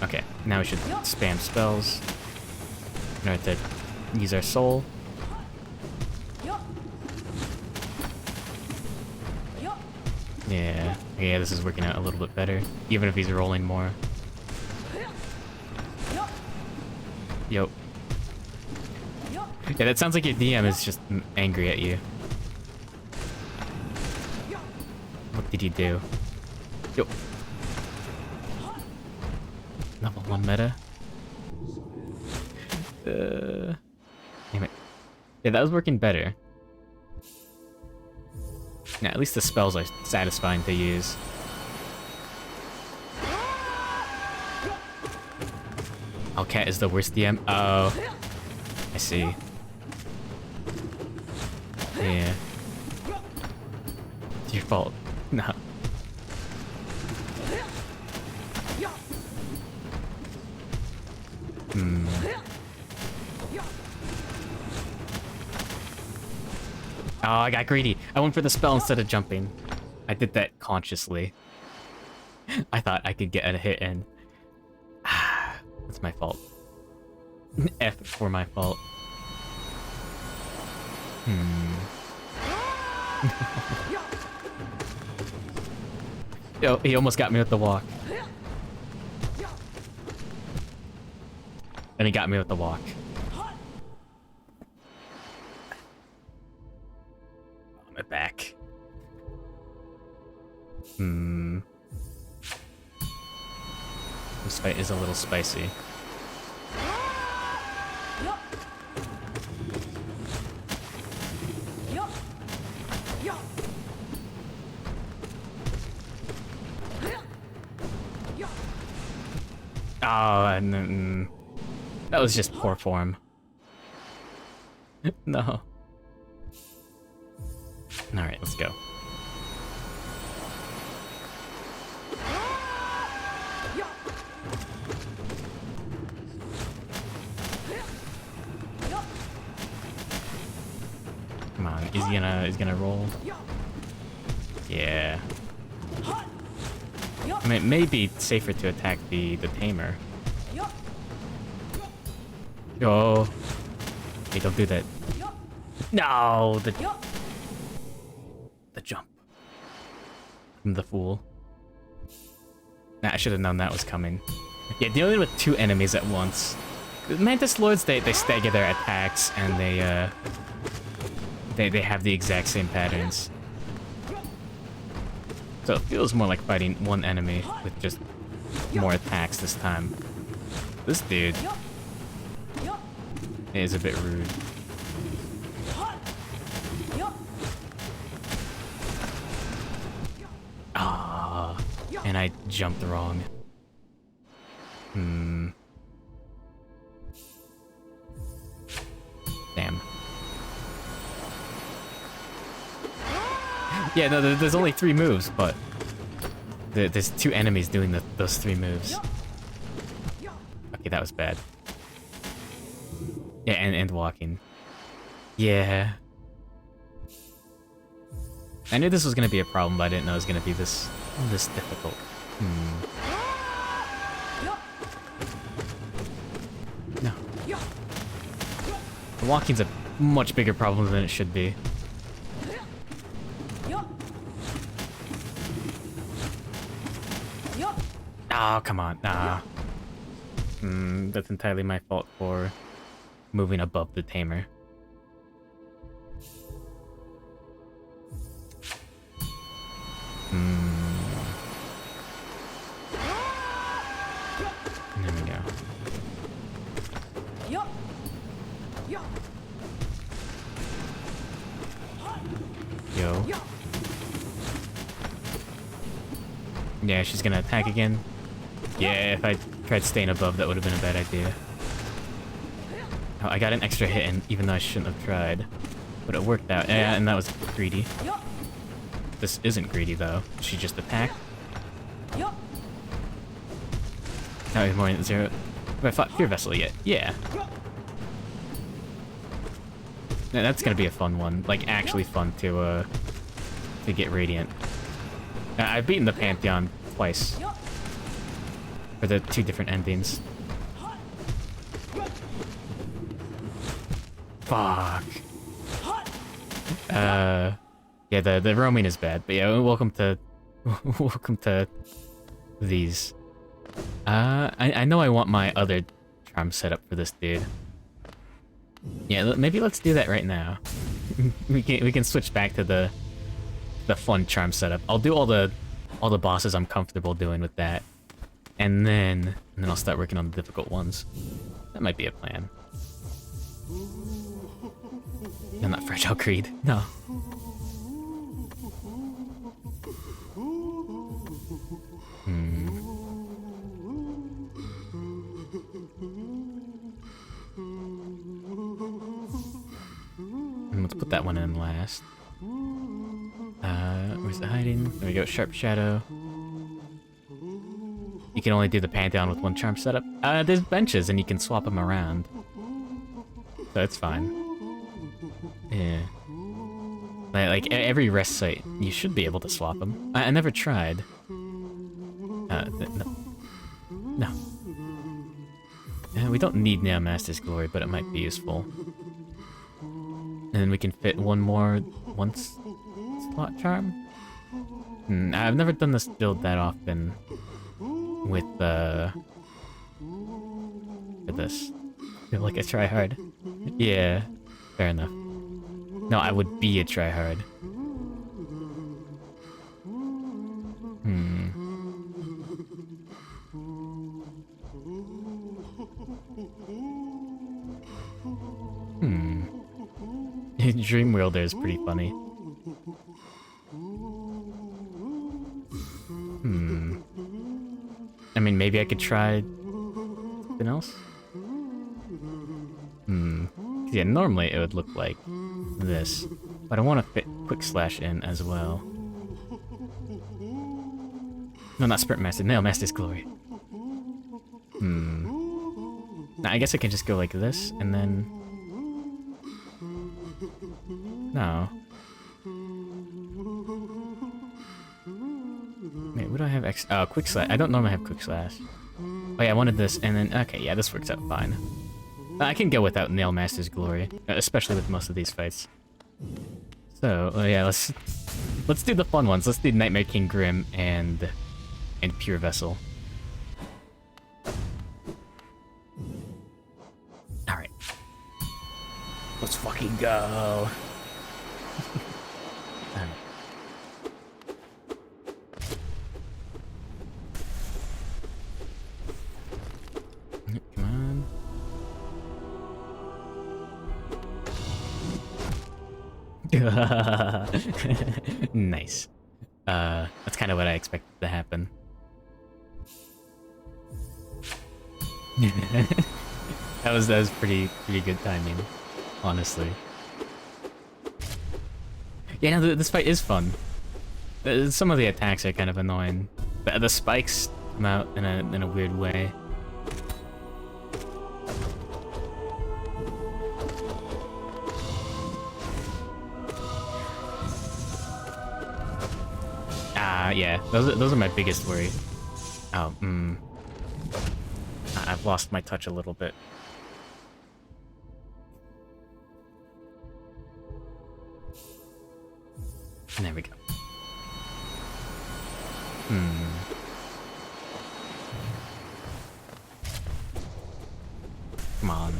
Okay, now we should spam spells in order to use our soul. Yeah, this is working out a little bit better, even if he's rolling more. Yo. Yeah, that sounds like your DM is just angry at you. What did you do? Yo. Level 1 meta. Damn it. Yeah, that was working better. Yeah, at least the spells are satisfying to use. Oh, Cat is the worst DM? Oh. I see. Yeah. It's your fault. No. Oh, I got greedy. I went for the spell instead of jumping. I did that consciously. I thought I could get a hit in. That's my fault. F for my fault. Yo, he almost got me with the walk. And he got me with the walk. My back. This fight is a little spicy. Oh, and that was just poor form. No. Alright, let's go. Come on, he's gonna roll. Yeah. I mean, it may be safer to attack the tamer. Oh. Hey, don't do that. No, the jump. I'm the fool. Nah, I should have known that was coming. Yeah, dealing with two enemies at once The Mantis Lords, they stagger their attacks, and they have the exact same patterns. So it feels more like fighting one enemy with just more attacks this time. This dude is a bit rude. Ah, and I jumped wrong. Damn. Yeah, no, there's only 3 moves, but there's 2 enemies doing those 3 moves. Okay, that was bad. Yeah, and walking. Yeah. I knew this was gonna be a problem, but I didn't know it was gonna be this difficult. No. The walking's a much bigger problem than it should be. Oh, come on. Nah. That's entirely my fault for moving above the tamer. There we go. Yo. Yeah, she's gonna attack again. Yeah, if I tried staying above, that would have been a bad idea. Oh, I got an extra hit, and even though I shouldn't have tried. But it worked out. Yeah, and that was greedy. This isn't greedy, though. She just attacked. Now he's more than 0. Have I fought Pure Vessel yet? Yeah. Yeah, that's gonna be a fun one. Like, actually fun to get Radiant. I've beaten the Pantheon twice. For the 2 different endings. Fuck. Yeah, the roaming is bad, but yeah, welcome to these. I know I want my other charm setup for this dude. Yeah, maybe let's do that right now. we can switch back to the fun charm setup. I'll do all the bosses I'm comfortable doing with that. And then I'll start working on the difficult ones. That might be a plan. I'm not Fragile Creed. No. Let's put that one in last. Where's the hiding? There we go, Sharp Shadow. You can only do the Pantheon with 1 charm setup. There's benches and you can swap them around. So it's fine. Yeah. Like every rest site, you should be able to swap them. I never tried. No. No. We don't need Nail Master's Glory, but it might be useful. And then we can fit 1 more slot charm. I've never done this build that often with this. I feel like I try hard. Yeah, fair enough. No, I would be a tryhard. Dream Wielder is pretty funny. I mean, maybe I could try something else? Yeah, normally it would look like this, but I want to fit Quick Slash in as well. No, not Sprint Master, Nail Master's Glory. Now, I guess I can just go like this, and then... No. Wait, what do I have oh, Quick Slash. I don't normally have Quick Slash. Oh yeah, I wanted this, and then... Okay, yeah, this works out fine. I can go without Nail Master's Glory, especially with most of these fights. So, yeah, let's do the fun ones. Let's do Nightmare King Grim and Pure Vessel. Let's fucking go. Alright. Come on. Nice. That's kind of what I expected to happen. that was pretty good timing, honestly. Yeah, no, this fight is fun. Some of the attacks are kind of annoying. The spikes come out in a weird way. Yeah, those are my biggest worry. Oh, I've lost my touch a little bit. There we go. Come on,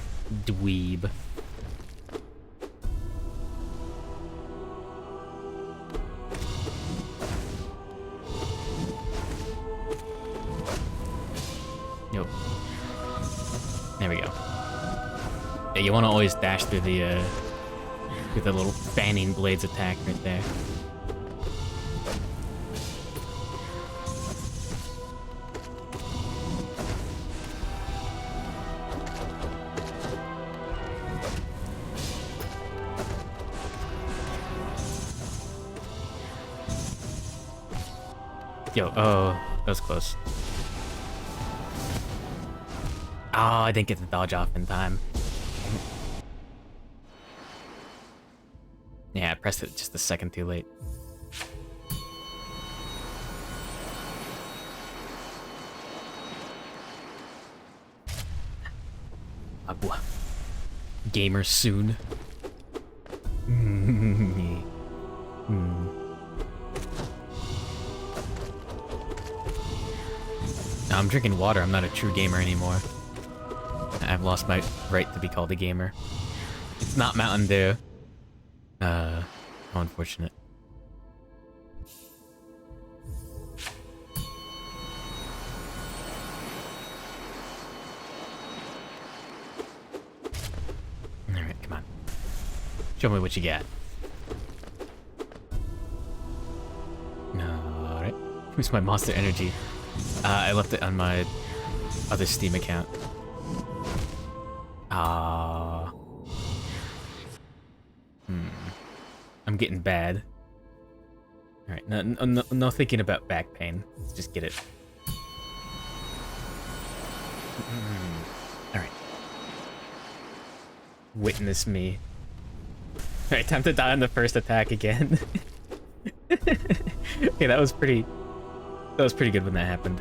dweeb. Nope. There we go. Yeah, you want to always dash through the little fanning blades attack right there. Yo, oh, that was close. Oh, I didn't get the dodge off in time. Yeah, I pressed it just a second too late. Abua. Gamer soon. No, I'm drinking water. I'm not a true gamer anymore. I've lost my right to be called a gamer. It's not Mountain Dew. How unfortunate. Alright, come on. Show me what you got. Alright. Where's my monster energy? I left it on my other Steam account. I'm getting bad. Alright, no thinking about back pain. Let's just get it. Alright. Witness me. Alright, time to die on the first attack again. Okay, that was pretty good when that happened.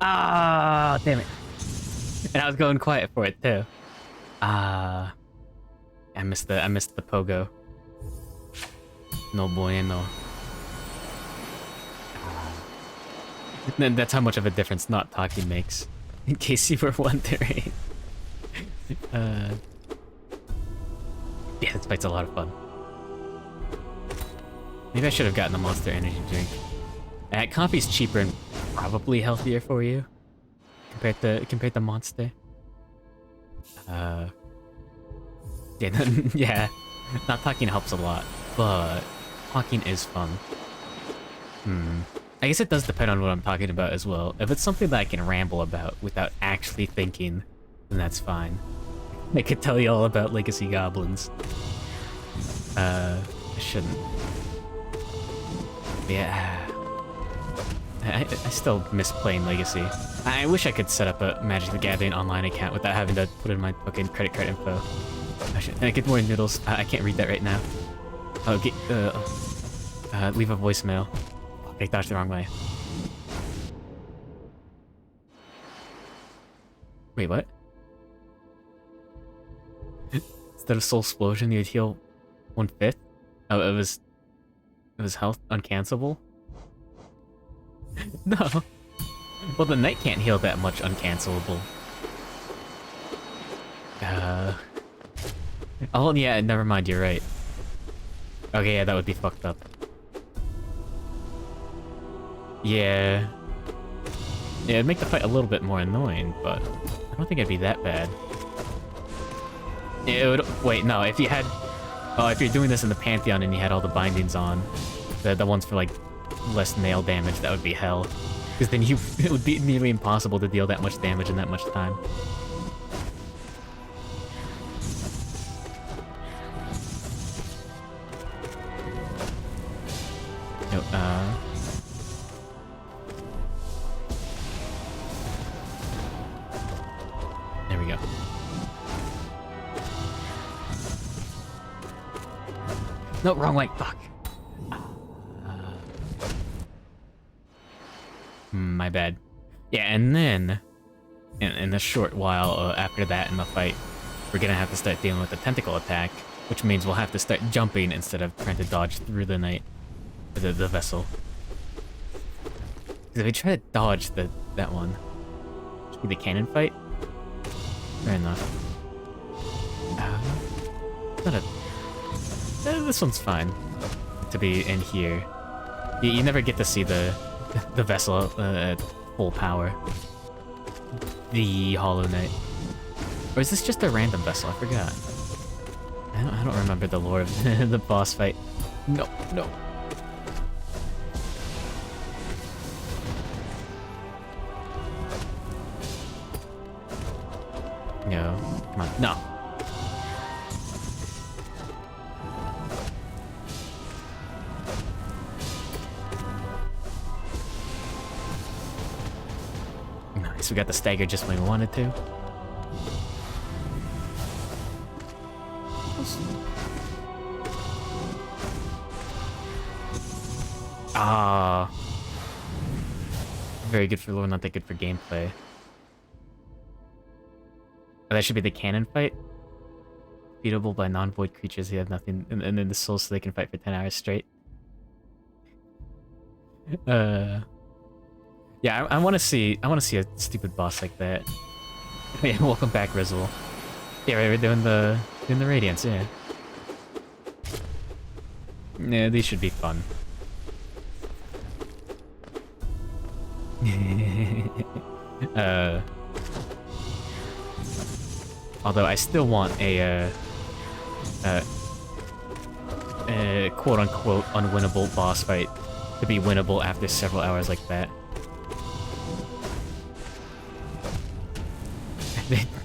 Ah, damn it. And I was going quiet for it too. I missed the pogo. No bueno. That's how much of a difference not talking makes. In case you were wondering. Yeah, this fight's a lot of fun. Maybe I should have gotten a Monster Energy drink. Coffee's cheaper and probably healthier for you compared to Monster. Yeah, yeah. Not talking helps a lot, but talking is fun. I guess it does depend on what I'm talking about as well. If it's something that I can ramble about without actually thinking, then that's fine. I could tell you all about Legacy Goblins. I shouldn't. Yeah. I still miss playing Legacy. I wish I could set up a Magic the Gathering online account without having to put in my fucking credit card info. I should get more noodles. I can't read that right now. Oh, leave a voicemail. I dodged the wrong way. Wait, what? Instead of Soul Explosion, you would heal 1/5? Oh, it was health uncancelable? No. Well, the knight can't heal that much uncancelable. Oh, yeah, never mind, you're right. Okay, yeah, that would be fucked up. Yeah. Yeah, it'd make the fight a little bit more annoying, but I don't think it'd be that bad. It would... Wait, no, if you had... Oh, if you're doing this in the Pantheon and you had all the bindings on, the ones for, like, less nail damage, that would be hell. Because then it would be nearly impossible to deal that much damage in that much time. No, there we go. No, wrong way. Fuck. My bad. Yeah, and then, in a short while after that in the fight, we're gonna have to start dealing with the tentacle attack, which means we'll have to start jumping instead of trying to dodge through the knight, the vessel. Because if we try to dodge that one, should be the cannon fight. Fair enough. This one's fine to be in here. You never get to see the vessel at full power. The Hollow Knight. Or is this just a random vessel? I forgot. I don't remember the lore of the boss fight. No, no. No, come on, no. Nice, we got the stagger just when we wanted to. Ah. Very good for lore, not that good for gameplay. Oh, that should be the cannon fight. Beatable by non-void creatures who have nothing, and then the souls so they can fight for 10 hours straight. Yeah, I want to see a stupid boss like that. Yeah, welcome back, Rizal. Yeah, right, we're doing the Radiance, yeah. Yeah, these should be fun. Although I still want a quote-unquote unwinnable boss fight to be winnable after several hours like that.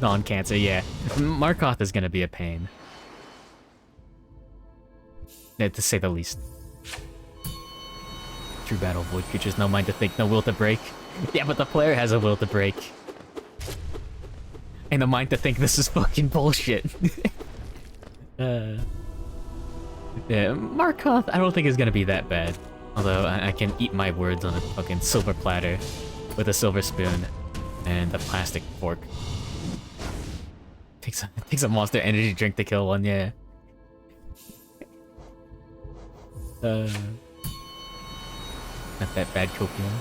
Non-cancer, yeah. Markoth is gonna be a pain. Yeah, to say the least. True battle void creatures, no mind to think, no will to break. Yeah, but the player has a will to break. And a mind to think this is fucking bullshit. Yeah, Markoth, I don't think is gonna be that bad. Although I can eat my words on a fucking silver platter with a silver spoon and a plastic fork. Takes a monster energy drink to kill one, yeah. Not that bad, Copium.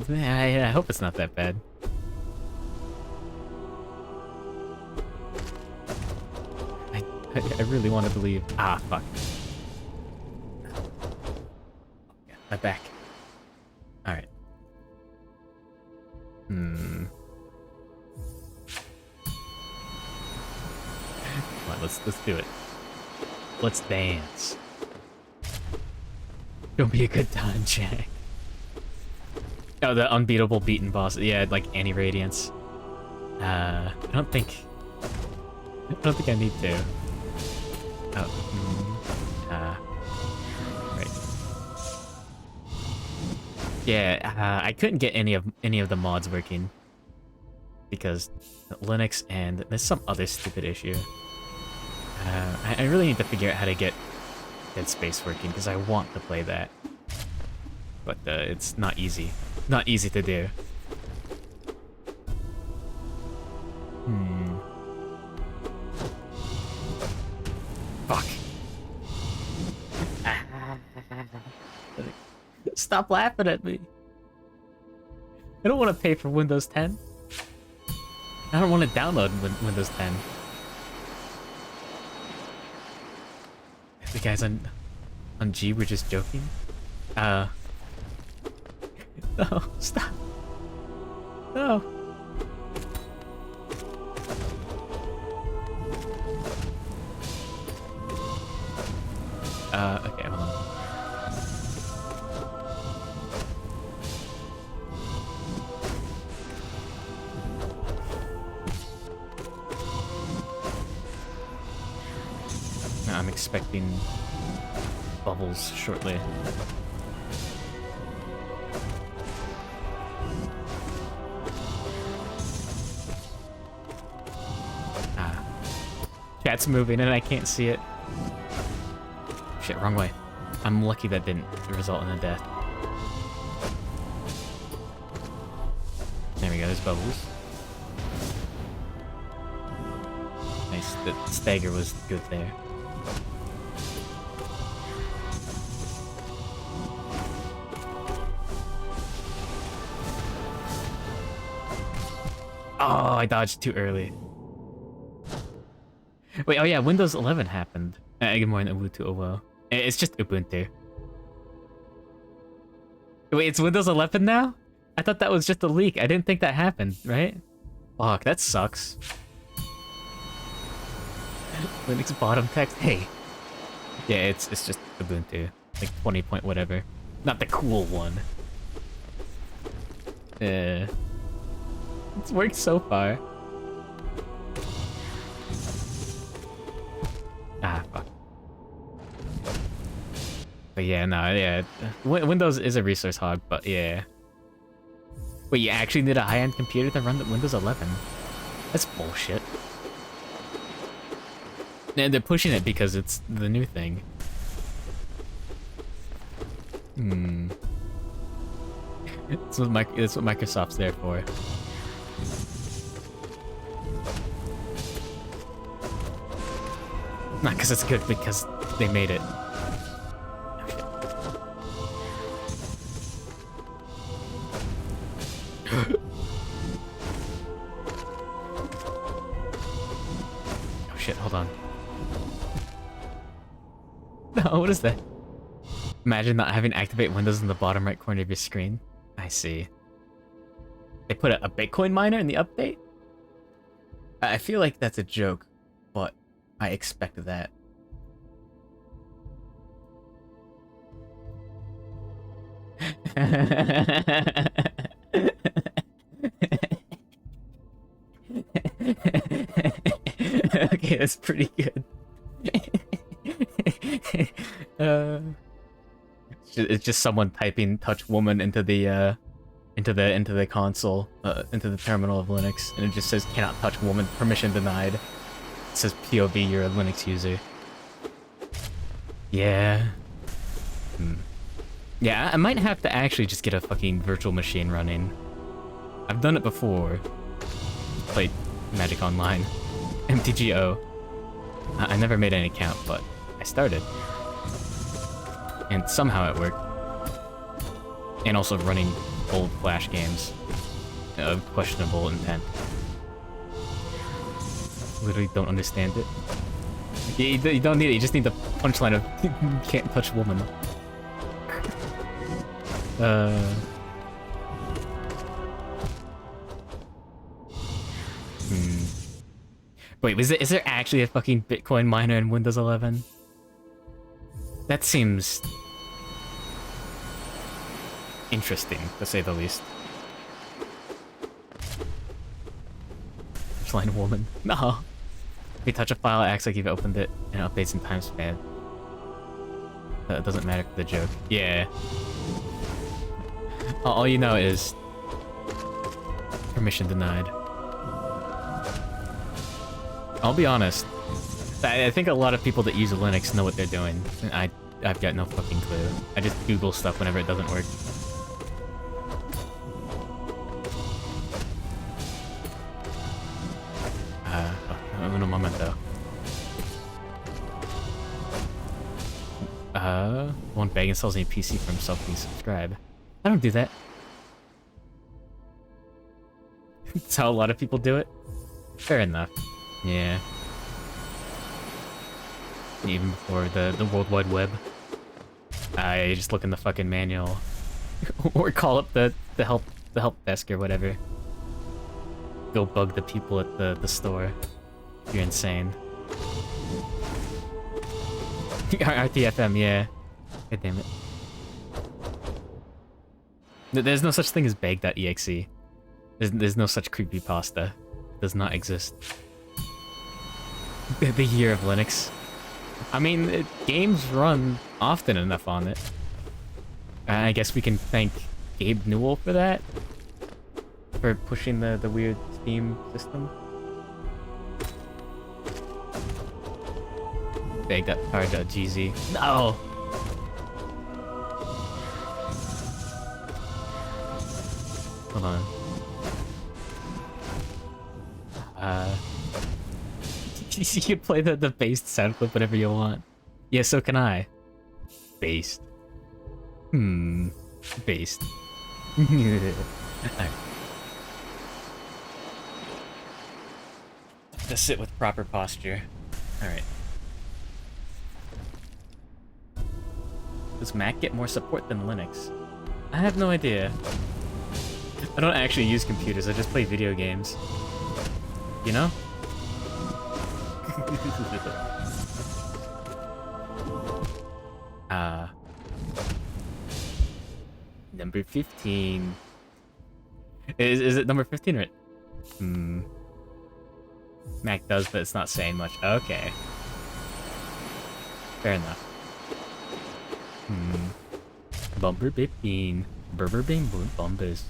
I hope it's not that bad. I really want to believe. Ah, fuck. Yeah, my back. Alright. Come on, let's do it. Let's dance. Don't be a good time, Jack. Oh, the unbeatable beaten boss. Yeah, like anti-radiance. I don't think I need to. Oh, right. Yeah, I couldn't get any of the mods working because Linux and there's some other stupid issue. I really need to figure out how to get Dead Space working because I want to play that, but it's not easy. Not easy to do. Fuck. Stop laughing at me. I don't want to pay for Windows 10. I don't want to download Windows 10. The guys on G were just joking. No, stop. No. Okay, hold on. I'm expecting bubbles shortly. Chat's moving and I can't see it. Shit, wrong way. I'm lucky that didn't result in a death. There we go, there's bubbles. Nice, the stagger was good there. Oh, I dodged too early. Wait, oh yeah, Windows 11 happened. Good morning, Ubuntu. Oh well. It's just Ubuntu. Wait, it's Windows 11 now? I thought that was just a leak. I didn't think that happened, right? Fuck, that sucks. Linux bottom text. Hey. Yeah, it's just Ubuntu. Like 20 point whatever. Not the cool one. It's worked so far. Ah, fuck. But yeah, no, yeah. Windows is a resource hog, but yeah. Wait, you actually need a high-end computer to run the Windows 11? That's bullshit. And they're pushing it because it's the new thing. That's what Microsoft's there for. Not because it's good, because they made it. Oh shit, hold on. No, what is that? Imagine not having activate Windows in the bottom right corner of your screen. I see. They put a Bitcoin miner in the update? I feel like that's a joke, but I expect that. Okay, that's pretty good. It's just someone typing "touch woman" into the console, into the terminal of Linux, and it just says "cannot touch woman, permission denied." It says POV, you're a Linux user. Yeah. Yeah, I might have to actually just get a fucking virtual machine running. I've done it before. Played Magic Online. MTGO. I never made an account, but I started. And somehow it worked. And also running old Flash games of questionable intent. Literally don't understand it. You don't need it, you just need the punchline of can't touch woman. Wait, is there actually a fucking Bitcoin miner in Windows 11? That seems... interesting, to say the least. Line woman. No. If you touch a file, it acts like you've opened it, and it updates in time span. That doesn't matter for the joke. Yeah. All you know is permission denied. I'll be honest. I think a lot of people that use Linux know what they're doing, and I've got no fucking clue. I just Google stuff whenever it doesn't work. Un momento. One bag installs a PC for himself, please subscribe. I don't do that. That's how a lot of people do it. Fair enough. Yeah. Even before the World Wide Web. I just look in the fucking manual. Or call up the help desk or whatever. Go bug the people at the store. You're insane. RTFM, yeah. God damn it. There's no such thing as bag.exe. There's no such creepypasta. It does not exist. The year of Linux. I mean, games run often enough on it. I guess we can thank Gabe Newell for that. For pushing the weird Steam system. Bag.power.gz. No! Hold on. You can play the based sound clip whenever you want. Yeah, so can I. Based. Based. Alright. Just sit with proper posture. Alright. Does Mac get more support than Linux? I have no idea. I don't actually use computers, I just play video games. You know? Number 15. Is it number 15 or... Mac does, but it's not saying much. Okay. Fair enough. Bumper 15. Burber bing boom bumbus.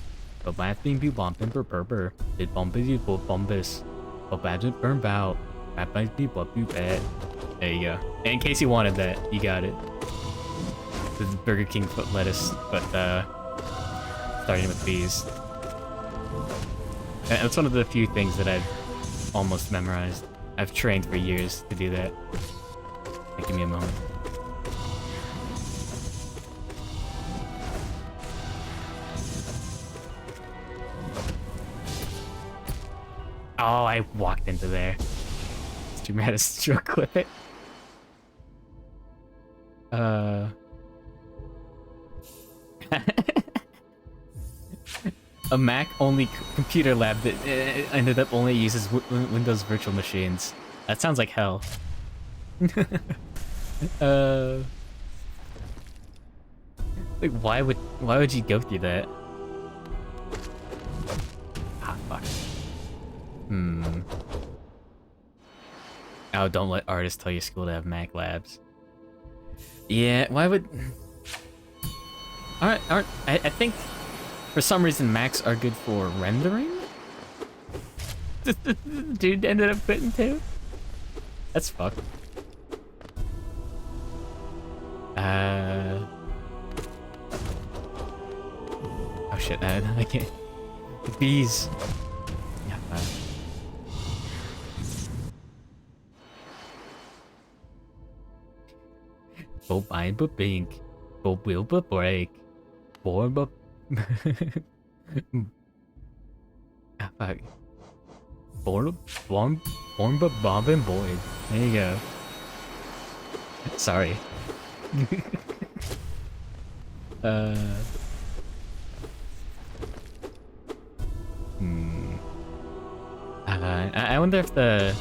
But last thing be bumping for burber. It bumpers you both bumbus. But badget burn bout. That might be what you bad. There you go. And in case you wanted that, you got it. This is Burger King foot lettuce, but starting with these. And that's one of the few things that I've almost memorized. I've trained for years to do that. Give me a moment. Oh, I walked into there. Streamer had a stroke clip it. A Mac-only computer lab that ended up only uses Windows virtual machines. That sounds like hell. Like, why would you go through that? Ah, fuck. Oh, don't let artists tell your school to have Mac labs. Yeah, why would... I think for some reason Macs are good for rendering? Dude ended up quitting too? That's fucked. Oh shit, I can't... The bees! Yeah, Bo bind but bink. Bo will but break. Born but... Ah, fuck. Born but Bob and Boyd. There you go. Sorry. I wonder if the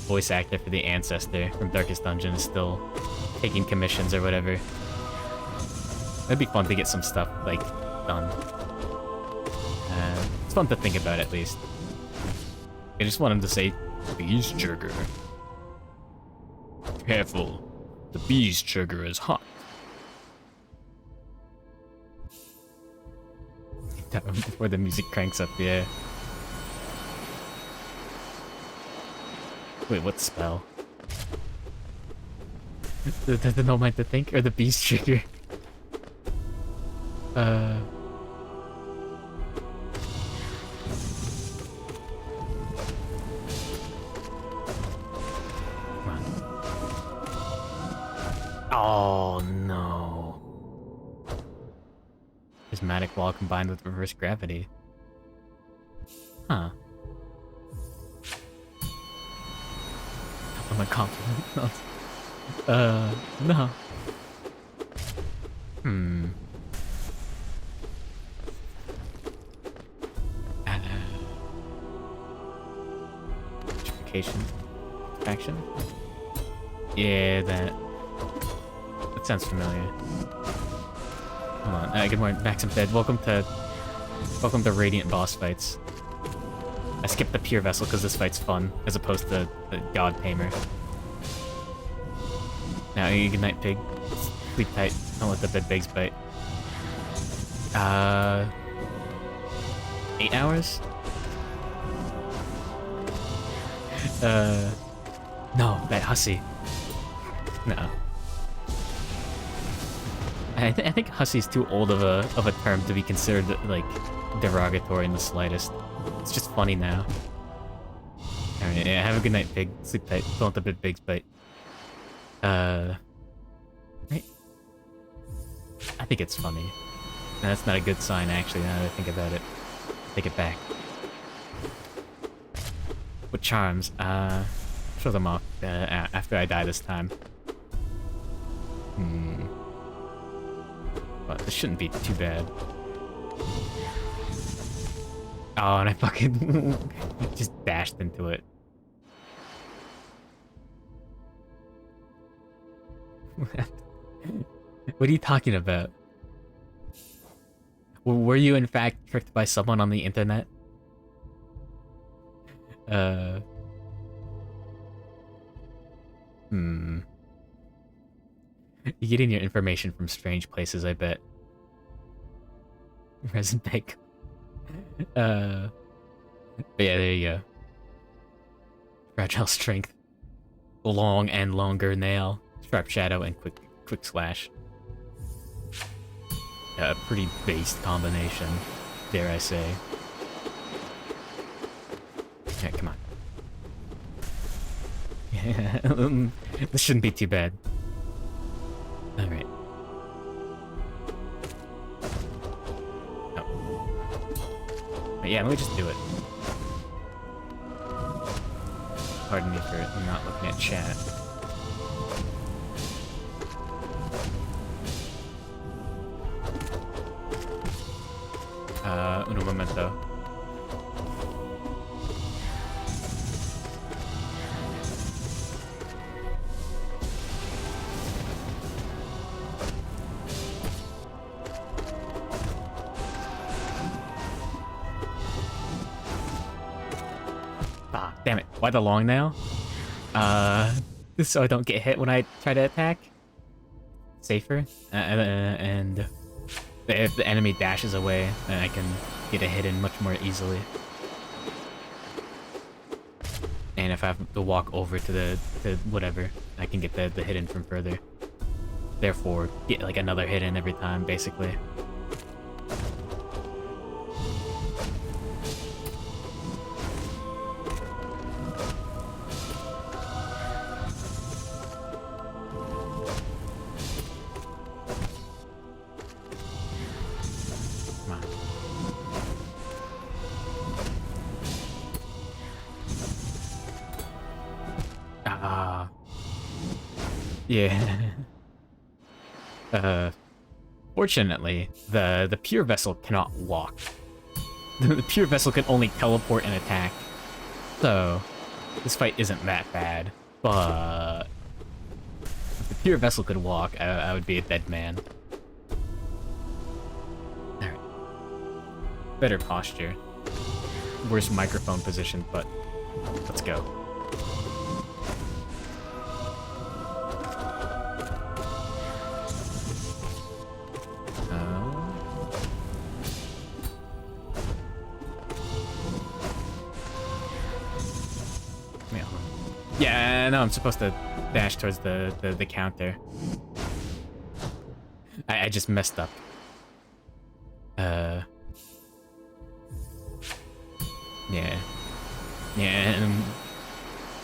voice actor for the ancestor from Darkest Dungeon is still taking commissions or whatever. It'd be fun to get some stuff, like, done. It's fun to think about, at least. I just want him to say, beast sugar. Careful. The beast sugar is hot. Before the music cranks up, yeah. Wait, what spell? The No Mind to Think or the beast sugar? Come on. Oh no. Prismatic wall combined with reverse gravity. Huh. I'm a compliment. No. Petrification. Action? Yeah, that sounds familiar. Hold on. Good morning, Maxim Fed. Welcome to Radiant boss fights. I skipped the Pure Vessel because this fight's fun, as opposed to the God Tamer. Now, good night, pig. Sleep tight. Don't let the bed bugs bite. 8 hours? No, that hussy. No. I think hussy's too old of a term to be considered, like, derogatory in the slightest. It's just funny now. Alright, yeah, have a good night, pig. Sleep tight. Don't let the bed bugs bite. Right? I think it's funny. No, that's not a good sign, actually, now that I think about it. Take it back. With charms, show them off after I die this time. But this shouldn't be too bad. Oh, and I fucking just dashed into it. What are you talking about? Were you in fact tricked by someone on the internet? You're getting your information from strange places, I bet. Resin Bake. But yeah, there you go. Fragile Strength. Long and longer nail. Sharp Shadow and quick slash. A pretty based combination, dare I say. Yeah, come on. Yeah, this shouldn't be too bad. Alright. Oh. But yeah, let me just do it. Pardon me for not looking at chat. Un momento. Ah, damn it. Why the long nail? So I don't get hit when I try to attack? Safer? And if the enemy dashes away, then I can get a hit in much more easily. And if I have to walk over to the whatever, I can get the hit in from further. Therefore, get like another hit in every time, basically. Yeah. Fortunately, the Pure Vessel cannot walk. The Pure Vessel can only teleport and attack. So, this fight isn't that bad. But if the Pure Vessel could walk, I would be a dead man. better posture. Worse microphone position, but let's go. Yeah, no, I'm supposed to dash towards the counter. I just messed up. Yeah. Yeah, and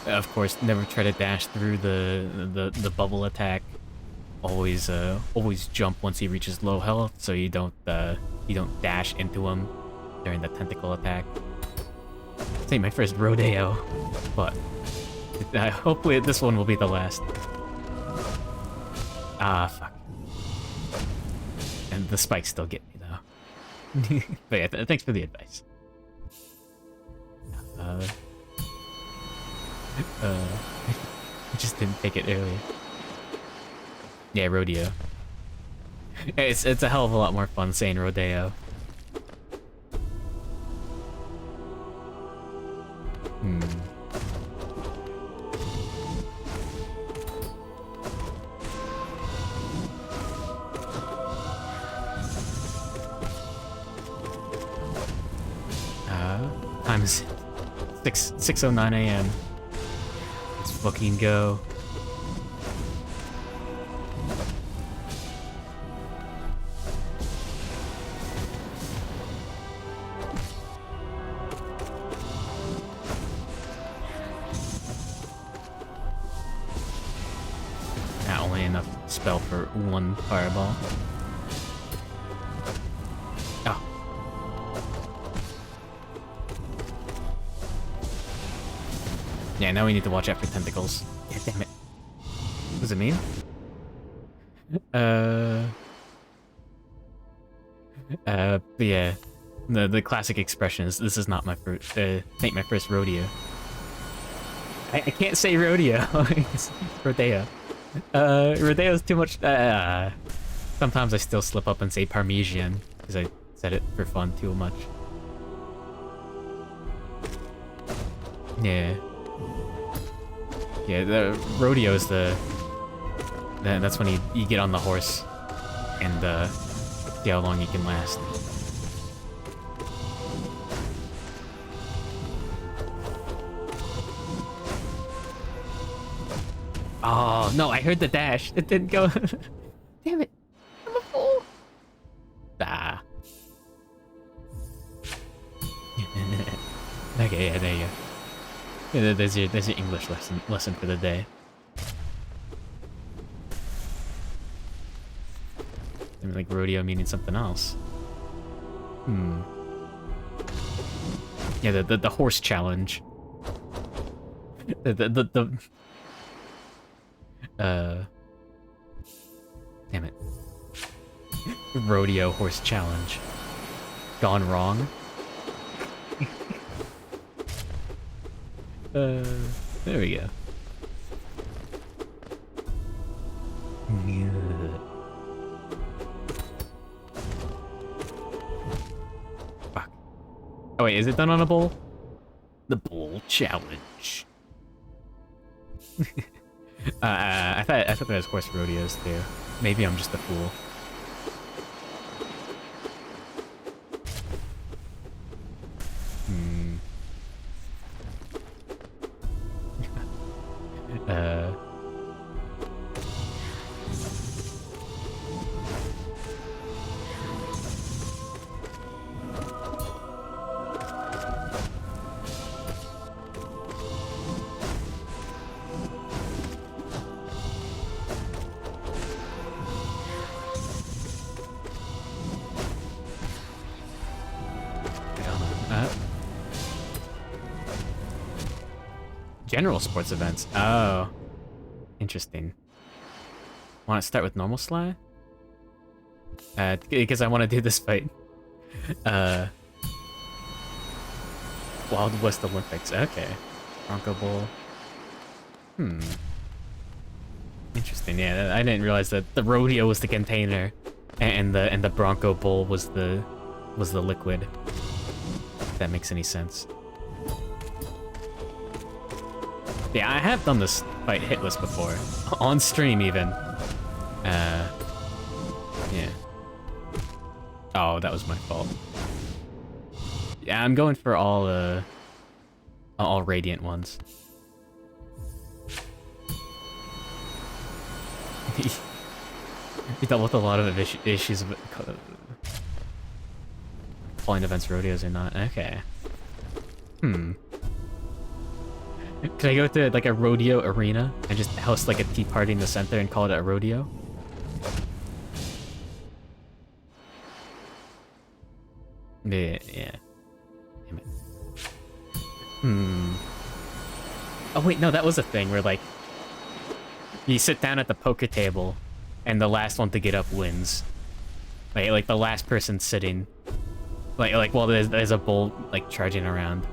of course, never try to dash through the bubble attack. Always jump once he reaches low health, so you don't dash into him during the tentacle attack. This ain't my first rodeo, but hopefully this one will be the last. Ah, fuck. And the spikes still get me though. But yeah, thanks for the advice. I just didn't take it earlier. Yeah, rodeo. It's a hell of a lot more fun saying rodeo. Time is 6:09 a.m. Let's fucking go. Not only enough spell for one fireball. Oh. Yeah, now we need to watch out for tentacles. Yeah, damn it. What does it mean? But yeah. The classic expression is, this is not my first, ain't my first rodeo. I can't say rodeo. Rodeo. Rodeo's too much, sometimes I still slip up and say Parmesan, because I said it for fun too much. Yeah. Yeah, the rodeo is that's when you get on the horse and see how long you can last. Oh no, I heard the dash. It didn't go. Damn it! I'm a fool. Ah. Okay, yeah, there you go. Yeah, there's your English lesson for the day. I mean, like rodeo meaning something else. Yeah, the horse challenge. Damn it. Rodeo horse challenge. Gone wrong. There we go. Fuck. Oh wait, is it done on a bowl? The bowl challenge. I thought there was horse rodeos too. Maybe I'm just a fool. General sports events. Oh. Interesting. Want to start with normal Sly? Because I want to do this fight. Wild West Olympics. Okay. Bronco Bowl. Interesting. Yeah, I didn't realize that the rodeo was the container, and the Bronco Bowl was the liquid. that makes any sense. Yeah, I have done this fight hitless before. On stream, even. Yeah. Oh, that was my fault. Yeah, I'm going for all radiant ones. You dealt with a lot of issues of falling events, rodeos or not. Okay. Could I go to like a rodeo arena and just host like a tea party in the center and call it a rodeo? Yeah. Damn it. Oh wait, no, that was a thing where like you sit down at the poker table and the last one to get up wins. Like the last person sitting. Like while there's a bull like charging around.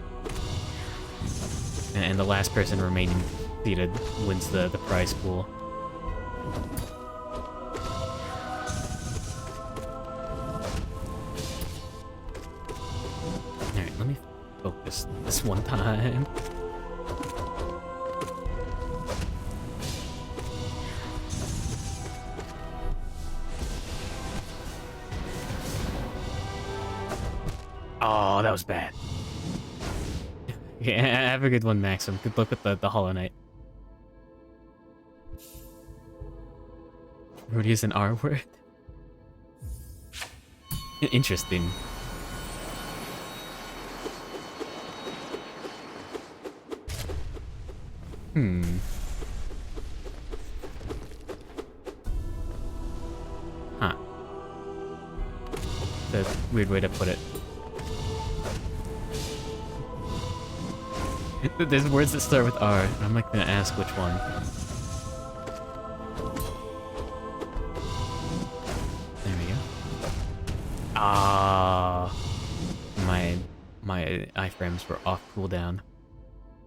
And the last person remaining seated wins the prize pool. Alright, let me focus this one time. Oh, that was bad. Yeah, have a good one, Maxim. Good luck with the Hollow Knight. Rudy is an R word? Interesting. Huh. That's a weird way to put it. There's words that start with R, and I'm not gonna ask which one. There we go. Ah, my iframes were off cooldown.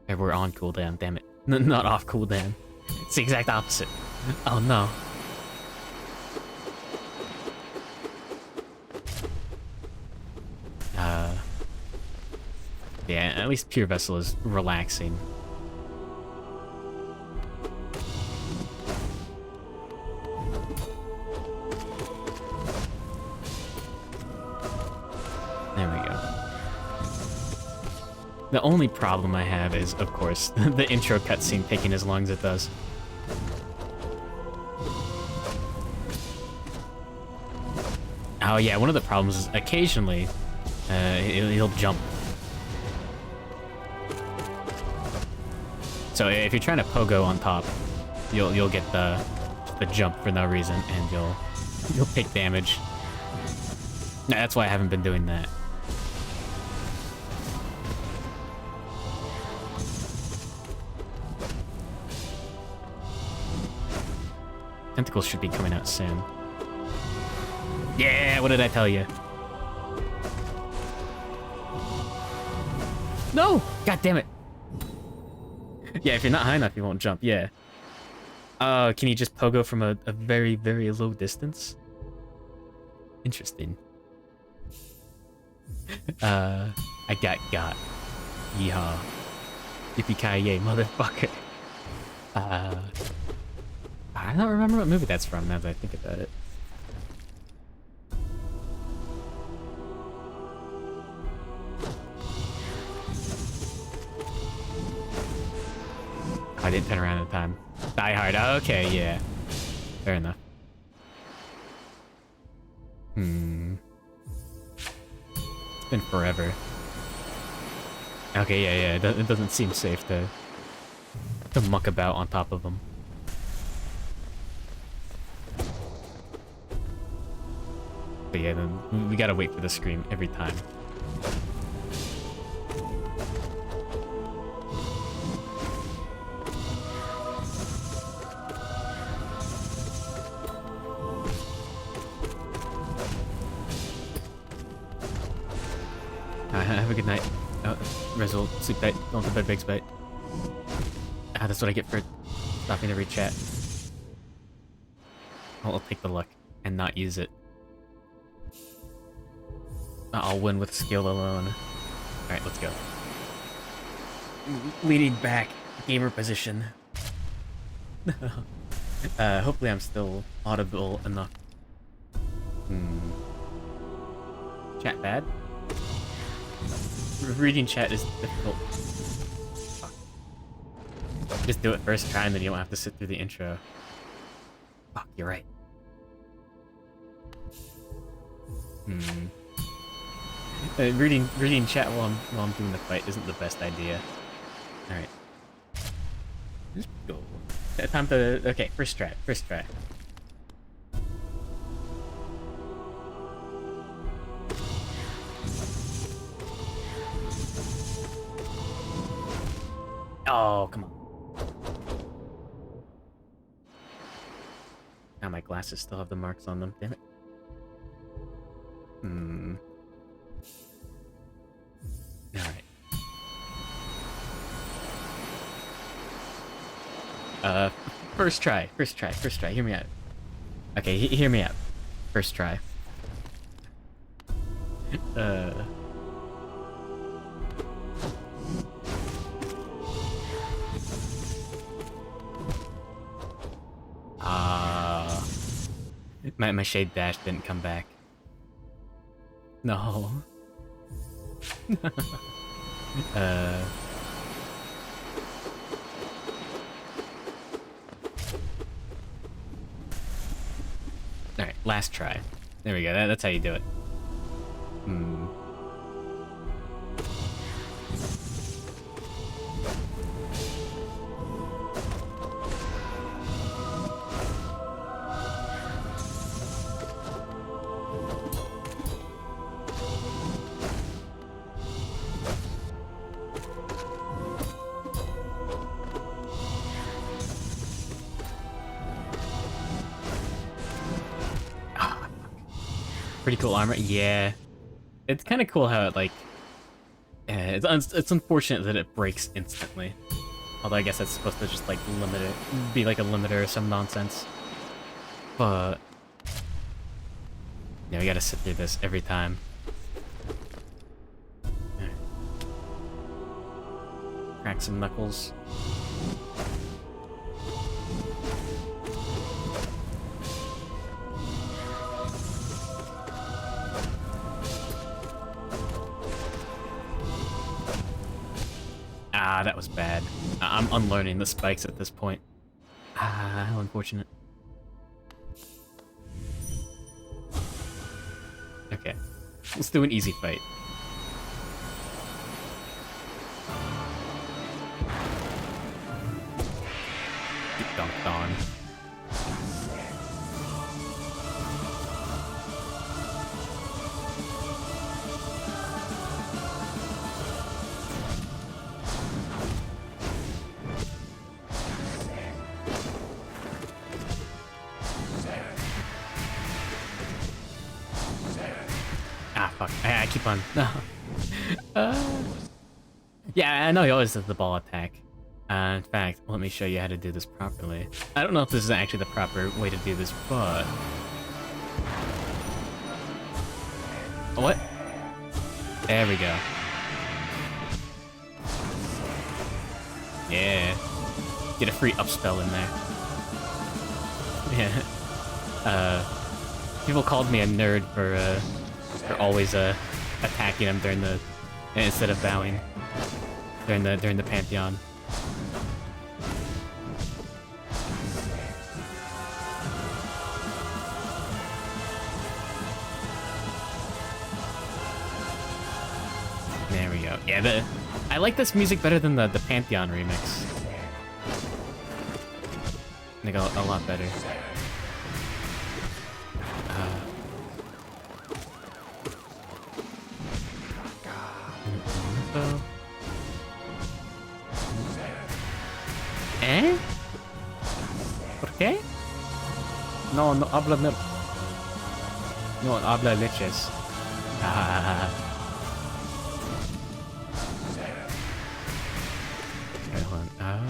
They were on cooldown. Damn it, not off cooldown. It's the exact opposite. Oh no. Yeah, at least Pure Vessel is relaxing. There we go. The only problem I have is, of course, the intro cutscene taking as long as it does. Oh yeah, one of the problems is occasionally he'll jump. So if you're trying to pogo on top, you'll get the jump for no reason, and you'll take damage. That's why I haven't been doing that. Tentacles should be coming out soon. Yeah, what did I tell you? No! God damn it! Yeah, if you're not high enough, you won't jump, yeah. Can you just pogo from a very, very low distance? Interesting. I got. Yeehaw. Yippee-ki-yay, motherfucker. I don't remember what movie that's from now that I think about it. I didn't turn around in time. Die Hard. Okay, yeah. Fair enough. It's been forever. Okay, yeah. It doesn't seem safe to muck about on top of them. But yeah, then we gotta wait for the scream every time. Have a good night. Oh, Rezzle, sleep tight. Don't let the bed bugs bite. Ah, that's what I get for stopping to read chat. I'll take the luck and not use it. I'll win with skill alone. Alright, let's go. Leaning back, gamer position. Hopefully I'm still audible enough. Chat bad? Reading chat is difficult. Fuck. Just do it first try and then you don't have to sit through the intro. Fuck, you're right. Reading chat while I'm doing the fight isn't the best idea. Alright. Just go. Time to... Okay, first try. Oh, come on. Now my glasses still have the marks on them, damn it. Alright. First try. Hear me out. Okay, hear me out. First try. My shade dash didn't come back. No. Alright, last try. There we go, that's how you do it. Pretty cool armor, yeah. It's kind of cool how it, like... it's unfortunate that it breaks instantly. Although I guess that's supposed to just, like, limit it. Be like a limiter or some nonsense. But... yeah, we gotta sit through this every time. Right. Crack some knuckles. Ah, that was bad. I'm unlearning the spikes at this point. Ah, how unfortunate. Okay, let's do an easy fight. Get dunked on. I keep on... No. Yeah, I know he always does the ball attack. In fact, let me show you how to do this properly. I don't know if this is actually the proper way to do this, but... What? There we go. Yeah. Get a free upspell in there. Yeah. People called me a nerd for always attacking him during the instead of bowing during the Pantheon. There we go. Yeah, I like this music better than the Pantheon remix. I think a lot better. ¿Eh? ¿Por qué? No habla milk. No habla leches. Ah. Okay, hold on.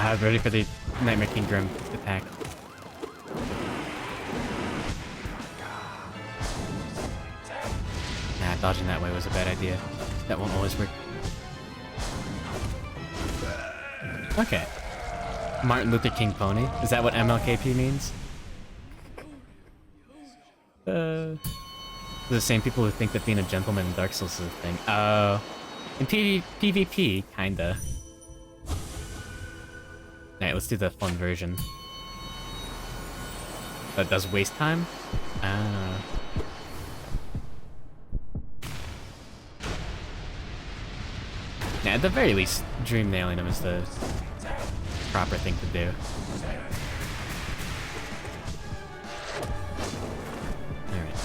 Ready for the Nightmare King Grim attack. Nah, dodging that way was a bad idea. That won't always work. Okay. Martin Luther King Pony? Is that what MLKP means? The same people who think that being a gentleman in Dark Souls is a thing. In PvP, kinda. Alright, let's do the fun version. That does waste time? Ah. Yeah, at the very least, dream nailing him is the proper thing to do. Alright.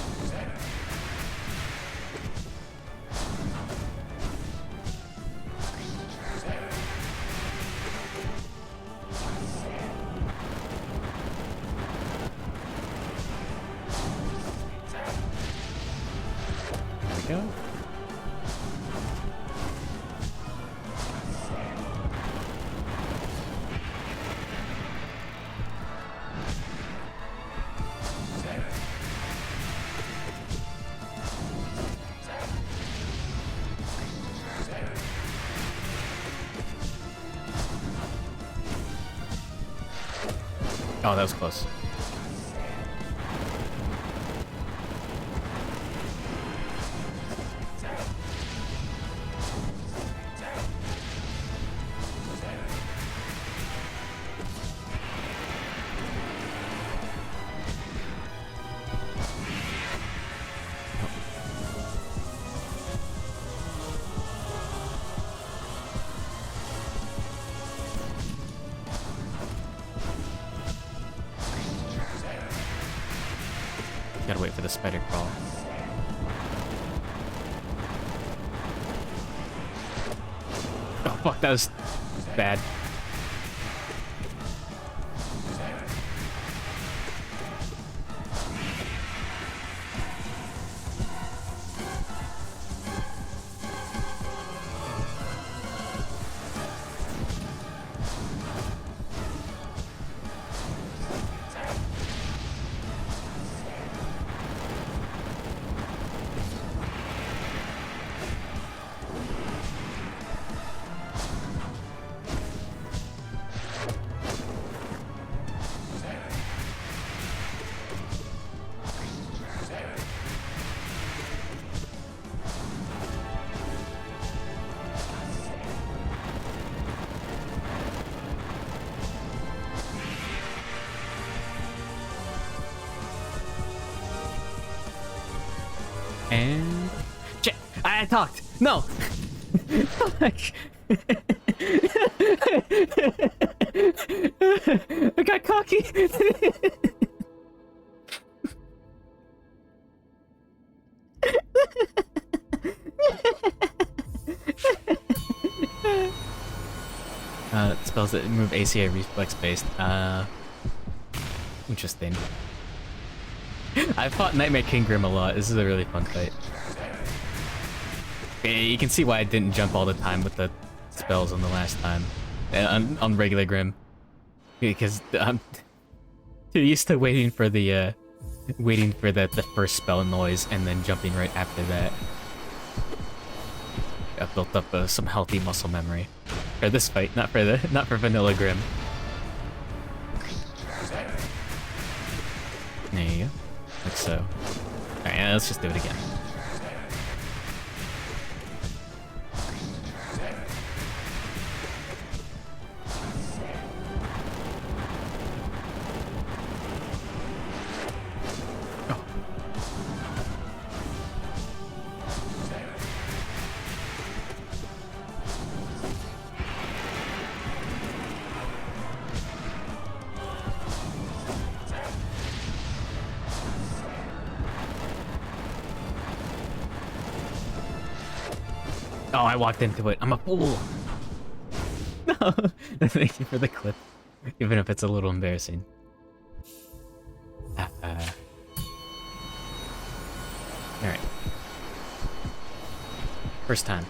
There we go. Oh, that was close. Gotta wait for the spider crawl. Oh fuck, that was bad. And shit, I talked. No. I got cocky. Spells that move ACA reflex based. Interesting. I've fought Nightmare King Grim a lot. This is a really fun fight. You can see why I didn't jump all the time with the spells on the last time. On regular Grim. Because I'm too used to waiting for the first spell noise and then jumping right after that. I've built up some healthy muscle memory. For this fight, not for vanilla Grim. There you go. Like so. Alright, let's just do it again. Oh, I walked into it. I'm a fool. No. Thank you for the clip. Even if it's a little embarrassing. Alright. First time.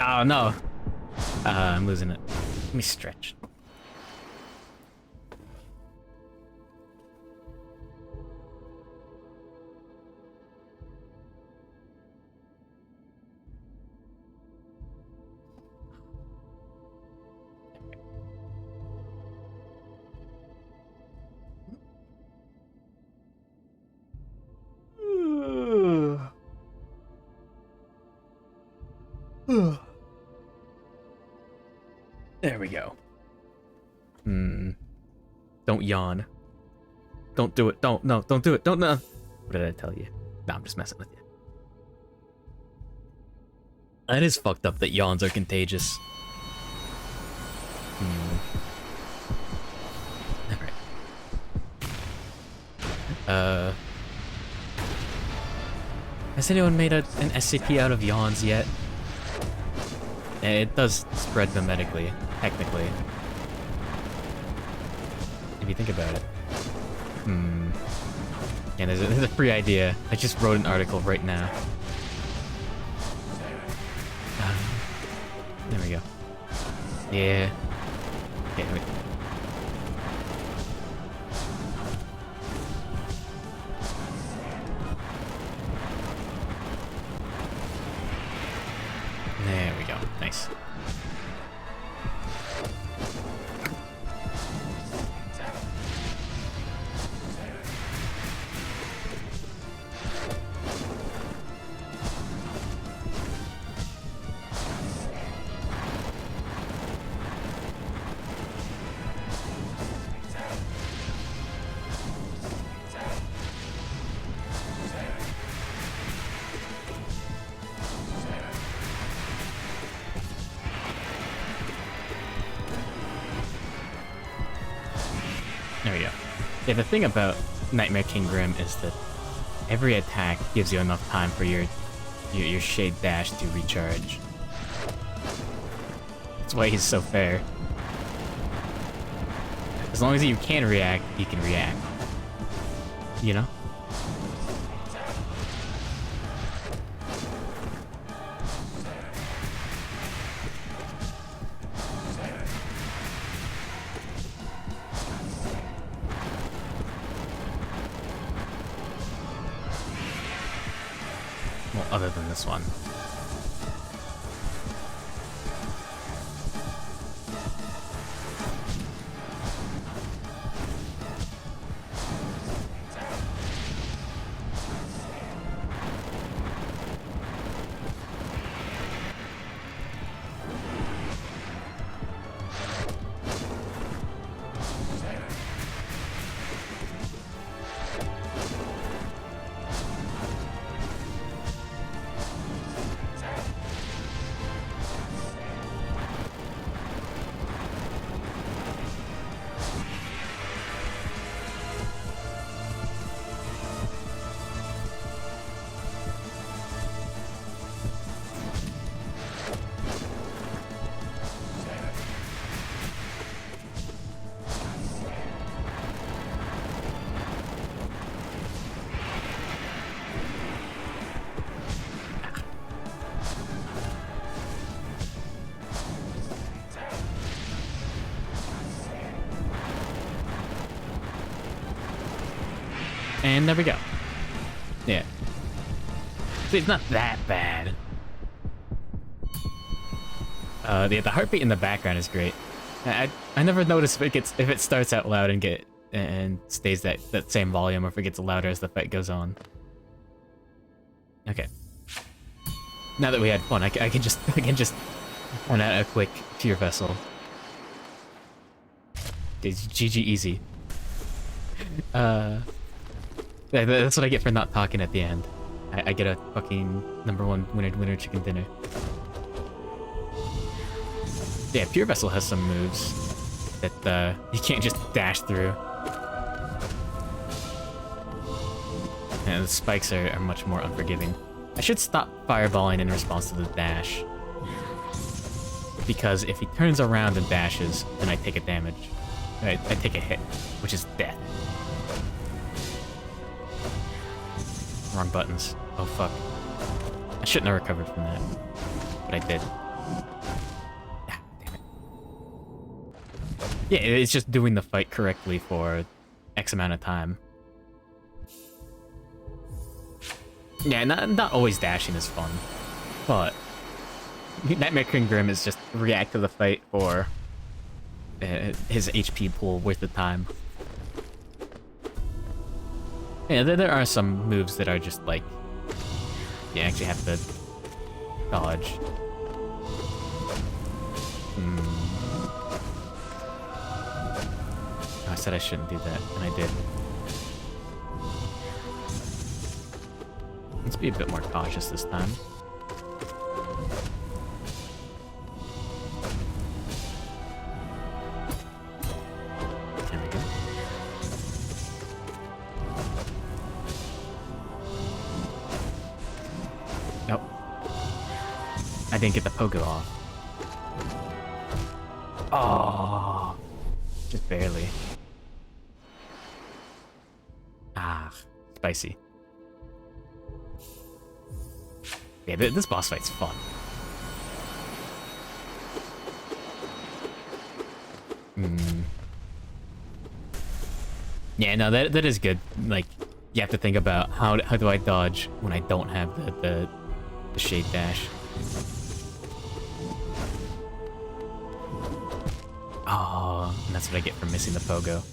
Oh no. I'm losing it. Let me stretch. There we go. Don't yawn. Don't do it. Don't do it. Don't no. What did I tell you? No, I'm just messing with you. It is fucked up that yawns are contagious. Alright. Has anyone made an SCP out of yawns yet? It does spread mimetically, technically. If you think about it. Yeah, there's a free idea. I just wrote an article right now. There we go. Yeah. Okay, wait. There we go. Nice. There we go. Yeah, the thing about Nightmare King Grim is that every attack gives you enough time for your Shade Dash to recharge. That's why he's so fair. As long as you can react, you can react. You know? Well, other than this one. And there we go. Yeah. See, it's not that bad. The heartbeat in the background is great. I never notice if it starts out loud and stays that same volume, or if it gets louder as the fight goes on. Okay. Now that we had fun, I can just run out a quick Fear Vessel. It's GG easy. That's what I get for not talking at the end. I get a fucking #1 winner chicken dinner. Yeah, Pure Vessel has some moves that you can't just dash through. And the spikes are much more unforgiving. I should stop fireballing in response to the dash. Because if he turns around and dashes, then I take a damage. I take a hit, which is death. Wrong buttons. Oh fuck. I shouldn't have recovered from that. But I did. Ah, damn it. Yeah, it's just doing the fight correctly for X amount of time. Yeah, not always dashing is fun, but Nightmare King Grim is just react to the fight for his HP pool worth the time. Yeah, there are some moves that are just like you actually have to dodge. Oh, I said I shouldn't do that, and I did. Let's be a bit more cautious this time. There we go. Nope. I didn't get the pogo off. Oh, just barely. Ah, spicy. Yeah, this boss fight's fun. Yeah, no, that is good. Like, you have to think about how do I dodge when I don't have the shade dash. Oh, and that's what I get for missing the pogo.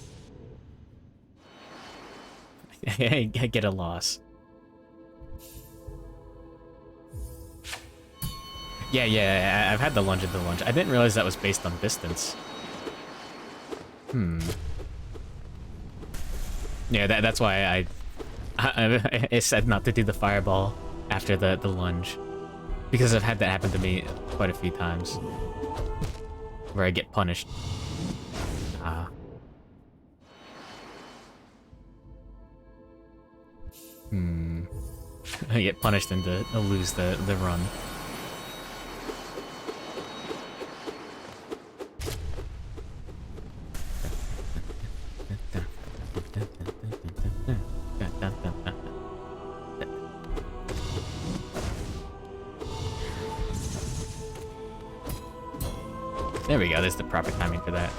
I get a loss. Yeah, I've had the lunge. I didn't realize that was based on distance. Yeah, that's why I said not to do the fireball after the lunge. Because I've had that happen to me quite a few times. Where I get punished. I get punished and to lose the run. There we go. There's the proper timing for that.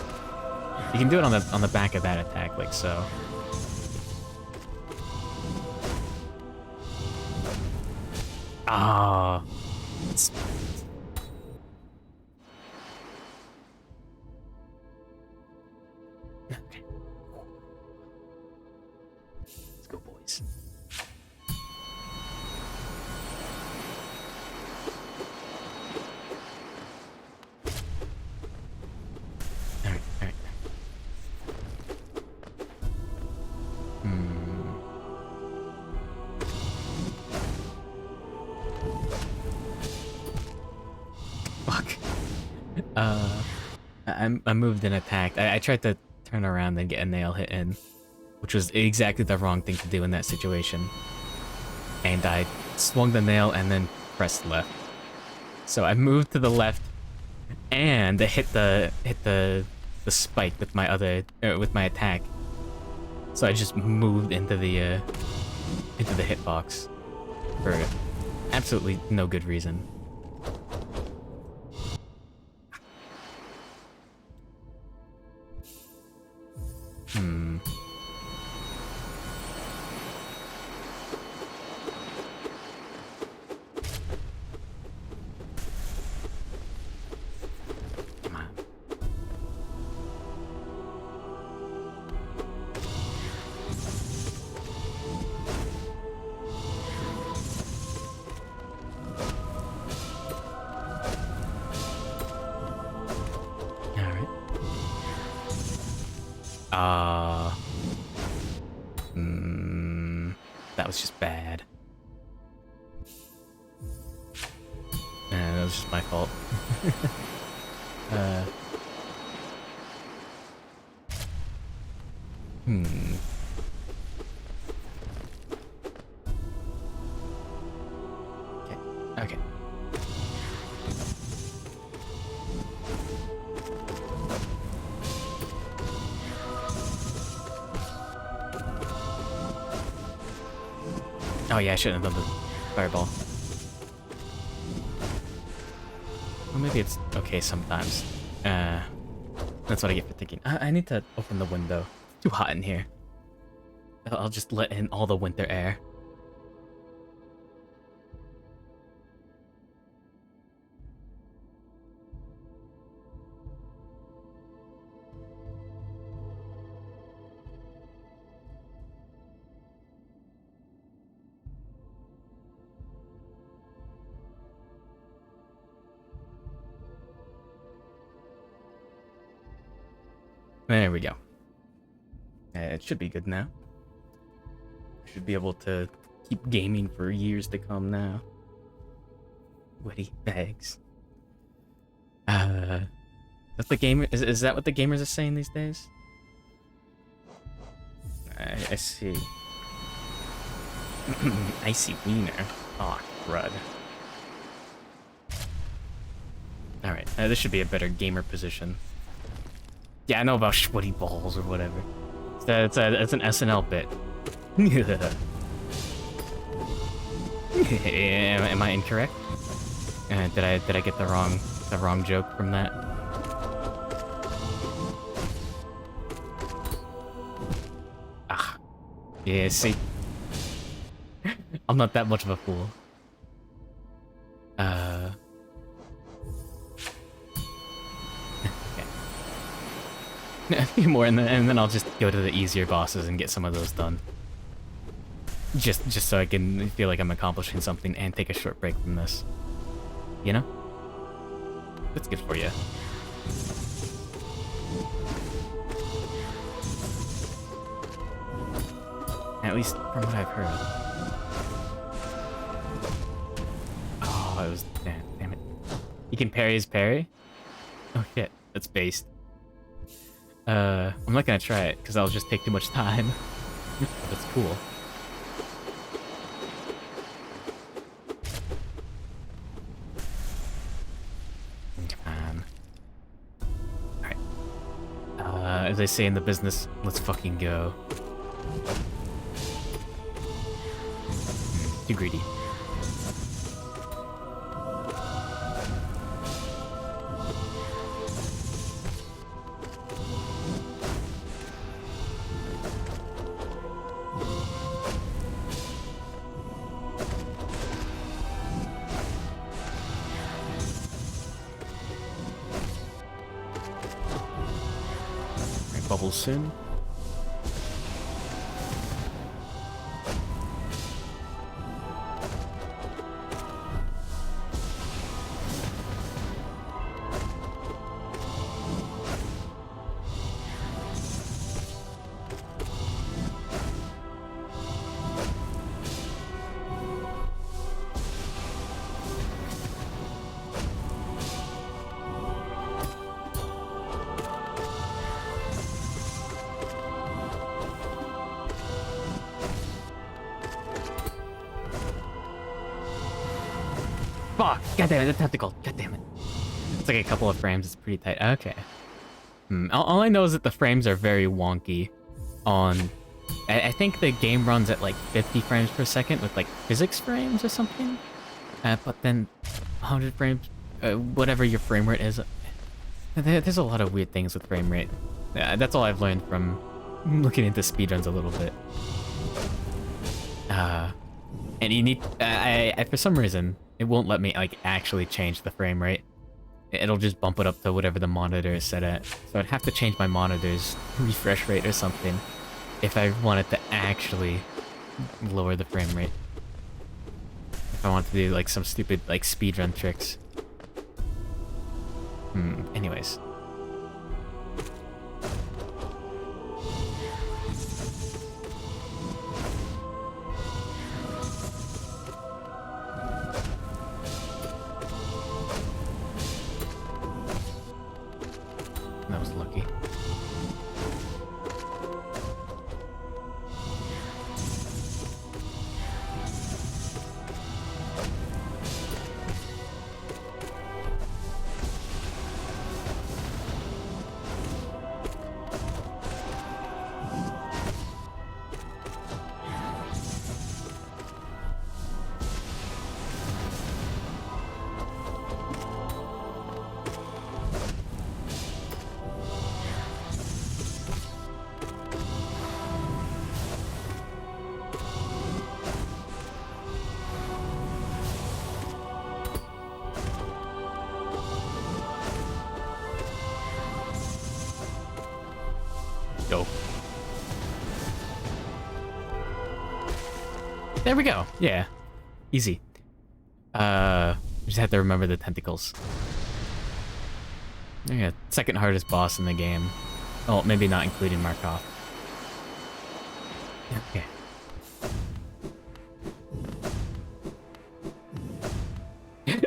You can do it on the back of that attack, like so. Ah, okay. Let's go, boys. All right. Fuck. I moved and attacked. I tried to turn around and get a nail hit in, which was exactly the wrong thing to do in that situation. And I swung the nail and then pressed left. So I moved to the left and I hit the spike with my with my attack. So I just moved into the hitbox for absolutely no good reason. Come on. That was just bad. That was just my fault. Okay. Oh yeah, I shouldn't have done the fireball. maybe it's okay sometimes. That's what I get for thinking. I need to open the window. It's too hot in here. I'll just let in all the winter air. There we go. It should be good now. Should be able to keep gaming for years to come now. Witty bags. That's the gamer. Is that what the gamers are saying these days? I see. Icy wiener. Oh, crud. All right, this should be a better gamer position. Yeah, I know about sweaty balls or whatever. It's an SNL bit. Am I incorrect? Did I get the wrong joke from that? Ah, yeah. See, I'm not that much of a fool. A few more, and then I'll just go to the easier bosses and get some of those done. Just so I can feel like I'm accomplishing something and take a short break from this. You know? That's good for you. At least from what I've heard. Oh, it was... Damn it. You can parry his parry? Oh shit, that's based. I'm not gonna try it, because that'll just take too much time. That's cool. Alright. As they say in the business, let's fucking go. Too greedy. Bubbles soon. Fuck! God damn it, the tentacle. God damn it. It's like a couple of frames, it's pretty tight. Okay. All I know is that the frames are very wonky on... I think the game runs at like 50 frames per second with like physics frames or something. But then 100 frames, whatever your frame rate is. There's a lot of weird things with frame rate. That's all I've learned from looking into speedruns a little bit. And you need... I for some reason... It won't let me, like, actually change the frame rate. It'll just bump it up to whatever the monitor is set at. So I'd have to change my monitor's refresh rate or something if I wanted to actually lower the frame rate. If I want to do, like, some stupid, like, speedrun tricks. Anyways. That was lucky. There we go. Yeah. Easy. Just have to remember the tentacles. Yeah, second hardest boss in the game. Oh, maybe not including Markov. Okay.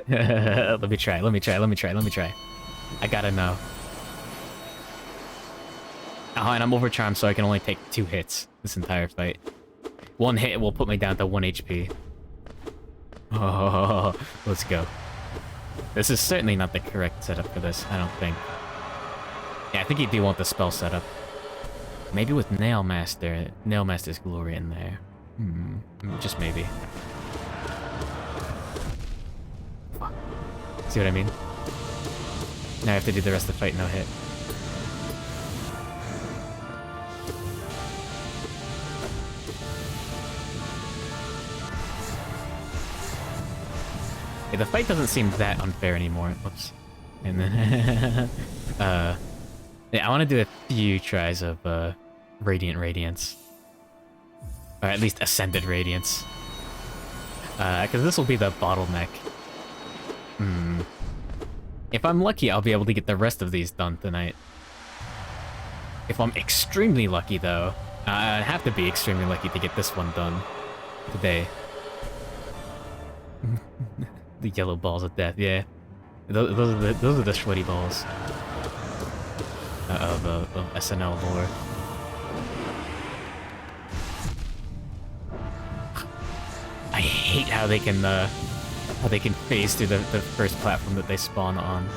Let me try. I gotta know. Oh, and I'm overcharmed, so I can only take 2 hits this entire fight. 1 hit will put me down to 1 HP. Oh, let's go. This is certainly not the correct setup for this, I don't think. Yeah, I think you do want the spell setup. Maybe with Nailmaster's Glory in there. Just maybe. Fuck. See what I mean? Now I have to do the rest of the fight no hit. Yeah, the fight doesn't seem that unfair anymore. Whoops. And then, yeah, I want to do a few tries of Radiant Radiance, or at least Ascended Radiance, because this will be the bottleneck. If I'm lucky, I'll be able to get the rest of these done tonight. If I'm extremely lucky, though, I have to be extremely lucky to get this one done today. The yellow balls of death, yeah. Those are the sweaty balls of SNL lore. I hate how they can phase through the first platform that they spawn on.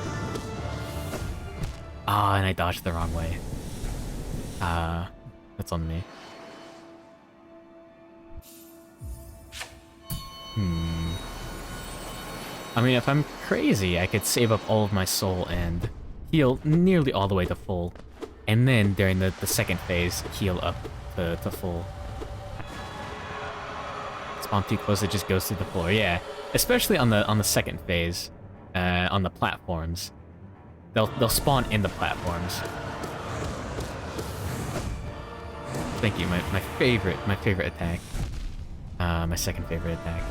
Ah, and I dodged the wrong way. That's on me. I mean, if I'm crazy, I could save up all of my soul and heal nearly all the way to full. And then, during the second phase, heal up to full. Spawn too close, it just goes through the floor, yeah. Especially on the second phase, on the platforms. They'll spawn in the platforms. Thank you, my favorite attack. My second favorite attack.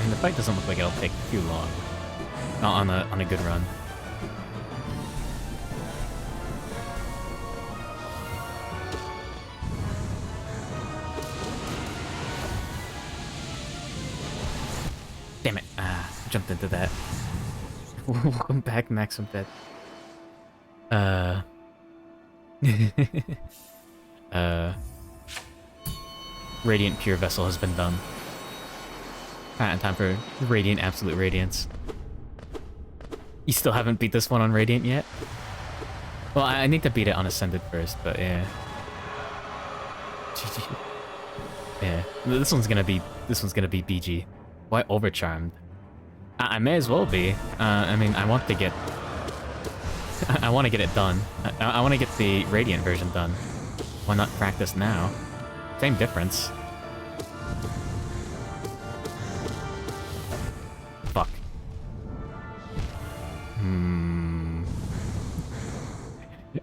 And the fight doesn't look like it'll take too long. Not on a good run. Damn it. Jumped into that. Welcome back, Maxim Dead. Radiant Pure Vessel has been done. Alright, time for Radiant Absolute Radiance. You still haven't beat this one on Radiant yet? Well, I need to beat it on Ascended first, but yeah. GG. Yeah, this one's gonna be BG. Why Overcharmed? I may as well be. I mean, I want to get it done. I want to get the Radiant version done. Why not practice now? Same difference. Fuck.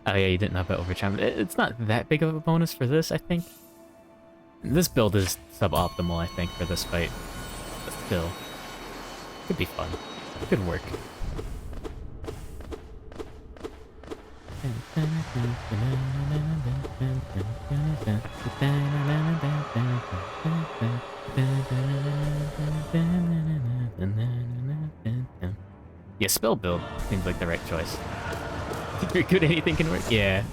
Oh yeah, you didn't have that Overcharmed. It's not that big of a bonus for this, I think. This build is suboptimal, I think, for this fight. But still. Could be fun. Could work. Yeah, spell build seems like the right choice. If you're good, anything can work. Yeah.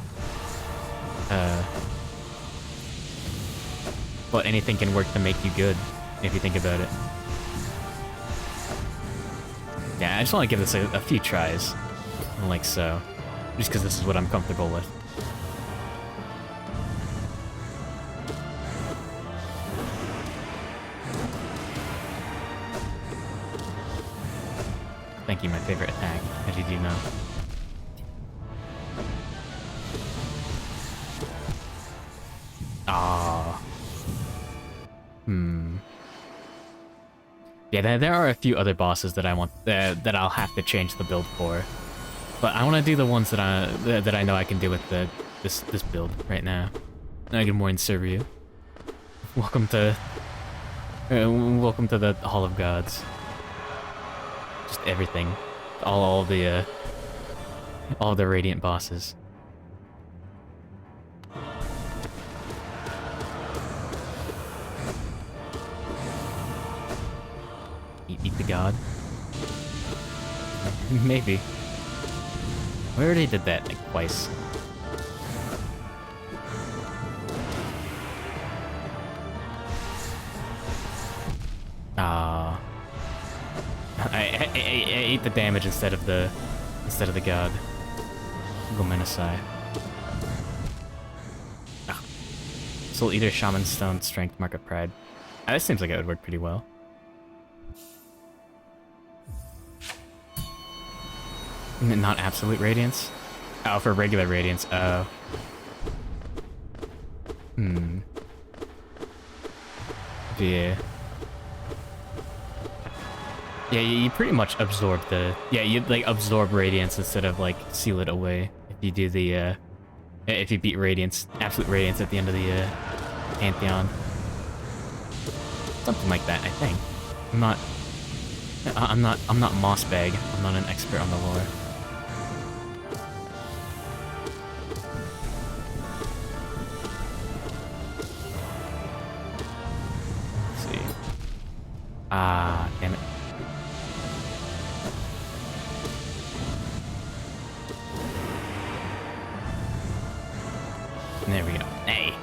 But anything can work to make you good, if you think about it. Yeah, I just want to give this a few tries. Like so. Just because this is what I'm comfortable with. Thank you, my favorite attack, as you do know. Yeah, there are a few other bosses that I want that I'll have to change the build for, but I want to do the ones that I know I can do with this build right now. Good morning, Siryu. Welcome to the Hall of Gods. Just everything, all the radiant bosses. Eat the god? Maybe. We already did that like twice. Ah. I ate the damage instead of the god. Gomenasai. Ah. Soul Eater, Shaman Stone, Strength, Mark of Pride. This seems like it would work pretty well. Not absolute radiance? Oh, for regular radiance. Oh. Yeah. Yeah, you pretty much absorb the... Yeah, you'd, like, absorb radiance instead of, like, seal it away. If you do the, if you beat radiance, absolute radiance at the end of the, Pantheon. Something like that, I think. I'm not Mossbag. I'm not an expert on the lore. Let's see. Ah, damn it. There we go. Hey.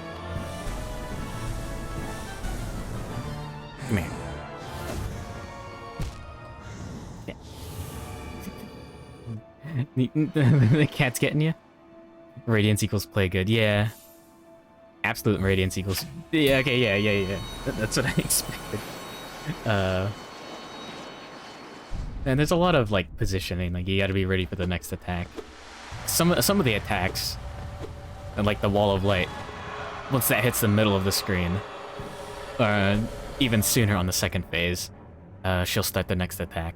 Come here. The cat's getting you? Radiance equals play good. Yeah. Absolute radiance equals... Yeah, okay, yeah. That's what I expected. And there's a lot of, like, positioning. Like, you gotta be ready for the next attack. Some of the attacks, like the Wall of Light, once that hits the middle of the screen, even sooner on the second phase, she'll start the next attack.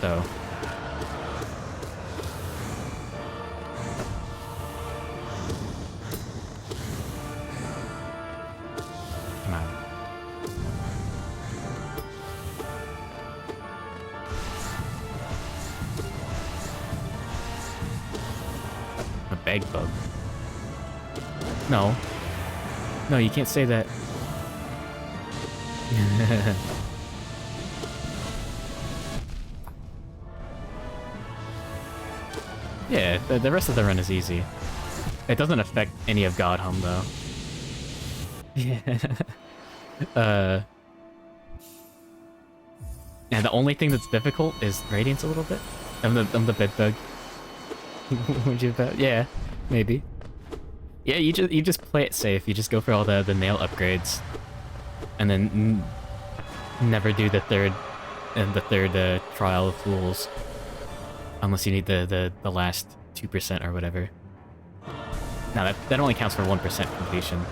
So... Come on. A bag bug. No. No, you can't say that. Yeah, the rest of the run is easy. It doesn't affect any of Godhome, though. Yeah. And the only thing that's difficult is Radiance a little bit. I'm the bed bug. Would you bet? Yeah, maybe. Yeah, you just play it safe. You just go for all the nail upgrades, and then never do the third trial of fools, unless you need the last 2% or whatever. Now that only counts for 1% completion.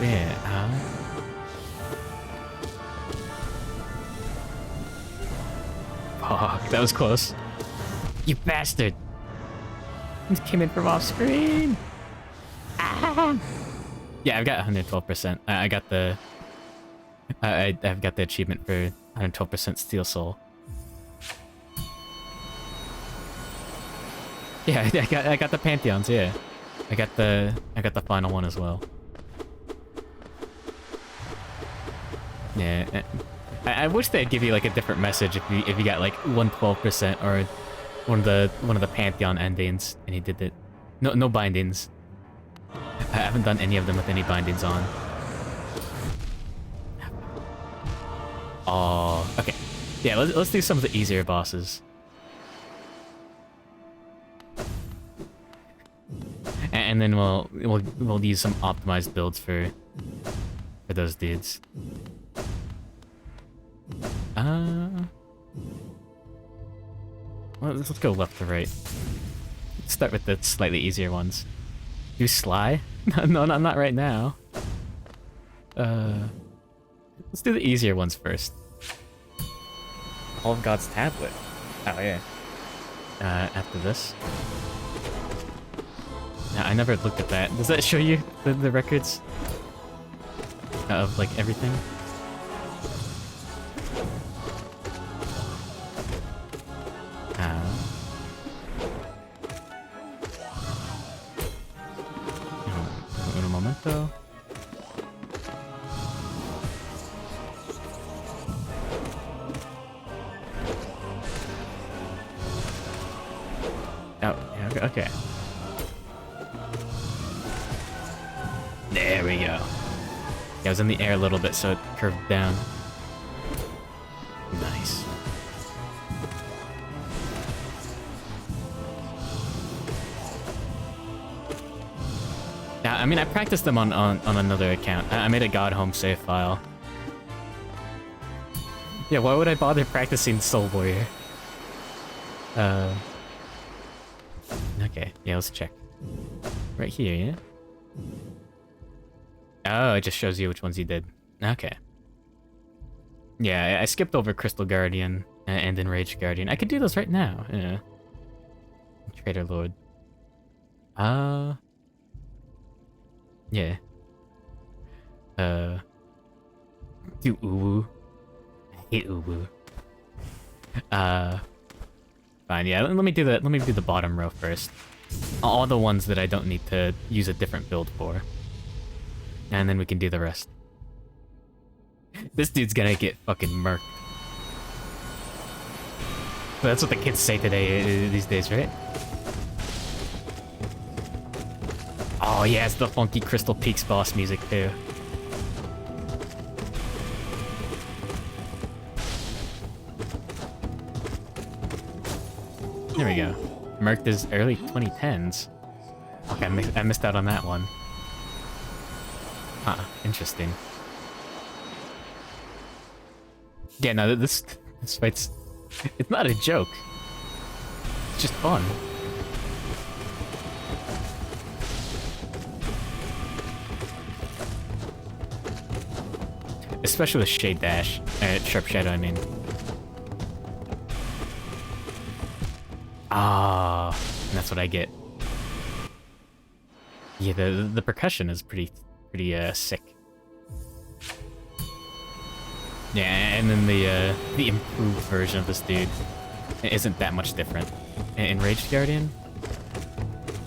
Yeah. Fuck, that was close. You bastard! It came in from off screen. Ah! Yeah, I've got 112%. I got the. I've got the achievement for 112% Steel Soul. Yeah, I got the Pantheons. Yeah, I got the final one as well. Yeah, I wish they'd give you like a different message if you got like 112% or one of the Pantheon endings and he did it. No bindings. I haven't done any of them with any bindings on. Oh, okay. Yeah, let's do some of the easier bosses. And then we'll use some optimized builds for those dudes. Well, let's go left to right. Let's start with the slightly easier ones. Do Sly? No, not right now. Let's do the easier ones first. All of God's Tablet. Oh, yeah. After this. Now, I never looked at that. Does that show you the records? Of, like, everything? Un momento. Oh, yeah, okay. There we go. Yeah, I was in the air a little bit, so it curved down. Nice. Yeah, I mean, I practiced them on another account. I made a God Home save file. Yeah, why would I bother practicing Soul Warrior? Okay, yeah, let's check. Right here, yeah? Oh, it just shows you which ones you did. Okay. Yeah, I skipped over Crystal Guardian and Enraged Guardian. I could do those right now, yeah. Traitor Lord. Yeah. Do Uwu. I hate Uwu. Fine, yeah, let me do the bottom row first. All the ones that I don't need to use a different build for. And then we can do the rest. This dude's gonna get fucking murked. But that's what the kids say today, these days, right? Oh yeah, it's the funky Crystal Peaks boss music too. There we go. Murked is early 2010s. Okay, I missed out on that one. Huh, interesting. Yeah, no, this fight's... It's not a joke. It's just fun. Especially with Shade Dash. Sharp Shadow, I mean. Ah, that's what I get. Yeah, the percussion is pretty sick. Yeah, and then the improved version of this dude isn't that much different. Enraged Guardian,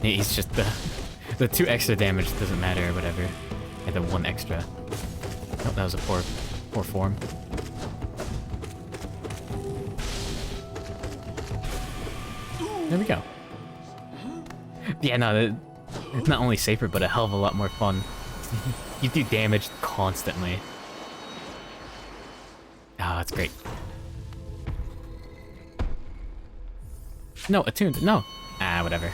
he's just the 2 extra damage doesn't matter or whatever. And the 1 extra. Oh, that was a poor form. There we go. Yeah, no, it's not only safer, but a hell of a lot more fun. You do damage constantly. Oh, that's great. No, attuned. No. Ah, whatever.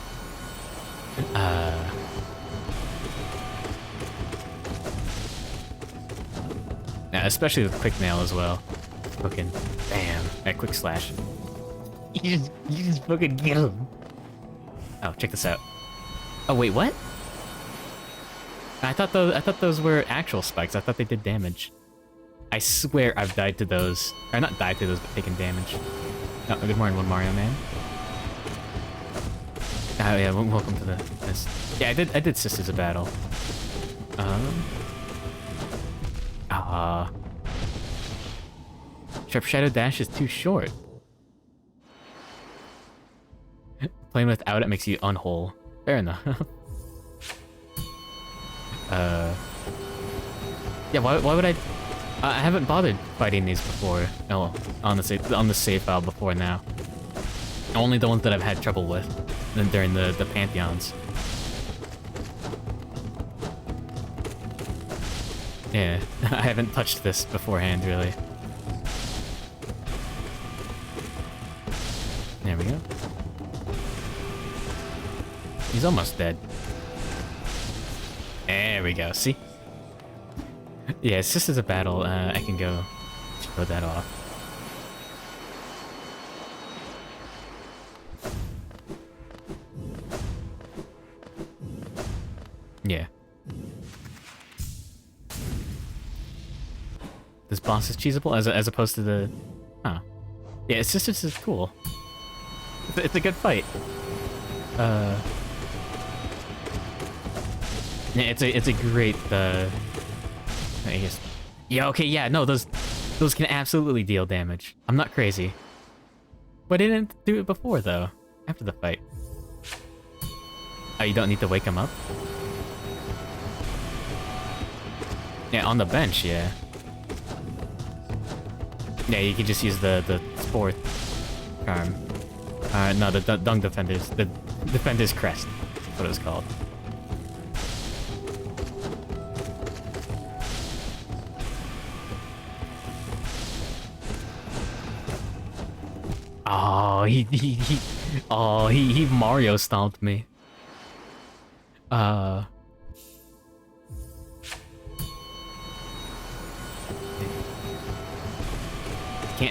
Yeah, especially with quick nail as well. Fucking bam. That quick slash. You just fucking get him. Oh, check this out. Oh wait, what? I thought those were actual spikes. I thought they did damage. I swear I've died to those. Or not died to those, but taken damage. Oh, good morning, One Mario Man. Oh yeah, welcome to this. Yeah, I did Sisters of Battle. Sharp Shadow Dash is too short. Playing without it makes you unwhole. Fair enough. Yeah, why would I haven't bothered fighting these before. Oh, on the save file before now. Only the ones that I've had trouble with during the Pantheons. Yeah, I haven't touched this beforehand, really. There we go. He's almost dead. There we go, see? Yeah, Sisters of Battle, I can go throw that off. Yeah. This boss is cheesable as opposed to the... Huh. Yeah, it's just cool. It's a good fight. Yeah, it's a great, I guess... Yeah, okay, yeah, no, those can absolutely deal damage. I'm not crazy. But I didn't do it before, though. After the fight. Oh, you don't need to wake him up? Yeah, on the bench, yeah. Yeah, you can just use the sport charm. No, the Dung Defender's... The Defender's Crest. That's what it's called. Oh, he Mario stomped me. Can't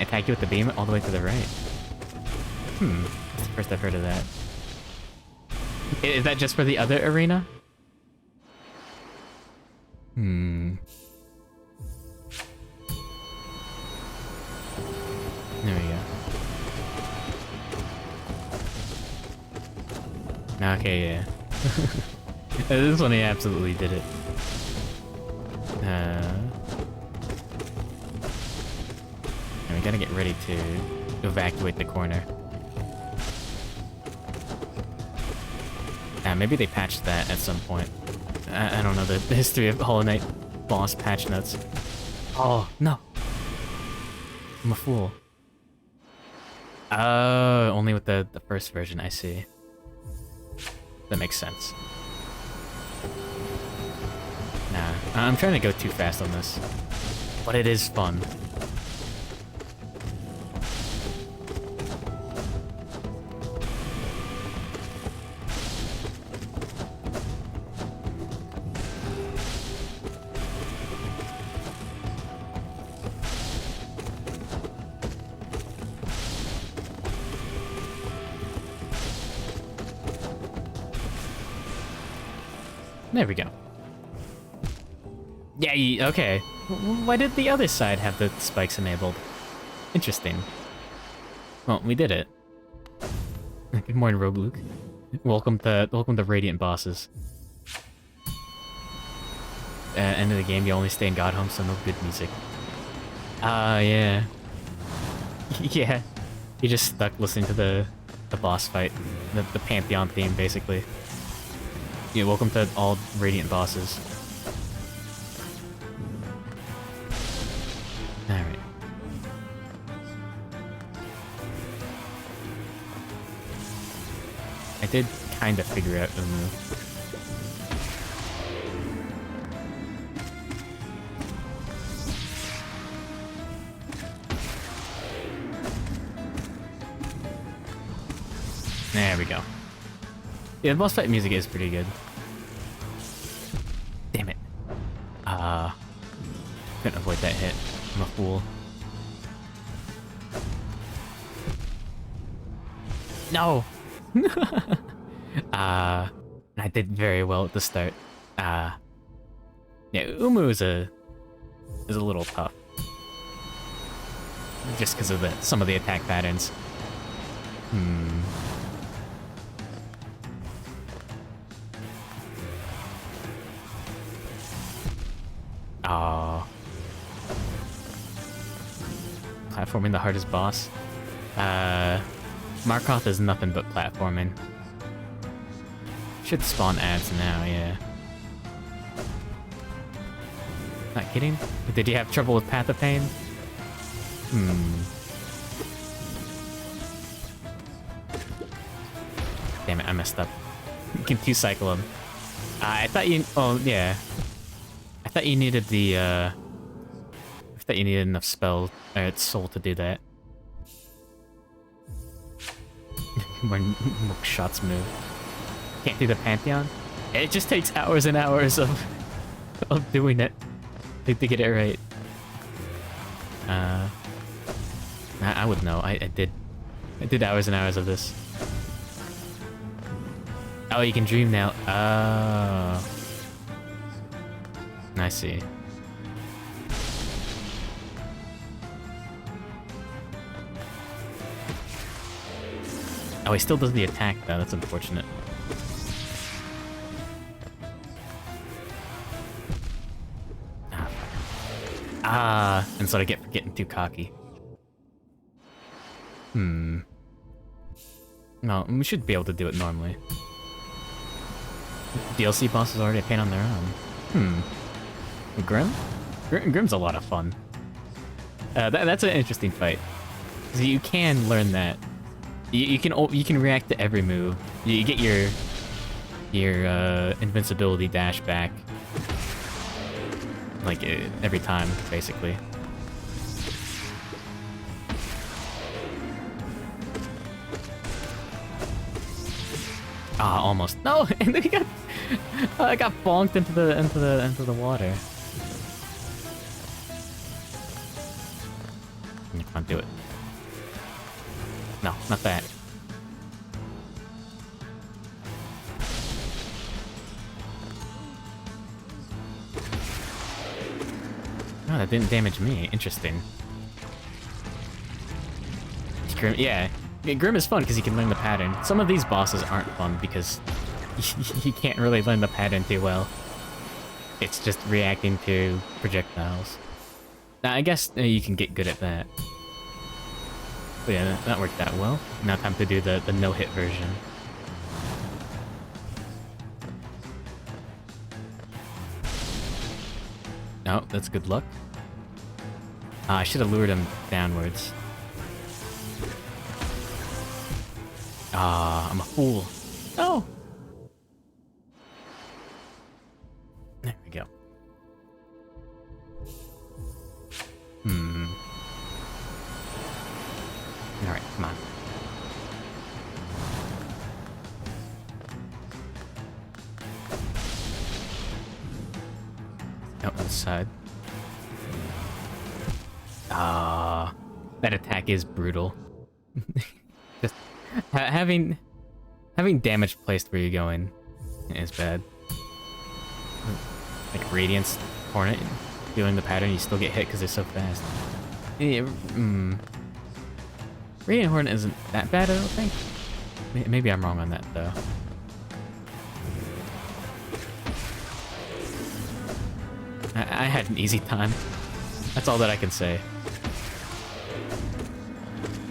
attack you with the beam all the way to the right. That's the first I've heard of that. Is that just for the other arena? There we go. Okay, yeah. This one, he absolutely did it. And we gotta get ready to evacuate the corner. Maybe they patched that at some point. I don't know the history of Hollow Knight boss patch notes. Oh, no. I'm a fool. Oh, only with the first version, I see. That makes sense. Nah, I'm trying to go too fast on this. But it is fun. There we go. Yeah, okay. Why did the other side have the spikes enabled? Interesting. Well, we did it. Good morning, Rogue Luke. Welcome to Radiant bosses. End of the game, you only stay in God Home, so no good music. Yeah. Yeah. You just stuck listening to the boss fight. The Pantheon theme, basically. Yeah, welcome to all Radiant bosses. Alright. I did kind of figure out the move. There we go. Yeah, the boss fight music is pretty good. Damn it. Couldn't avoid that hit. I'm a fool. No! I did very well at the start. Yeah, Umu is a little tough. Just because of some of the attack patterns. Oh. Platforming the hardest boss. Markoth is nothing but platforming. Should spawn ads now, yeah. Not kidding? Did you have trouble with Path of Pain? Damn it, I messed up. You can Q-cycle him. I thought you... Oh, yeah. I thought you needed the, I thought you needed enough spell, soul to do that. More shots move. Can't do the Pantheon? It just takes hours and hours of doing it to get it right. I would know. I did hours and hours of this. Oh, you can dream now. Oh. I see. Oh, he still does the attack, though. That's unfortunate. And so I get for getting too cocky. No, we should be able to do it normally. DLC bosses already a pain on their own. Grim? Grim's a lot of fun. That's an interesting fight. So you can learn that. You can react to every move. You get your invincibility dash back, like every time, basically. Ah, almost. No, and then he got I got bonked into the water. You can't do it. No, not that. Oh, that didn't damage me. Interesting. Grim, yeah. Grim is fun because you can learn the pattern. Some of these bosses aren't fun because you can't really learn the pattern too well. It's just reacting to projectiles. Now, I guess you can get good at that. But yeah, that worked out well. Now time to do the no-hit version. Oh, that's good luck. I should have lured him downwards. I'm a fool. Oh! There we go. Alright, come on. Oh, on the side. That attack is brutal. Just having damage placed where you're going is bad. Like Radiance Hornet, doing the pattern, you still get hit because they're so fast. Yeah, Radiant Hornet isn't that bad, I don't think. Maybe I'm wrong on that, though. I had an easy time. That's all that I can say.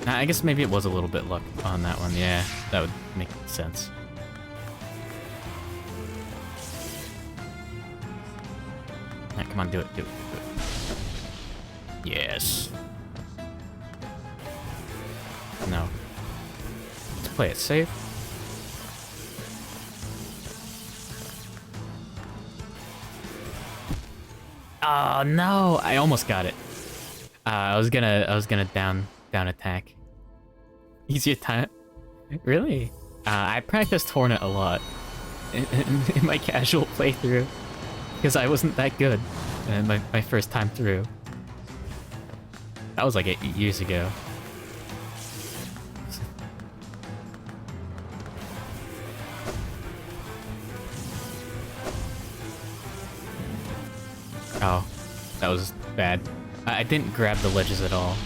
I guess maybe it was a little bit luck on that one. Yeah, that would make sense. Alright, come on, do it, do it, do it. Yes. No. Let's play it safe. Oh no! I almost got it. I was gonna down attack. Easier time. Really? I practiced Hornet a lot in my casual playthrough because I wasn't that good my first time through. That was like 8 years ago. Oh, that was bad. I didn't grab the ledges at all.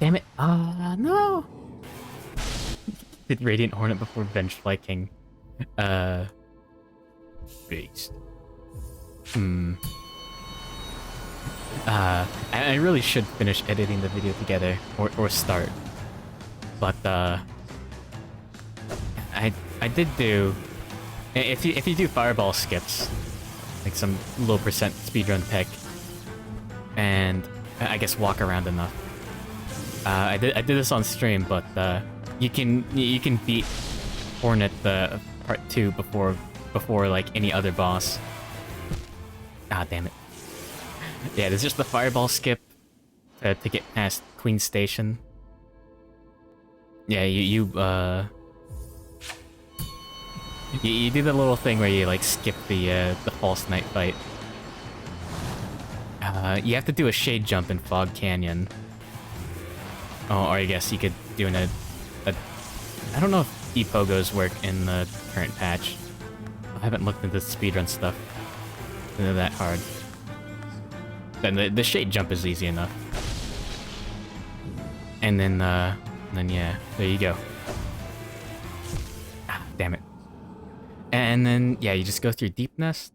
Damn it. No! Did Radiant Hornet before Bench Flanking. Beast. I really should finish editing the video together, or start. But, I did do... If you do fireball skips, like some low percent speedrun tech, and I guess walk around enough. I did this on stream, but you can beat Hornet part 2 before like any other boss. Ah, damn it. Yeah, there's just the fireball skip to get past Queen Station. Yeah, You do the little thing where you like skip the false night fight. You have to do a shade jump in Fog Canyon. Oh, or I guess you could do a I don't know if e-pogos work in the current patch. I haven't looked into the speedrun stuff. They're that hard. Then the shade jump is easy enough. And then yeah, there you go. Ah, damn it. And then, yeah, you just go through Deep Nest.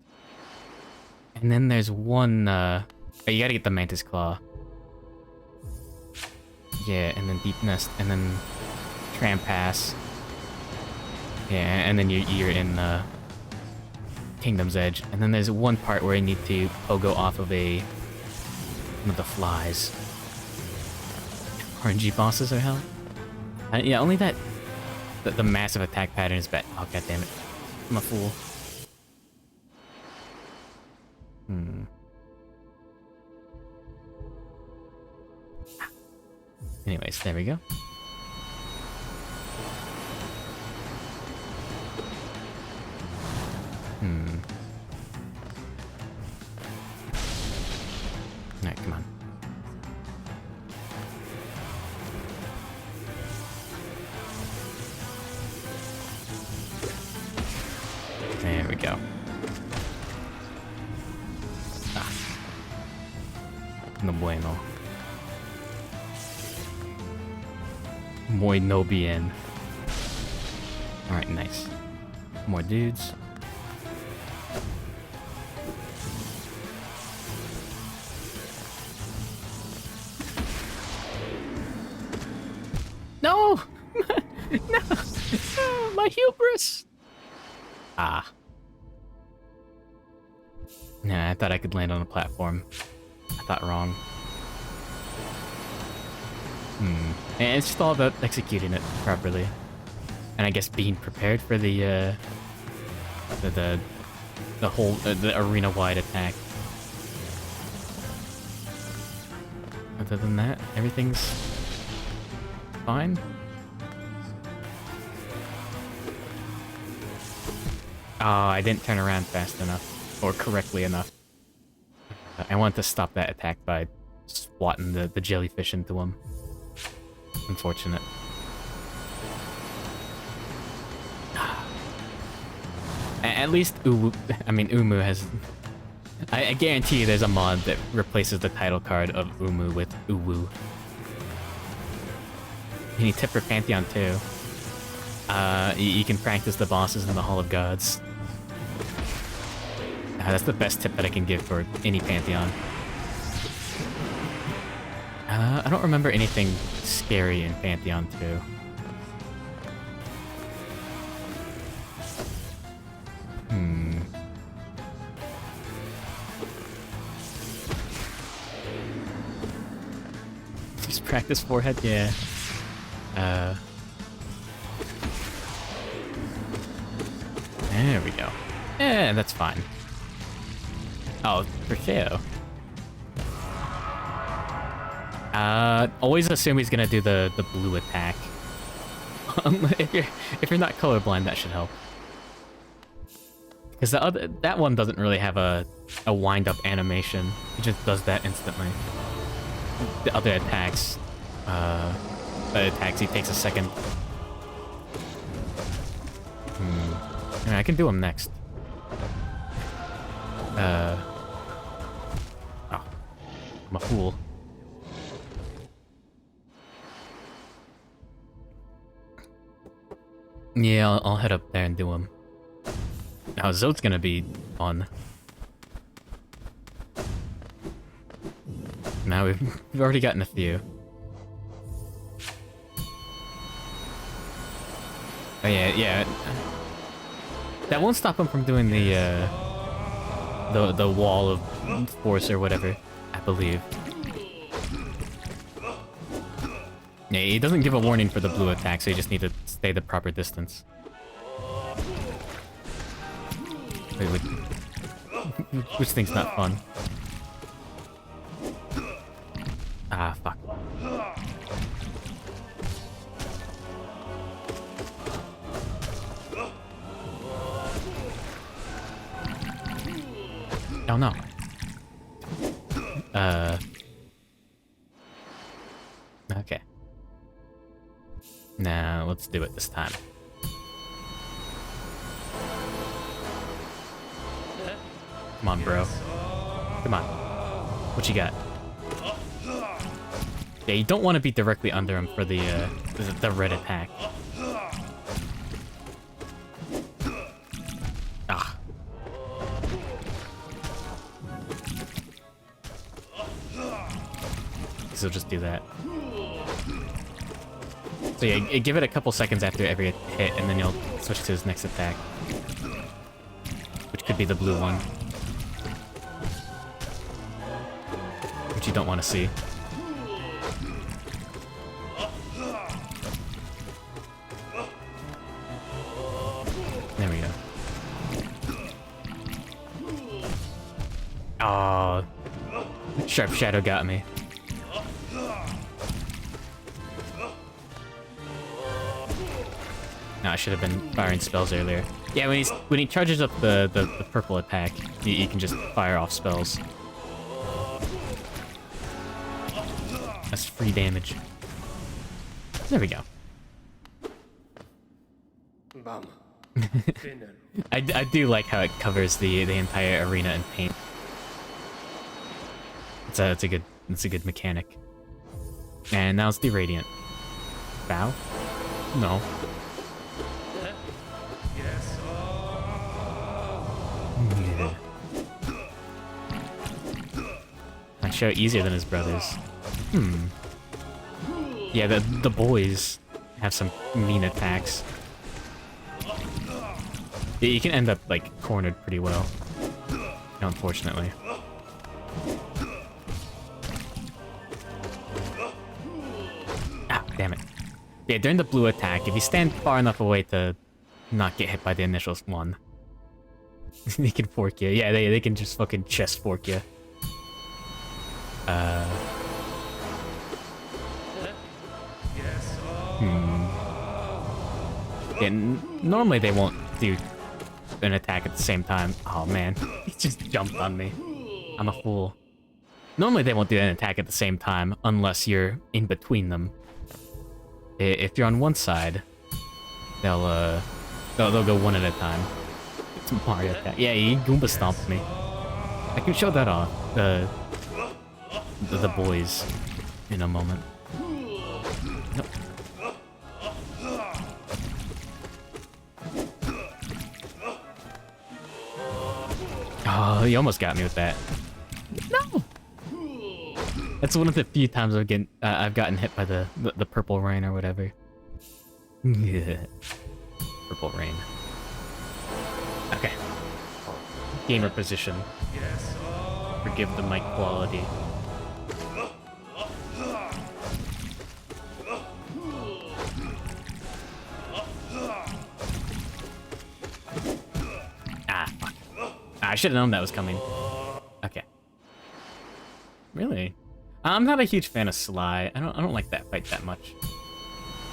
And then there's one, oh, you gotta get the Mantis Claw. Yeah, and then Deep Nest, and then Tram Pass. Yeah, and then you're in, Kingdom's Edge. And then there's one part where you need to pogo off of one of the flies. RNG bosses are hell? Yeah, only that... The massive attack pattern is bad. Oh, god damn it. I'm a fool. Anyways, there we go. Alright, come on. There we go. Ah. No bueno. Muy no bien. Alright, nice. More dudes. No! No! My hubris! Ah. Nah, I thought I could land on a platform. I thought wrong. And it's just all about executing it properly. And I guess being prepared for the whole the arena-wide attack. Other than that, everything's fine. Oh, I didn't turn around fast enough, or correctly enough. I want to stop that attack by swatting the jellyfish into him. Unfortunate. At least Umu has... I guarantee you there's a mod that replaces the title card of Umu with Uwu. You need tip for Pantheon too. You can practice the bosses in the Hall of Gods. That's the best tip that I can give for any Pantheon. I don't remember anything scary in Pantheon 2. Just practice forehead? Yeah. There we go. Yeah, that's fine. Oh, for KO. Always assume he's gonna do the blue attack. If you're not colorblind, that should help. Because that one doesn't really have a wind-up animation. He just does that instantly. The other attacks, he takes a second. I can do him next. Oh, I'm a fool. Yeah, I'll head up there and do him. Now, Zote's gonna be fun. Now we've already gotten a few. Oh yeah. That won't stop him from doing the wall of force or whatever, I believe. Yeah, he doesn't give a warning for the blue attack, so you just need to stay the proper distance. Wait, which thing's not fun? Ah, fuck. Oh no. Okay. Now, let's do it this time. Come on, bro. Come on. What you got? Yeah, you don't want to be directly under him for the red attack. Ah. So he'll just do that. So yeah, give it a couple seconds after every hit, and then you'll switch to his next attack. Which could be the blue one. Which you don't want to see. There we go. Oh, Sharp Shadow got me. No, I should have been firing spells earlier. Yeah, when he charges up the purple attack, you can just fire off spells. That's free damage. There we go. I do like how it covers the entire arena in paint. It's a good mechanic. And now it's the Radiant. Bow? No. Yeah. Not sure easier than his brothers. Yeah, the boys have some mean attacks. Yeah, you can end up like cornered pretty well. Unfortunately. Ah, damn it. Yeah, during the blue attack, if you stand far enough away to not get hit by the initial one, they can fork you. Yeah, they can just fucking chest fork you. Yeah, normally they won't do an attack at the same time. Oh man, he just jumped on me. I'm a fool. Normally they won't do an attack at the same time unless you're in between them. If you're on one side, they'll go one at a time. It's Mario attack. Yeah, he Goomba stomped me. I can show that off. The boys in a moment. Nope. Oh, he almost got me with that. No. That's one of the few times I've gotten hit by the purple rain or whatever. Yeah. Purple rain. Okay. Gamer position. Forgive the mic quality. Ah, fuck. I should have known that was coming. Okay. Really? I'm not a huge fan of Sly. I don't like that fight that much.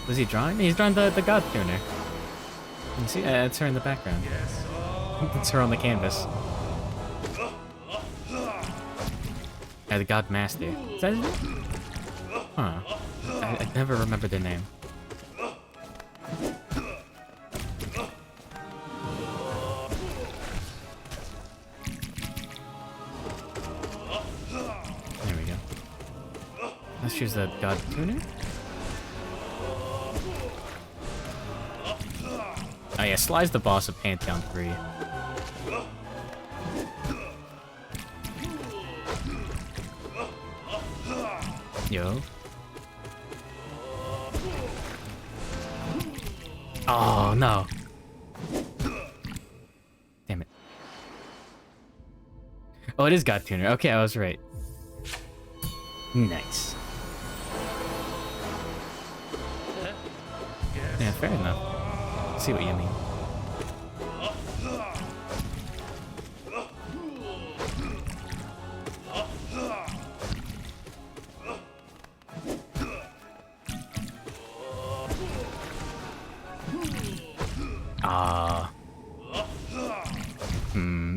Was he drawing? He's drawing the God Tuner. You see? It's her in the background. It's her on the canvas. The God Master. Is that his name? Huh. I never remember their name. There we go. Let's choose the God Tuner. Oh yeah, Sly's the boss of Pantheon 3. Yo. Oh, no. Damn it. Oh, it is God Tuner. Okay, I was right. Nice. Yeah, fair enough. I see what you mean.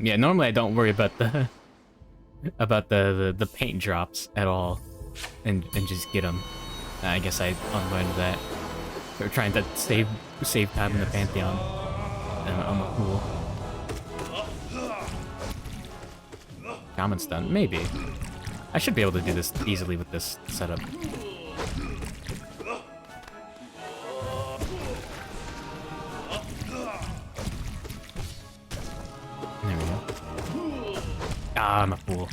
Yeah, normally I don't worry about the about the paint drops at all, and just get them. I guess I unlearned that. They're trying to save time in the Pantheon, and I'm a fool. Shaman stun, maybe. I should be able to do this easily with this setup. There we go. Ah, I'm a fool.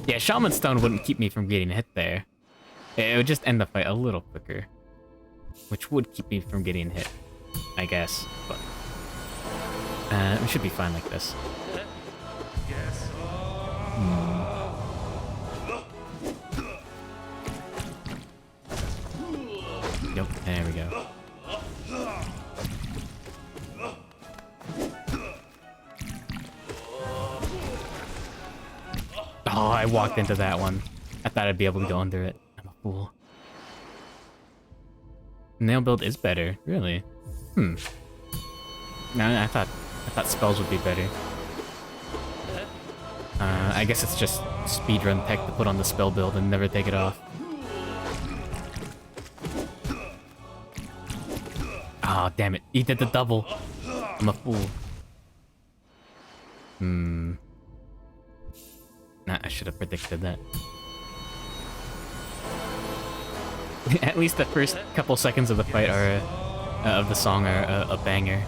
Yeah, Shaman Stone wouldn't keep me from getting hit there. It would just end the fight a little quicker. Which would keep me from getting hit, I guess. But we should be fine like this. Yep, there we go. Oh, I walked into that one. I thought I'd be able to go under it. I'm a fool. Nail build is better, really. No, I thought spells would be better. I guess it's just speedrun tech to put on the spell build and never take it off. Oh, damn it. He did the double. I'm a fool. Nah, I should have predicted that. At least the first couple seconds of the fight are, of the song are a banger.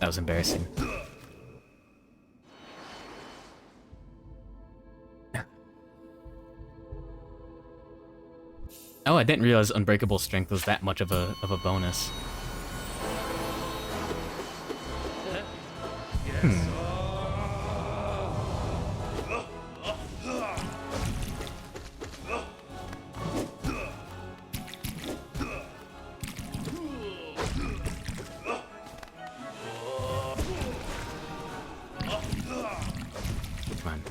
That was embarrassing. Oh, I didn't realize Unbreakable Strength was that much of a bonus. Come on.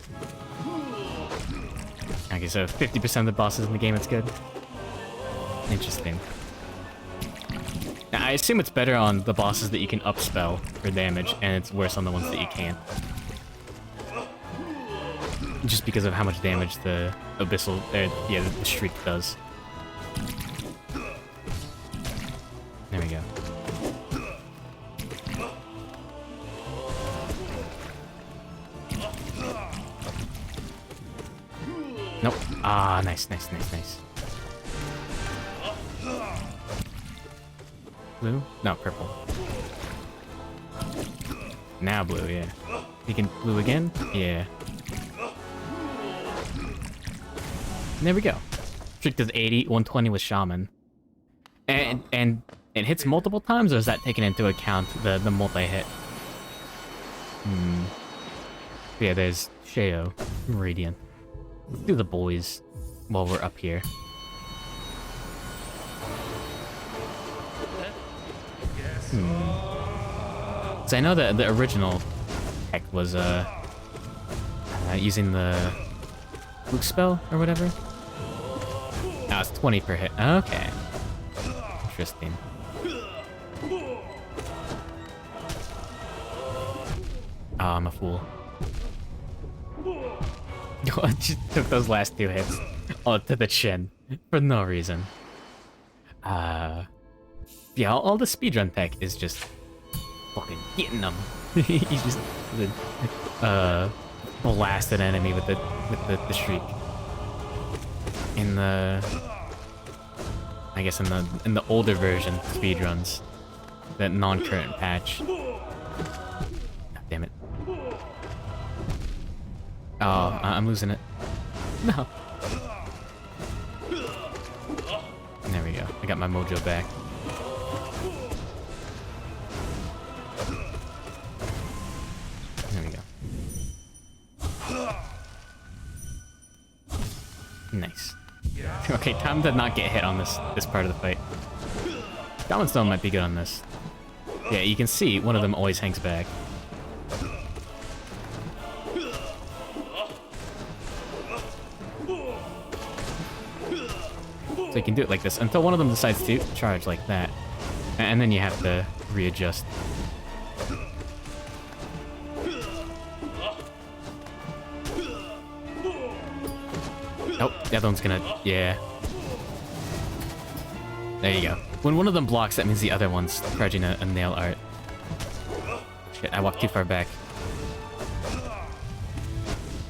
Okay, so 50% of the bosses in the game, it's good. Interesting. Now, I assume it's better on the bosses that you can upspell for damage, and it's worse on the ones that you can't. Just because of how much damage the Abyssal, the Shriek does. There we go. Nope. Ah, nice. Blue? No, purple. Now blue, yeah. You can blue again? Yeah. And there we go. Trick does 80, 120 with Shaman. And it hits multiple times, or is that taken into account, the multi-hit? Yeah, there's Sheo, Radiant. Let's do the boys while we're up here. So I know that the original tech was using the Luke spell or whatever. Oh, it's 20 per hit. Okay. Interesting. Oh, I'm a fool. I just took those last two hits to the chin for no reason. Yeah, all the speedrun tech is just fucking getting them. He just blast an enemy with the shriek. In the, I guess in the older version speedruns, that non-current patch. God damn it. Oh, I'm losing it. No. There we go. I got my mojo back. There we go. Nice. Okay, time to not get hit on this part of the fight. Shaman Stone might be good on this. Yeah, you can see one of them always hangs back. So you can do it like this until one of them decides to charge like that. And then you have to readjust. Oh, the other one's gonna... Yeah. There you go. When one of them blocks, that means the other one's charging a nail art. Shit, I walked too far back.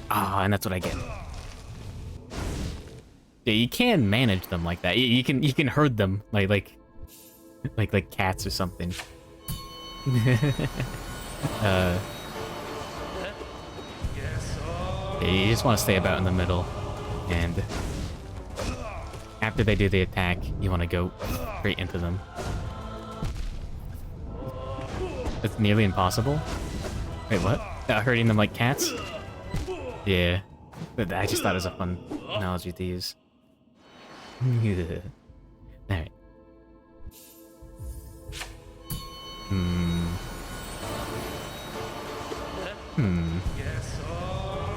Ah, and that's what I get. Yeah, you can manage them like that. You can herd them like cats or something. Yeah, you just want to stay about in the middle, and after they do the attack, you want to go straight into them. It's nearly impossible. Wait, what? Hurting them like cats? Yeah. But I just thought it was a fun analogy to use. Alright.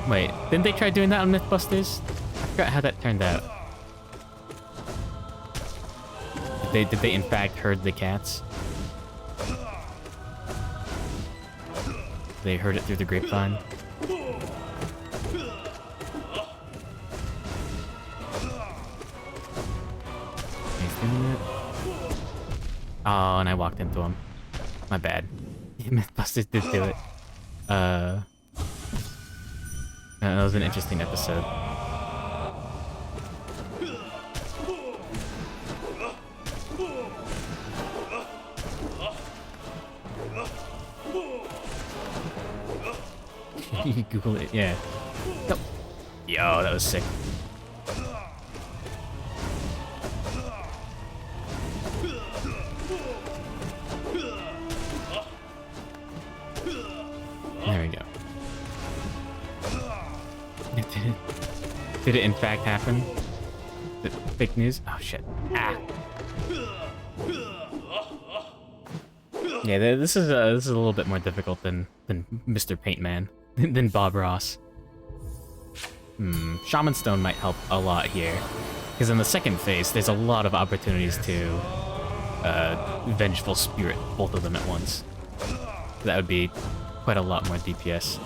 Wait, didn't they try doing that on Mythbusters? I forgot how that turned out. Did they in fact herd the cats? They heard it through the grapevine. He's doing it. Oh, and I walked into him. My bad. Mythbusters did do it. That was an interesting episode. You Google it, yeah. Nope. Yo, that was sick. There we go. Did it in fact happen? Fake news? Oh shit. Ah. Yeah, this is a little bit more difficult than Mr. Paintman, than Bob Ross. Shaman Stone might help a lot here, because in the second phase, there's a lot of opportunities to Vengeful Spirit both of them at once. That would be quite a lot more DPS.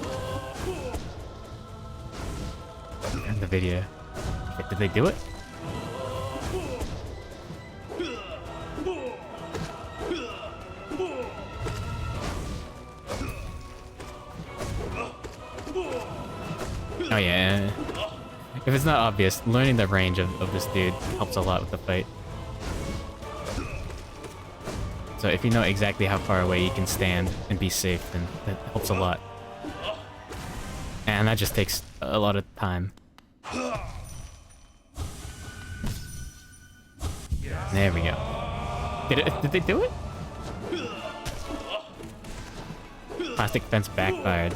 And the video. Wait, did they do it? Oh yeah. If it's not obvious, learning the range of this dude helps a lot with the fight. So if you know exactly how far away you can stand and be safe, then that helps a lot. And that just takes a lot of time. There we go. Did they do it? Plastic fence backfired.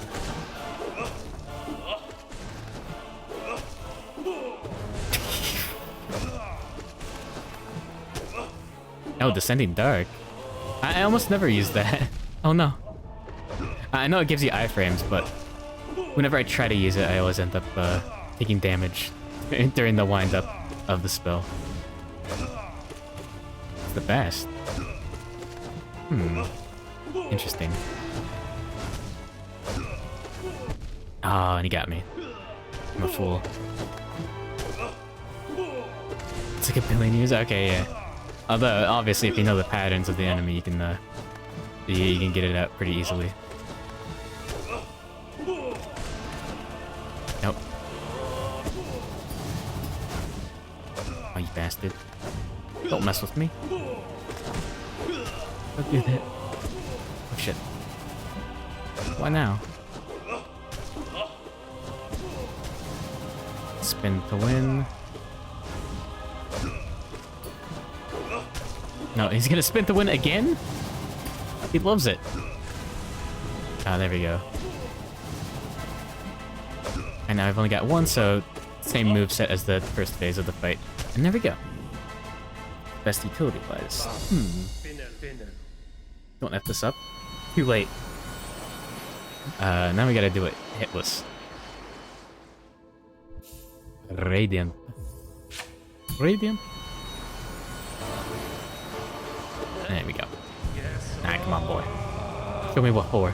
Oh, Descending Dark. I almost never use that. Oh no. I know it gives you iframes, but whenever I try to use it, I always end up taking damage during the wind-up of the spell. It's the best. Interesting. Oh, and he got me. I'm a fool. It's like a billion years? Okay, yeah. Although, obviously, if you know the patterns of the enemy, you can get it out pretty easily. Nope. Oh, you bastard. Don't mess with me. Don't do that. Oh, shit. Why now? Spin to win. No, he's gonna spin to win again? He loves it. Ah, there we go. And now I've only got one, so same moveset as the first phase of the fight. And there we go. Best utility-wise. Don't F this up. Too late. Now we gotta do it hitless. Radiant. Radiant? There we go. Alright, come on, boy. Show me what for.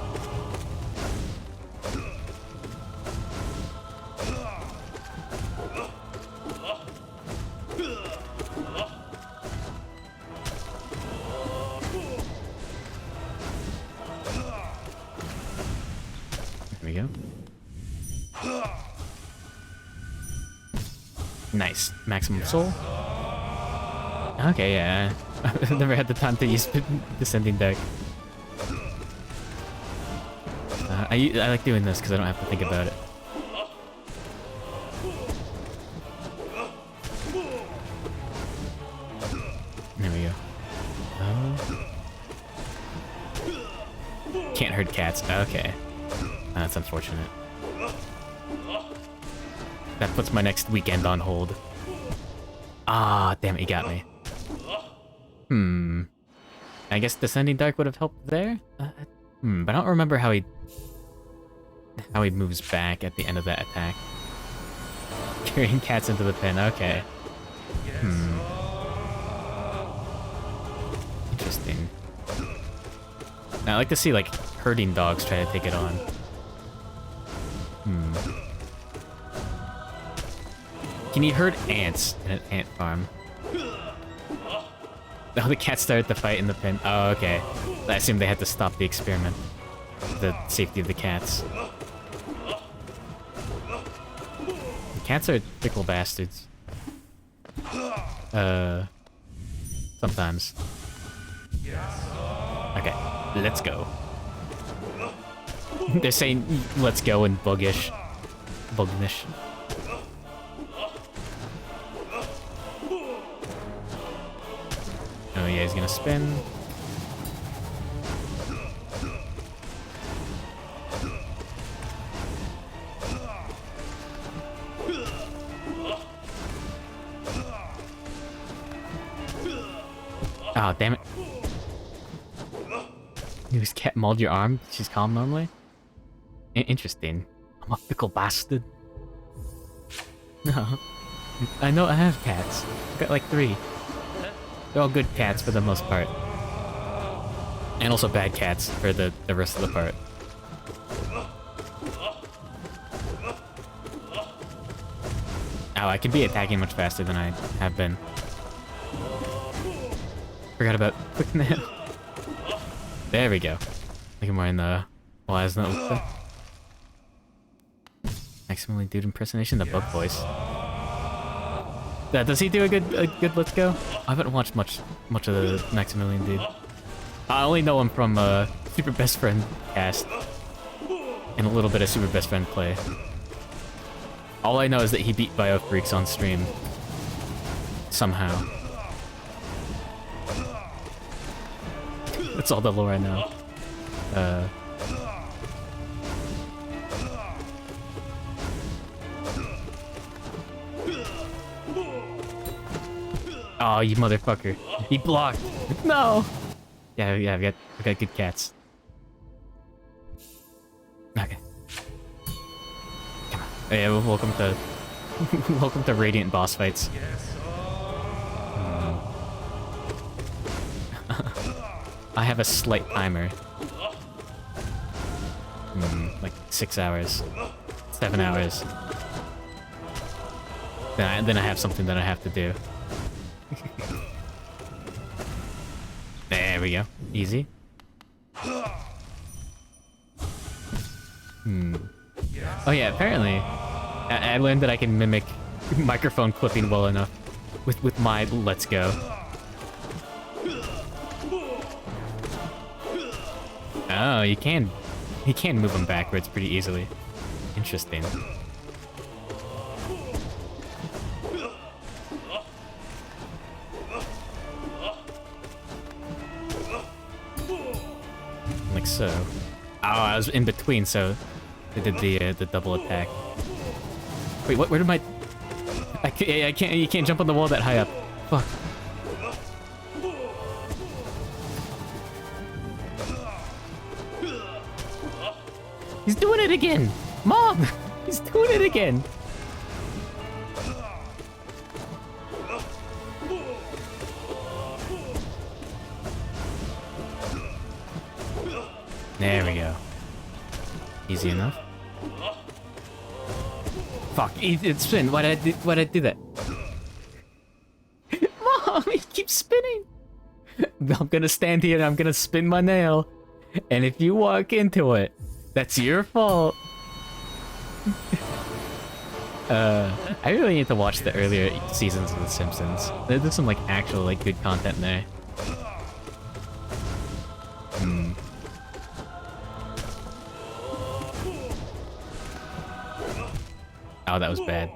Nice. Maximum soul. Okay, yeah. I've never had the time to use descending deck. I like doing this because I don't have to think about it. There we go. Can't hurt cats. Okay. That's unfortunate. That puts my next weekend on hold. Ah, damn it, he got me. I guess Descending Dark would have helped there? But I don't remember how he moves back at the end of that attack. Carrying cats into the pen, okay. Interesting. Now, I like to see, like, herding dogs try to take it on. Can you herd ants in an ant farm? Oh, the cats started the fight in the pen. Oh, okay. I assume they had to stop the experiment. The safety of the cats. The cats are fickle bastards. Sometimes. Okay, let's go. They're saying let's go in buggish. Bugnish. Oh yeah, he's gonna spin. Oh, damn it. This cat mauled your arm? She's calm normally? Interesting. I'm a fickle bastard. No. I know I have cats. I've got like 3. They're all good cats for the most part. And also bad cats for the rest of the part. Oh, I could be attacking much faster than I have been. Forgot about quick nap. There we go. Look at more in the wise note. Maximally dude impersonation, the bug voice. Does he do a good let's go? I haven't watched much of the Maximilian dude. I only know him from Super Best Friend cast and a little bit of Super Best Friend play. All I know is that he beat BioFreaks on stream somehow. That's all the lore I know. Oh, you motherfucker. He blocked. No! Yeah, we got good cats. Okay. Come on. Yeah, well, welcome to... welcome to Radiant boss fights. I have a slight timer. Like 6 hours. 7 hours. Then I have something that I have to do. There we go. Easy. Oh yeah, apparently I learned that I can mimic microphone clipping well enough with my let's go. Oh, you can move them backwards pretty easily. Interesting. Like so. Oh, I was in between, so they did the double attack. Wait, what? Where did my? I can't. You can't jump on the wall that high up. Fuck. He's doing it again! Mom! He's doing it again! There we go. Easy enough. Fuck, it's spin. Why'd I do that? Mom, he keeps spinning! I'm gonna stand here and I'm gonna spin my nail. And if you walk into it, that's your fault. I really need to watch the earlier seasons of The Simpsons. There's some like actual like good content there. Hmm. Oh, that was bad.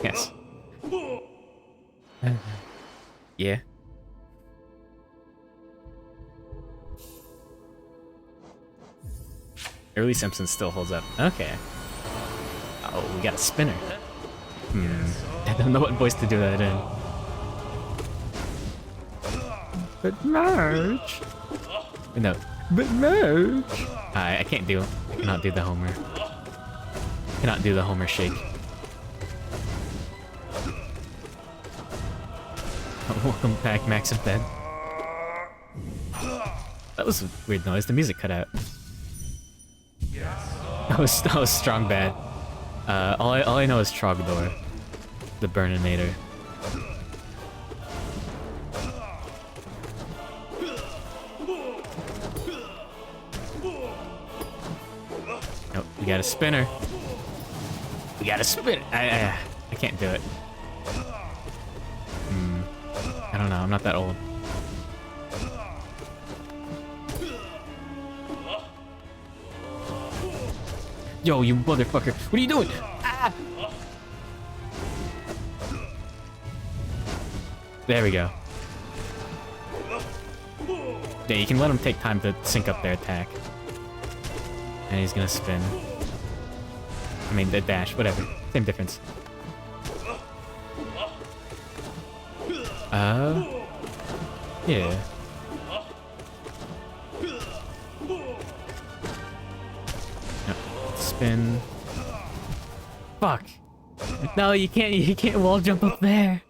Yes. Yeah. Early Simpsons still holds up. Okay. Oh, we got a spinner. I don't know what voice to do that in. But Marge. No. But Marge. I can't do. I cannot do the Homer. Cannot do the Homer shake. Oh, welcome back, Max of Bed. That was a weird noise. The music cut out. That was strong bad. All I know is Trogdor, the Burninator. Nope, we got a spinner. We got a spinner. I can't do it. I don't know. I'm not that old. Yo, you motherfucker! What are you doing? Ah! There we go. Yeah, you can let him take time to sync up their attack. And he's gonna spin. I mean, the dash, whatever. Same difference. Yeah. No, spin. Fuck. No, you can't wall jump up there.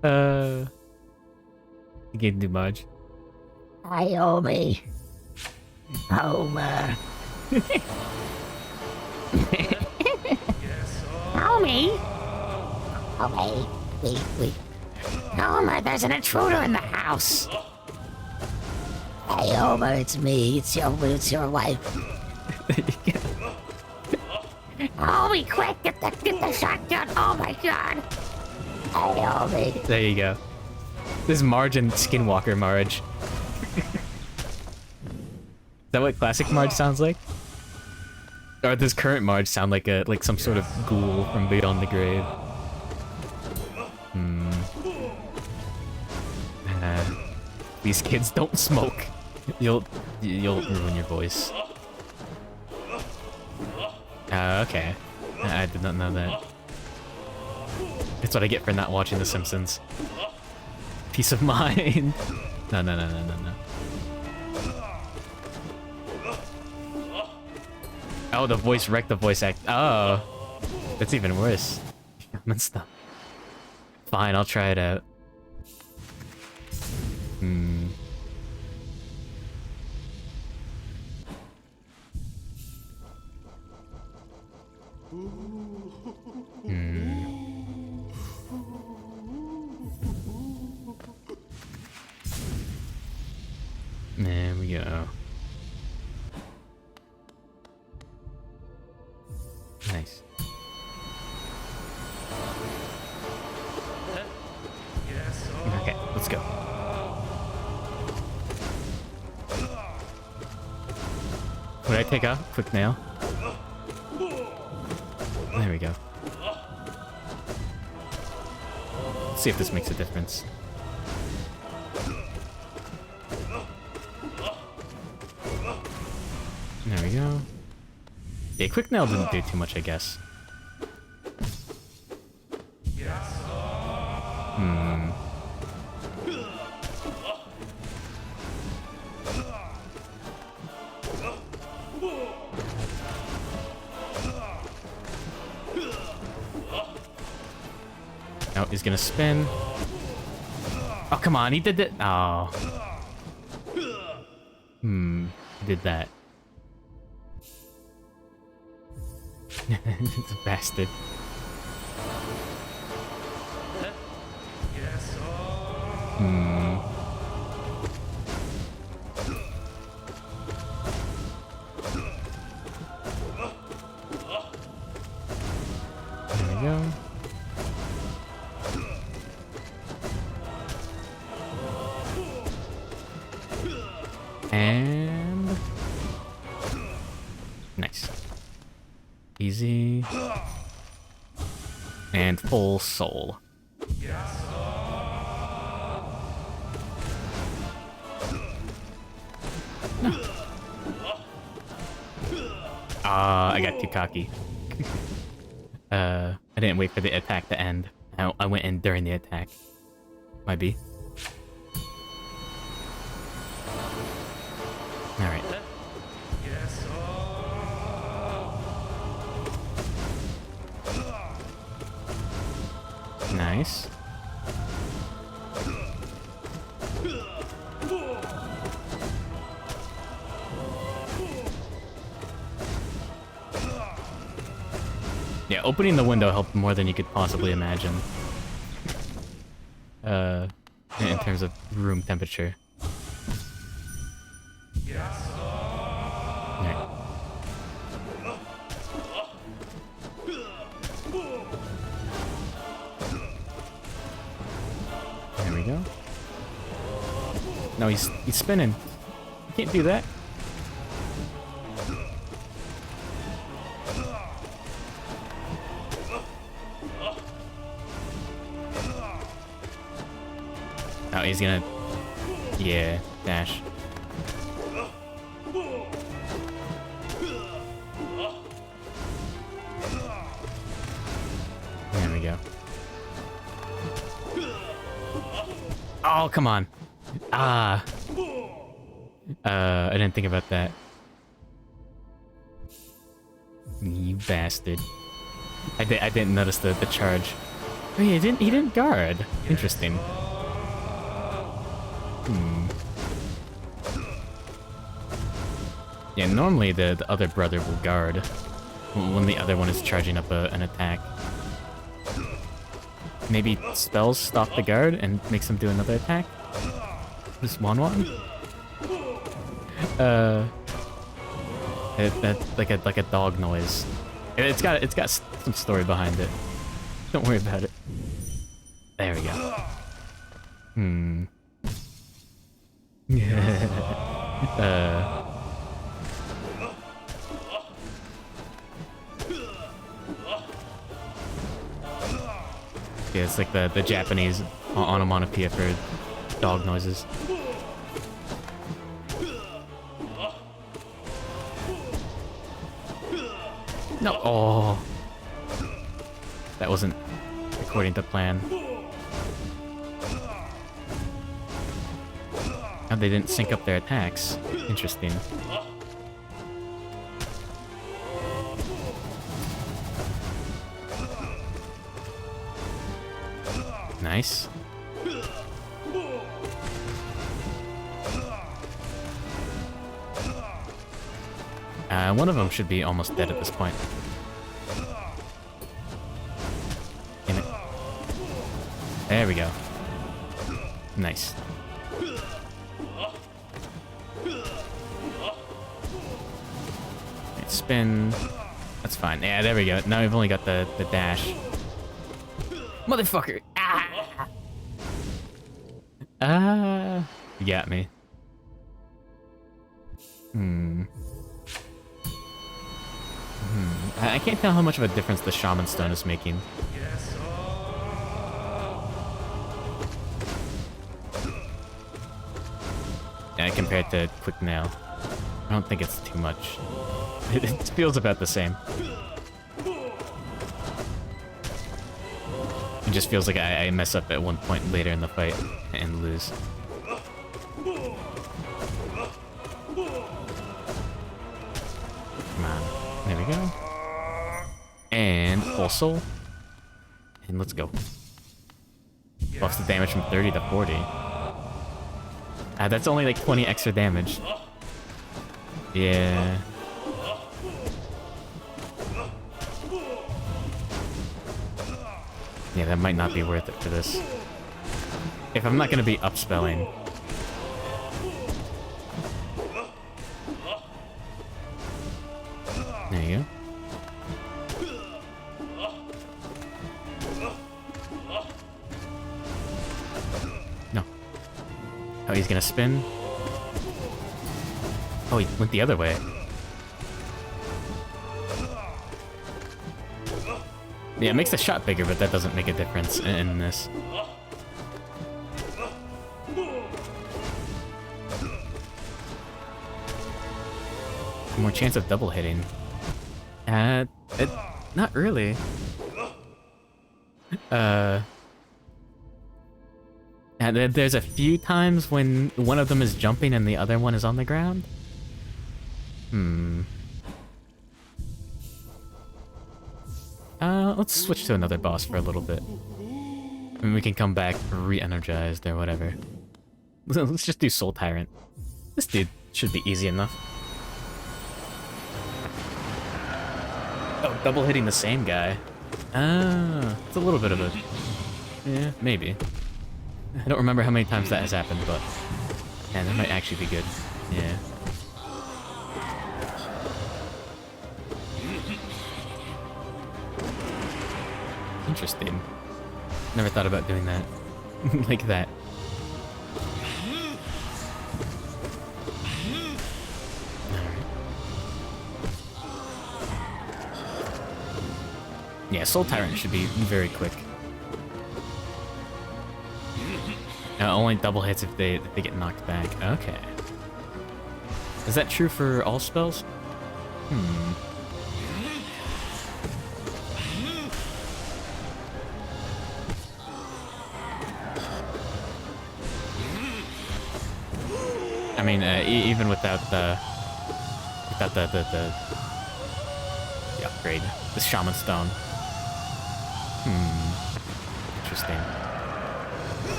You can't do much. Naomi. Homer. Naomi. Okay, wait. Homer, there's an intruder in the house. Hey, Homer, it's me. It's your wife. Homie, quick, get the shotgun. Oh my god. Hey, Homie. There you go. This is Marge and Skinwalker Marge. Is that what classic Marge sounds like? Or does current Marge sound like some sort of ghoul from beyond the grave? These kids don't smoke. You'll ruin your voice. Okay. I did not know that. That's what I get for not watching The Simpsons. Peace of mind. No. Oh, the voice wrecked the voice act. Oh, that's even worse. Fine, I'll try it out. There we go. Nice. Okay, let's go. What did I take off? Quick nail. There we go. Let's see if this makes a difference. There we go. Yeah, quick nail didn't do too much, I guess. Oh, he's gonna spin. Oh, come on, he did it. Oh. He did that. It's a bastard. And... Nice. Easy. And full soul. No. I got too cocky. I didn't wait for the attack to end. I went in during the attack. Might be. Alright. Nice. Yeah, opening the window helped more than you could possibly imagine. In terms of room temperature. Alright. There we go. No, he's spinning. You can't do that. Oh, he's gonna... Yeah, dash. There we go. Oh, come on. Ah. I didn't think about that. You bastard. I didn't notice the charge. Oh, yeah, he didn't guard. Interesting. Yeah, normally the other brother will guard when the other one is charging up an attack. Maybe spells stop the guard and makes them do another attack? Just one? That's like a dog noise. It's got some story behind it. Don't worry about it. There we go. Yeah, it's like the Japanese onomatopoeia for dog noises. No. Oh. That wasn't according to plan. Oh, they didn't sync up their attacks. Interesting. Nice. One of them should be almost dead at this point. Damn it. There we go. Nice. Right, spin. That's fine. Yeah, there we go. Now we've only got the dash. Motherfucker! You got me. I can't tell how much of a difference the Shaman Stone is making. Yeah, compared to Quick Nail. I don't think it's too much. It feels about the same. It just feels like I mess up at one point later in the fight and lose. Come on. There we go. And full soul. And let's go. Buffs the damage from 30 to 40. That's only like 20 extra damage. Yeah. Yeah, that might not be worth it for this. If I'm not gonna be upspelling. There you go. No. Oh, he's gonna spin. Oh, he went the other way. Yeah, it makes the shot bigger, but that doesn't make a difference in this. More chance of double hitting. Not really. And there's a few times when one of them is jumping and the other one is on the ground. Let's switch to another boss for a little bit. And we can come back re-energized or whatever. Let's just do Soul Tyrant. This dude should be easy enough. Oh, double hitting the same guy. Ah, it's a little bit of a... Yeah, maybe. I don't remember how many times that has happened, but... Man, that might actually be good. Yeah. Interesting. Never thought about doing that. Like that. Yeah, Soul Tyrant should be very quick. Only double hits if they get knocked back. Okay. Is that true for all spells? I mean, even without the upgrade, the Shaman Stone. Interesting.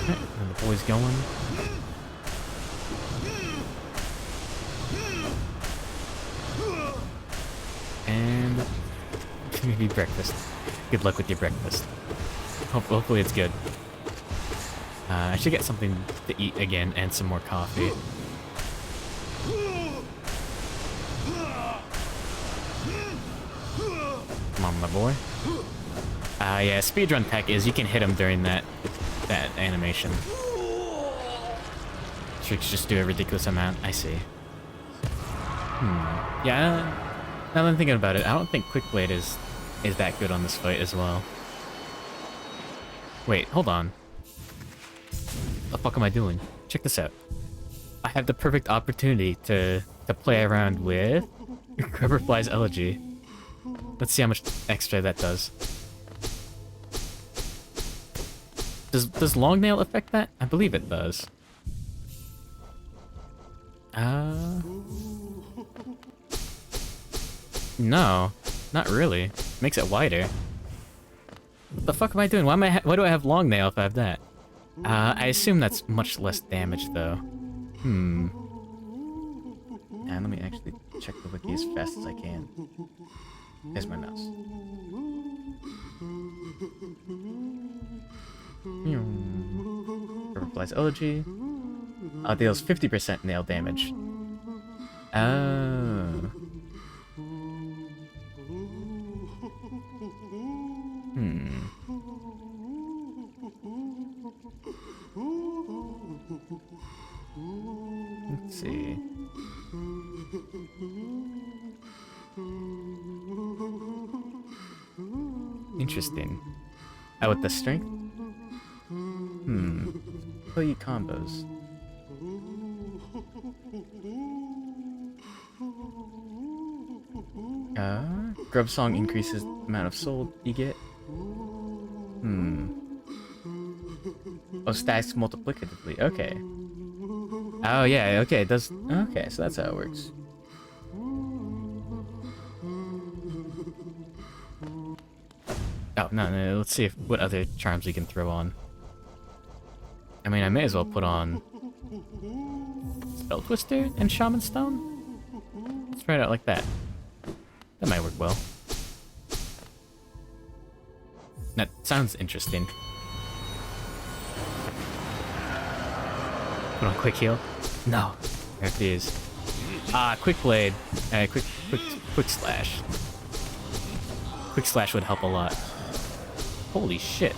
Okay, and the boy's going. And maybe breakfast. Good luck with your breakfast. Hopefully it's good. I should get something to eat again and some more coffee. Come on, my boy. Yeah, speedrun tech is you can hit him during that animation. Tricks just do a ridiculous amount. I see. Yeah, now that I'm thinking about it, I don't think Quick Blade is that good on this fight as well. Wait, hold on. What the fuck am I doing? Check this out. I have the perfect opportunity to play around with Grubberfly's Elegy. Let's see how much extra that does. Does Long Nail affect that? I believe it does. No, not really. Makes it wider. What the fuck am I doing? Why do I have Long Nail if I have that? I assume that's much less damage though. And let me actually check the wiki as fast as I can. There's my mouse. Replies Elegy. Deals 50% nail damage. Oh. Let's see. Interesting. Oh, with the strength? Play you combos. Grub Song increases the amount of soul you get. Oh, stacks multiplicatively. Okay. Oh, yeah, okay, it does. Okay, so that's how it works. Oh, no, let's see what other charms we can throw on. I mean, I may as well put on Spell Twister and Shaman Stone. Let's try it out like that. That might work well. That sounds interesting. Put on Quick Heal? No. There it is. Quick Blade. Quick Slash. Quick Slash would help a lot. Holy shit.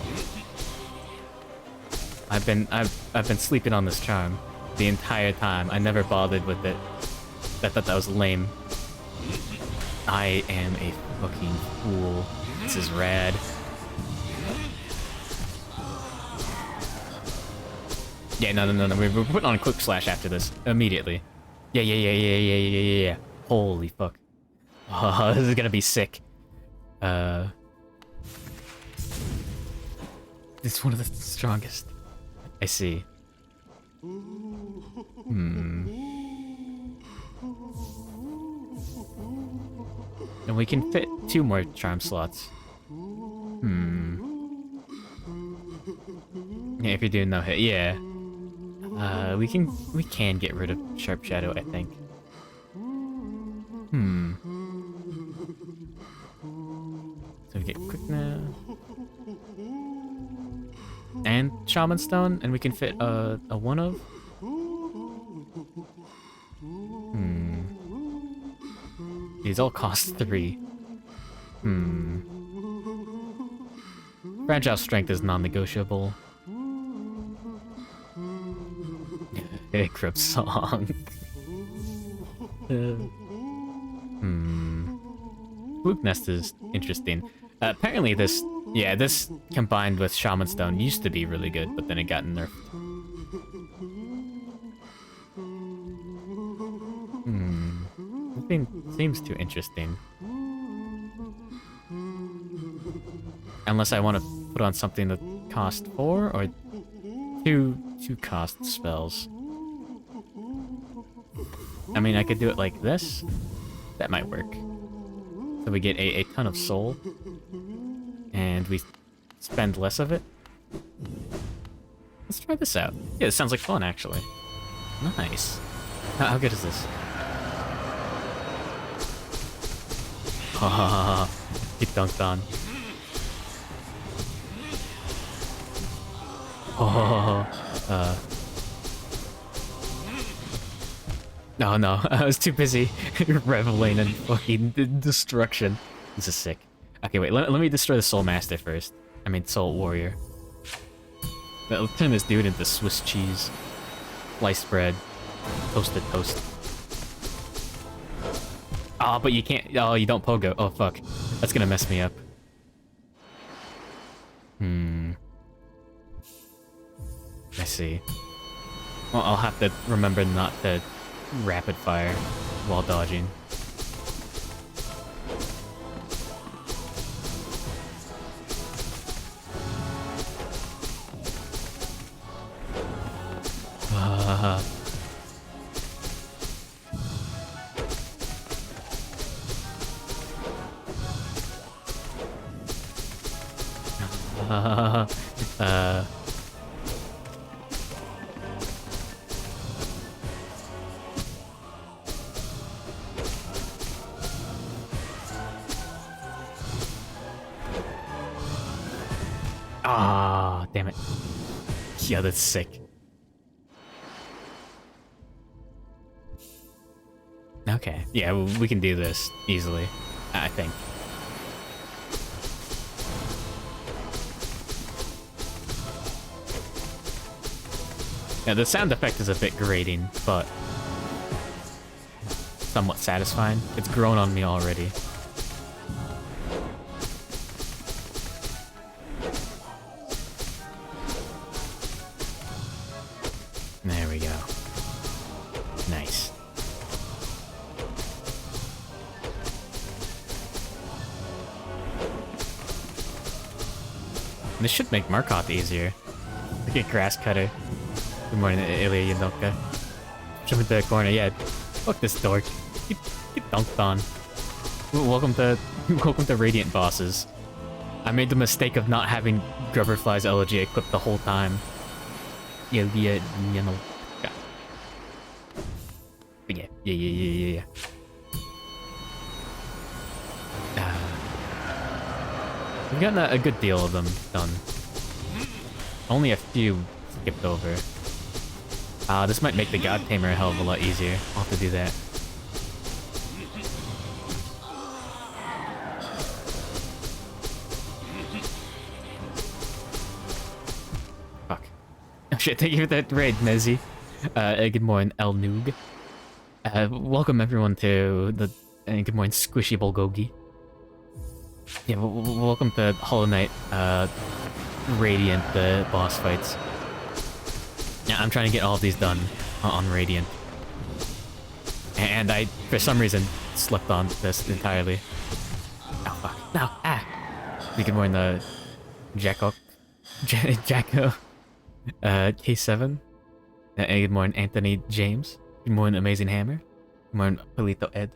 I've been sleeping on this charm the entire time. I never bothered with it. I thought that was lame. I am a fucking fool. This is rad. Yeah, no. We're putting on a quick slash after this. Immediately. Yeah. Holy fuck. Oh, this is gonna be sick. It's one of the strongest. I see. And we can fit 2 more charm slots. Yeah, if you're doing no hit, yeah. We can get rid of Sharp Shadow, I think. So we get quick now. And Shaman Stone, and we can fit a 1 of. These all cost 3. Fragile Strength is non-negotiable. Grip Song. Fluke Nest is interesting. Apparently this combined with Shaman Stone used to be really good, but then it got nerfed. Nothing seems too interesting. Unless I want to put on something that costs 4 or 2 cost spells. I mean, I could do it like this. That might work. So we get a ton of soul. And we spend less of it. Let's try this out. Yeah, this sounds like fun, actually. Nice. How good is this? Hahaha. Get dunked on. Oh no, I was too busy reveling in fucking destruction. This is sick. Okay, wait, let me destroy the Soul Master first. I mean, Soul Warrior. Let's turn this dude into Swiss cheese. Sliced bread. Toasted toast. Oh, but you can't. Oh, you don't pogo. Oh, fuck. That's gonna mess me up. I see. Well, I'll have to remember not to rapid fire while dodging. Ah, damn it. Yeah, that's sick. Okay, yeah, we can do this easily, I think. Yeah, the sound effect is a bit grating, but somewhat satisfying. It's grown on me already. There we go. Nice. This should make Markoth easier. Look at Grass Cutter. Good morning, Ilya Yandoka. Jump into the corner, yeah. Fuck this dork. Get dunked on. Welcome to Radiant Bosses. I made the mistake of not having Grubberfly's Elegy equipped the whole time. Ilya Yandoka. Yeah. We've gotten a good deal of them done. Only a few skipped over. This might make the God Tamer a hell of a lot easier. I'll have to do that. Fuck. Oh shit, thank you for that raid, Nezzy. Good morning, El Noog. Welcome everyone to the good morning, Squishy Bulgogi. Yeah, welcome to Hollow Knight, Radiant, the boss fights. Yeah, I'm trying to get all of these done on Radiant. And I, for some reason, slept on this entirely. Oh, fuck. No, good morning, Jacko. K7. Good morning, Anthony James. Good morning, Amazing Hammer. Good morning, Polito Ed.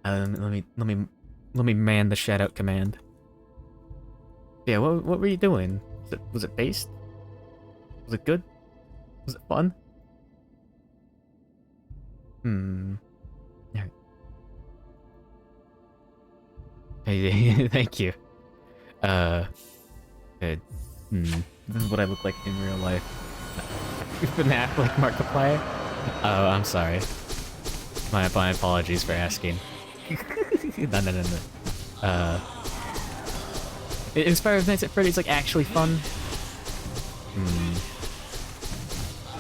Let me man the shout out command. Yeah, what were you doing? Was it based? Was it good? Was it fun? Yeah. Hey, thank you. Good. This is what I look like in real life. FNAF like Markiplier? Oh, I'm sorry. My apologies for asking. No. Inspired Nights at Freddy's like actually fun?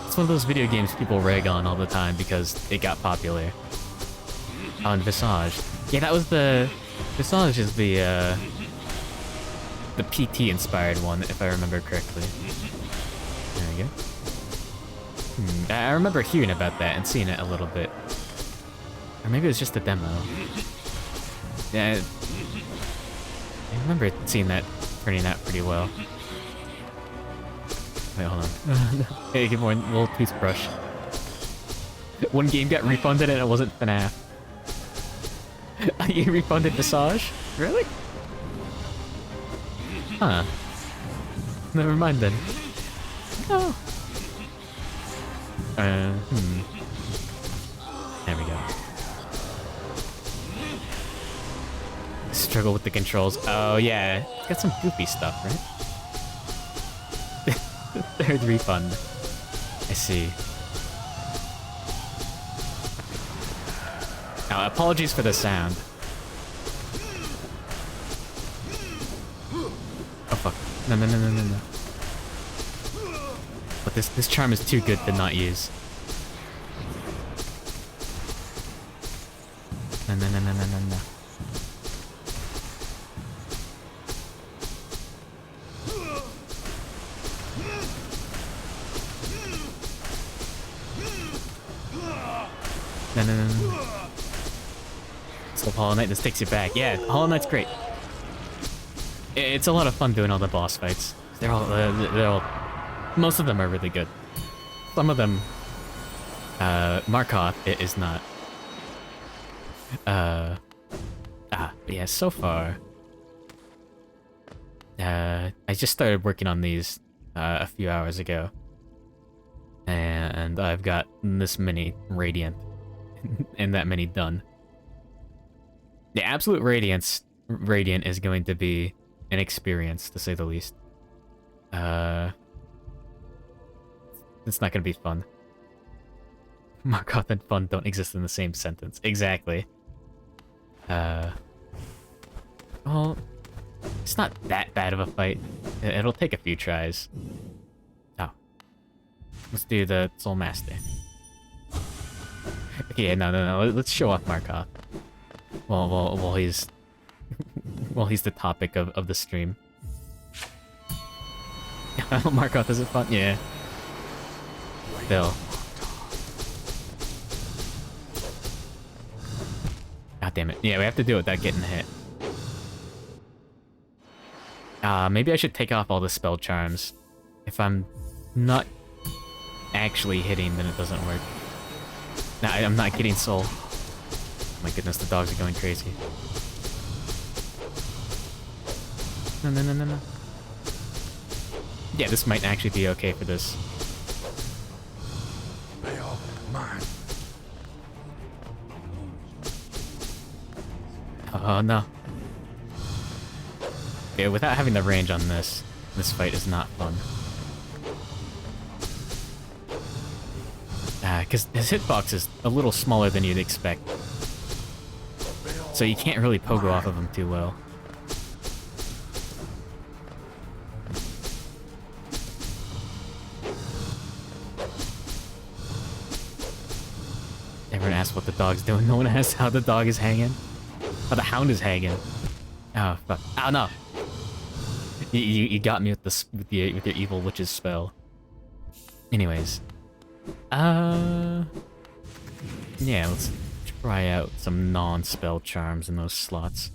It's one of those video games people rag on all the time because it got popular. Oh, and Visage. Yeah, that was the... Visage is the PT inspired one, if I remember correctly. There we go. I remember hearing about that and seeing it a little bit. Or maybe it was just a demo. Yeah, I remember seeing that turning out pretty well. Wait, hold on. Hey, good morning, little toothbrush. One game got refunded and it wasn't FNAF. You refunded Visage? Really? Huh. Never mind then. Oh. There we go. Struggle with the controls. Oh yeah, it's got some goofy stuff, right? Third refund. I see. Now, apologies for the sound. Oh fuck. No. But this charm is too good to not use. No. No. Still Hollow Knight, this takes you back. Yeah, Hollow Knight's great. It's a lot of fun doing all the boss fights. They're all most of them are really good. Some of them, Markov is not. But yeah, so far, I just started working on these a few hours ago, and I've got this many Radiant and that many done. The Absolute Radiant is going to be an experience, to say the least. It's not gonna be fun. Markov and fun don't exist in the same sentence. Exactly. Well, it's not that bad of a fight. It'll take a few tries. Oh. Let's do the Soul Master. Okay, no. Let's show off Markov. Well, he's... well, he's the topic of the stream. Markov, is it fun? Yeah. Bill. God damn it. Yeah, we have to do it without getting hit. Maybe I should take off all the spell charms. If I'm not actually hitting, then it doesn't work. Nah, I'm not getting soul. Oh my goodness, the dogs are going crazy. No. Yeah, this might actually be okay for this. Oh no. Yeah, without having the range on this fight is not fun. Because his hitbox is a little smaller than you'd expect. So you can't really pogo off of him too well. Everyone asks what the dog's doing. No one asks how the dog is hanging. How the hound is hanging. Oh fuck! Oh no! You got me with with your evil witch's spell. Anyways, yeah, let's try out some non-spell charms in those slots.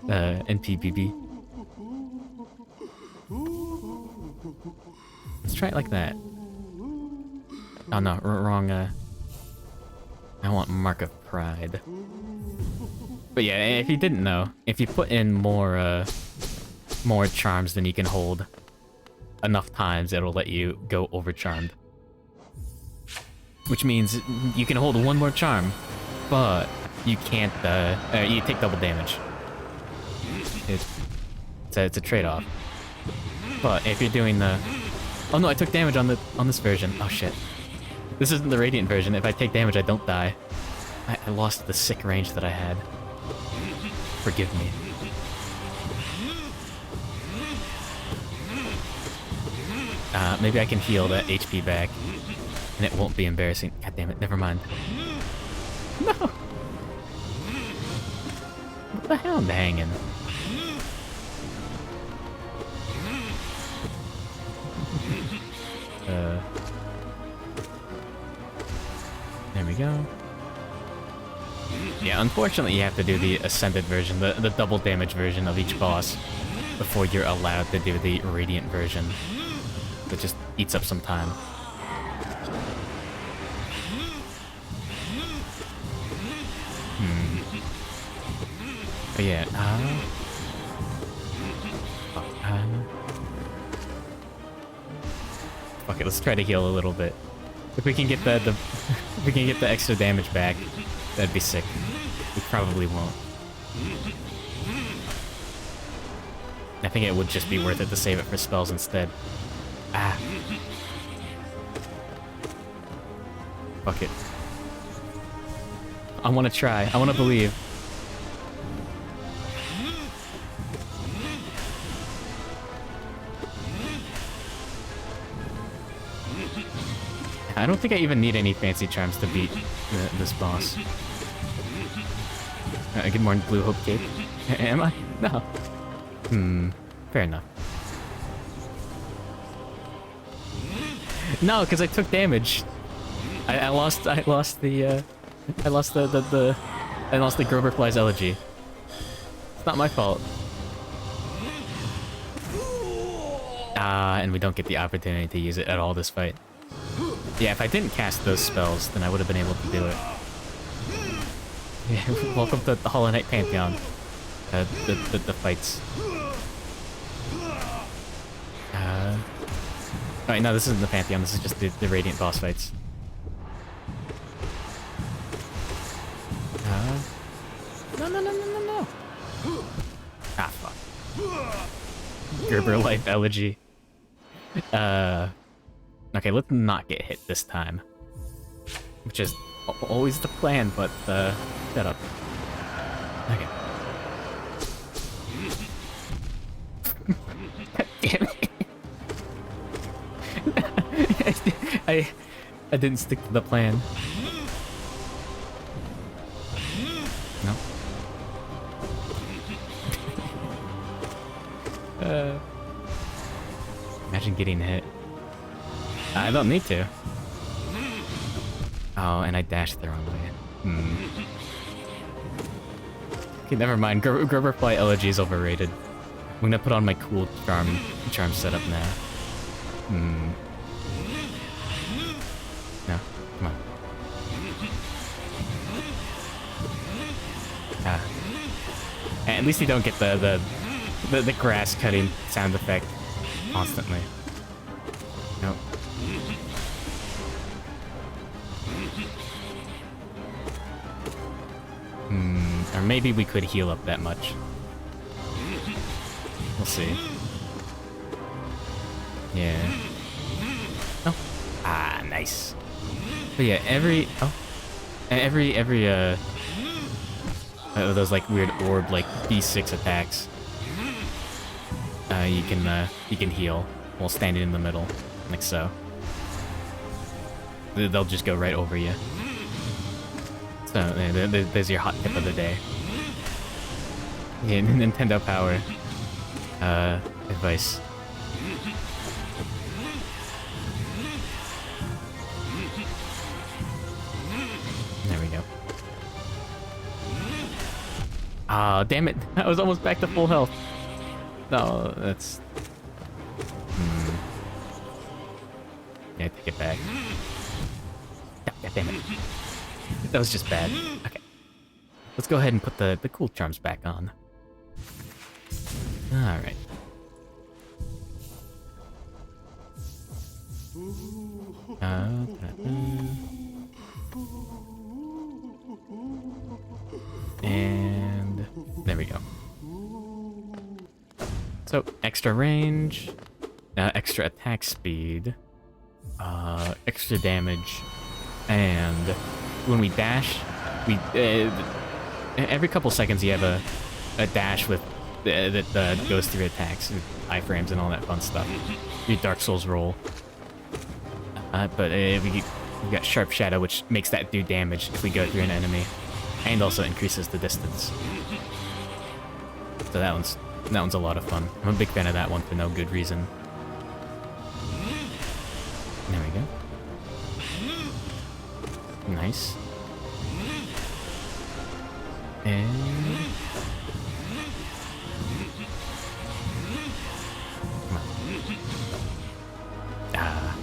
NPBB. Let's try it like that. Oh no, wrong, I want Mark of Pride. But yeah, if you didn't know, if you put in more charms than you can hold enough times, it'll let you go over charmed. Which means you can hold one more charm, but you can't, you take double damage. It's a trade-off. But if you're doing the... Oh no, I took damage on this version. Oh shit. This isn't the Radiant version. If I take damage, I don't die. I lost the sick range that I had. Forgive me. Maybe I can heal that HP back, and it won't be embarrassing. God damn it, never mind. No! What the hell am I hanging? There we go. Yeah, unfortunately you have to do the Ascended version, the double damage version of each boss, before you're allowed to do the Radiant version. That just eats up some time. But yeah, fuck it, let's try to heal a little bit. If we can get if we can get the extra damage back, that'd be sick. We probably won't. I think it would just be worth it to save it for spells instead. Ah. Fuck it. I want to try. I want to believe. I don't think I even need any fancy charms to beat this boss. Good morning, Blue Hope Cape. Am I? No. Fair enough. No, because I took damage. I lost the Groverfly's Elegy. It's not my fault. And we don't get the opportunity to use it at all this fight. Yeah, if I didn't cast those spells, then I would have been able to do it. Yeah, welcome to the Hollow Knight Pantheon. The fights. Alright, no, this isn't the Pantheon, this is just the Radiant boss fights. No. Ah, fuck. Gerber Life Elegy. Okay, let's not get hit this time. Which is always the plan, but, shut up. Okay. God damn it. I didn't stick to the plan. No. Imagine getting hit. I don't need to. Oh, and I dashed the wrong way. Okay, never mind. Groverfly Elegy is overrated. I'm gonna put on my cool charm setup now. No, come on. At least you don't get the grass cutting sound effect constantly. Nope. Or maybe we could heal up that much. We'll see. Yeah. Oh. Ah, nice. But yeah, every those like weird orb like B6 attacks, you can heal. while standing in the middle, like so. They'll just go right over you. So there's your hot tip of the day. Yeah, Nintendo Power advice. There we go. Ah, damn it! I was almost back to full health. No, that's. Yeah, take it back. God damn it! That was just bad. Okay, let's go ahead and put the cool charms back on. All right. And there we go. So extra range, extra attack speed, extra damage, and when we dash, we every couple seconds you have a dash with that goes through attacks, iframes, and all that fun stuff. Your Dark Souls roll. But we got Sharp Shadow, which makes that do damage if we go through an enemy, and also increases the distance. So that one's a lot of fun. I'm a big fan of that one for no good reason. There we go. Nice. And come on. Ah.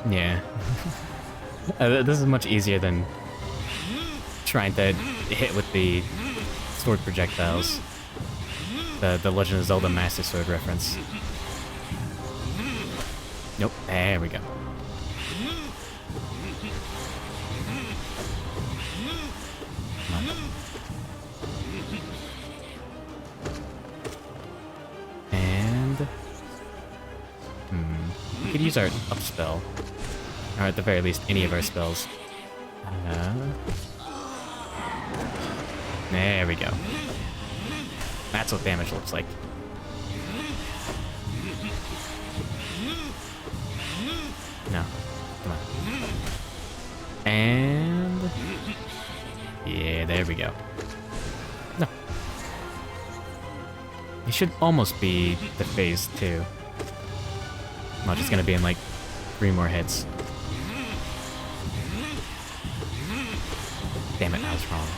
Yeah. This is much easier than trying to hit with the sword projectiles. The Legend of Zelda Master Sword reference. Nope, there we go. Come on. And we could use our up spell. Or at the very least, any of our spells. There we go. That's what damage looks like. No. Come on. And yeah, there we go. No. It should almost be the phase 2. Well, it's gonna be in like 3 more hits. Damn it, I was wrong.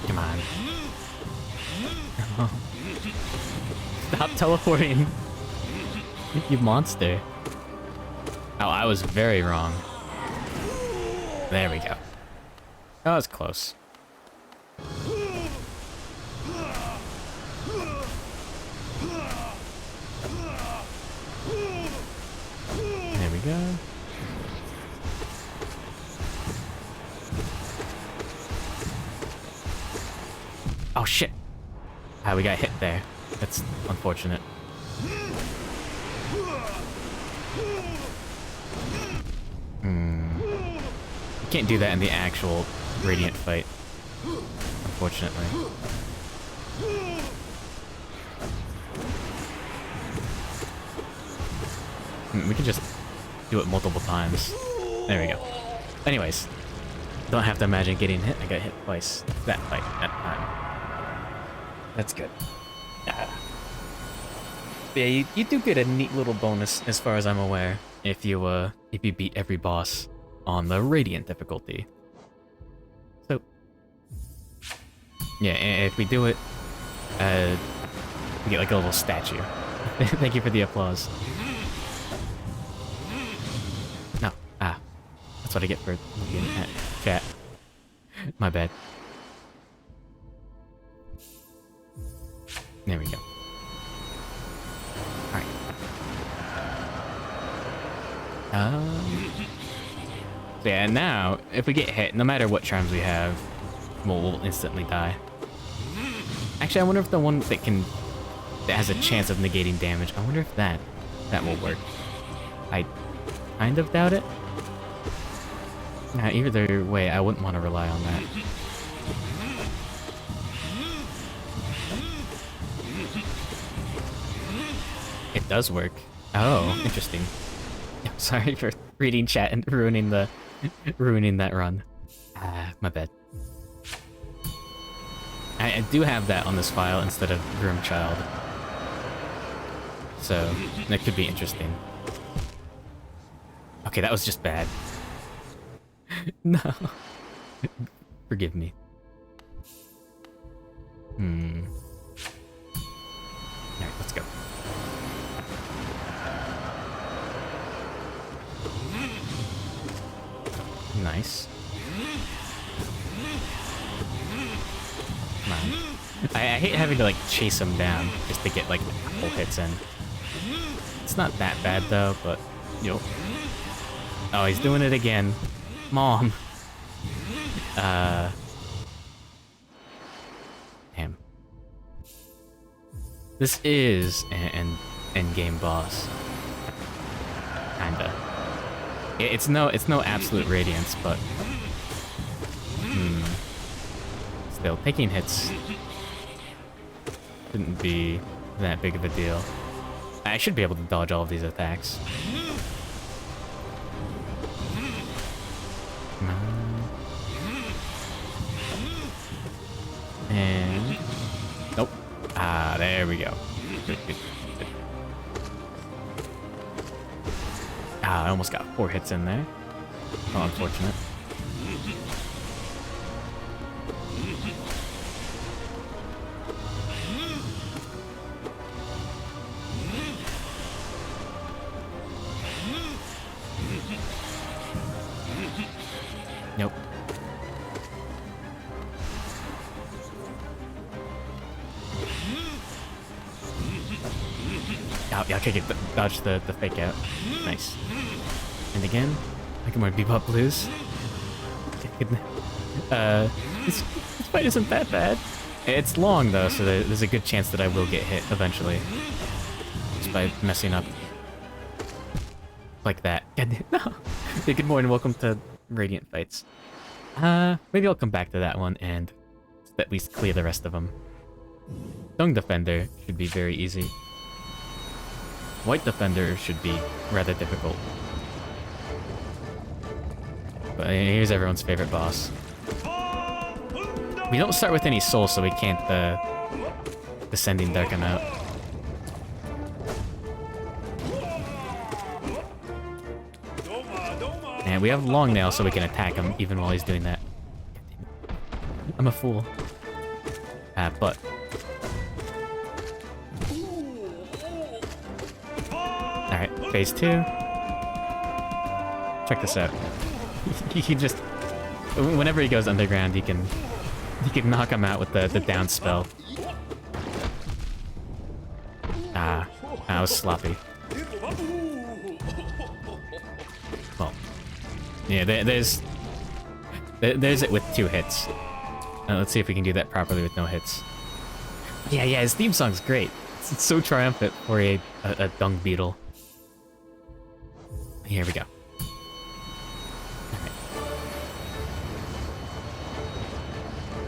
Come on. Stop teleporting. You monster. Oh, I was very wrong. There we go. That was close. There we go. Oh shit! Ah, we got hit there. That's unfortunate. You can't do that in the actual Radiant fight, unfortunately. We can just do it multiple times. There we go. Anyways, don't have to imagine getting hit. I got hit twice. That fight, that time. That's good. Yeah, you do get a neat little bonus, as far as I'm aware, if you beat every boss on the Radiant difficulty. So, yeah, if we do it, we get like a little statue. Thank you for the applause. No, that's what I get for looking at chat. My bad. There we go. Alright. So yeah, now, if we get hit, no matter what charms we have, we'll instantly die. Actually, I wonder if the one that has a chance of negating damage, I wonder if that will work. I kind of doubt it. Nah, either way, I wouldn't want to rely on that. It does work. Oh, interesting. I'm sorry for reading chat and ruining that run. Ah, my bad. I do have that on this file instead of Grim Child. So, that could be interesting. Okay, that was just bad. No. Forgive me. Alright, let's go. Nice. Come on. I hate having to like chase him down just to get like a couple hits in. It's not that bad though, but yo. Oh, he's doing it again. Mom. Damn. This is an endgame boss. Kinda. It's no absolute radiance, but still, taking hits shouldn't be that big of a deal. I should be able to dodge all of these attacks. Come on. And nope. Ah, there we go. Good. Ah, I almost got 4 hits in there. Oh, unfortunate. Nope. Oh, yeah, okay, dodge the fake out. Nice. And again, I can wear Bebop Blues. This fight isn't that bad. It's long though, so there's a good chance that I will get hit eventually. Just by messing up. Like that. No! Hey, good morning, welcome to Radiant Fights. Maybe I'll come back to that one and at least clear the rest of them. Dung Defender should be very easy. White Defender should be rather difficult. But here's everyone's favorite boss. We don't start with any soul, so we can't Descending Dark him out. And we have Long Nail, so we can attack him even while he's doing that. I'm a fool. But alright, phase 2. Check this out. He can just, whenever he goes underground, he can knock him out with the down spell. Ah, that was sloppy. Well, yeah, there's it with 2 hits. Let's see if we can do that properly with no hits. Yeah, his theme song's great. It's so triumphant for a dung beetle. Here we go. Alright.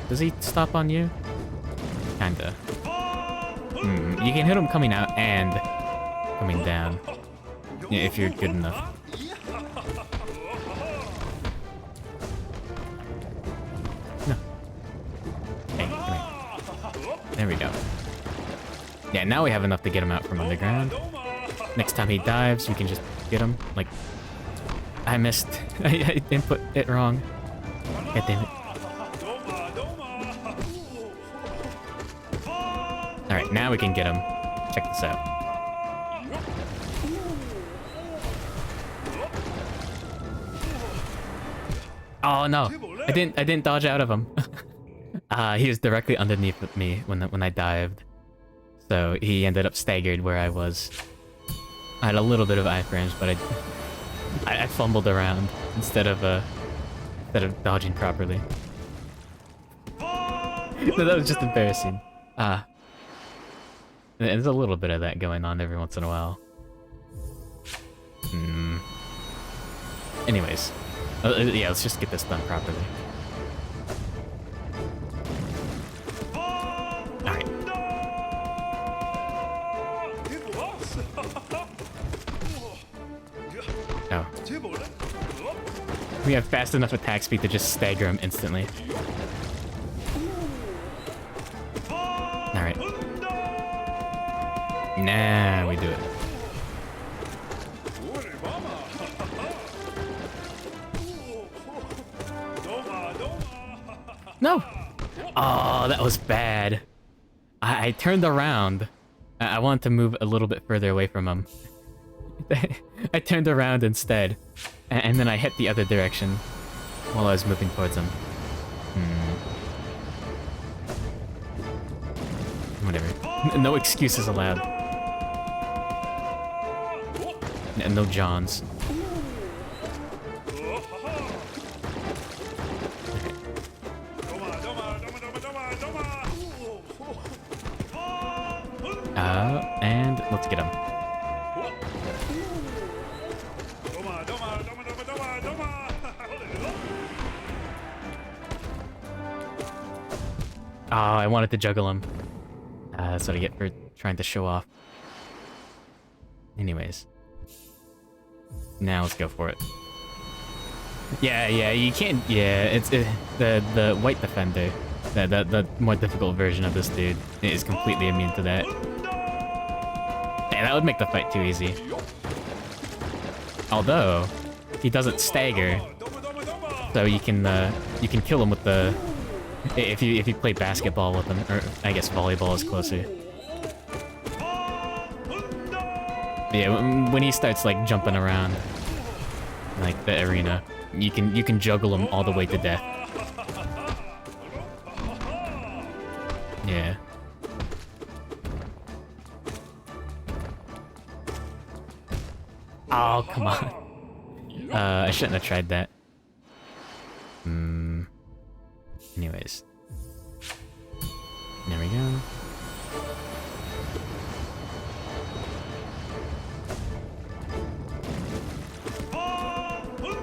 Does he stop on you? Kinda. You can hit him coming out and coming down. Yeah, if you're good enough. No. Hey, come here. There we go. Yeah, now we have enough to get him out from underground. Next time he dives, we can just get him. Like, I missed. I input it wrong. God damn it. Alright, now we can get him. Check this out. Oh no! I didn't dodge out of him. He was directly underneath me when I dived. So he ended up staggered where I was. I had a little bit of iframes, but I fumbled around instead of dodging properly. No, that was just embarrassing. There's a little bit of that going on every once in a while. Anyways. Yeah, let's just get this done properly. Alright. Oh. We have fast enough attack speed to just stagger him instantly. Alright. Nah, we do it. No! Oh, that was bad. I turned around. I wanted to move a little bit further away from him. I turned around instead. And then I hit the other direction while I was moving towards him. Whatever. No excuses allowed. No Johns. And let's get him. Oh, I wanted to juggle him. That's what I get for trying to show off. Anyways. Now let's go for it. Yeah, you can't... Yeah, it's the white defender. The more difficult version of this dude is completely immune to that. Yeah, that would make the fight too easy. Although, he doesn't stagger, so you can kill him with the... If you play basketball with him, or I guess volleyball is closer. Yeah, when he starts like jumping around, like the arena, you can juggle him all the way to death. Yeah. Oh, come on. I shouldn't have tried that. Anyways. There we go.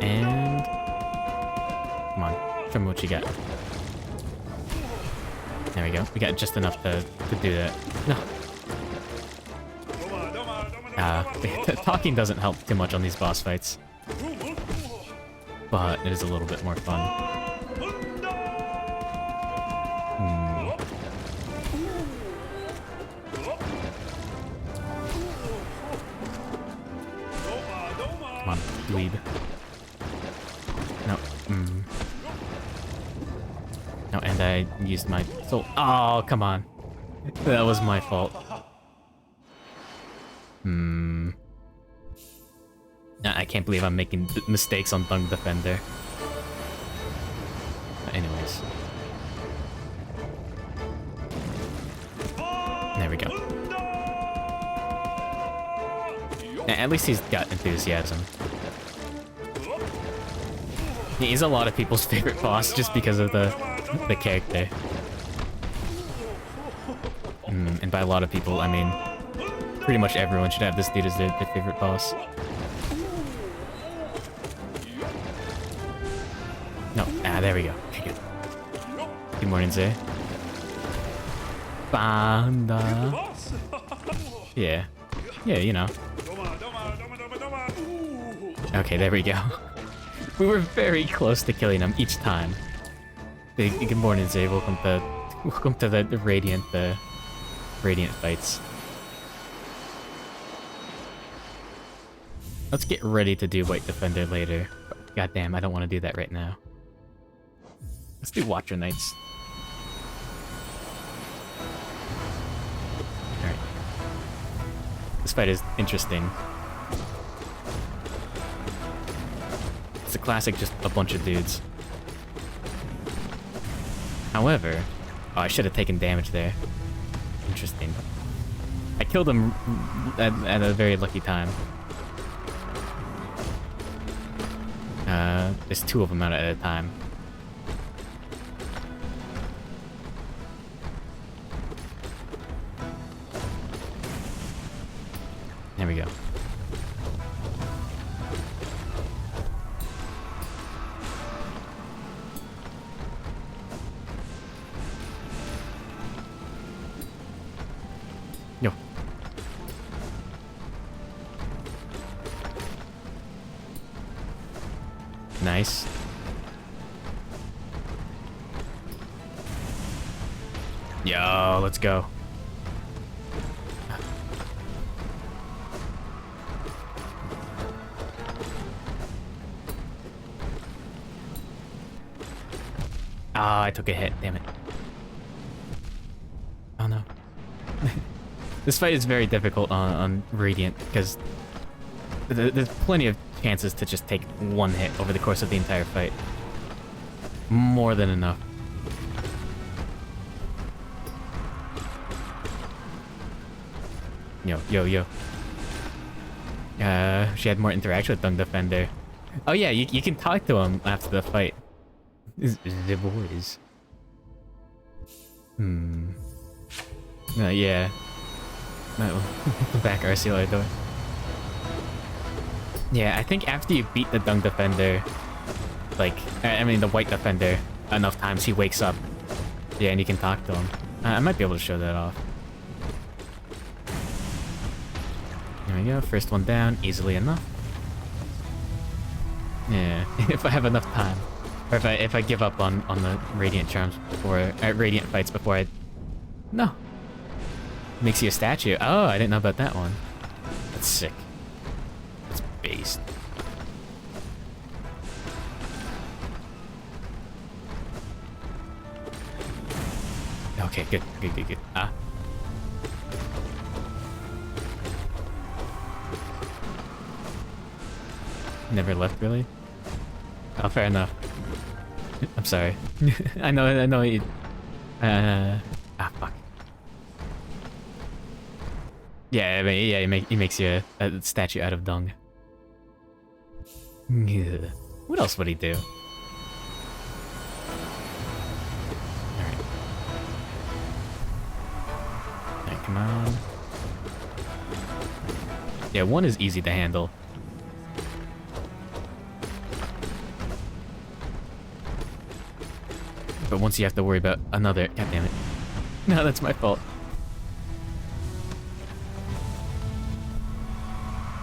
And... Come on, show me what you got. There we go. We got just enough to do that. No. Talking doesn't help too much on these boss fights. But it is a little bit more fun. Come on, dweeb. No. No, and I used my soul. Oh, come on. That was my fault. I can't believe I'm making mistakes on Dung Defender. But anyways. There we go. At least he's got enthusiasm. He's a lot of people's favorite boss just because of the character. And by a lot of people, I mean pretty much everyone should have this dude as their favorite boss. No, there we go. Okay, good. Good morning, Zay. Banda. Yeah. Yeah, you know. Okay, there we go. We were very close to killing him each time. Good morning, Zay. Welcome to the Radiant fights. Let's get ready to do White Defender later. God damn, I don't want to do that right now. Let's do Watcher Knights. Alright. This fight is interesting. It's a classic, just a bunch of dudes. However... Oh, I should have taken damage there. Interesting. I killed him at a very lucky time. There's two of them out at a time. There we go. Nice. Yo, let's go. Ah, I took a hit, damn it. Oh no. This fight is very difficult on Radiant, because there's plenty of chances to just take one hit over the course of the entire fight. More than enough. Yo. She had more interaction with Dung Defender. Oh yeah, you can talk to him after the fight. The boys. Yeah. Back RCLR door. Yeah, I think after you beat the Dung Defender, like, I mean the White Defender, enough times he wakes up. Yeah, and you can talk to him. I might be able to show that off. There we go, first one down, easily enough. Yeah, if I have enough time. Or if I give up on the Radiant charms before, Radiant fights before I... No. Makes you a statue. Oh, I didn't know about that one. That's sick. That's based. Okay, good. Ah. Never left, really? Oh, fair enough. I'm sorry. I know you... fuck. Yeah, I mean, yeah, he makes you a statue out of dung. What else would he do? Alright, come on. Yeah, one is easy to handle. But once you have to worry about another... God damn it. No, that's my fault.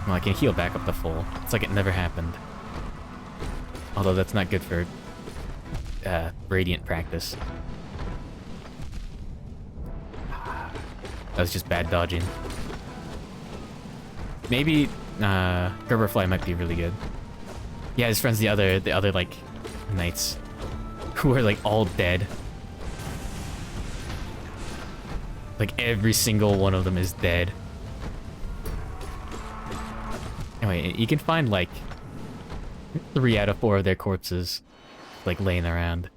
Well, I can heal back up to full. It's like it never happened. Although that's not good for Radiant practice. That was just bad dodging. Maybe Gerberfly might be really good. Yeah, his friends, the other like knights who are like all dead. Like every single one of them is dead. Anyway, you can find like 3 out of 4 of their corpses like laying around.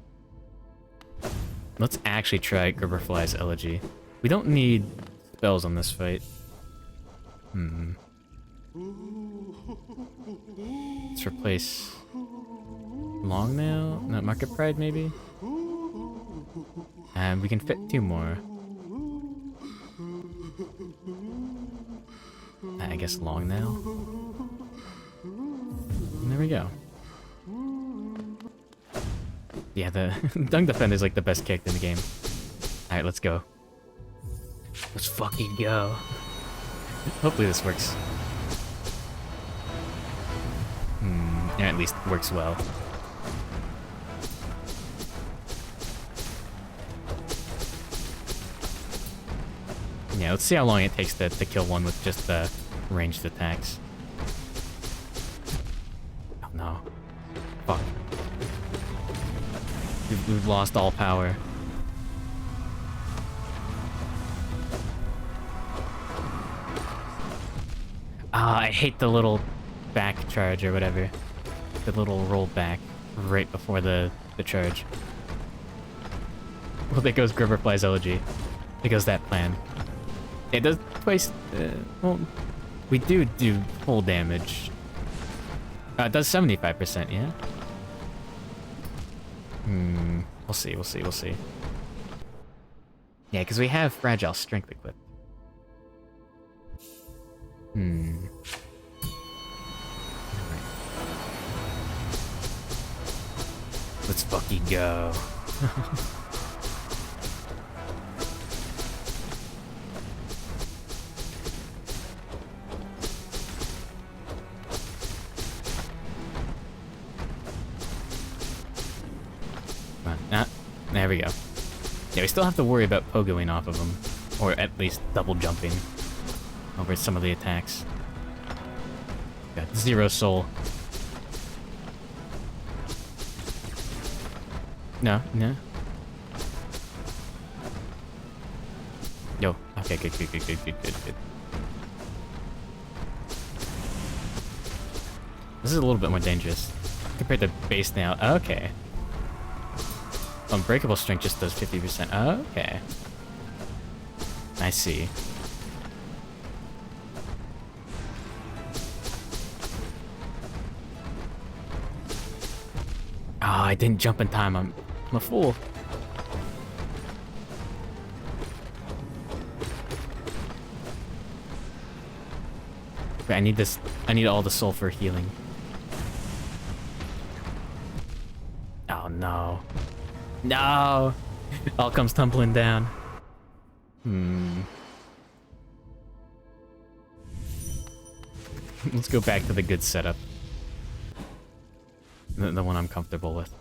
Let's actually try Gerberfly's Elegy. We don't need spells on this fight. Let's replace Longnail? No, Market Pride maybe? And we can fit 2 more. I guess Longnail. And there we go. Yeah, the Dung Defender is like the best character in the game. Alright, let's go. Let's fucking go. Hopefully this works. Yeah, at least works well. Yeah, let's see how long it takes to kill one with just the ranged attacks. Oh no. Fuck. We've lost all power. Ah, I hate the little back charge or whatever. The little roll back right before the charge. Well, there goes Gerberfly's Elegy. There goes that plan. It does twice... well, we do full damage. It does 75%, yeah? We'll see. Yeah, because we have Fragile Strength equipped. Alright. Let's fucking go. we go. Yeah, we still have to worry about pogoing off of them. Or at least double jumping over some of the attacks. Got 0 soul. No, no. Yo, okay, good. This is a little bit more dangerous compared to base now. Okay. Unbreakable strength just does 50%. Okay. I see. Oh, I didn't jump in time. I'm a fool. Okay, I need this. I need all the soul for healing. Oh no. No! All comes tumbling down. Let's go back to the good setup. The one I'm comfortable with.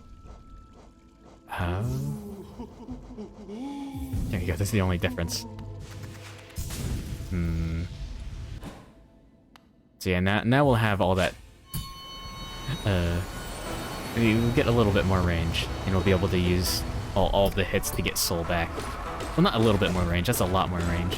Oh. There you go, that's the only difference. So yeah, now we'll have all that... we'll get a little bit more range, and we'll be able to use all of the hits to get soul back. Well, not a little bit more range, that's a lot more range.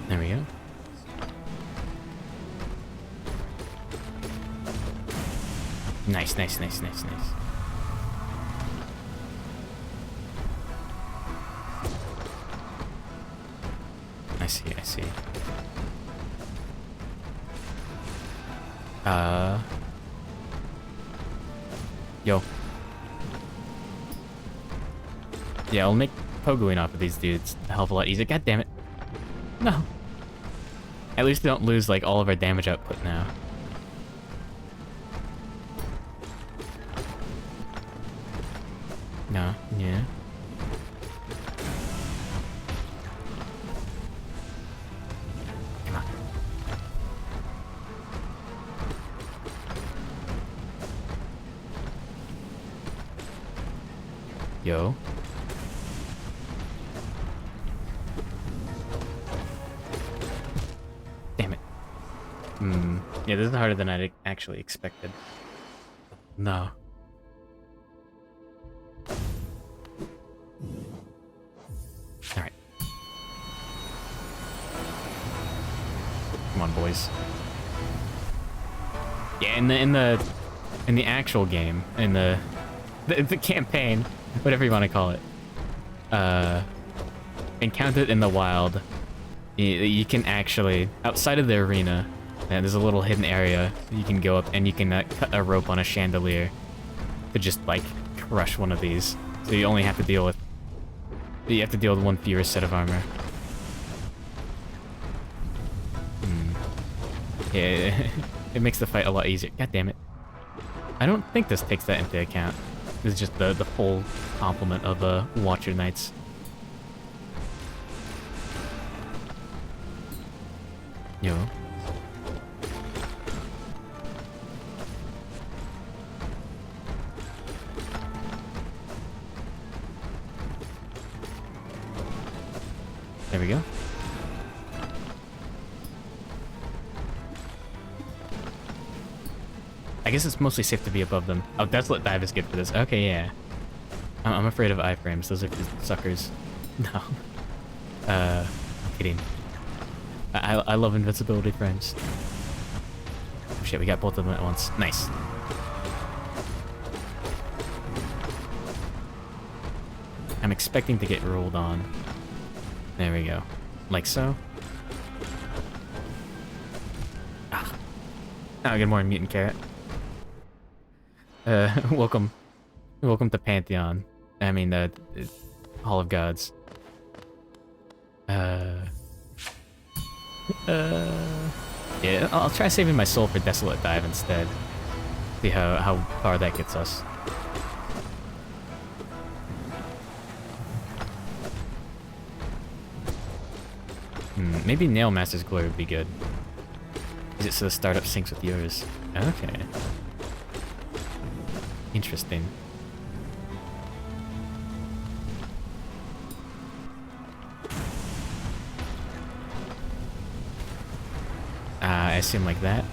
There we go. Nice. I see. Yo. Yeah, I'll make pogoing off of these dudes a hell of a lot easier. God damn it. No. At least we don't lose, like, all of our damage output now. No, yeah. Come on. Yo. Damn it. Yeah, this is harder than I actually expected. No. Alright. Come on, boys. Yeah, in the actual game, in the campaign, whatever you want to call it, Encountered in the Wild, you can actually, outside of the arena, there's a little hidden area you can go up and you can cut a rope on a chandelier to just, like, crush one of these. So you only have to deal with, one fewer set of armor. Yeah, it makes the fight a lot easier. God damn it. I don't think this takes that into account. This is just the full complement of Watcher Knights. Yo. There we go. I guess it's mostly safe to be above them. Oh, Desolate Dive is good for this. Okay, yeah. I'm afraid of iframes. Those are suckers. No. I'm kidding. I love invincibility frames. Oh shit, we got both of them at once. Nice. I'm expecting to get rolled on. There we go. Like so. Ah. Oh, good morning, Mutant Carrot. Welcome to Pantheon. I mean, Hall of Gods. Yeah, I'll try saving my soul for Desolate Dive instead. See how far that gets us. Maybe Nailmaster's Glory would be good. Is it so the startup syncs with yours? Okay. Interesting. I assume like that.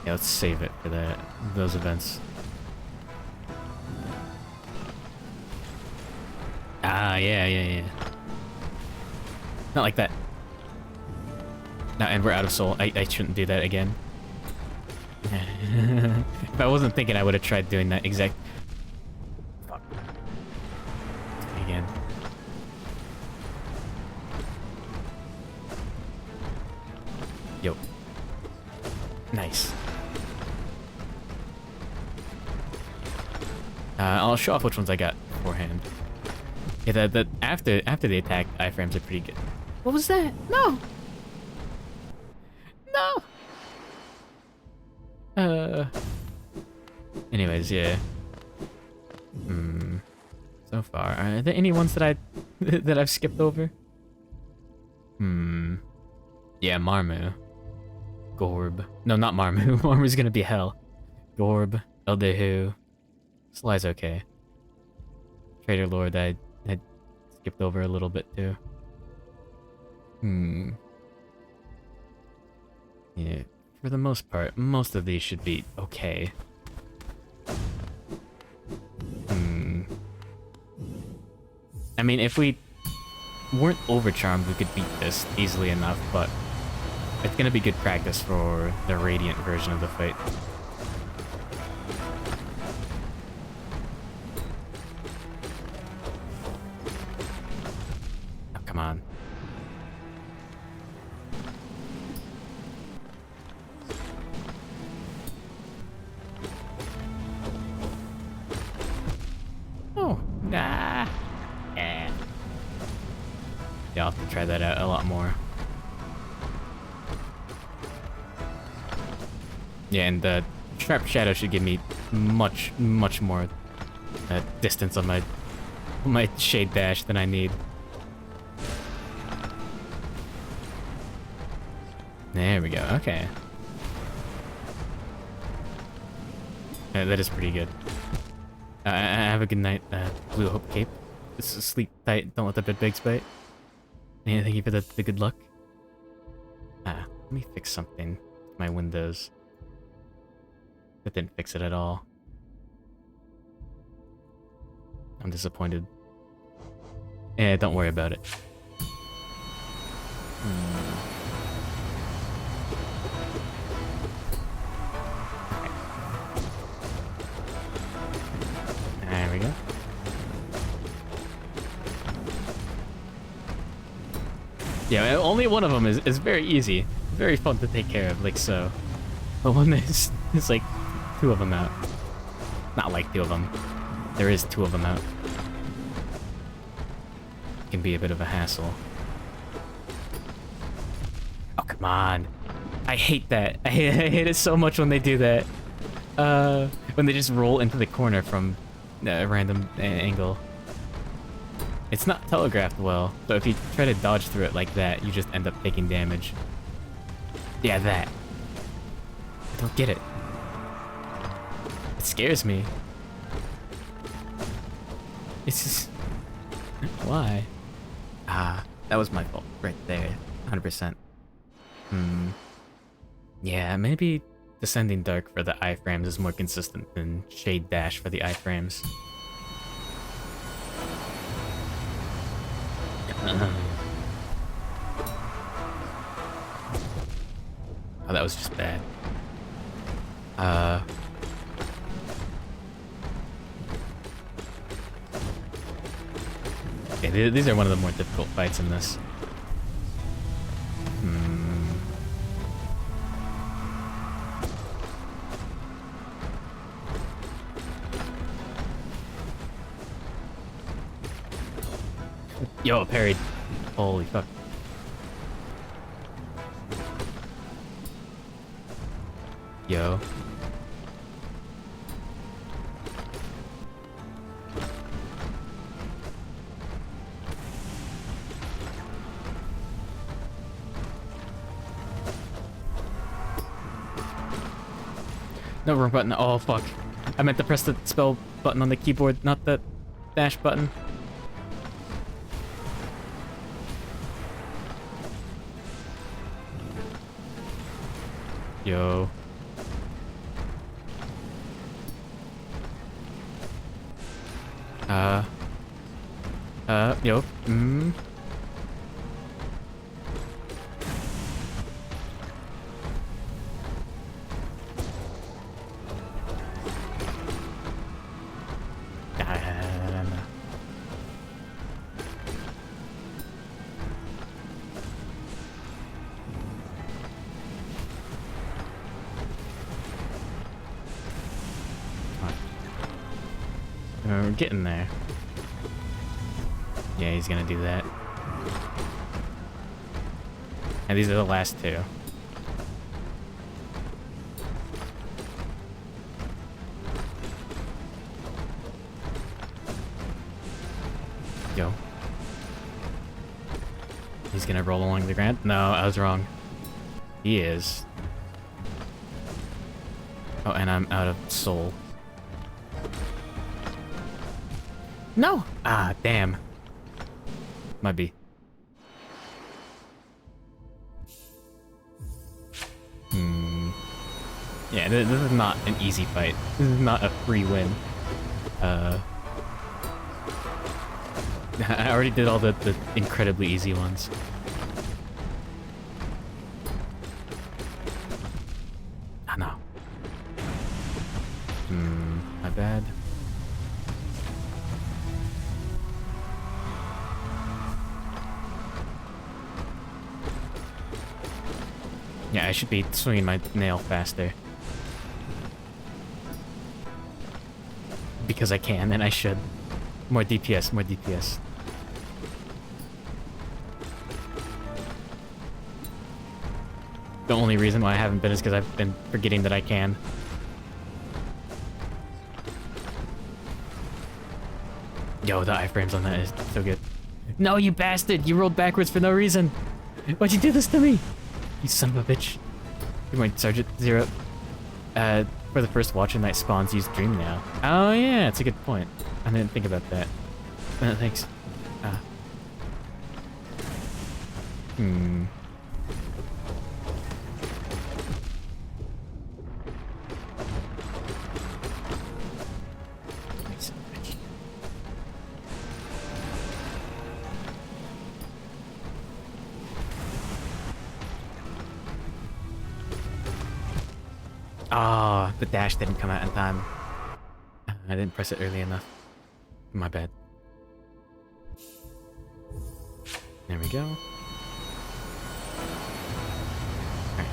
Yeah, let's save it for those events. Yeah. Not like that. No, and we're out of soul. I shouldn't do that again. If I wasn't thinking, I would have tried doing that exact... Fuck. Again. Yo. Nice. I'll show off which ones I got beforehand. Yeah, after the attack, iframes are pretty good. What was that? No! No! Anyways, yeah. So far, are there any ones that that I've skipped over? Yeah, Marmu. Gorb. No, not Marmu. Marmu's gonna be hell. Gorb, Eldehu. Sly's okay. Trader Lord, I skipped over a little bit too. Yeah, for the most part, most of these should be okay. I mean, if we weren't overcharmed, we could beat this easily enough, but it's gonna be good practice for the Radiant version of the fight. Oh, come on. Oh, nah. Yeah, I'll have to try that out a lot more. Yeah, and the Sharp Shadow should give me much more distance on my Shade Dash than I need. There we go, okay. Yeah, that is pretty good. Have a good night, Blue Hope Cape. Just sleep tight, don't let the bedbugs bite. Yeah, thank you for the good luck. Let me fix something with my windows. That didn't fix it at all. I'm disappointed. Yeah, don't worry about it. There we go. Yeah, only one of them is very easy. Very fun to take care of, like so. But one is like 2 of them out. Not like 2 of them. There is 2 of them out. It can be a bit of a hassle. Oh, come on. I hate that. I hate it so much when they do that. When they just roll into the corner from a random angle. It's not telegraphed well, so if you try to dodge through it like that, you just end up taking damage. Yeah, that. I don't get it. It scares me. It's just... Why? That was my fault right there. 100%. Yeah, maybe Descending Dark for the iframes is more consistent than Shade Dash for the iframes. Oh, that was just bad. Okay, these are one of the more difficult fights in this. Yo, parried. Holy fuck. Yo. No, wrong button. Oh, fuck. I meant to press the spell button on the keyboard, not the dash button. Yo. Yo. We're getting there. Yeah, he's gonna do that. And these are the last two. Go. He's gonna roll along the ground? No, I was wrong. He is. Oh, and I'm out of soul. No! Ah, damn. Might be. Yeah, this is not an easy fight. This is not a free win. I already did all the incredibly easy ones. Oh, no. My bad. Yeah, I should be swinging my nail faster. Because I can, and I should. More DPS, more DPS. The only reason why I haven't been is because I've been forgetting that I can. Yo, the iframes on that is so good. No, you bastard! You rolled backwards for no reason! Why'd you do this to me? You son of a bitch. You're my Sergeant Zero. For the first Watcher Night spawns, use Dream now. Oh yeah, it's a good point. I didn't think about that. Thanks. Nice. Ah, the dash didn't come out in time. I didn't press it early enough. My bad. There we go. Alright.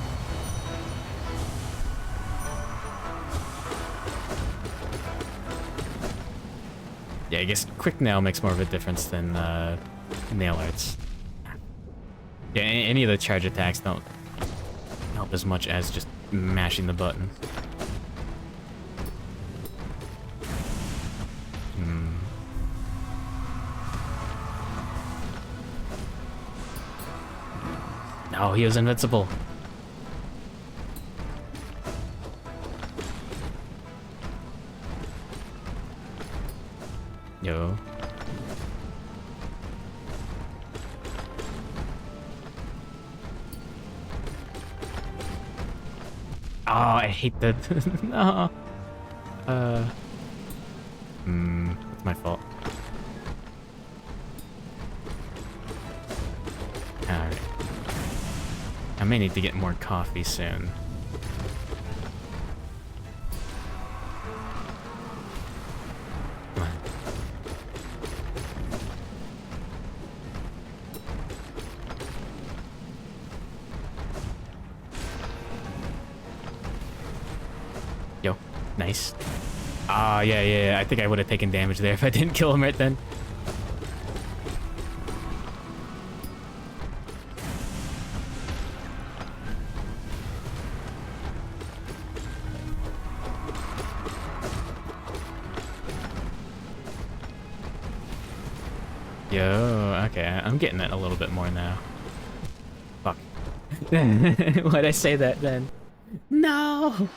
Yeah, I guess quick nail makes more of a difference than nail arts. Yeah, any of the charge attacks don't help as much as just mashing the button. Oh, he was invincible. Yo. Oh, I hate that. No. It's my fault. Alright. I may need to get more coffee soon. Come on. Yo, nice. Ah, yeah. I think I would have taken damage there if I didn't kill him right then. Yo, okay, I'm getting it a little bit more now. Fuck. Why'd I say that then? No!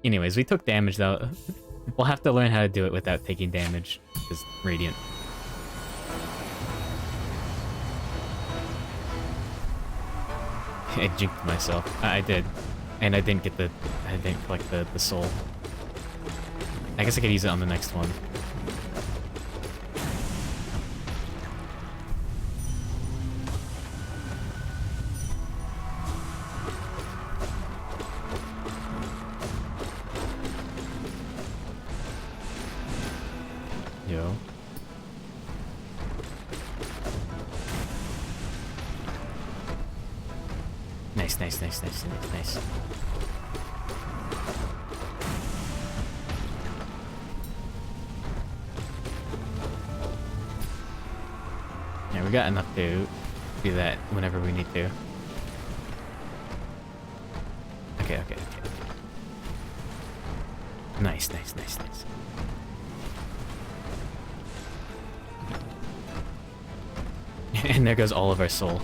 Anyways, we took damage though. We'll have to learn how to do it without taking damage, because Radiant. I jinked myself. I did. And I didn't get the... I didn't collect the soul. I guess I could use it on the next one. Yo. Nice, nice, nice, nice, nice, nice. Yeah, we got enough to do that whenever we need to. Okay, okay, okay. Nice, nice, nice, nice. And there goes all of our soul.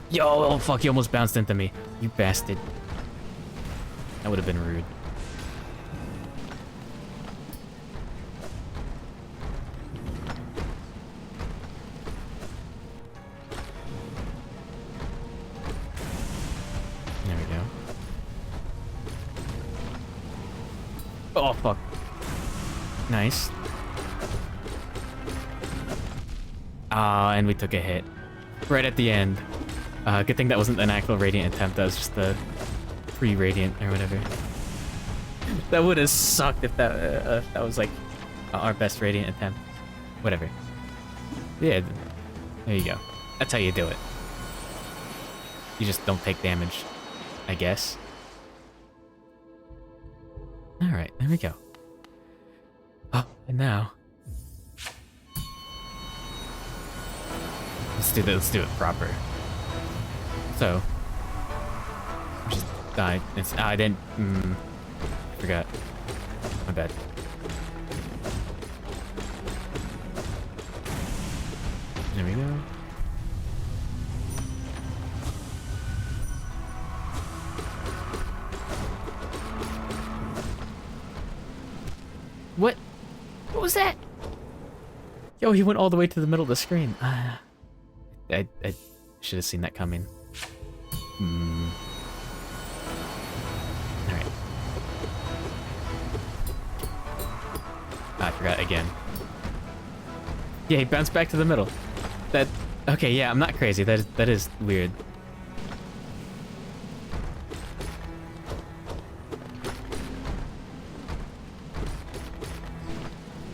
Yo, oh fuck, you almost bounced into me. You bastard. That would have been rude. There we go. Oh fuck. Nice. Ah, and we took a hit. Right at the end. Good thing that wasn't an actual Radiant attempt, that was just the pre-Radiant or whatever. That would have sucked if that was like our best Radiant attempt. Whatever. Yeah, there you go. That's how you do it. You just don't take damage, I guess. Alright, there we go. Oh, and now... Let's do it proper. So, just died. I didn't. I forgot. My bad. There we go. What? What was that? Yo, he went all the way to the middle of the screen. I should have seen that coming. Alright. I forgot again. Yeah, he bounced back to the middle. That... Okay, yeah, I'm not crazy. That is weird.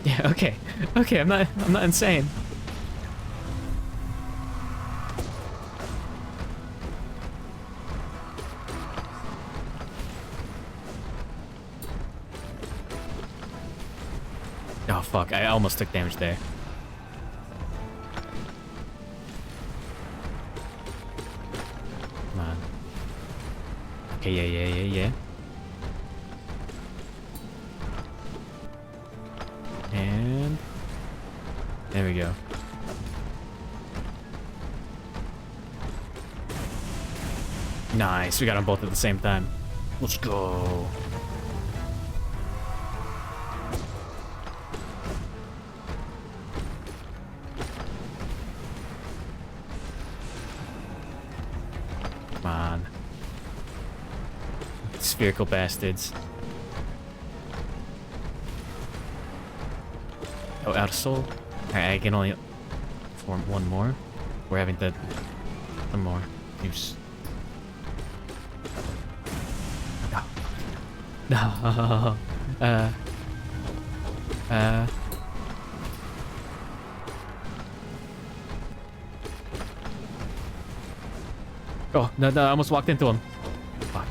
Yeah, okay. Okay, I'm not insane. Oh fuck, I almost took damage there. Come on. Okay, yeah. And... there we go. Nice, we got them both at the same time. Let's go. Come on. Spherical bastards. Oh, out of soul. Alright, I can only form one more. We're having to... one more. Use. No. Oh, no, I almost walked into him. Fuck.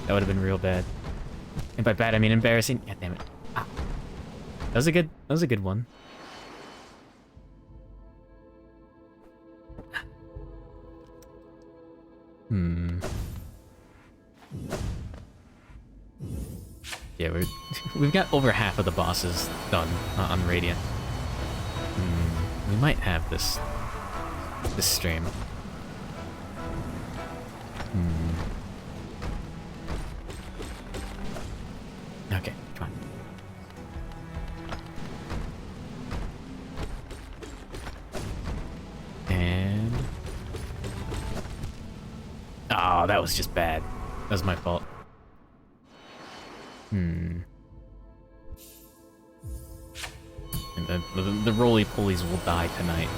That would have been real bad. And by bad, I mean embarrassing. God damn it. Ah. That was a good one. Yeah, we've got over half of the bosses done on Radiant. We might have this stream. that was just bad. That was my fault. And the roly-polies will die tonight.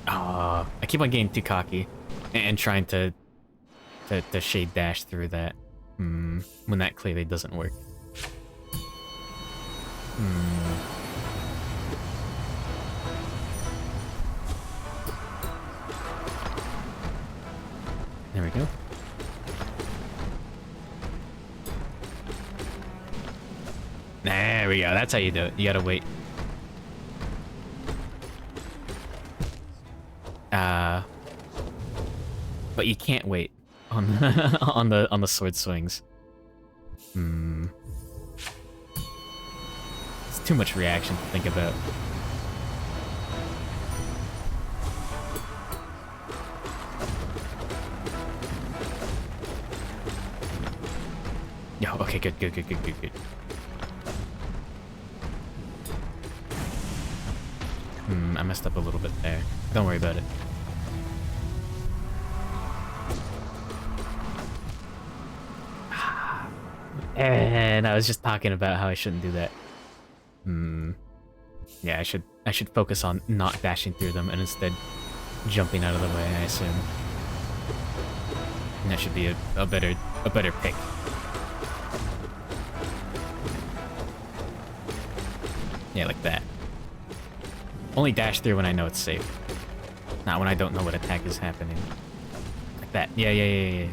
I keep on getting too cocky and trying to shade dash through that. When that clearly doesn't work. There we go. There we go. That's how you do it. You gotta wait. But you can't wait on on the sword swings. It's too much reaction to think about. No, okay, good. I messed up a little bit there. Don't worry about it. And I was just talking about how I shouldn't do that. Yeah, I should focus on not dashing through them and instead jumping out of the way, I assume. And that should be a better pick. Yeah, like that. Only dash through when I know it's safe. Not when I don't know what attack is happening. Like that. Yeah.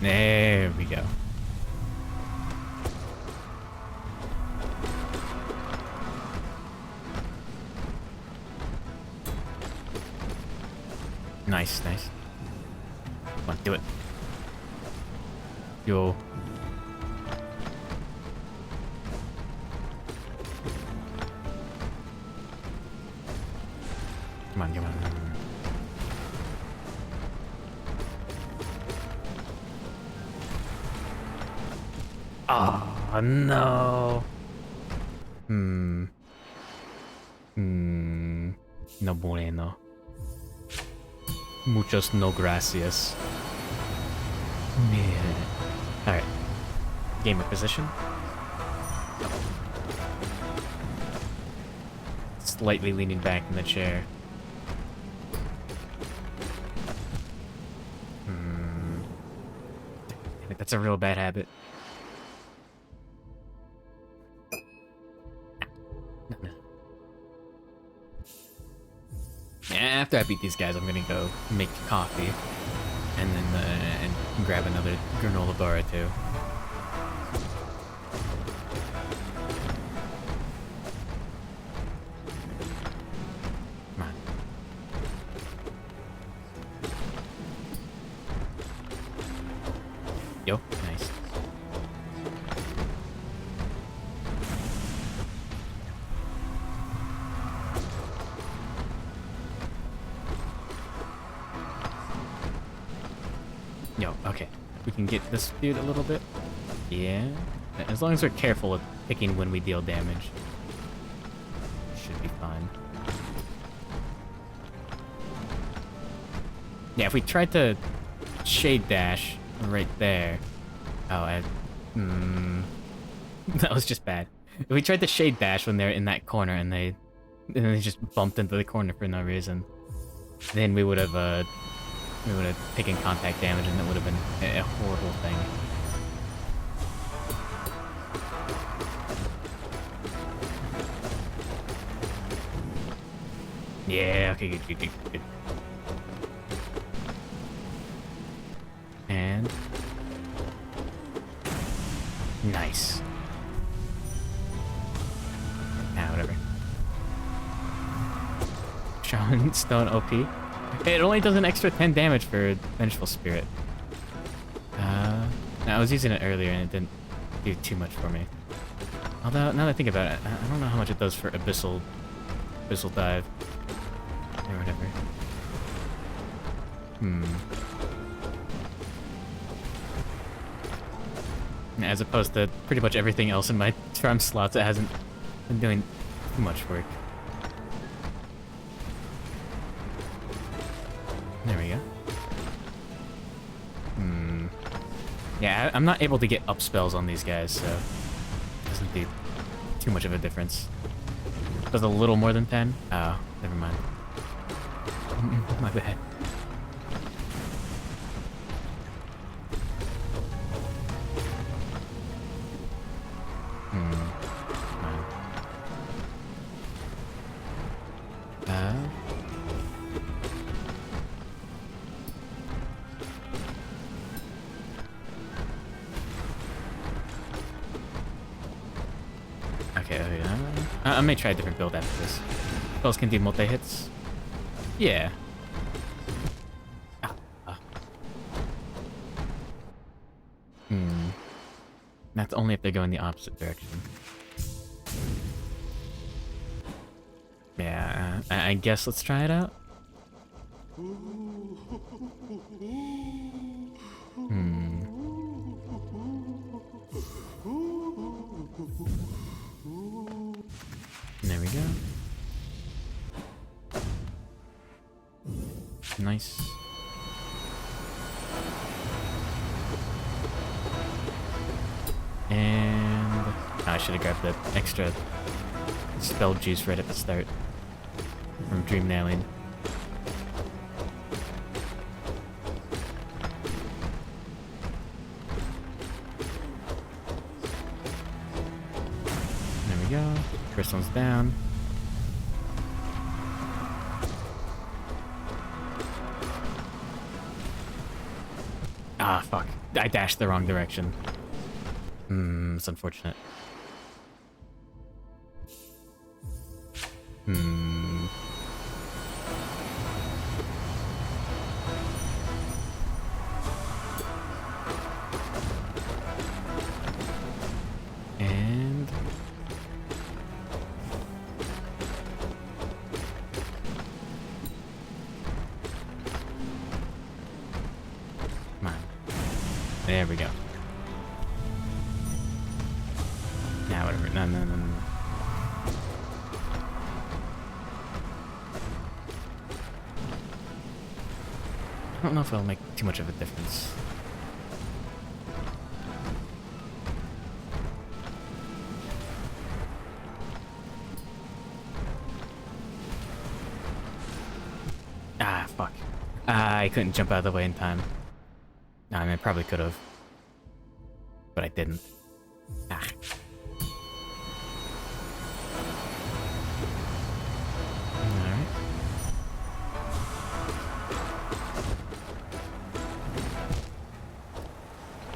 There we go. Nice. Come on, do it. Yo. Come on. Oh, no. No bueno. Muchos no gracias. Man. Alright. Gamer position. Slightly leaning back in the chair. That's a real bad habit. After I beat these guys, I'm gonna go make coffee, and then and grab another granola bar or two. Come on. Yo, nice. Yo, okay. We can get this dude a little bit. Yeah. As long as we're careful with picking when we deal damage. Should be fine. Yeah, if we tried to shade dash right there. Oh, that was just bad. If we tried to shade dash when they're in that corner and they just bumped into the corner for no reason, then we would have taken contact damage, and it would have been a horrible thing. Yeah, okay, good. And nice. Whatever. Shaman Stone OP. It only does an extra 10 damage for Vengeful Spirit. I was using it earlier and it didn't do too much for me. Although, now that I think about it, I don't know how much it does for Abyssal Dive. Or whatever. As opposed to pretty much everything else in my farm slots, it hasn't been doing too much work. There we go. Yeah, I'm not able to get up spells on these guys, so it doesn't do too much of a difference. Does a little more than 10? Oh, never mind. My bad. Okay, I may try a different build after this. Spells can do multi-hits? Yeah. That's only if they go in the opposite direction. Yeah, I guess let's try it out. There we go. Nice. And I should have grabbed that extra spell juice right at the start from Dream Nailing. There we go. First one's down. Ah, fuck. I dashed the wrong direction. It's unfortunate. And... come on. There we go. Nah, whatever. No. I don't know if it'll make too much of a difference. Ah, fuck. I couldn't jump out of the way in time. I mean, I probably could have. But I didn't. Ah.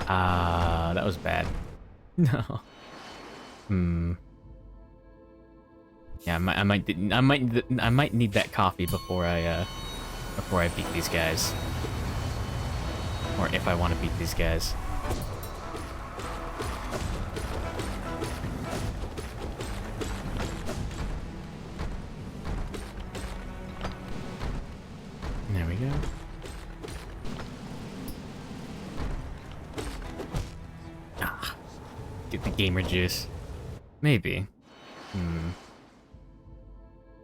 Alright. That was bad. No. Yeah, I might need that coffee before I beat these guys. Or if I want to beat these guys. There we go. Ah, get the gamer juice. Maybe.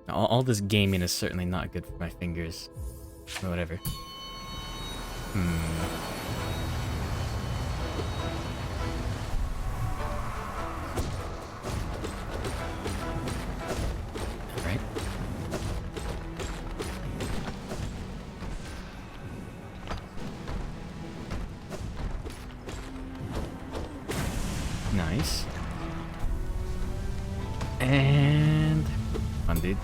All this gaming is certainly not good for my fingers. Or whatever. Alright. Nice. And... fun, dude.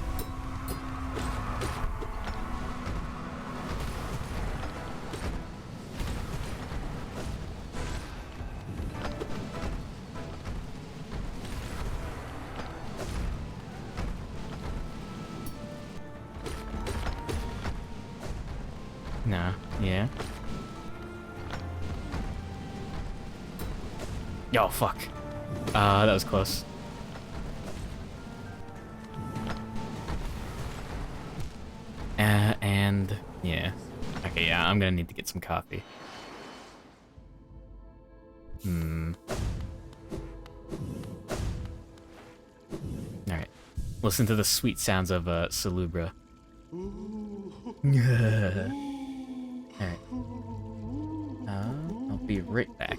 No, yeah. Yo, fuck. That was close. And yeah. Okay, yeah, I'm gonna need to get some coffee. Hmm. Alright. Listen to the sweet sounds of Salubra. Alright. I'll be right back.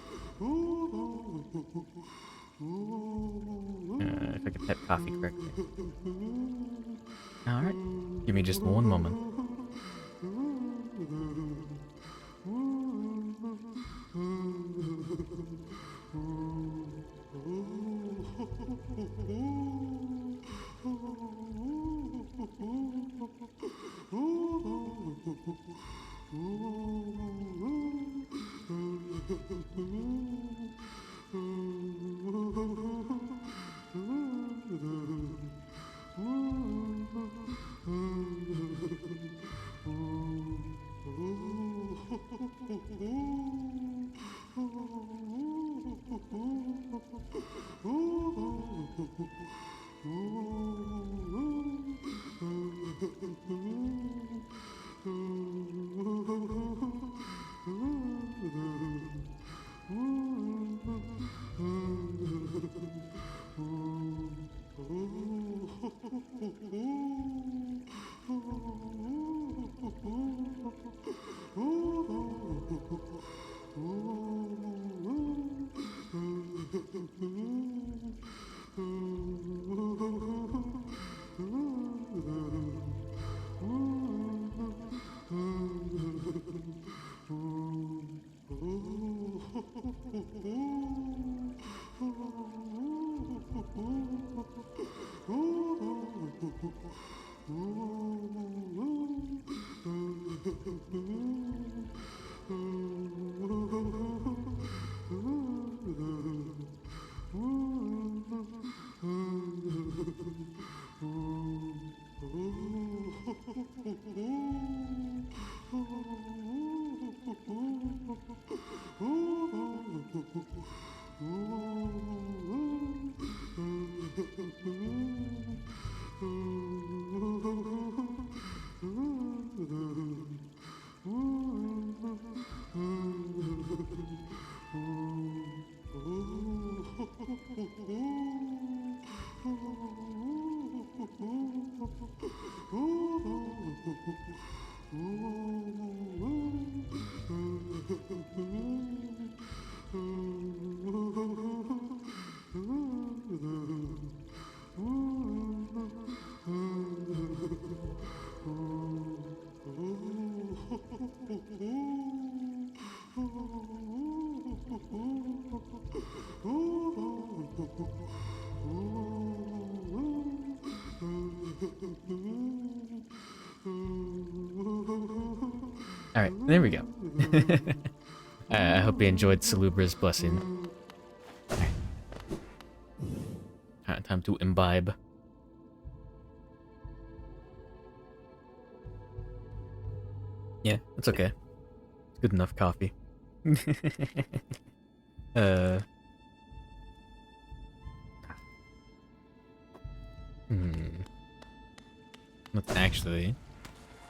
If I can type coffee correctly. Alright. Give me just one moment. Alright, there we go. I hope you enjoyed Salubra's blessing. Alright, time to imbibe. Yeah, it's okay. It's good enough coffee. uh... Let's actually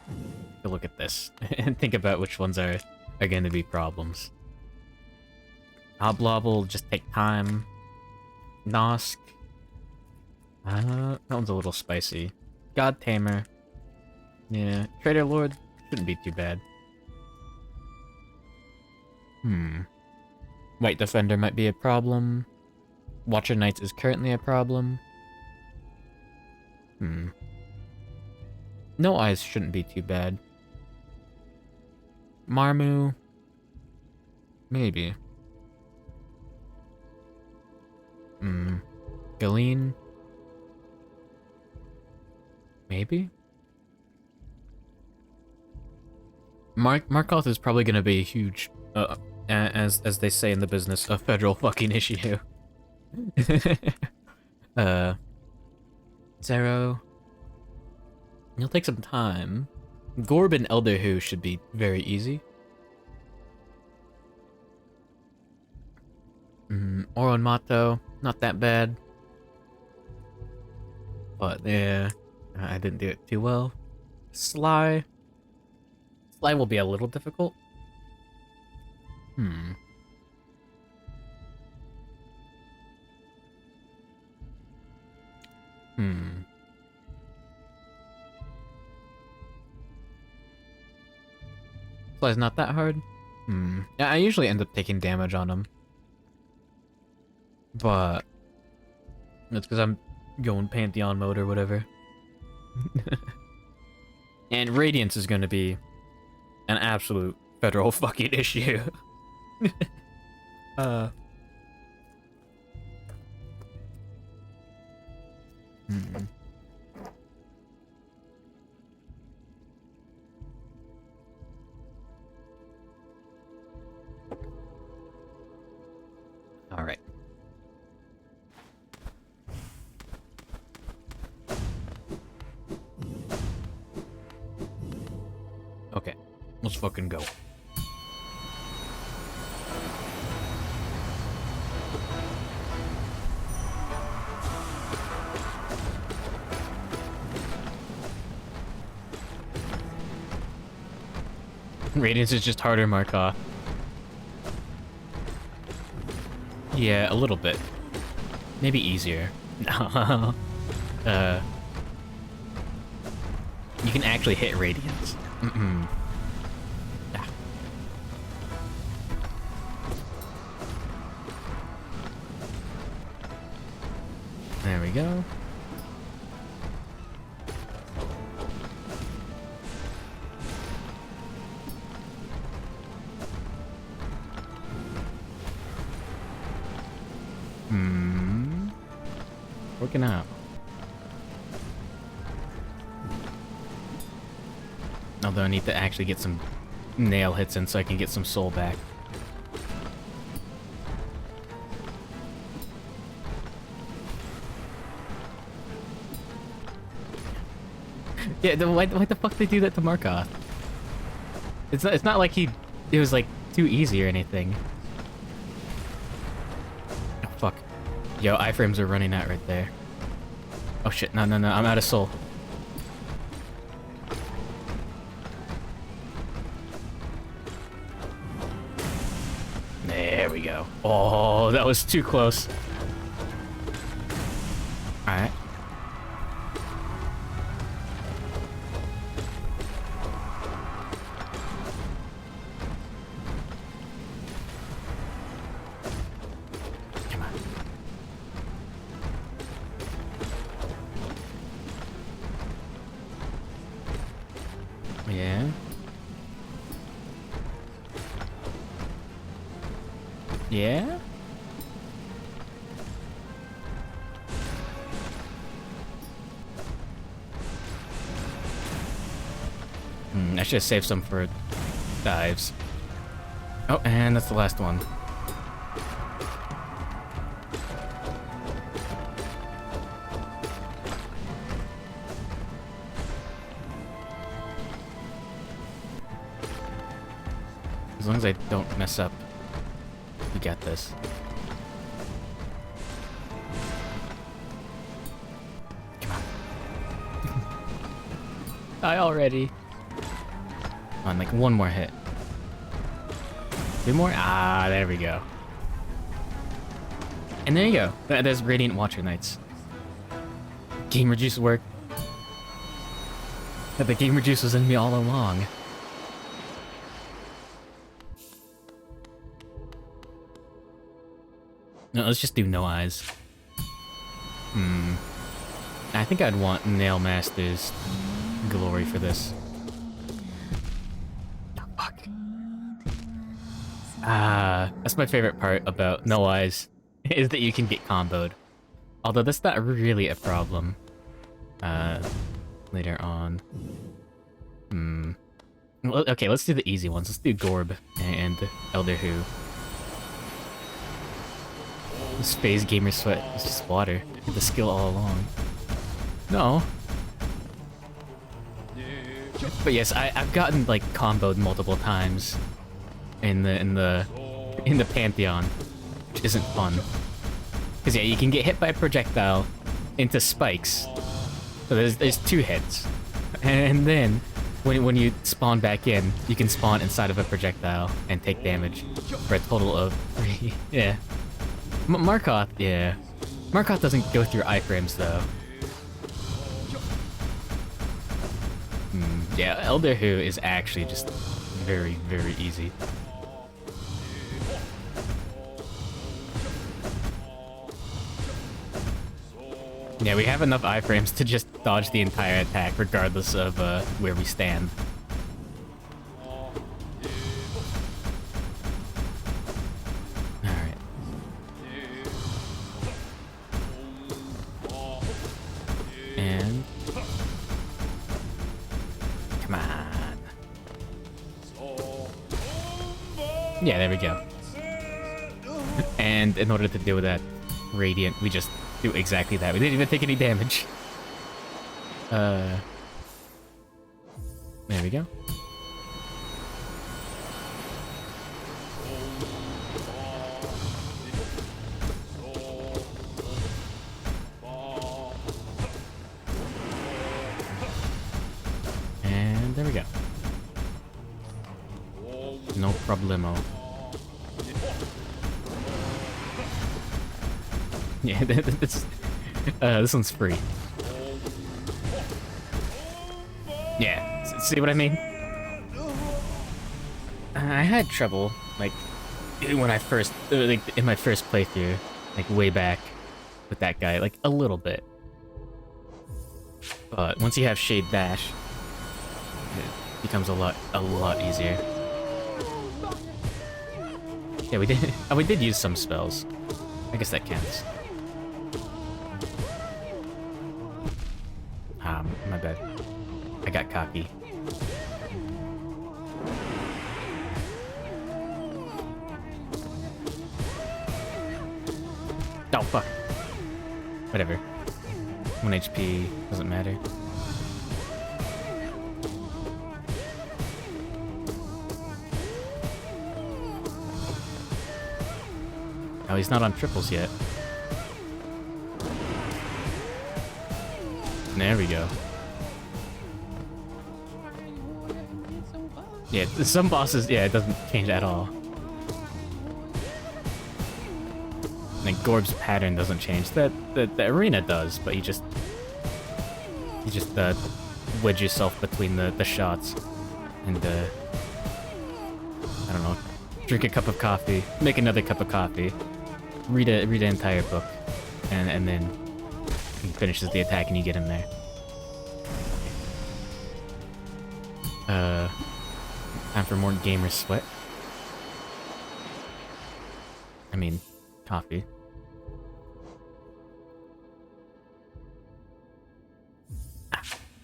take a look at this and think about which ones are going to be problems. Hoblob will just take time. Nosk. That one's a little spicy. God Tamer. Yeah. Trader Lord shouldn't be too bad. White Defender might be a problem. Watcher Knights is currently a problem. No Eyes shouldn't be too bad. Marmu. Maybe. Galeen. Maybe? Markoth is probably gonna be a huge, as they say in the business, a federal fucking issue. Zero. It'll take some time. Gorb and Elderhu should be very easy. Oron Mato, not that bad. But yeah, I didn't do it too well. Sly. Sly will be a little difficult. Fly's not that hard. Yeah, I usually end up taking damage on him. But that's because I'm going Pantheon mode or whatever. And Radiance is going to be an absolute federal fucking issue. All right. Okay, let's fucking go. Radiance is just harder, Markov. Yeah, a little bit. Maybe easier. No. You can actually hit Radiance. Ah. There we go. Working out. Although I need to actually get some nail hits in so I can get some soul back. Yeah, why the fuck they do that to Markov? It's not like it was like too easy or anything. Oh fuck. Yo, iframes are running out right there. Oh shit, no, I'm out of soul. There we go. Oh, that was too close. Alright. Come on. Yeah. Yeah? I should have saved some for dives. Oh, and that's the last one. As long as I don't mess up, we got this. Come on. Die already. Come on, like one more hit. Two more? Ah, there we go. And there you go. There's Radiant Watcher Knights. Game Reduce worked. The Game Reduce was in me all along. No, let's just do no eyes. I think I'd want Nail Master's glory for this. Oh, fuck. That's my favorite part about no eyes, is that you can get comboed. Although that's not really a problem. Later on. Okay, let's do the easy ones. Let's do Gorb and Elder Who. This phase gamer sweat is just water. Get the skill all along. No. But yes, I've gotten like comboed multiple times in the Pantheon, which isn't fun. Cause yeah, you can get hit by a projectile into spikes. So there's two hits, and then when you spawn back in, you can spawn inside of a projectile and take damage for a total of 3. Yeah. Markov, yeah. Markov doesn't go through iframes though. Yeah, Elder Who is actually just very, very easy. Yeah, we have enough iframes to just dodge the entire attack, regardless of where we stand. Alright. And... come on. Yeah, there we go. And in order to deal with that Radiant, we just do exactly that. We didn't even take any damage. There we go. And there we go. No problemo. Yeah, this one's free. Yeah, see what I mean? I had trouble, like, when I first, like, in my first playthrough, like, way back with that guy, like, a little bit. But once you have Shade Dash, it becomes a lot easier. Yeah, we did, oh, we did use some spells. I guess that counts. My bad. I got cocky. Oh, fuck. Whatever. 1 HP, doesn't matter. Oh, he's not on triples yet. There we go. Yeah, some bosses, yeah, it doesn't change at all. Like Gorb's pattern doesn't change. The arena does, but you just wedge yourself between the shots and I don't know, drink a cup of coffee, make another cup of coffee, read an entire book, and then he finishes the attack and you get in there. Time for more gamer sweat. I mean, coffee.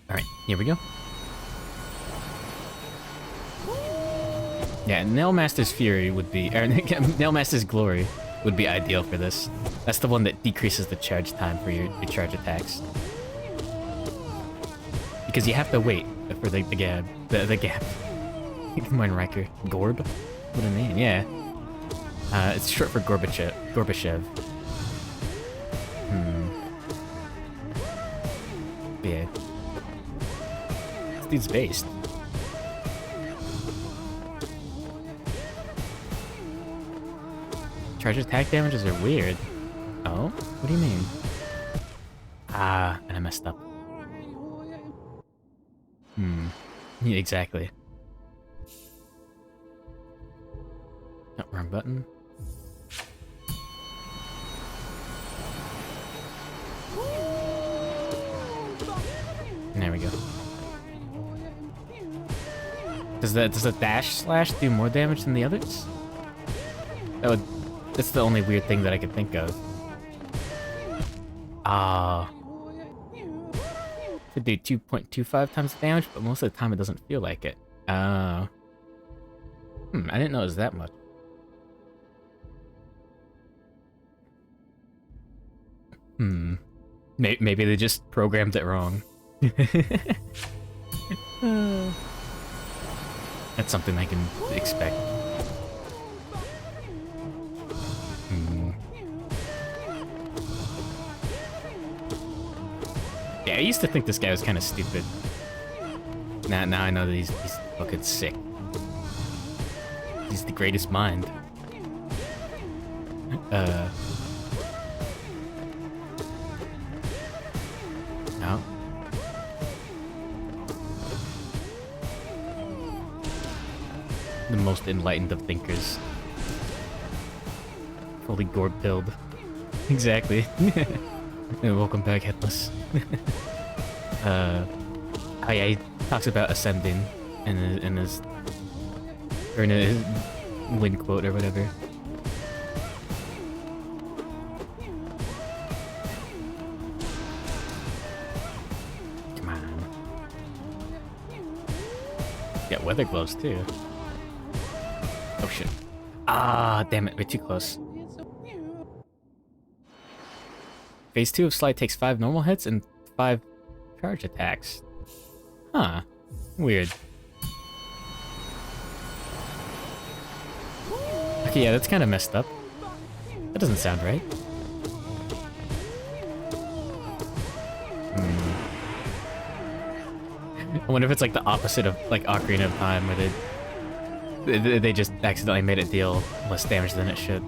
Alright, here we go. Yeah, Nailmaster's Fury would be, or Nailmaster's Glory would be ideal for this. That's the one that decreases the charge time for your charge attacks. Because you have to wait for the gap. The gap. Come on, Riker. Gorb? What a name, yeah. It's short for Gorbachev. Yeah. This dude's based. Charge attack damages are weird. Oh? What do you mean? Ah, and I messed up. Yeah, exactly. Oh, wrong button. And there we go. Does the dash slash do more damage than the others? That's the only weird thing that I could think of. Ah. Could do 2.25 times the damage, but most of the time it doesn't feel like it. I didn't know it was that much. Maybe they just programmed it wrong. That's something I can expect. Yeah, I used to think this guy was kind of stupid. Now I know that he's fucking sick. He's the greatest mind. No. the most enlightened of thinkers. Fully gore build. Exactly. And welcome back, Headless. Oh yeah, he talks about ascending in his win quote or whatever. Come on. Got weather gloves too. Oh shit. Ah, damn it, we're too close. Phase 2 of Slide takes 5 normal hits and 5 charge attacks. Huh. Weird. Okay, yeah, that's kind of messed up. That doesn't sound right. I wonder if it's like the opposite of like Ocarina of Time, where they just accidentally made it deal less damage than it should.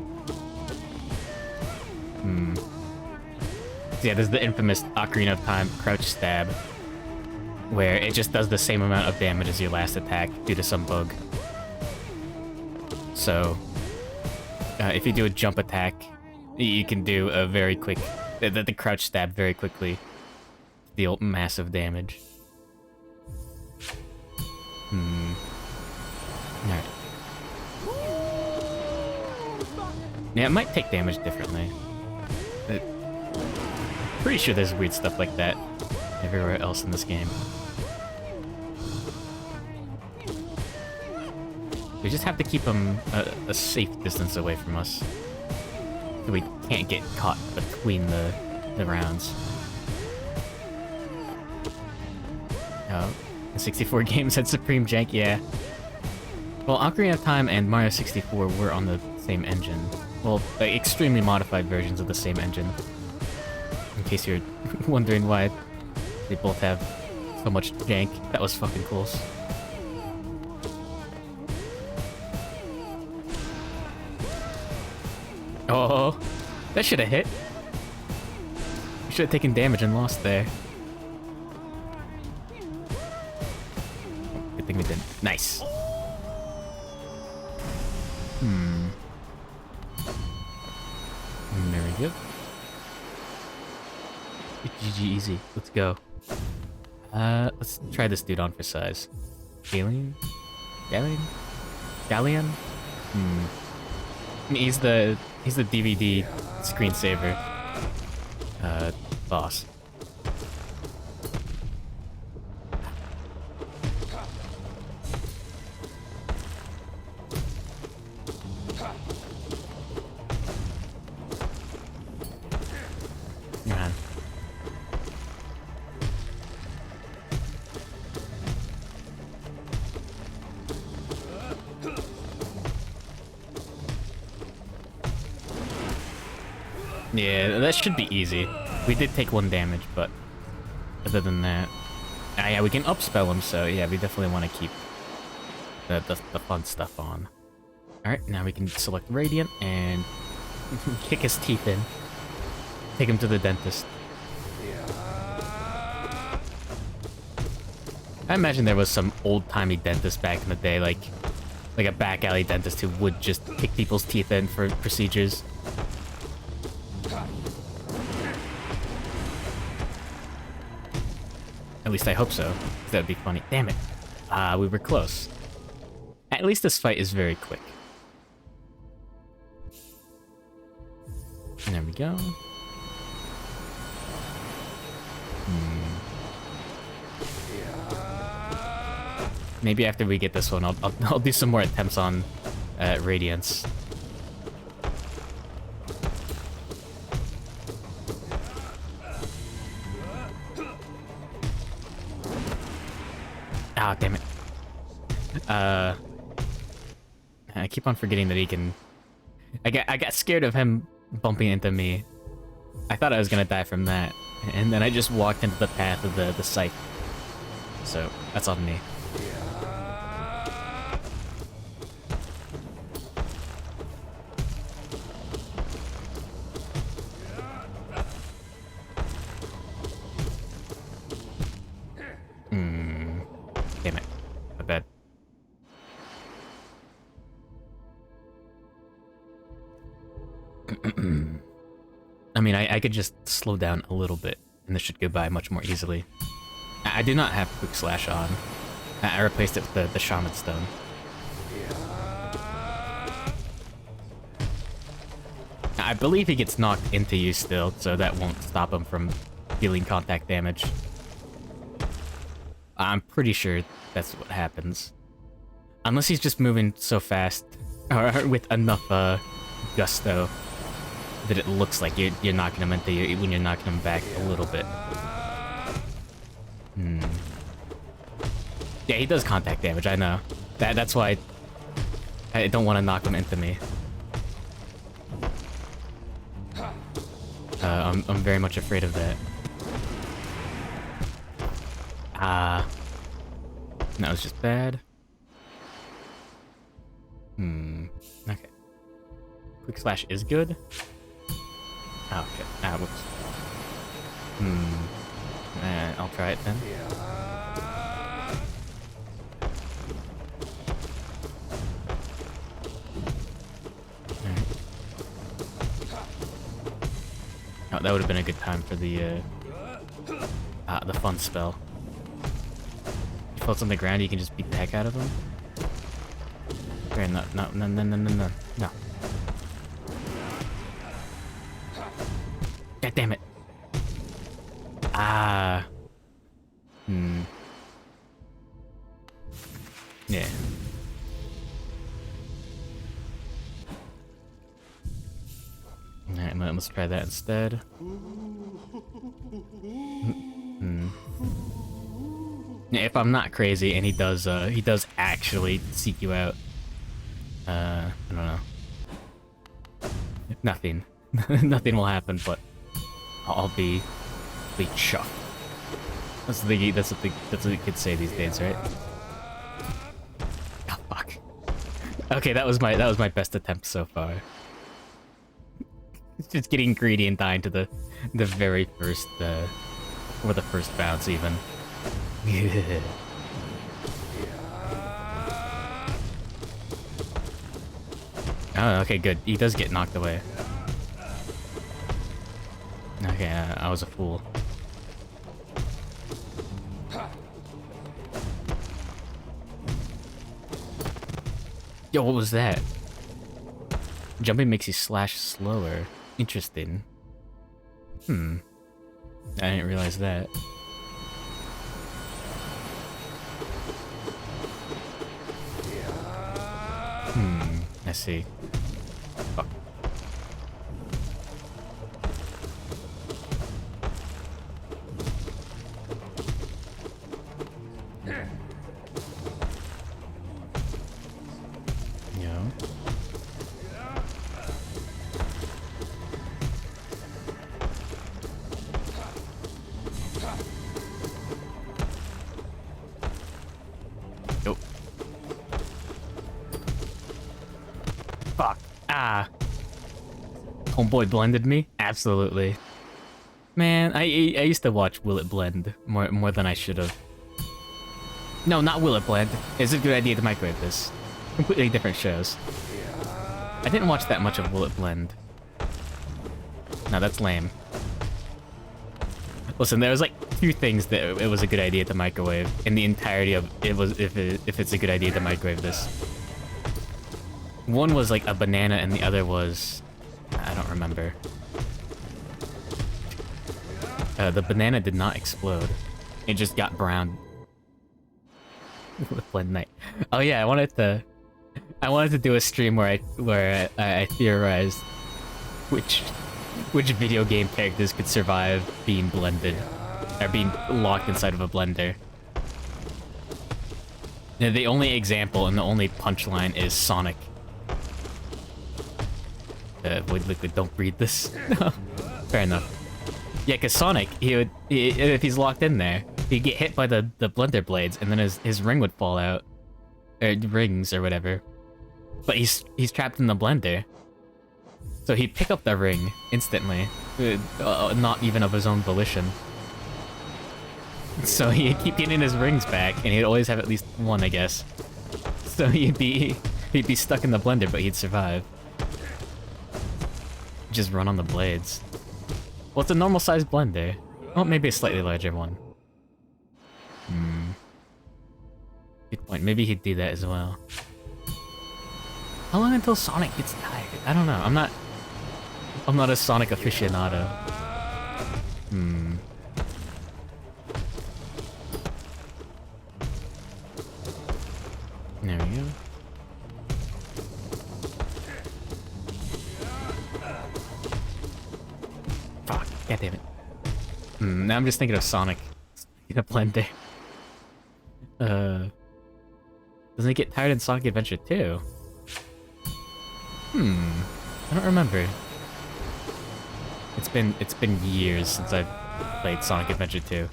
So yeah, there's the infamous Ocarina of Time crouch stab, where it just does the same amount of damage as your last attack due to some bug. So, if you do a jump attack, you can do a very quick, the crouch stab very quickly, deal massive damage. Alright. Yeah, it might take damage differently. Pretty sure there's weird stuff like that everywhere else in this game. We just have to keep them a safe distance away from us, so we can't get caught between the rounds. Oh, the 64 games had Supreme Jank, yeah. Well, Ocarina of Time and Mario 64 were on the same engine. Well, extremely modified versions of the same engine. In case you're wondering why they both have so much jank, that was fucking close. Oh, that should have hit. We should have taken damage and lost there. Good thing we didn't. Nice. Very good. GG easy. Let's go. Let's try this dude on for size. Galleon? Galleon? Galleon? He's the DVD screensaver boss. Man. Yeah, that should be easy. We did take 1 damage, but other than that... Ah, yeah, we can upspell him, so yeah, we definitely want to keep the fun stuff on. Alright, now we can select Radiant and kick his teeth in. Take him to the dentist. I imagine there was some old-timey dentist back in the day, like a back alley dentist who would just kick people's teeth in for procedures. At least I hope so. That'd be funny. Damn it. We were close. At least this fight is very quick. There we go. Maybe after we get this one, I'll do some more attempts on Radiance. Ah, damn it. I keep on forgetting that he can... I got scared of him bumping into me. I thought I was gonna die from that, and then I just walked into the path of the scythe. So, that's on me. Damn it. My bad. I mean, I could just slow down a little bit, and this should go by much more easily. I do not have Quick Slash on. I replaced it with the Shaman Stone. I believe he gets knocked into you still, so that won't stop him from dealing contact damage. I'm pretty sure that's what happens. Unless he's just moving so fast, or with enough gusto, that it looks like you're knocking him into you when you're knocking him back a little bit. Yeah, he does contact damage, I know. That's why I don't want to knock him into me. I'm very much afraid of that. That was just bad. Okay. Quick Slash is good. Oh, okay. Whoops. I'll try it then. Oh, that would have been a good time for the fun spell. He floats on the ground, you can just beat the heck out of him. Okay, no. God damn it. Yeah. Alright, let's try that instead. Yeah, if I'm not crazy and he does actually seek you out. I don't know. Nothing. Nothing will happen, but I'll be chuffed. That's what the kids say these days, right? Oh fuck. Okay, that was my best attempt so far. Just getting greedy and dying to the very first or the first bounce even. Oh, okay, good. He does get knocked away. Okay, I was a fool. Yo, what was that? Jumping makes you slash slower. Interesting. I didn't realize that. I see. Fuck. Yeah. Nope. Fuck. Homeboy blended me? Absolutely. Man, I used to watch Will It Blend more than I should have. No, not Will It Blend. It's a good idea to microwave this. Completely different shows. I didn't watch that much of Will It Blend. No, that's lame. Listen, there was like two things that it was a good idea to microwave in the entirety of it was if it's a good idea to microwave this. One was like a banana and the other was I don't remember. The banana did not explode. It just got brown. With Blend Night. Oh yeah, I wanted to do a stream where I theorized which video game characters could survive being blended or being locked inside of a blender. Now, the only example and the only punchline is Sonic. Avoid liquid, don't breathe this. Fair enough. Yeah, because Sonic, if he's locked in there, he'd get hit by the blender blades, and then his ring would fall out. Or rings, or whatever. But he's trapped in the blender. So he'd pick up the ring instantly, not even of his own volition. So he'd keep getting his rings back, and he'd always have at least one, I guess. So he'd be stuck in the blender, but he'd survive. just run on the blades. Well, it's a normal sized blender. Well, maybe a slightly larger one. Good point. Maybe he'd do that as well. How long until Sonic gets tired? I don't know. I'm not a Sonic aficionado. There we go. Fuck. God damn it. Now I'm just thinking of Sonic in a blender. Doesn't he get tired in Sonic Adventure 2? I don't remember. It's been years since I've played Sonic Adventure 2.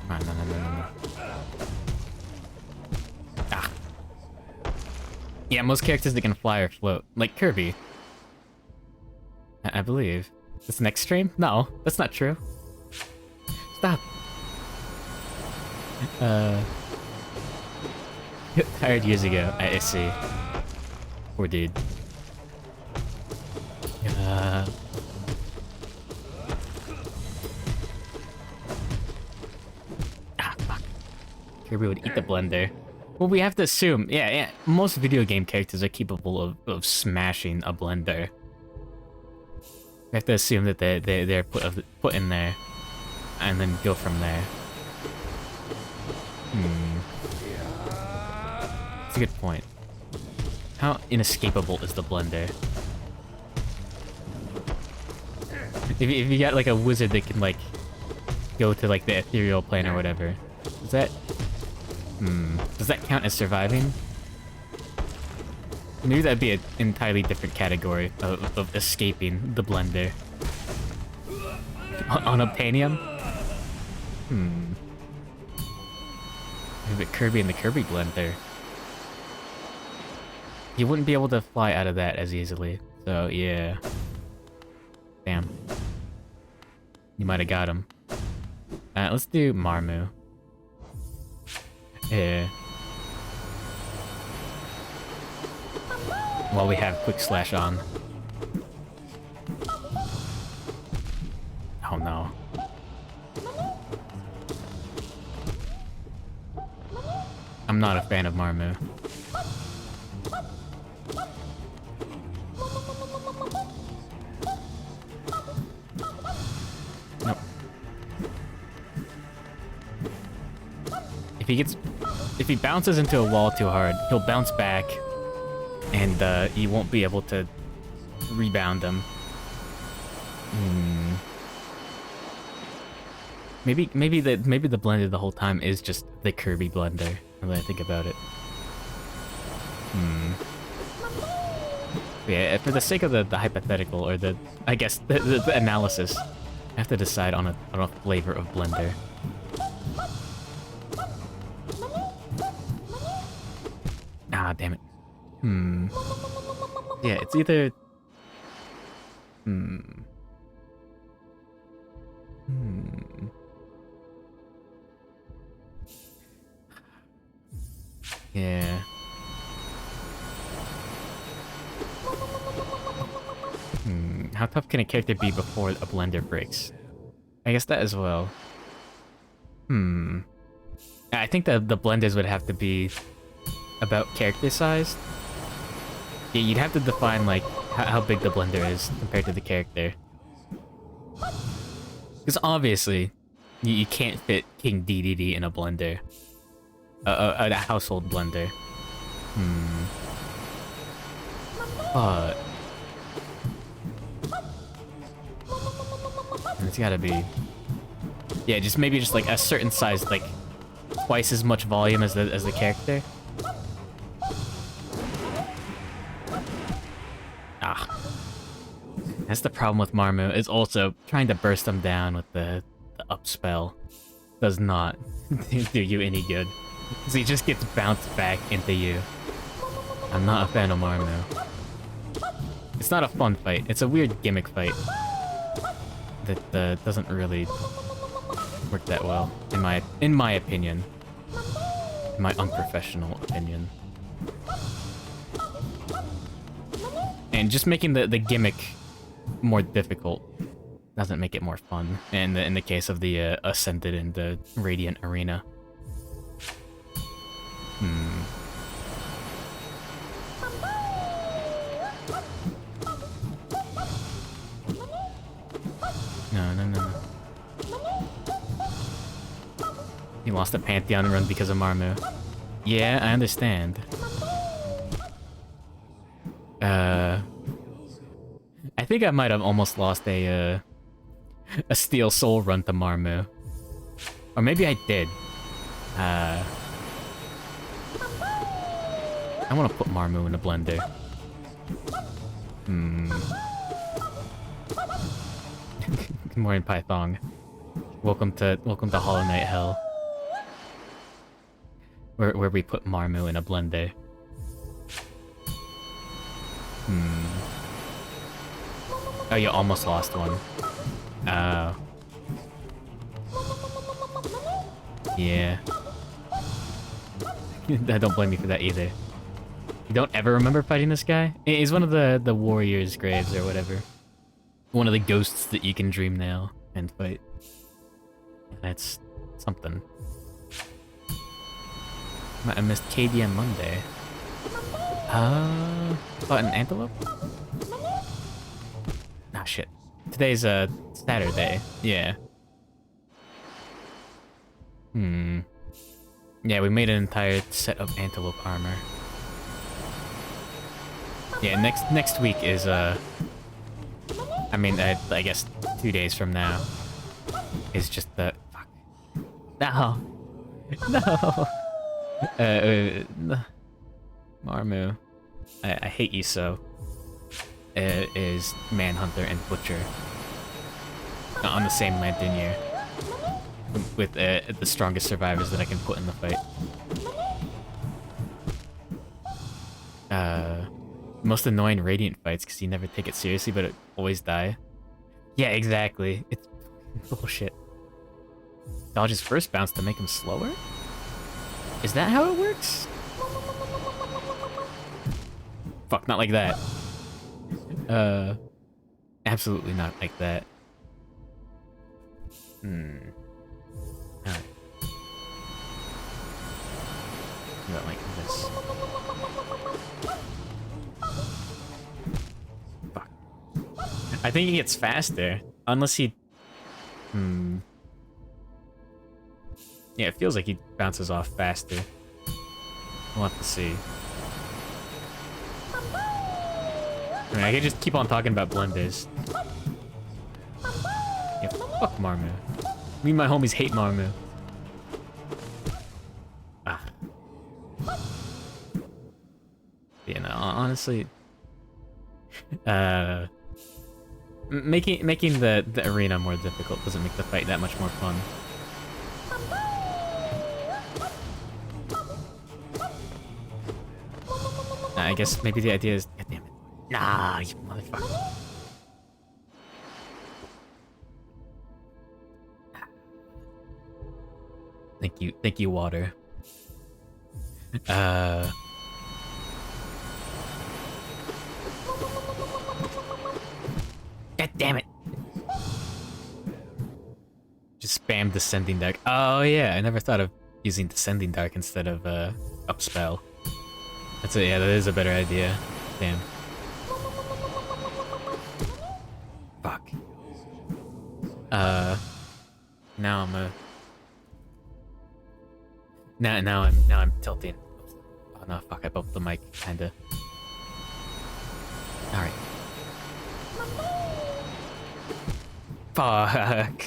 Ah, no. Ah. Yeah, most characters that can fly or float, like Kirby. I believe. This next stream? No, that's not true. Stop. Tired years ago. I see. Poor dude. Fuck. Kirby would eat the blender. Well, we have to assume, yeah, most video game characters are capable of smashing a blender. We have to assume that they're put in there, and then go from there. That's a good point. How inescapable is the blender? If you got like a wizard that can like go to like the ethereal plane or whatever, does that count as surviving? Maybe that'd be an entirely different category of escaping the blender. Unobtainium? Maybe Kirby and the Kirby blender. You wouldn't be able to fly out of that as easily. So, yeah. Damn. You might have got him. Let's do Marmu. Yeah. While we have Quick Slash on. Oh no. I'm not a fan of Marmu. Nope. If he bounces into a wall too hard, he'll bounce back, and you won't be able to rebound him. Maybe the blender the whole time is just the Kirby blender. Now that I think about it. Yeah, for the sake of the hypothetical, or I guess the analysis, I have to decide on a flavor of blender. Ah, damn it. Yeah, it's either... Yeah. How tough can a character be before a blender breaks? I guess that as well. I think the blenders would have to be about character size. Yeah, you'd have to define like how big the blender is compared to the character. Because obviously, you can't fit King DDD in a blender. A household blender. But it's gotta be... Yeah, maybe just like a certain size, like twice as much volume as the character. That's the problem with Marmu, is also trying to burst him down with the up spell does not do you any good. Because he just gets bounced back into you. I'm not a fan of Marmu. It's not a fun fight, it's a weird gimmick fight that doesn't really work that well, in my opinion. In my unprofessional opinion. And just making the gimmick more difficult doesn't make it more fun. In the case of the Ascended and the Radiant Arena. No. He lost a Pantheon run because of Marmu. Yeah, I understand. I think I might have almost lost a Steel Soul run to Marmu. Or maybe I did. I want to put Marmu in a blender. Good morning, Python. Welcome to Hollow Knight Hell. Where we put Marmu in a blender. Oh, you almost lost one. Oh. Yeah. I don't blame you for that either. You don't ever remember fighting this guy? He's one of the warrior's graves or whatever. One of the ghosts that you can dream now and fight. That's something. I missed KDM Monday. Fought an antelope? Ah, shit. Today's Saturday. Yeah. Yeah, we made an entire set of antelope armor. Yeah, next week is I guess 2 days from now is just the fuck. No. No. Marmu. I hate you so. Is Manhunter and Butcher on the same Lantern year with the strongest survivors that I can put in the fight. Most annoying Radiant fights because you never take it seriously, but it always die. Yeah, exactly. It's bullshit. Dodge his first bounce to make him slower? Is that how it works? Fuck, not like that. Absolutely not like that. Alright. Not like this. Fuck. I think he gets faster. Unless he... Yeah, it feels like he bounces off faster. We'll have to see. I mean, I could just keep on talking about blenders. Yeah, fuck Marmu. Me and my homies hate Marmu. Ah. Yeah, no, honestly... making the arena more difficult doesn't make the fight that much more fun. I guess maybe the idea is... God damn it. Nah, you motherfucker. Thank you, water. God damn it. Just spam Descending Dark. Oh yeah, I never thought of using Descending Dark instead of Upspell. Yeah, that is a better idea. Damn. Fuck. Now I'm Now I'm tilting. Oh no, fuck, I bumped the mic, kinda. Alright. Fuck.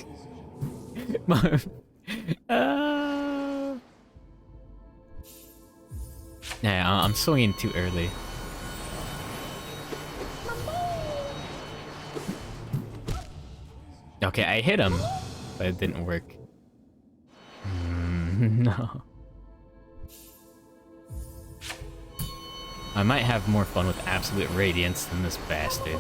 Yeah, I'm swinging too early. Okay, I hit him, but it didn't work. No. I might have more fun with Absolute Radiance than this bastard.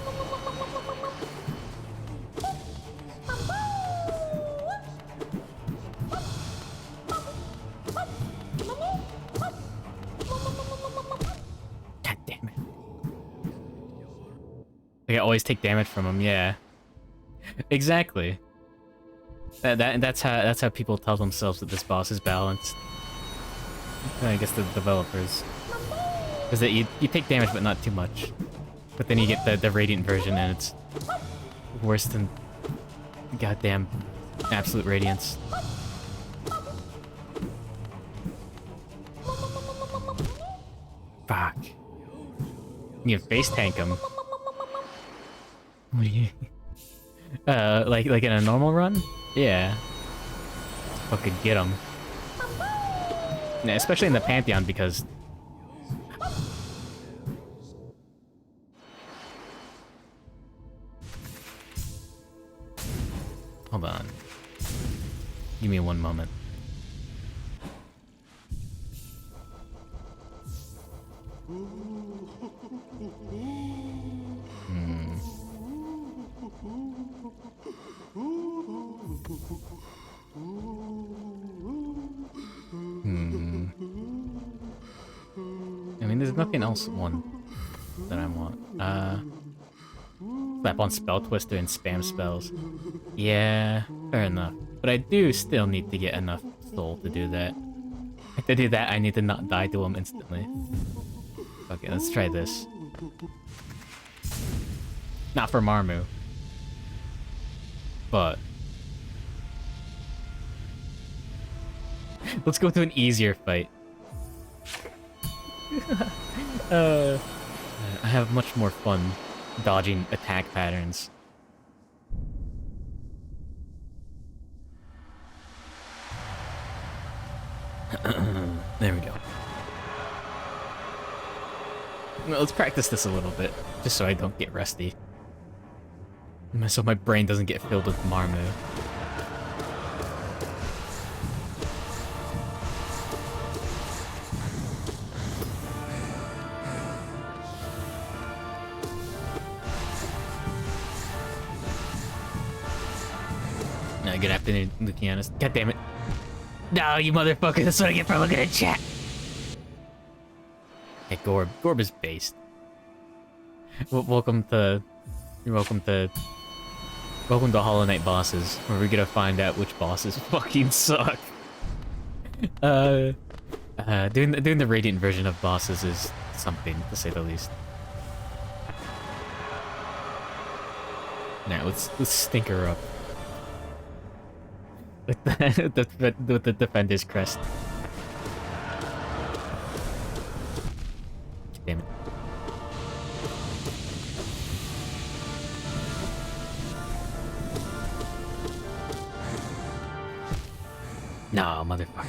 Like, I always take damage from him, yeah. Exactly. That's how people tell themselves that this boss is balanced. I guess the developers. Is that you take damage but not too much. But then you get the Radiant version and it's worse than goddamn absolute Radiance. Fuck. You can face tank him. What do you... like in a normal run? Yeah. Fucking get him. Yeah, especially in the Pantheon because... Hold on. Give me one moment. I mean, there's nothing else that I want. Slap on Spell Twister and spam spells. Yeah, fair enough. But I do still need to get enough soul to do that. To do that, I need to not die to him instantly. Okay, let's try this. Not for Marmu. But... let's go to an easier fight. I have much more fun dodging attack patterns. There we go. Well, let's practice this a little bit, just so I don't get rusty. So my brain doesn't get filled with Marmu. Good afternoon, Lucianus. God damn it. No, you motherfucker, that's what I get for looking at chat. Hey, Gorb. Gorb is based. Welcome to Hollow Knight bosses, where we're gonna find out which bosses fucking suck. Doing the Radiant version of bosses is something, to say the least. Now, let's stink her up. With the Defender's Crest. Damn it. No, motherfucker.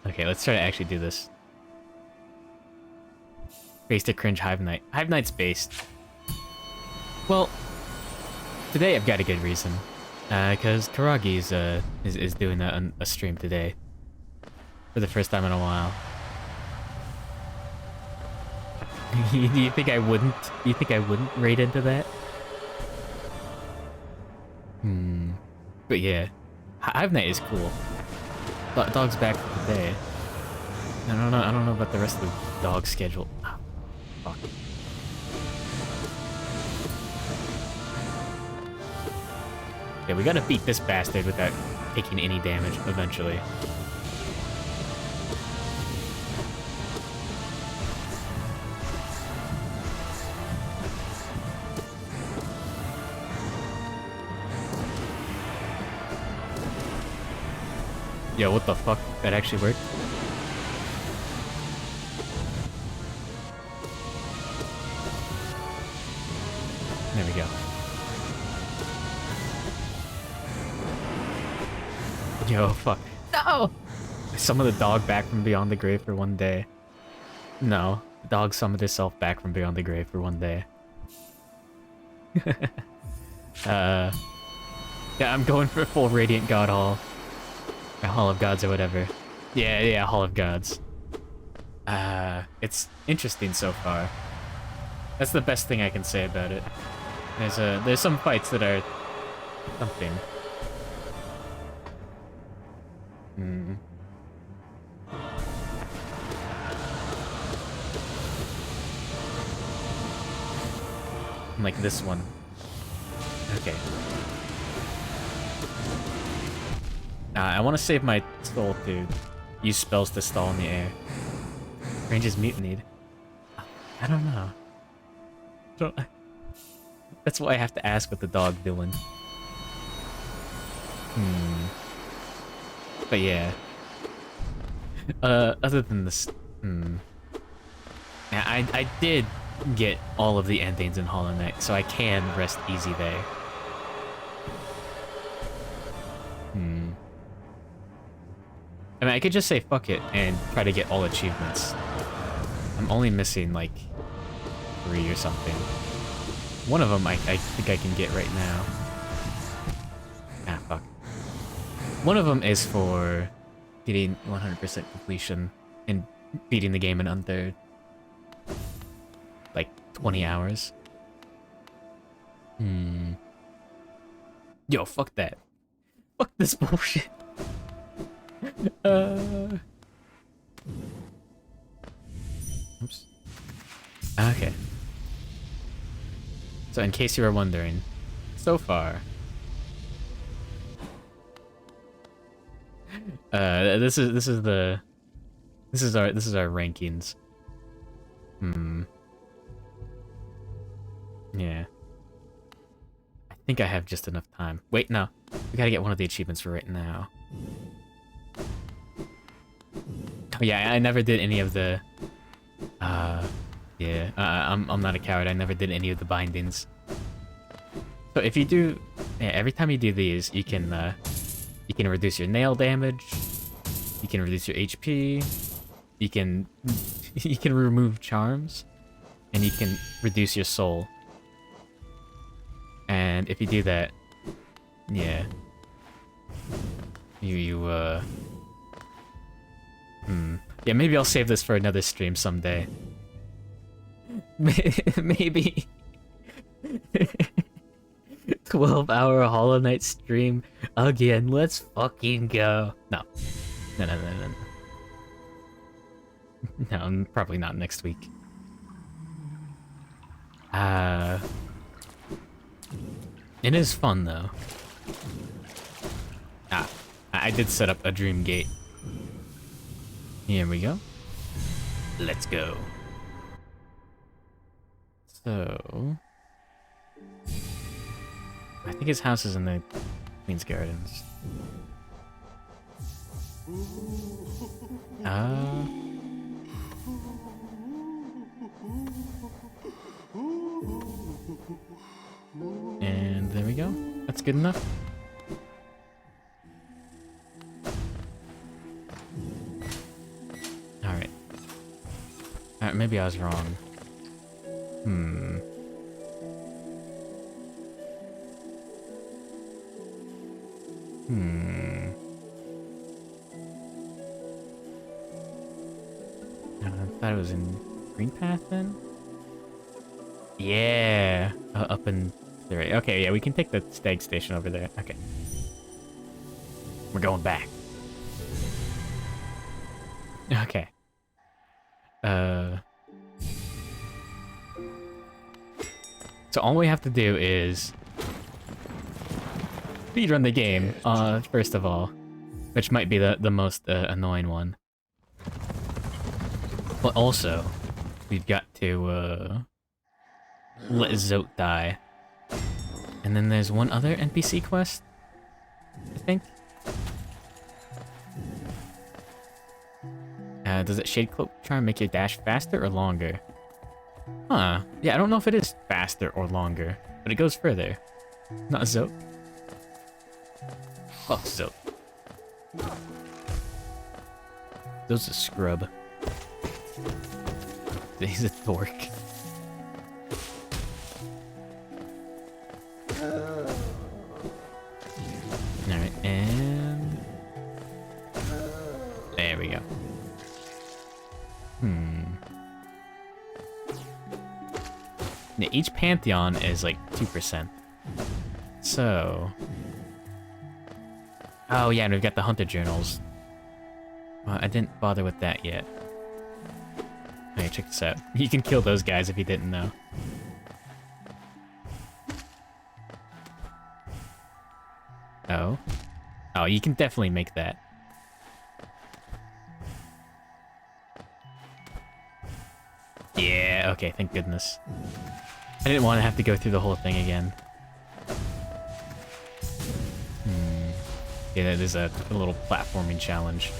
Okay, let's try to actually do this. Face to cringe Hive Knight. Hive Knight's based. Well, today I've got a good reason. Because Karagi's is doing a stream today. For the first time in a while. You think I wouldn't? You think I wouldn't raid into that? But yeah. Hive Knight is cool. Dog's back for the day. I don't know about the rest of the dog schedule. Oh, fuck. Yeah, we gotta beat this bastard without taking any damage eventually. Yo, what the fuck? That actually worked? There we go. Yo, fuck. No! I summoned the dog back from beyond the grave for one day. No, the dog summoned itself back from beyond the grave for one day. Yeah, I'm going for a full Radiant God Hall. Or Hall of Gods or whatever. Yeah, Hall of Gods. It's interesting so far. That's the best thing I can say about it. There's some fights that are something. Like this one. Okay. I want to save my soul to use spells to stall in the air. Range is mutinied. I don't know. That's why I have to ask what the dog doing. But yeah. Other than this, Yeah, I did get all of the endings in Hollow Knight, so I can rest easy there. I mean, I could just say fuck it and try to get all achievements. I'm only missing, like, 3 or something. One of them I think I can get right now. Ah, fuck. One of them is for getting 100% completion and beating the game in under, like, 20 hours. Yo, fuck that. Fuck this bullshit. Oops. Okay. So in case you were wondering, so far, this is our rankings. Yeah. I think I have just enough time. Wait, no. We gotta get one of the achievements for right now. Oh, yeah, I never did any of the... yeah, I'm not a coward. I never did any of the bindings. So if you do... Yeah, every time you do these, you can reduce your nail damage, you can reduce your HP, you can remove charms, and you can reduce your soul. And if you do that, yeah, yeah, maybe I'll save this for another stream someday. Maybe 12-hour Hollow Knight stream again. Let's fucking go. No, no. No, probably not next week. It is fun though. I did set up a dream gate. Here we go. Let's go. So... I think his house is in the Queen's Gardens. And there we go. That's good enough. Alright. Alright, maybe I was wrong. I thought it was in Green Path then? Yeah! Up in the right. Okay, yeah, we can take the stag station over there. Okay. We're going back. Okay. So all we have to do is speedrun the game, first of all, which might be the most annoying one. But also, we've got to let Zote die. And then there's one other NPC quest, I think. Does it Shade Cloak Charm make your dash faster or longer? Huh. Yeah, I don't know if it is faster or longer, but it goes further. Not Zote. Fuck Zote. Zote's a scrub. He's a dork. Alright, and... there we go. Now, each Pantheon is like 2%. So... oh yeah, and we've got the Hunter Journals. Well, I didn't bother with that yet. Okay, check this out. You can kill those guys if you didn't know. Oh. Oh, you can definitely make that. Yeah, okay, thank goodness. I didn't want to have to go through the whole thing again. Yeah, there's a little platforming challenge.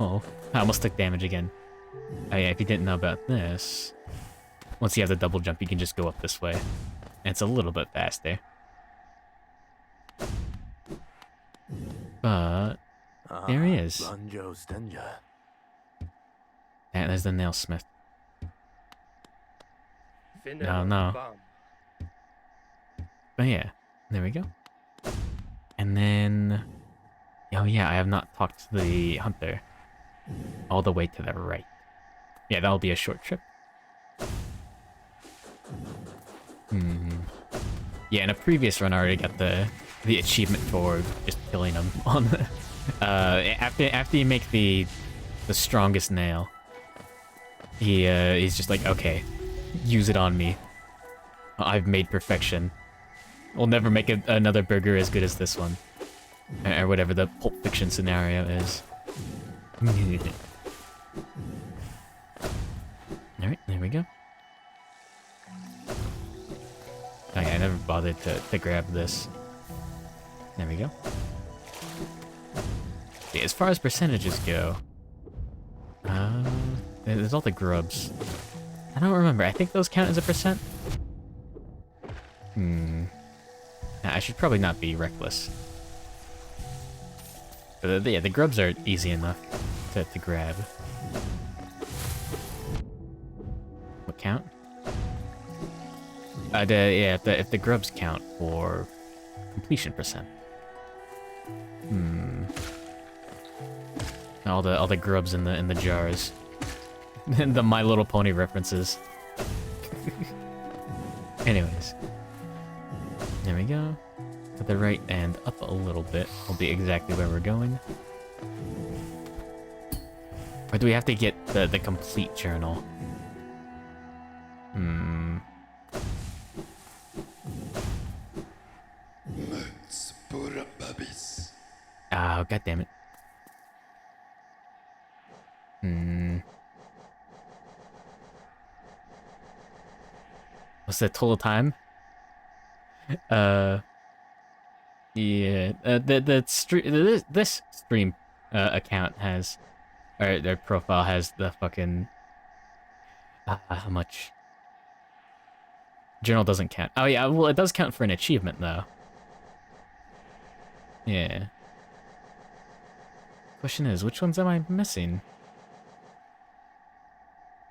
Oh, I almost took damage again. Oh yeah, if you didn't know about this, once you have the double jump, you can just go up this way. And it's a little bit faster. But there he is. And there's the nailsmith. No, no. But yeah, there we go. And then... Oh yeah, I have not talked to the hunter. All the way to the right. Yeah, that'll be a short trip. Yeah, in a previous run I already got the achievement for just killing him on the... after you make the strongest nail, he's just like, okay, use it on me. I've made perfection. We'll never make another burger as good as this one. Or whatever the Pulp Fiction scenario is. Alright, there we go. Okay, I never bothered to grab this. There we go. Yeah, as far as percentages go, there's all the grubs. I don't remember. I think those count as a percent. I should probably not be reckless. But yeah, the grubs are easy enough to grab. What count? Yeah, if the grubs count for completion percent. All the grubs in the jars. The My Little Pony references. Anyways. There we go. To the right and up a little bit will be exactly where we're going. Or do we have to get the complete journal? Oh, god damn it. What's the total time? Yeah, this stream account has, or their profile has the fucking how much? Journal doesn't count. Oh yeah, well it does count for an achievement though. Yeah. Question is, which ones am I missing?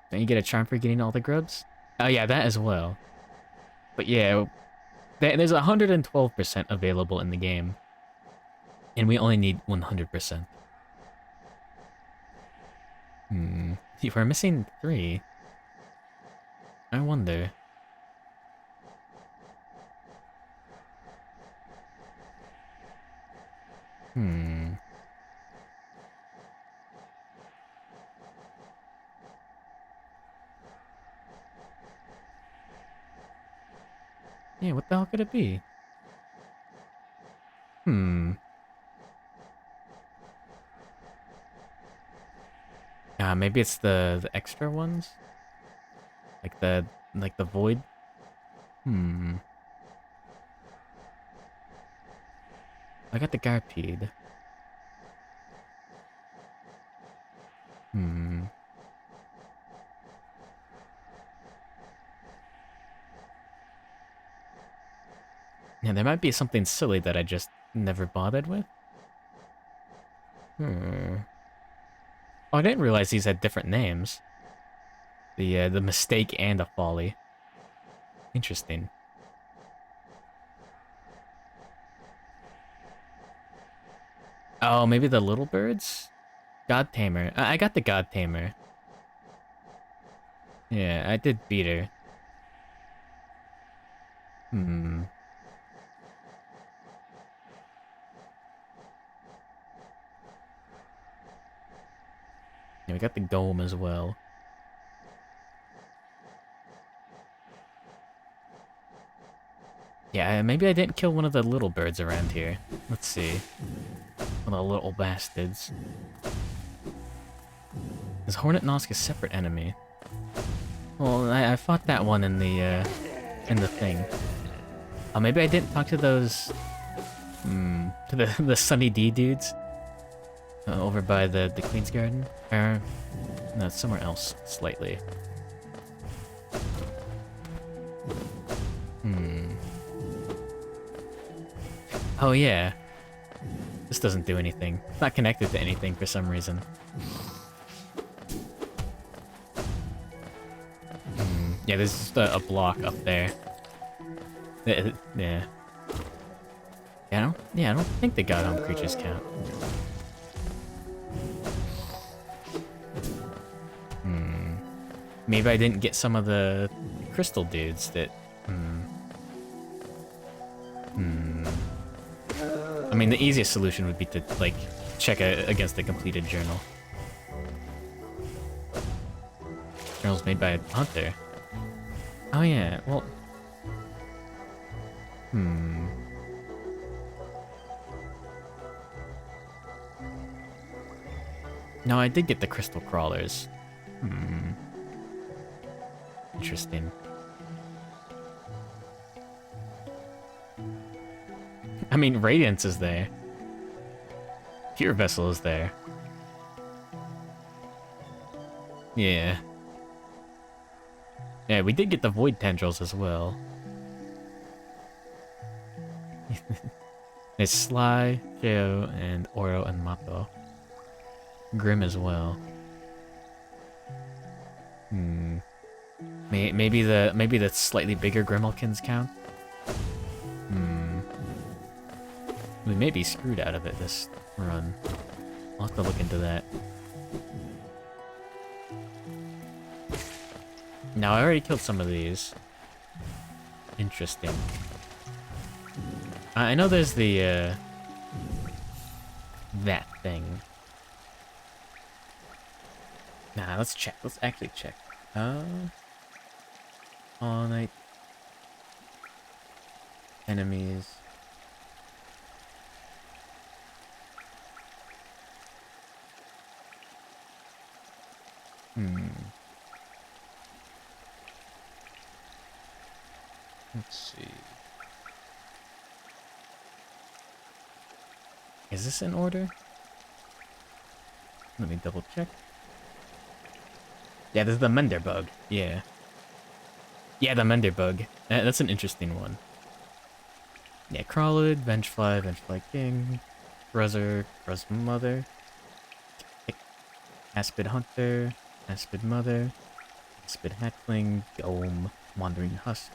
Don't you get a charm for getting all the grubs? Oh yeah, that as well. But yeah, there's 112% available in the game. And we only need 100%. If we're missing 3, I wonder. Yeah, what the hell could it be? Maybe it's the extra ones? Like the void? I got the Garpede. Yeah, there might be something silly that I just never bothered with. Oh, I didn't realize these had different names. The mistake and the folly. Interesting. Oh, maybe the little birds? God Tamer. I got the God Tamer. Yeah, I did beat her. Yeah, we got the Golem as well. Yeah, maybe I didn't kill one of the little birds around here. Let's see. One of the little bastards. Is Hornet Nosk a separate enemy? Well, I fought that one in the thing. Oh, maybe I didn't talk to those... to the Sunny D dudes? Over by the Queen's Garden? No, it's somewhere else, slightly. Oh yeah. This doesn't do anything. It's not connected to anything for some reason. Yeah, there's just a block up there. Yeah. I don't think the God Home creatures count. Maybe I didn't get some of the crystal dudes that... I mean, the easiest solution would be to, like, check against the completed journal. Journal's made by a hunter. Oh yeah, well... No, I did get the crystal crawlers. Interesting. I mean, Radiance is there. Pure Vessel is there. Yeah. Yeah, we did get the Void Tendrils as well. There's Sly, Joe, and Oro and Mato. Grim as well. Maybe the slightly bigger Grimalkins count? We may be screwed out of it this run. I'll have to look into that. Now, I already killed some of these. Interesting. I know there's the, that thing. Nah, let's check. Let's actually check. All night enemies. Let's see. Is this in order? Let me double check. Yeah, there's the Menderbug. Yeah. Yeah, the Menderbug. That's an interesting one. Yeah, Crawlid, Vengefly King, Bruzzer, Bruz Mother, Aspid Hunter, Aspid Mother, Aspid Hackling, Dome, Wandering Husk,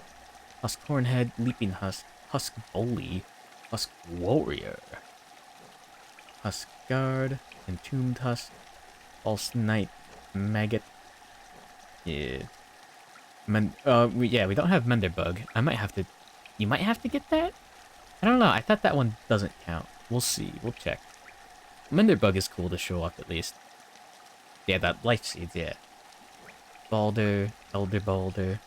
Husk Hornhead, Leaping Husk, Husk Bully, Husk Warrior, Husk Guard, Entombed Husk, False Knight, Maggot. Yeah. We don't have Menderbug. I might have to... You might have to get that? I don't know. I thought that one doesn't count. We'll see. We'll check. Menderbug is cool to show off at least. Yeah, that Life Seeds, yeah. Balder, Elder Balder,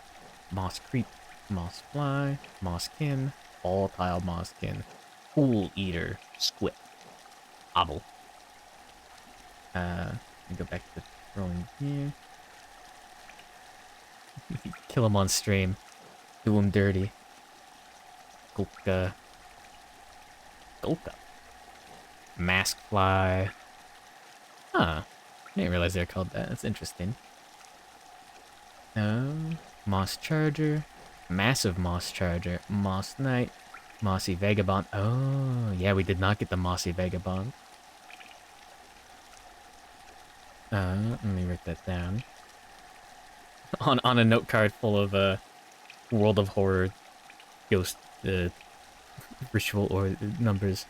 Moss Creep, Moss Fly, Mosskin, All-Tile Mosskin, Pool Eater, Squid, Obble. Let me go back to throwing here. Kill him on stream. Do him dirty. Golka. Mask Fly. Huh. I didn't realize they were called that. That's interesting. Moss Charger. Massive Moss Charger. Moss Knight. Mossy Vagabond. Oh, yeah, we did not get the Mossy Vagabond. Let me write that down. On a note card full of World of Horror ghost ritual or numbers.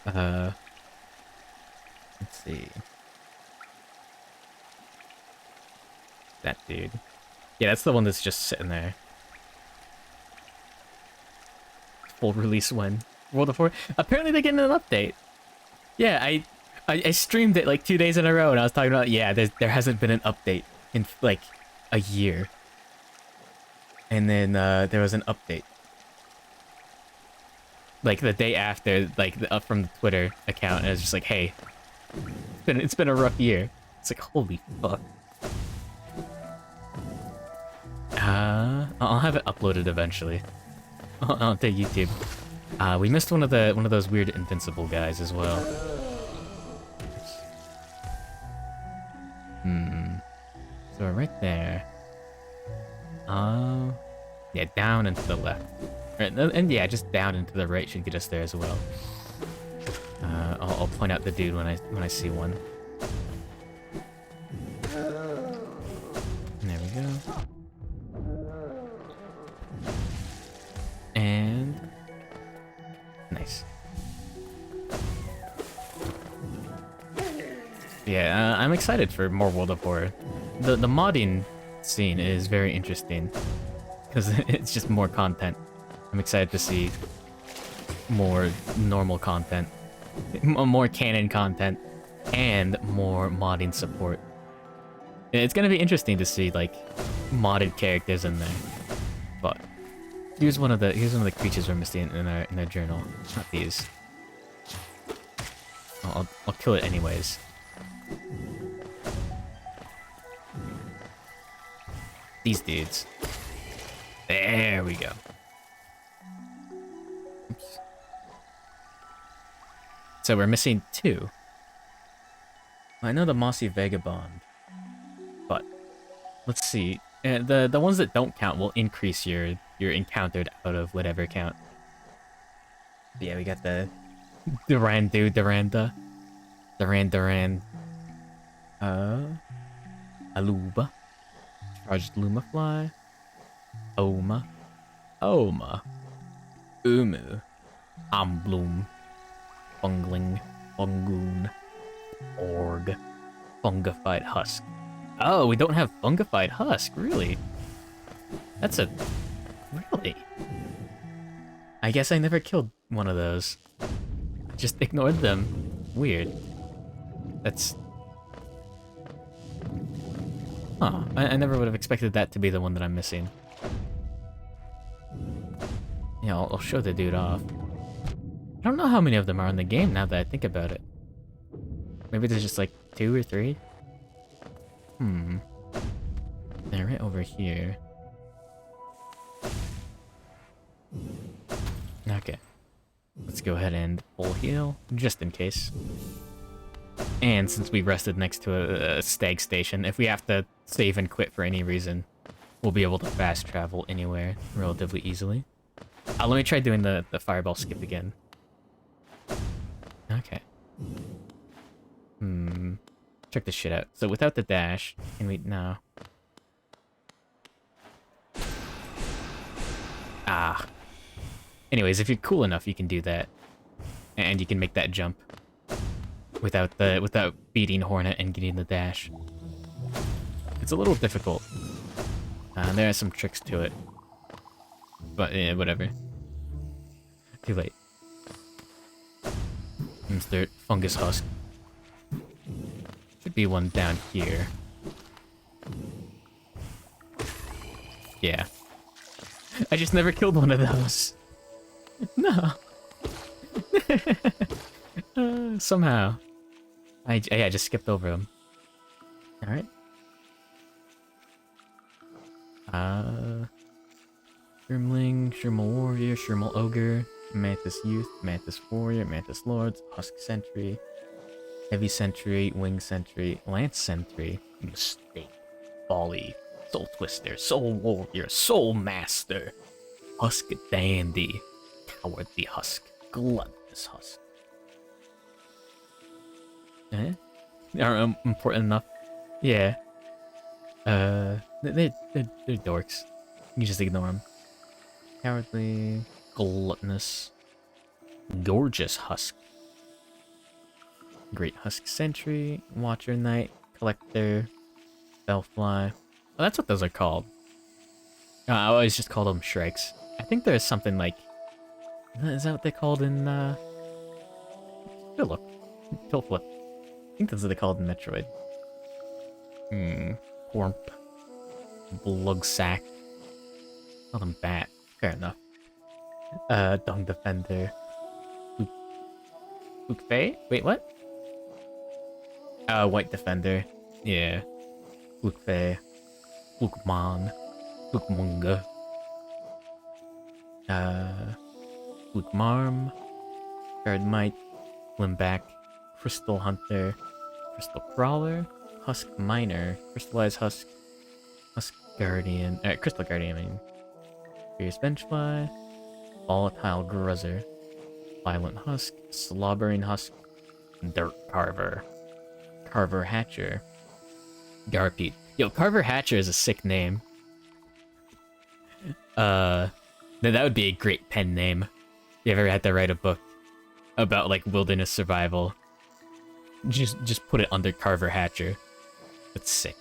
Let's see. That dude. Yeah, that's the one that's just sitting there. Full release when? World of Horror? Apparently they're getting an update. Yeah, I streamed it like 2 days in a row and I was talking about, yeah, there hasn't been an update in like a year. And then there was an update. like the day after, like from the Twitter account, and it was just like, hey, it's been a rough year. It's like, holy fuck. I'll have it uploaded eventually onto YouTube. We missed one of those weird invincible guys as well. So we're right there. Yeah, down and to the left. Right, and yeah, just down and to the right should get us there as well. I'll point out the dude when I see one. There we go. And nice. Yeah, I'm excited for more World of Horror. The modding scene is very interesting because it's just more content. I'm excited to see more normal content, more canon content, and more modding support. It's gonna be interesting to see like modded characters in there. But here's one of the creatures we're missing in our journal. Not these. I'll kill it anyways. These dudes. There we go. Oops. So we're missing 2. I know the Mossy Vagabond, but let's see. The ones that don't count will increase your encountered out of whatever count. But yeah, we got the Durandu, Duranda, Duran, Aluba, Charged Lumafly, Oma, Umu, Ambloom, Bungling, Bungoon, Org, Fungified Husk. Oh, we don't have Fungified Husk, really? That's a... Really? I guess I never killed one of those. I just ignored them. Weird. That's... Huh. I never would have expected that to be the one that I'm missing. Yeah, I'll show the dude off. I don't know how many of them are in the game now that I think about it. Maybe there's just like 2 or 3? They're right over here. Okay. Let's go ahead and full heal, just in case. And since we rested next to a stag station, if we have to save and quit for any reason, we'll be able to fast travel anywhere relatively easily. Let me try doing the fireball skip again. Okay. Check this shit out. So without the dash, can we... No. Ah. Anyways, if you're cool enough, you can do that. And you can make that jump. Without beating Hornet and getting the dash. It's a little difficult. There are some tricks to it. But, yeah, whatever. Too late. Mr. Fungus Husk. Should be one down here. Yeah. I just never killed one of those. No. Somehow. I just skipped over them. Alright. Shroomling, Shroomal Warrior, Shroomal Ogre, Mantis Youth, Mantis Warrior, Mantis Lords, Husk Sentry, Heavy Sentry, Wing Sentry, Lance Sentry, Mistake, Folly, Soul Twister, Soul Warrior, Soul Master, Husk Dandy, Cowardly Husk, Gluttonous Husk. Are important enough? Yeah. They're dorks. You just ignore them. Cowardly, Gluttonous, Gorgeous Husk, Great Husk Sentry, Watcher Knight, Collector, Bellfly. Oh, that's what those are called. I always just call them Shrikes. I think there's something like... Is that what they're called in, Philip. Philflip. I think that's what they called in Metroid. Cormp. Blugsack. Call them Bat. Fair enough. Dung Defender. Luke Fei? Wait, what? White Defender. Yeah. Luke Fei. Luke Mon. Luke Munga. Luke Marm. Guard Mite. Limback. Crystal Hunter. Crystal Crawler. Husk Miner. Crystallized Husk. Husk Guardian. Crystal Guardian, I mean. Fierce Benchfly. Volatile Gruzzer. Violent Husk. Slobbering Husk. Dirt Carver. Carver Hatcher. Garpete. Yo, Carver Hatcher is a sick name. That would be a great pen name. You ever had to write a book about like wilderness survival? Just put it under Carver Hatcher. That's sick.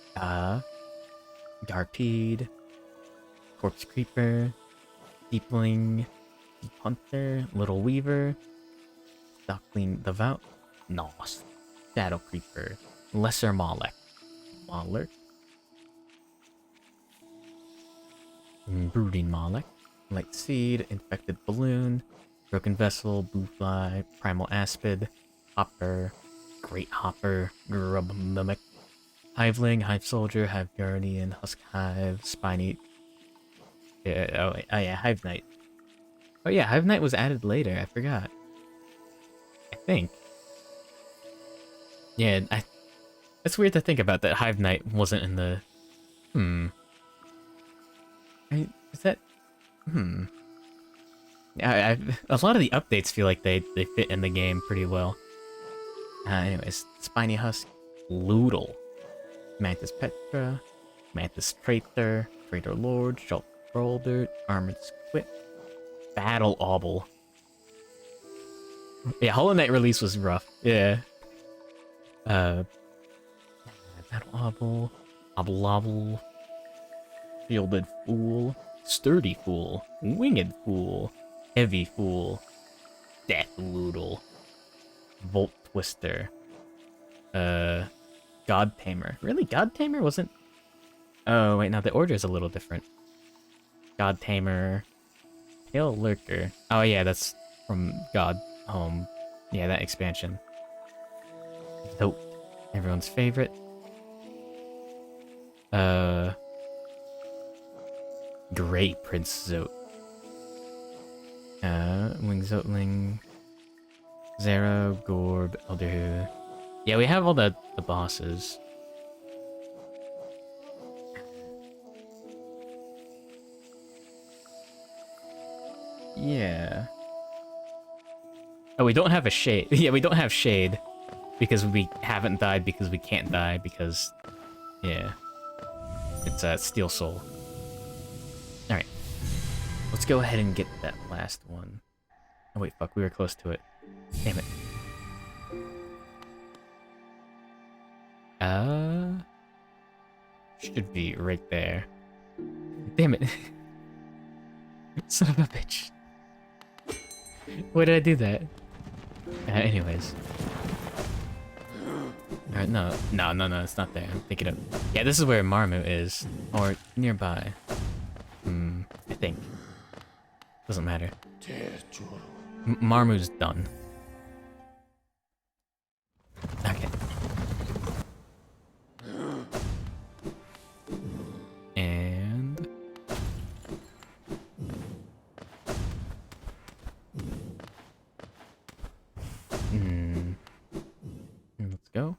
Garpede. Corpse Creeper. Deepling. Deep Hunter. Little Weaver. Duckling Devout. Nos. Shadow Creeper. Lesser Molek. Molek. Brooding Molek. Light Seed. Infected Balloon. Broken Vessel. Blue Fly. Primal Aspid. Hopper. Great Hopper. Grub Mimic. Hiveling. Hive Soldier. Hive Guardian. Husk Hive. Spiny. Yeah, oh yeah, Hive Knight. Oh yeah, Hive Knight was added later. I forgot. I think. Yeah, it's weird to think about that Hive Knight wasn't in the... Is that... Yeah, a lot of the updates feel like they fit in the game pretty well. Anyways, Spiny Husk, Loodle, Mantis Petra, Mantis Traitor, Traitor Lord, Shalt Boulder, Armored Squid, Battle Obble. Yeah, Hollow Knight release was rough. Yeah. Battle Obble, Obble, Shielded Fool, Sturdy Fool, Winged Fool, Heavy Fool, Death Loodle, Volt Twister, God Tamer. Really? God Tamer wasn't... Oh, wait, now the order is a little different. God Tamer, Pale Lurker. Oh yeah, that's from God Home. Yeah, that expansion. Zote, everyone's favorite. Grey Prince Zote. Wing Zotling, Zero, Gorb, Elderhu. Yeah, we have all the bosses. Yeah. Oh, we don't have a shade. Yeah, we don't have shade. Because we haven't died because we can't die because... Yeah. It's a Steel Soul. Alright. Let's go ahead and get that last one. Oh wait, fuck, we were close to it. Damn it. Should be right there. Damn it. Son of a bitch. Why did I do that? Anyways. Alright, no, it's not there. I'm thinking of... Yeah, this is where Marmu is. Or nearby. I think. Doesn't matter. Marmu's done. Okay. And... Let's go.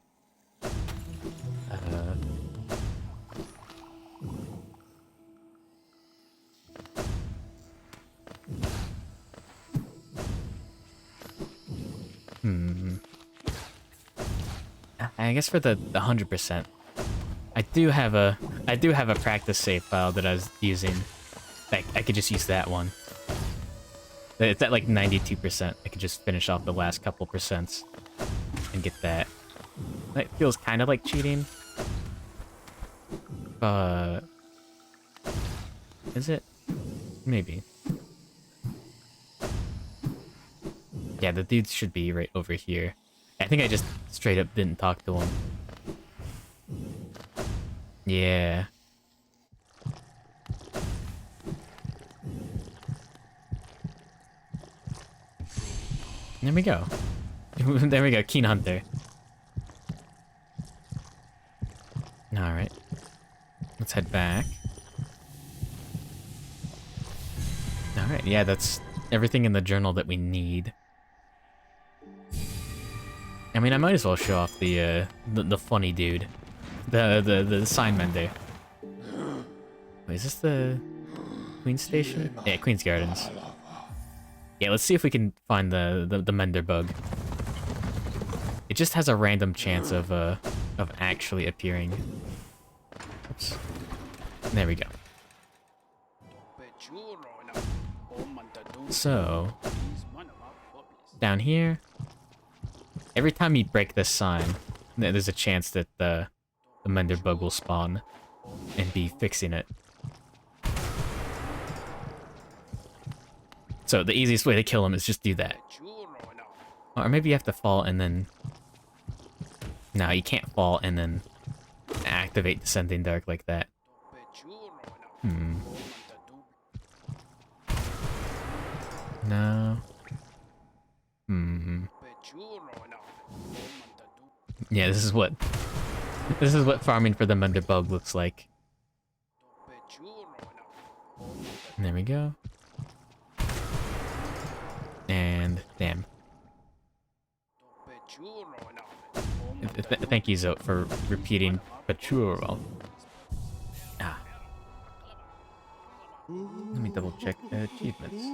I guess for the 100%, I do have a practice save file that I was using. I could just use that one. It's at like 92%. I could just finish off the last couple percents and get that. That feels kind of like cheating. But... Is it? Maybe. Yeah, the dudes should be right over here. I think I just straight up didn't talk to him. Yeah. There we go. There we go, Keen Hunter. Alright. Let's head back. Alright, yeah, that's everything in the journal that we need. I mean, I might as well show off the funny dude. The sign mender. Wait, is this the Queen's Station? Yeah, Queen's Gardens. Yeah, let's see if we can find the mender bug. It just has a random chance of actually appearing. Oops. There we go. So, down here, every time you break this sign, there's a chance that the mender bug will spawn and be fixing it. So the easiest way to kill him is just do that. Or maybe you have to fall and then... No, you can't fall and then activate Descending Dark like that. No. Yeah, this is what farming for the mender bug looks like. There we go. And damn. Thank you, Zote, for repeating Pachuro. Ah. Let me double check the achievements.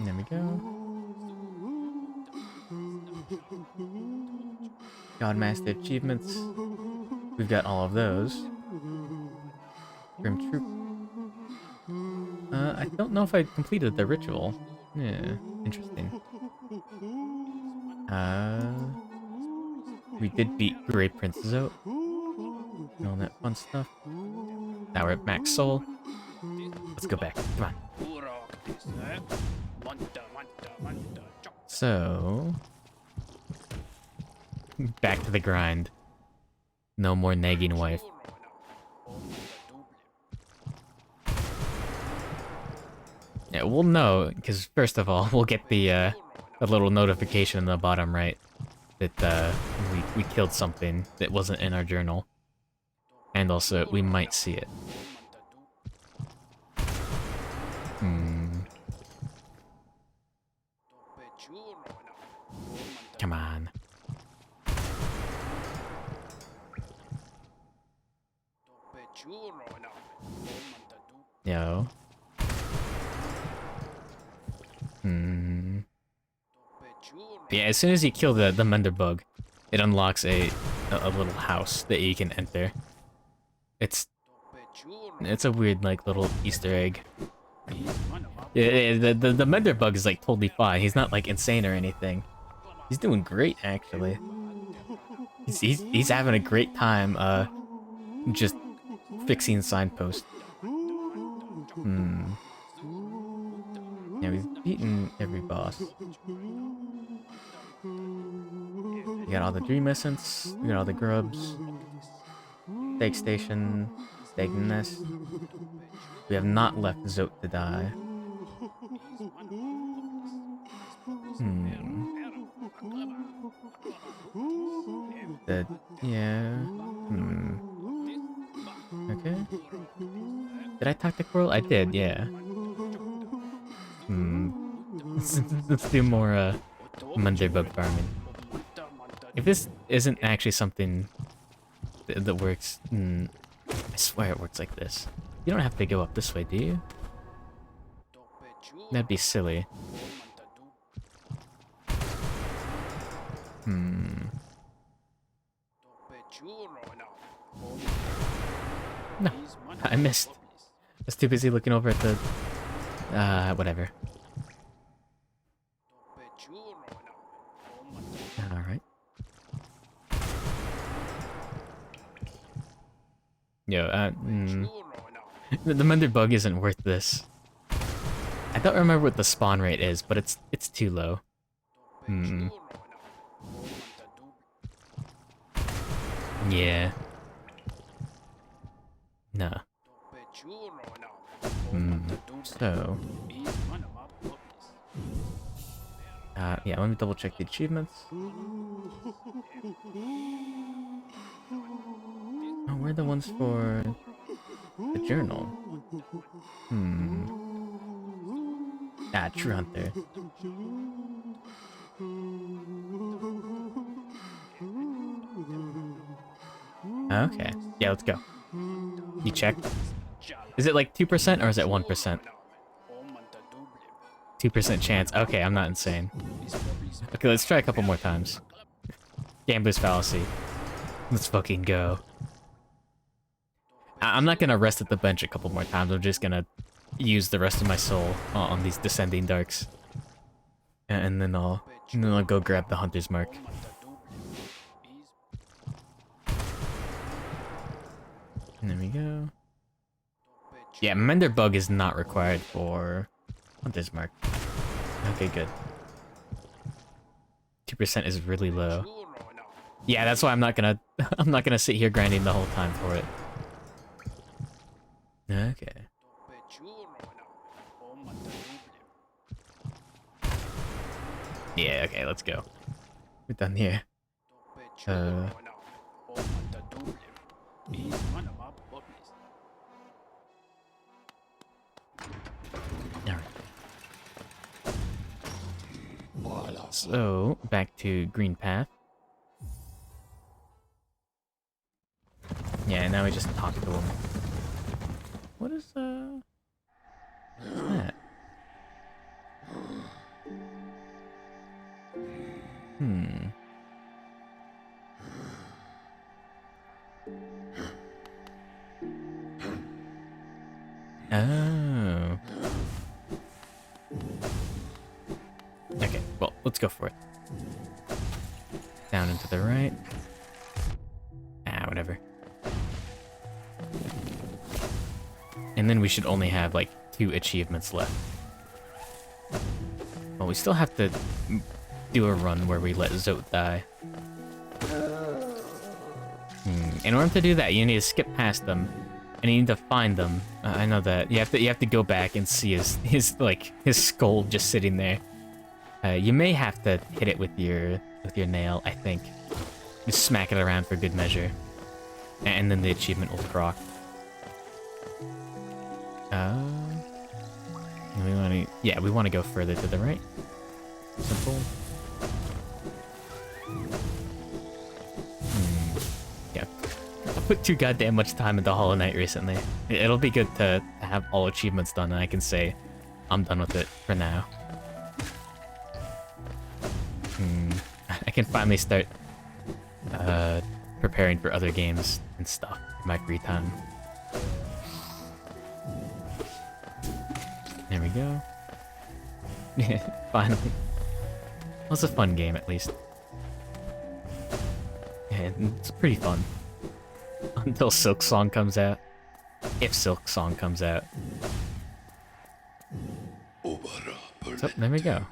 There we go. Godmaster achievements. We've got all of those. Grim Troop. I don't know if I completed the ritual. Yeah, interesting. We did beat Grey Prince Zote. And all that fun stuff. Now we're at max soul. Let's go back. Come on. So... back to the grind. No more nagging wife. Yeah, we'll know, because first of all, we'll get the little notification in the bottom right that we killed something that wasn't in our journal. And also, we might see it. Come on. Yo. Yeah, as soon as you kill the mender bug, it unlocks a little house that you can enter. It's a weird, like, little Easter egg. Yeah, the mender bug is, like, totally fine. He's not, like, insane or anything. He's doing great, actually. He's having a great time, just fixing signposts. Yeah, we've beaten every boss. We got all the Dream Essence, we got all the grubs. Stag Station, Stag Nest. We have not left Zote to die. Yeah. Okay. Did I talk to Coral? I did, yeah. Let's do more, Monday bug farming. If this isn't actually something that works, I swear it works like this. You don't have to go up this way, do you? That'd be silly. No, I missed. I was too busy looking over at the... whatever. Alright. Yo, the mender bug isn't worth this. I don't remember what the spawn rate is, but it's too low. Yeah. No. So... yeah, let me double check the achievements. Oh, where are the ones for the journal? Ah, True Hunter. Okay. Yeah, let's go. You checked? Is it like 2% or is it 1%? 2% chance. Okay, I'm not insane. Okay, let's try a couple more times. Gambler's Fallacy. Let's fucking go. I'm not gonna rest at the bench a couple more times. I'm just gonna use the rest of my soul on these descending darks. And then I'll go grab the Hunter's Mark. And there we go. Yeah, Mender Bug is not required for Hunter's Mark. Okay, good. 2% is really low. Yeah, that's why I'm not gonna sit here grinding the whole time for it. Okay. Yeah, okay, let's go. We're done here. Alright. So, back to Green Path. Yeah, now we just talk to him. What is that? Oh. Okay, well, let's go for it. Down and to the right. Ah, whatever. And then we should only have, like, 2 achievements left. Well, we still have to do a run where we let Zote die. In order to do that, you need to skip past them, and you need to find them. I know that. You have to go back and see his skull just sitting there. You may have to hit it with your nail, I think. Just smack it around for good measure. And then the achievement will proc. We want to go further to the right. Simple. Yeah. I put too goddamn much time into Hollow Knight recently. It'll be good to have all achievements done, and I can say I'm done with it for now. I can finally start preparing for other games and stuff in my free time. There we go. Yeah, finally. It was a fun game, at least. Yeah, it's pretty fun. Until Silk Song comes out. If Silk Song comes out. So, there we go.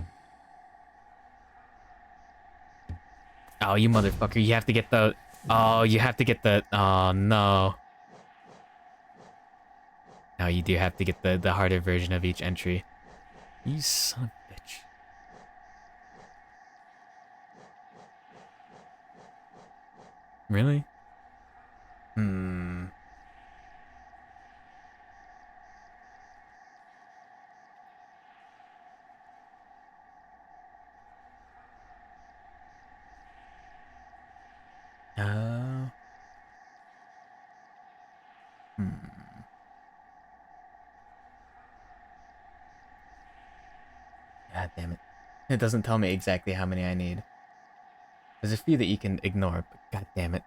Oh, you motherfucker, you have to get the... Oh, you have to get the... Oh, no. No, you do have to get the harder version of each entry. You son of a bitch. Really? Oh. God damn it. It doesn't tell me exactly how many I need. There's a few that you can ignore, but god damn it.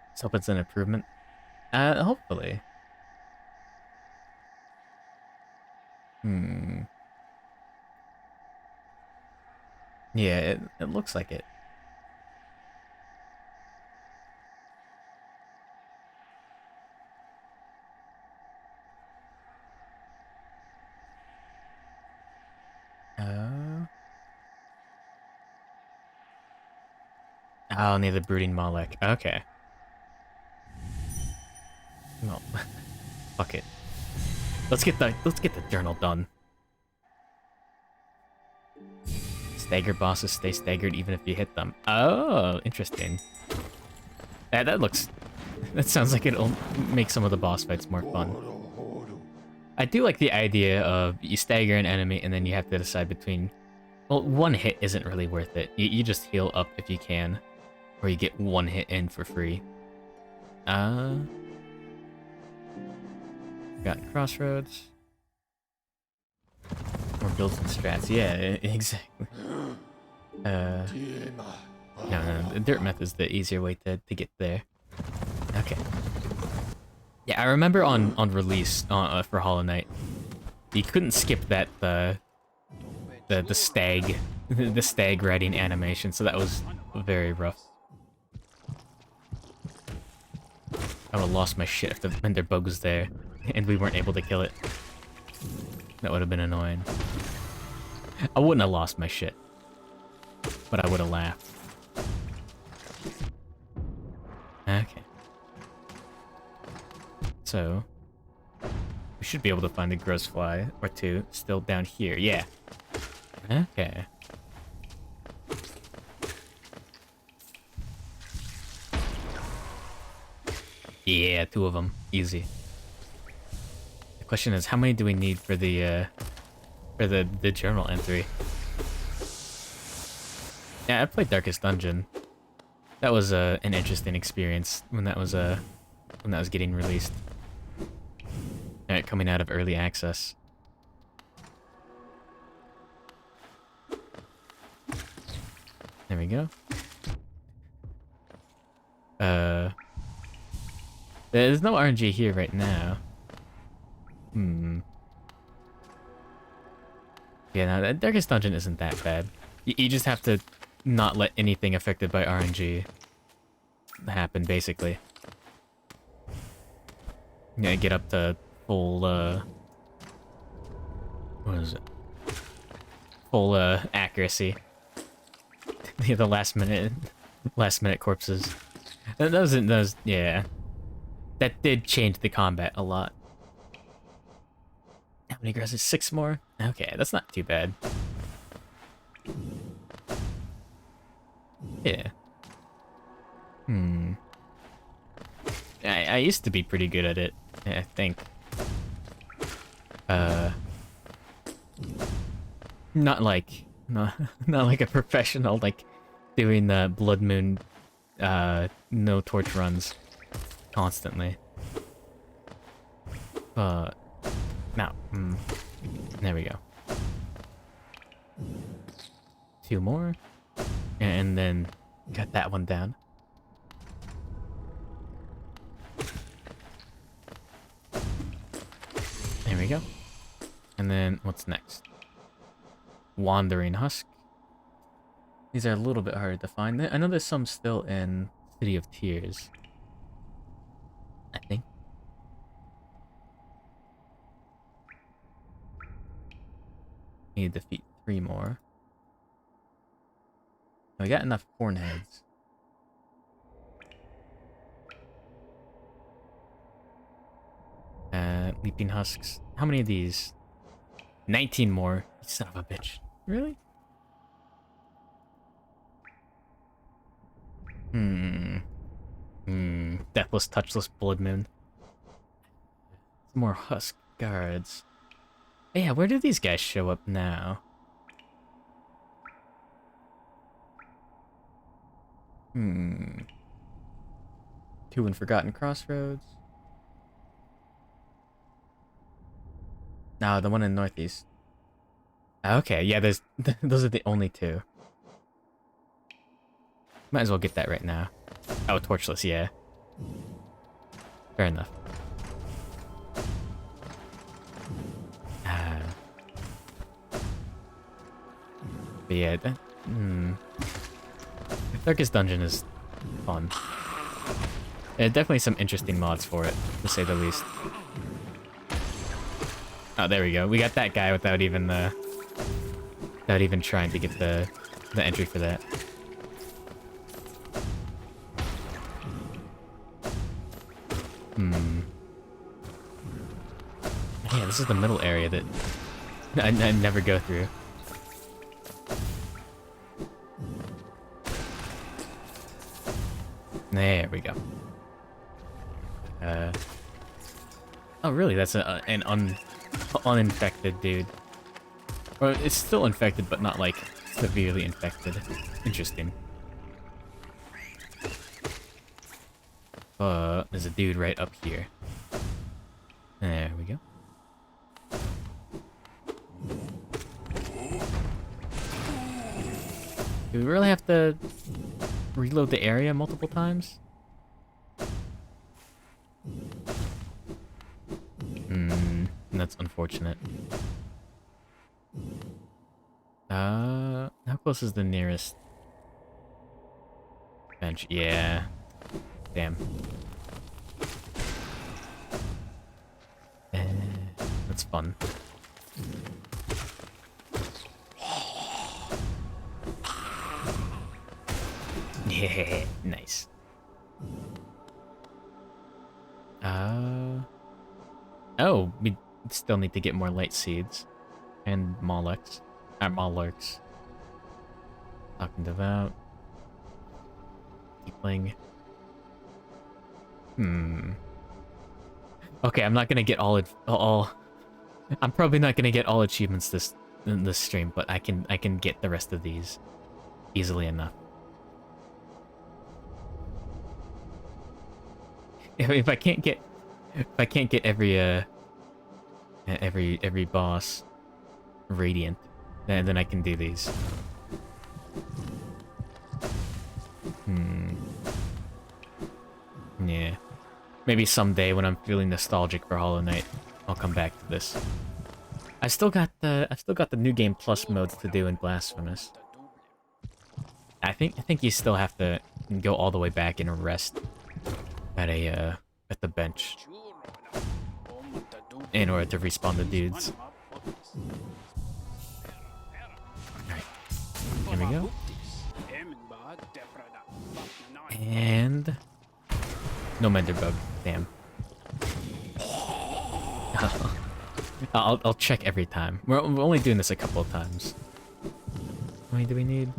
Let's hope it's an improvement. Hopefully. Yeah, it looks like it. Oh, near the Brooding Malek. Okay. Well, fuck it. Let's get the journal done. Stagger bosses stay staggered even if you hit them. Oh, interesting. That sounds like it'll make some of the boss fights more fun. I do like the idea of you stagger an enemy and then you have to decide between... Well, one hit isn't really worth it. You just heal up if you can. Or you get one hit in for free. Got crossroads. More builds and strats. Yeah, exactly. No, the dirt method's the easier way to get there. Okay. Yeah, I remember on release for Hollow Knight, you couldn't skip that the stag the stag riding animation, so that was very rough. I would have lost my shit if the Ender Bug was there and we weren't able to kill it. That would have been annoying. I wouldn't have lost my shit, but I would have laughed. Okay. So, we should be able to find a gross fly or two still down here. Yeah. Okay. Yeah, 2 of them. Easy. The question is, how many do we need for the journal entry? Yeah, I played Darkest Dungeon. That was an interesting experience when that was getting released. Coming out of early access. There we go. There's no RNG here right now. Yeah, no, that Darkest Dungeon isn't that bad. You just have to not let anything affected by RNG happen, basically. Yeah, get up to full, what is it? Full, accuracy. The last minute corpses. Yeah. That did change the combat a lot. How many aggressors? 6 more? Okay, that's not too bad. Yeah. I used to be pretty good at it, I think. Not like a professional, like doing the Blood Moon no torch runs constantly. But now, there we go. 2 more, and then got that one down. There we go. And then what's next? Wandering Husk. These are a little bit harder to find. I know there's some still in City of Tears, I think. Need to defeat 3 more. We got enough corn heads. Leaping husks. How many of these? 19 more. You son of a bitch. Really? Deathless, touchless Blood Moon. Some more husk guards. Yeah, where do these guys show up now? 2 in Forgotten Crossroads. No, the one in Northeast. Okay, yeah, those are the only 2. Might as well get that right now. Oh, torchless, yeah. Fair enough. But yeah, Darkest Dungeon is fun. Definitely some interesting mods for it, to say the least. Oh, there we go. We got that guy without even trying to get the entry for that. Yeah, this is the middle area that I never go through. There we go. Oh really? That's an uninfected dude. Or it's still infected, but not like severely infected. Interesting. There's a dude right up here. There we go. Do we really have to reload the area multiple times? That's unfortunate. How close is the nearest bench? Yeah. Damn. That's fun. Yeah, nice. Oh, we still need to get more light seeds. And Molluks. Mollarks. Talking devout. Deepling. Okay, I'm not gonna get all I'm probably not gonna get all achievements in this stream, but I can get the rest of these easily enough. If I can't get every boss radiant, then I can do these. Yeah. Maybe someday when I'm feeling nostalgic for Hollow Knight, I'll come back to this. I've still got the New Game Plus modes to do in Blasphemous. I think you still have to go all the way back and rest at the bench in order to respawn the dudes. Alright. Here we go. And no Mender Bug. Damn. I'll check every time. We're only doing this a couple of times. How many do we need?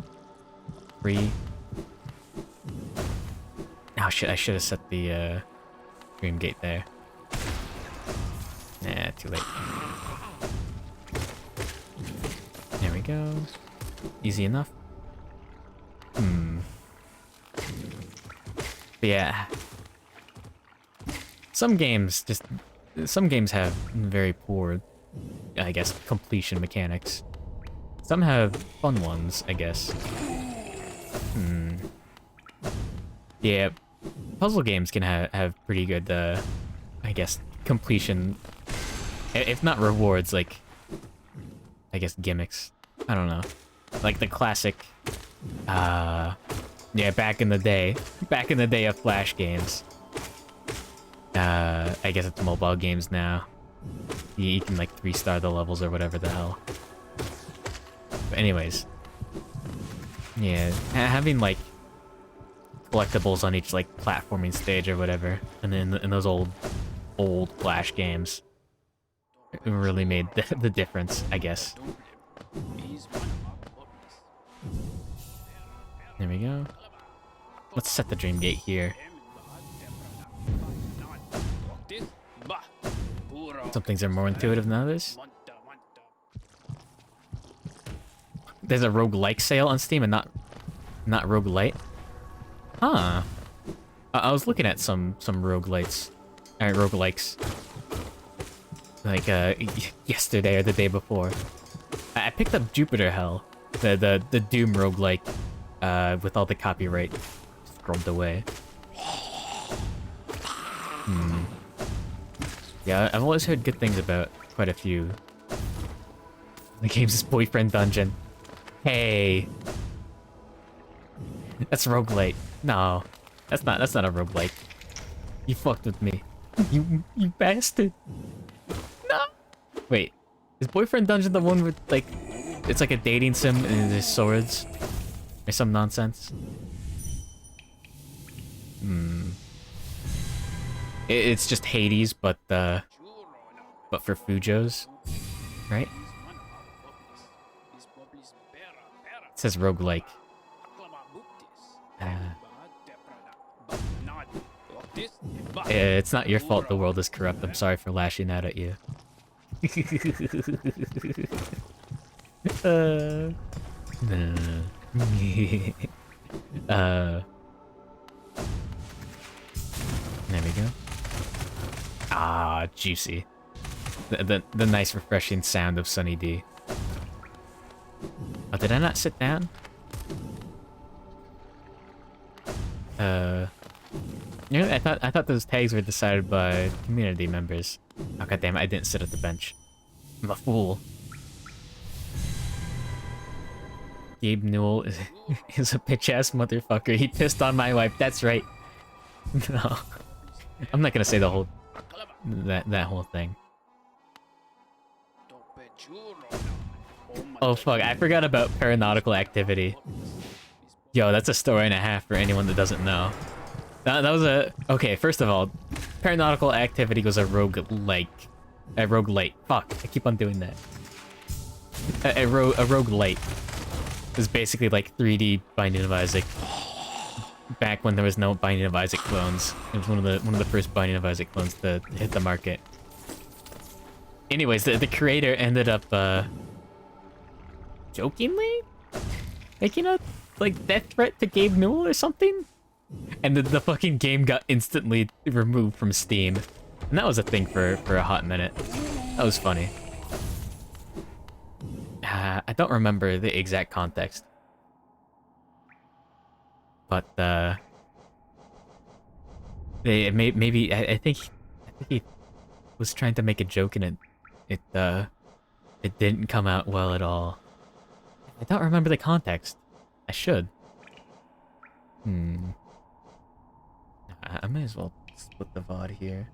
3. Oh shit, I should have set the Dream Gate there. Nah, too late. There we go. Easy enough. But yeah. Some games have very poor, I guess, completion mechanics. Some have fun ones, I guess. Yeah, puzzle games can have pretty good, I guess, completion. If not rewards, like, I guess gimmicks. I don't know. Like the classic, yeah, back in the day of Flash games. I guess it's mobile games now. You can like 3-star the levels or whatever the hell. But anyways, yeah, having like collectibles on each like platforming stage or whatever, and then in those old Flash games, it really made the difference, I guess. There we go. Let's set the Dream Gate here. Some things are more intuitive than others. There's a roguelike sale on Steam and not roguelite. Huh. I was looking at some roguelites, roguelikes, like yesterday or the day before. I picked up Jupiter Hell, the Doom roguelike, with all the copyright scrubbed away. Yeah, I've always heard good things about quite a few. The game's boyfriend dungeon. Hey, that's roguelite. No, that's not a roguelite. You fucked with me. You bastard. No. Wait, is boyfriend dungeon the one with like, it's like a dating sim and there's swords or some nonsense? It's just Hades, but but for Fujos, right? It says roguelike. It's not your fault the world is corrupt. I'm sorry for lashing out at you. There we go. Ah, juicy. The nice refreshing sound of Sunny D. Oh, did I not sit down? You know, I thought those tags were decided by community members. Oh goddamn! I didn't sit at the bench. I'm a fool. Gabe Newell is a bitch ass motherfucker. He pissed on my wife. That's right. No, I'm not gonna say the whole that whole thing. Oh fuck! I forgot about Paranautical Activity. Yo, that's a story and a half for anyone that doesn't know. That was a... Okay, first of all, Paranautical Activity was a roguelike. A roguelite. Fuck, I keep on doing that. A roguelite. It was basically like 3D Binding of Isaac. Back when there was no Binding of Isaac clones. It was one of the first Binding of Isaac clones to hit the market. Anyways, the creator ended up, jokingly making a, like, death threat to Gabe Newell or something? And the fucking game got instantly removed from Steam. And that was a thing for a hot minute. That was funny. I don't remember the exact context. But, maybe, I think he was trying to make a joke and it didn't come out well at all. I don't remember the context. I should. I may as well split the VOD here.